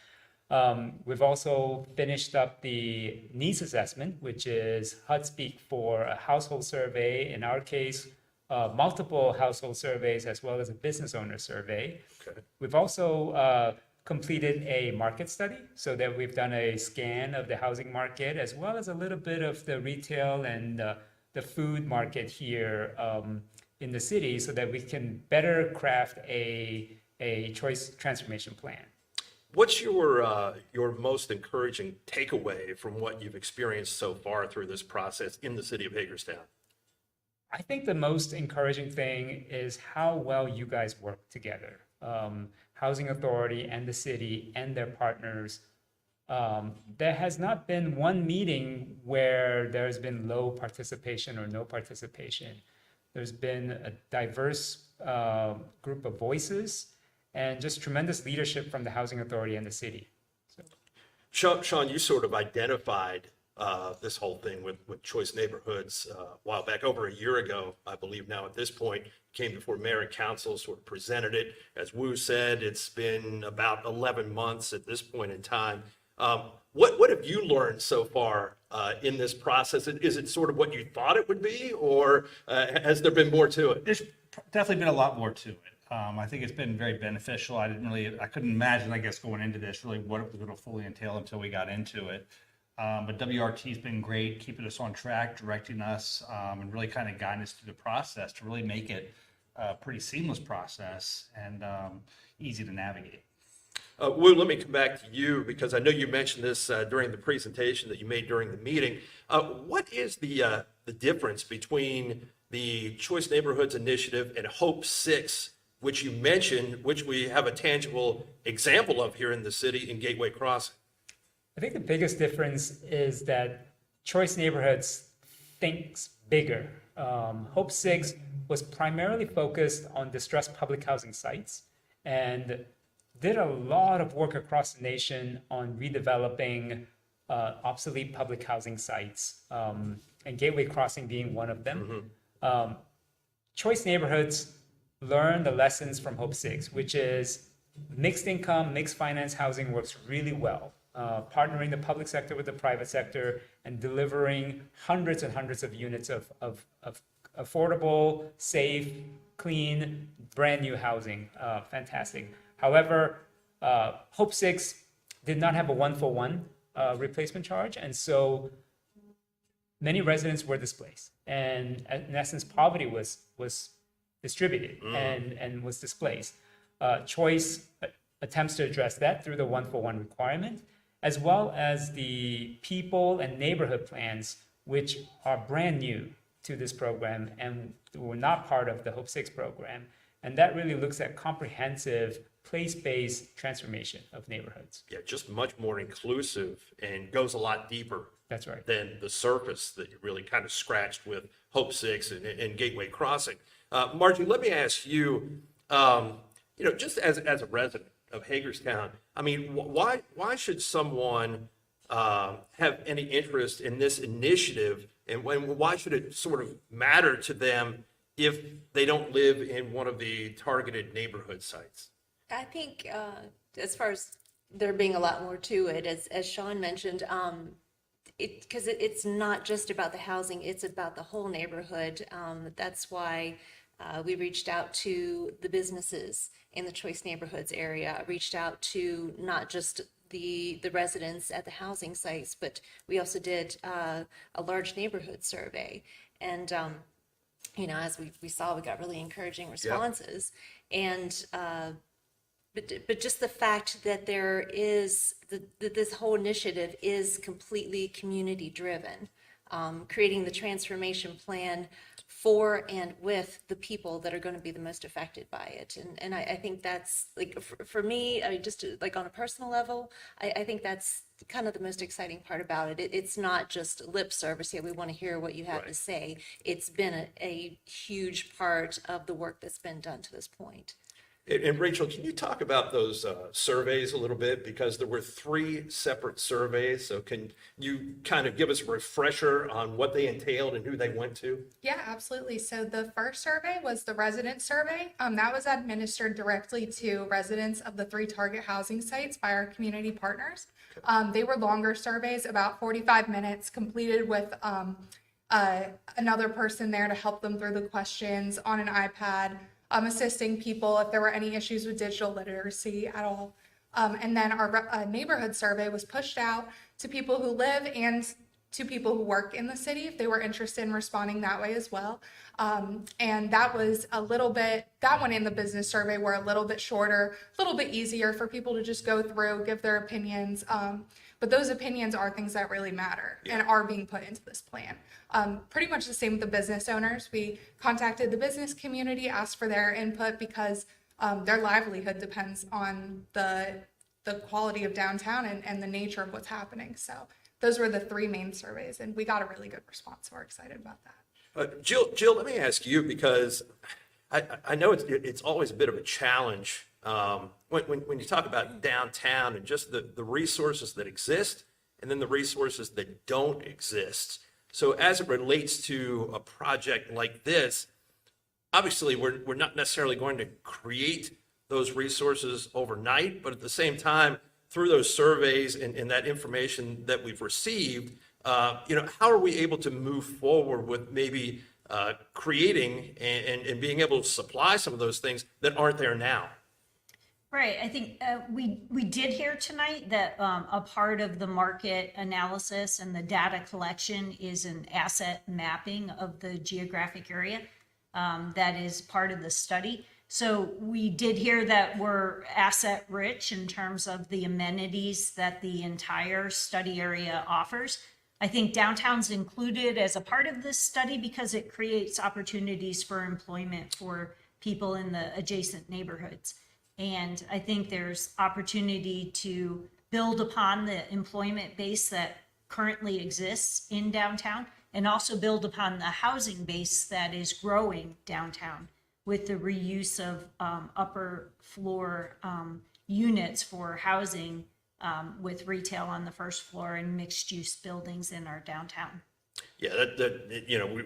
We've also finished up the needs assessment, which is HUD speak for a household survey. In our case, multiple household surveys as well as a business owner survey. Okay. We've also completed a market study so that we've done a scan of the housing market as well as a little bit of the retail and the food market here in the city so that we can better craft a choice transformation plan. What's your most encouraging takeaway from what you've experienced so far through this process in the city of Hagerstown? I think the most encouraging thing is how well you guys work together. Housing Authority and the city and their partners. There has not been one meeting where there's been low participation or no participation. There's been a diverse group of voices and just tremendous leadership from the Housing Authority and the city. Sean, you sort of identified this whole thing with Choice Neighborhoods a while back, over a year ago, I believe now at this point, came before mayor and council, sort of presented it. As Woo said, it's been about 11 months at this point in time. What have you learned so far in this process? Is it sort of what you thought it would be, or has there been more to it? There's definitely been a lot more to it. I think it's been very beneficial. I couldn't imagine, I guess, going into this, really what it was going to fully entail until we got into it. But WRT's been great, keeping us on track, directing us, and really kind of guiding us through the process to really make it a pretty seamless process and easy to navigate. Woo, let me come back to you because I know you mentioned this during the presentation that you made during the meeting. What is the difference between the Choice Neighborhoods Initiative and Hope 6, which you mentioned, which we have a tangible example of here in the city in Gateway Crossing? I think the biggest difference is that Choice Neighborhoods thinks bigger. Hope 6 was primarily focused on distressed public housing sites and did a lot of work across the nation on redeveloping obsolete public housing sites, and Gateway Crossing being one of them. Choice Neighborhoods learned the lessons from Hope 6, which is mixed income, mixed finance housing works really well. Partnering the public sector with the private sector and delivering hundreds and hundreds of units of affordable, safe, clean, brand new housing. Fantastic. However, Hope 6 did not have a one-for-one replacement charge, and so many residents were displaced. And in essence, poverty was distributed and was displaced. Choice attempts to address that through the one-for-one requirement, as well as the people and neighborhood plans, which are brand new to this program and were not part of the Hope 6 program. And that really looks at comprehensive place-based transformation of neighborhoods. Yeah, just much more inclusive and goes a lot deeper. That's right. Than the surface that you really kind of scratched with Hope 6 and Gateway Crossing. Margie, let me ask you, just as a resident of Hagerstown, I mean, why should someone have any interest in this initiative, and why should it sort of matter to them if they don't live in one of the targeted neighborhood sites? I think as far as there being a lot more to it, as Sean mentioned, because it's not just about the housing, it's about the whole neighborhood. That's why we reached out to the businesses in the Choice Neighborhoods area, reached out to not just the residents at the housing sites, but we also did a large neighborhood survey. And, as we saw, we got really encouraging responses. And but just the fact that there is, that this whole initiative is completely community driven, creating the transformation plan for and with the people that are going to be the most affected by it. And I think that's, like, for me, I mean, just like on a personal level, I think that's kind of the most exciting part about it. It's not just lip service. Yeah, we want to hear what you have to say. It's been a huge part of the work that's been done to this point. And Rachel, can you talk about those surveys a little bit? Because there were 3 separate surveys. So can you kind of give us a refresher on what they entailed and who they went to? Yeah, absolutely. So the first survey was the resident survey. That was administered directly to residents of the 3 target housing sites by our community partners. They were longer surveys, about 45 minutes, completed with another person there to help them through the questions on an iPad. Assisting people if there were any issues with digital literacy at all. And then our neighborhood survey was pushed out to people who live and to people who work in the city if they were interested in responding that way as well. And that was a little bit, that one and the business survey were a little bit shorter, a little bit easier for people to just go through, give their opinions. But those opinions are things that really matter and are being put into this plan. Pretty much the same with the business owners. We contacted the business community, asked for their input because their livelihood depends on the quality of downtown and the nature of what's happening. So those were the 3 main surveys, and we got a really good response. So we're excited about that. Jill, let me ask you, because I know it's always a bit of a challenge when you talk about downtown and just the resources that exist and then the resources that don't exist. So as it relates to a project like this, obviously we're not necessarily going to create those resources overnight, but at the same time, through those surveys and that information that we've received, how are we able to move forward with maybe creating and being able to supply some of those things that aren't there now? Right. I think we did hear tonight that a part of the market analysis and the data collection is an asset mapping of the geographic area that is part of the study. So we did hear that we're asset rich in terms of the amenities that the entire study area offers. I think downtown's included as a part of this study because it creates opportunities for employment for people in the adjacent neighborhoods. And I think there's opportunity to build upon the employment base that currently exists in downtown and also build upon the housing base that is growing downtown with the reuse of upper floor units for housing with retail on the first floor and mixed use buildings in our downtown. Yeah,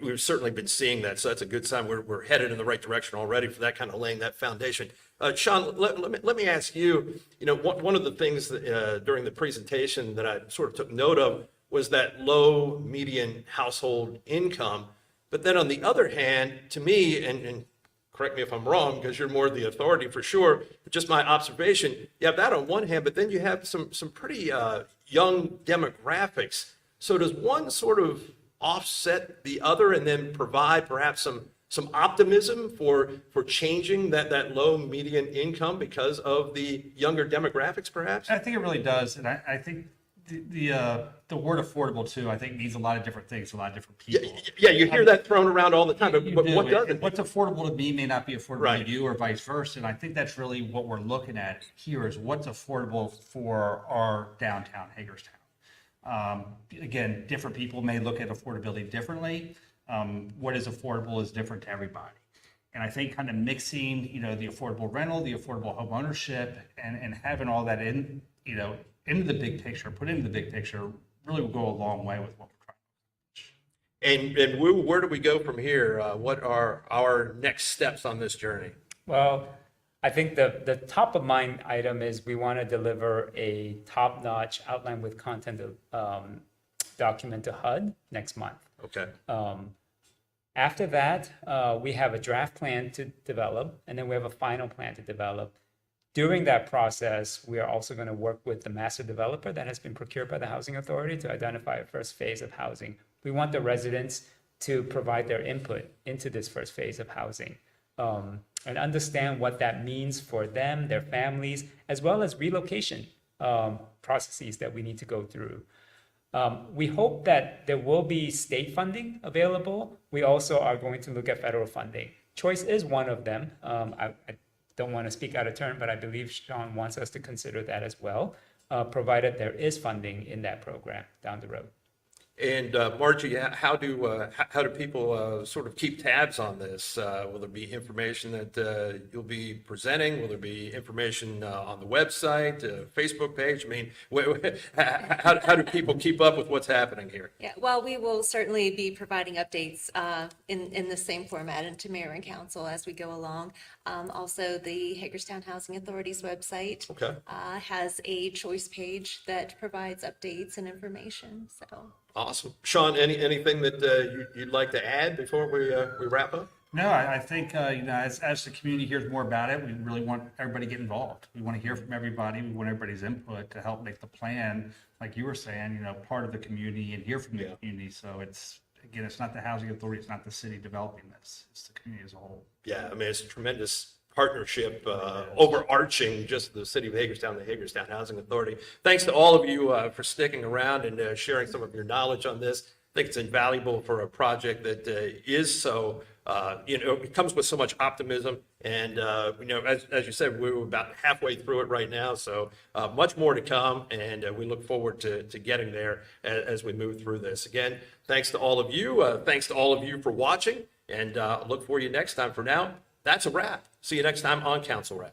we've certainly been seeing that, so that's a good sign. We're headed in the right direction already for that kind of laying that foundation. Sean, let me ask you, one of the things that, during the presentation that I sort of took note of was that low median household income. But then on the other hand, to me, and correct me if I'm wrong, because you're more the authority for sure, but just my observation, you have that on one hand, but then you have some pretty young demographics. So does one sort of offset the other and then provide perhaps some optimism for changing that low median income because of the younger demographics, perhaps? I think it really does. And I think The word affordable too, I think means a lot of different things to a lot of different people. Yeah, you hear that thrown around all the time, You but do. what does it? What's affordable to me may not be affordable Right. to you or vice versa. And I think that's really what we're looking at here is what's affordable for our downtown Hagerstown. Again, different people may look at affordability differently. What is affordable is different to everybody. And I think kind of mixing, the affordable rental, the affordable home ownership, and having all that in, into the big picture, put into the big picture, really will go a long way with what we're trying. And Wu, where do we go from here? What are our next steps on this journey? Well, I think the top of mind item is we want to deliver a top-notch outline with content document to HUD next month. Okay. After that, we have a draft plan to develop, and then we have a final plan to develop. During that process, we are also going to work with the master developer that has been procured by the Housing Authority to identify a first phase of housing. We want the residents to provide their input into this first phase of housing and understand what that means for them, their families, as well as relocation processes that we need to go through. We hope that there will be state funding available. We also are going to look at federal funding. Choice is one of them. I don't want to speak out of turn, but I believe Sean wants us to consider that as well, provided there is funding in that program down the road. And Margie, how do people sort of keep tabs on this? Will there be information that you'll be presenting? Will there be information on the website, Facebook page? I mean, how do people keep up with what's happening here? Yeah, well, we will certainly be providing updates in the same format and to mayor and council as we go along. Also, the Hagerstown Housing Authority's website has a choice page that provides updates and information, so. Awesome. Sean, anything that you'd like to add before we wrap up? No, I think, as the community hears more about it, we really want everybody to get involved. We want to hear from everybody. We want everybody's input to help make the plan, like you were saying, part of the community and hear from the community. So it's not the housing authority, it's not the city developing this, it's the community as a whole. Yeah, I mean, it's a tremendous partnership, overarching just the city of Hagerstown, the Hagerstown Housing Authority. Thanks to all of you for sticking around and sharing some of your knowledge on this. I think it's invaluable for a project that is so, it comes with so much optimism. And, as you said, we're about halfway through it right now. So much more to come. And we look forward to getting there as we move through this. Again, thanks to all of you. Thanks to all of you for watching. And look for you next time. For now, that's a wrap. See you next time on Council Wrap.